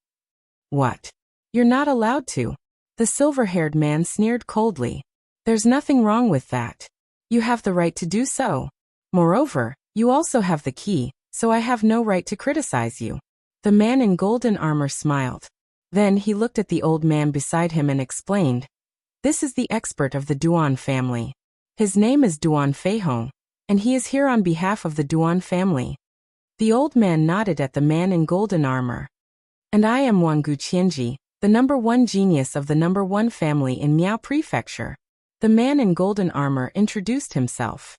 What? You're not allowed to. The silver-haired man sneered coldly. There's nothing wrong with that. You have the right to do so. Moreover, you also have the key, so I have no right to criticize you. The man in golden armor smiled. Then he looked at the old man beside him and explained. This is the expert of the Duan family. His name is Duan Feihong, and he is here on behalf of the Duan family. The old man nodded at the man in golden armor. And I am Wangu Qianji, the number 1 genius of the number 1 family in Miao Prefecture. The man in golden armor introduced himself.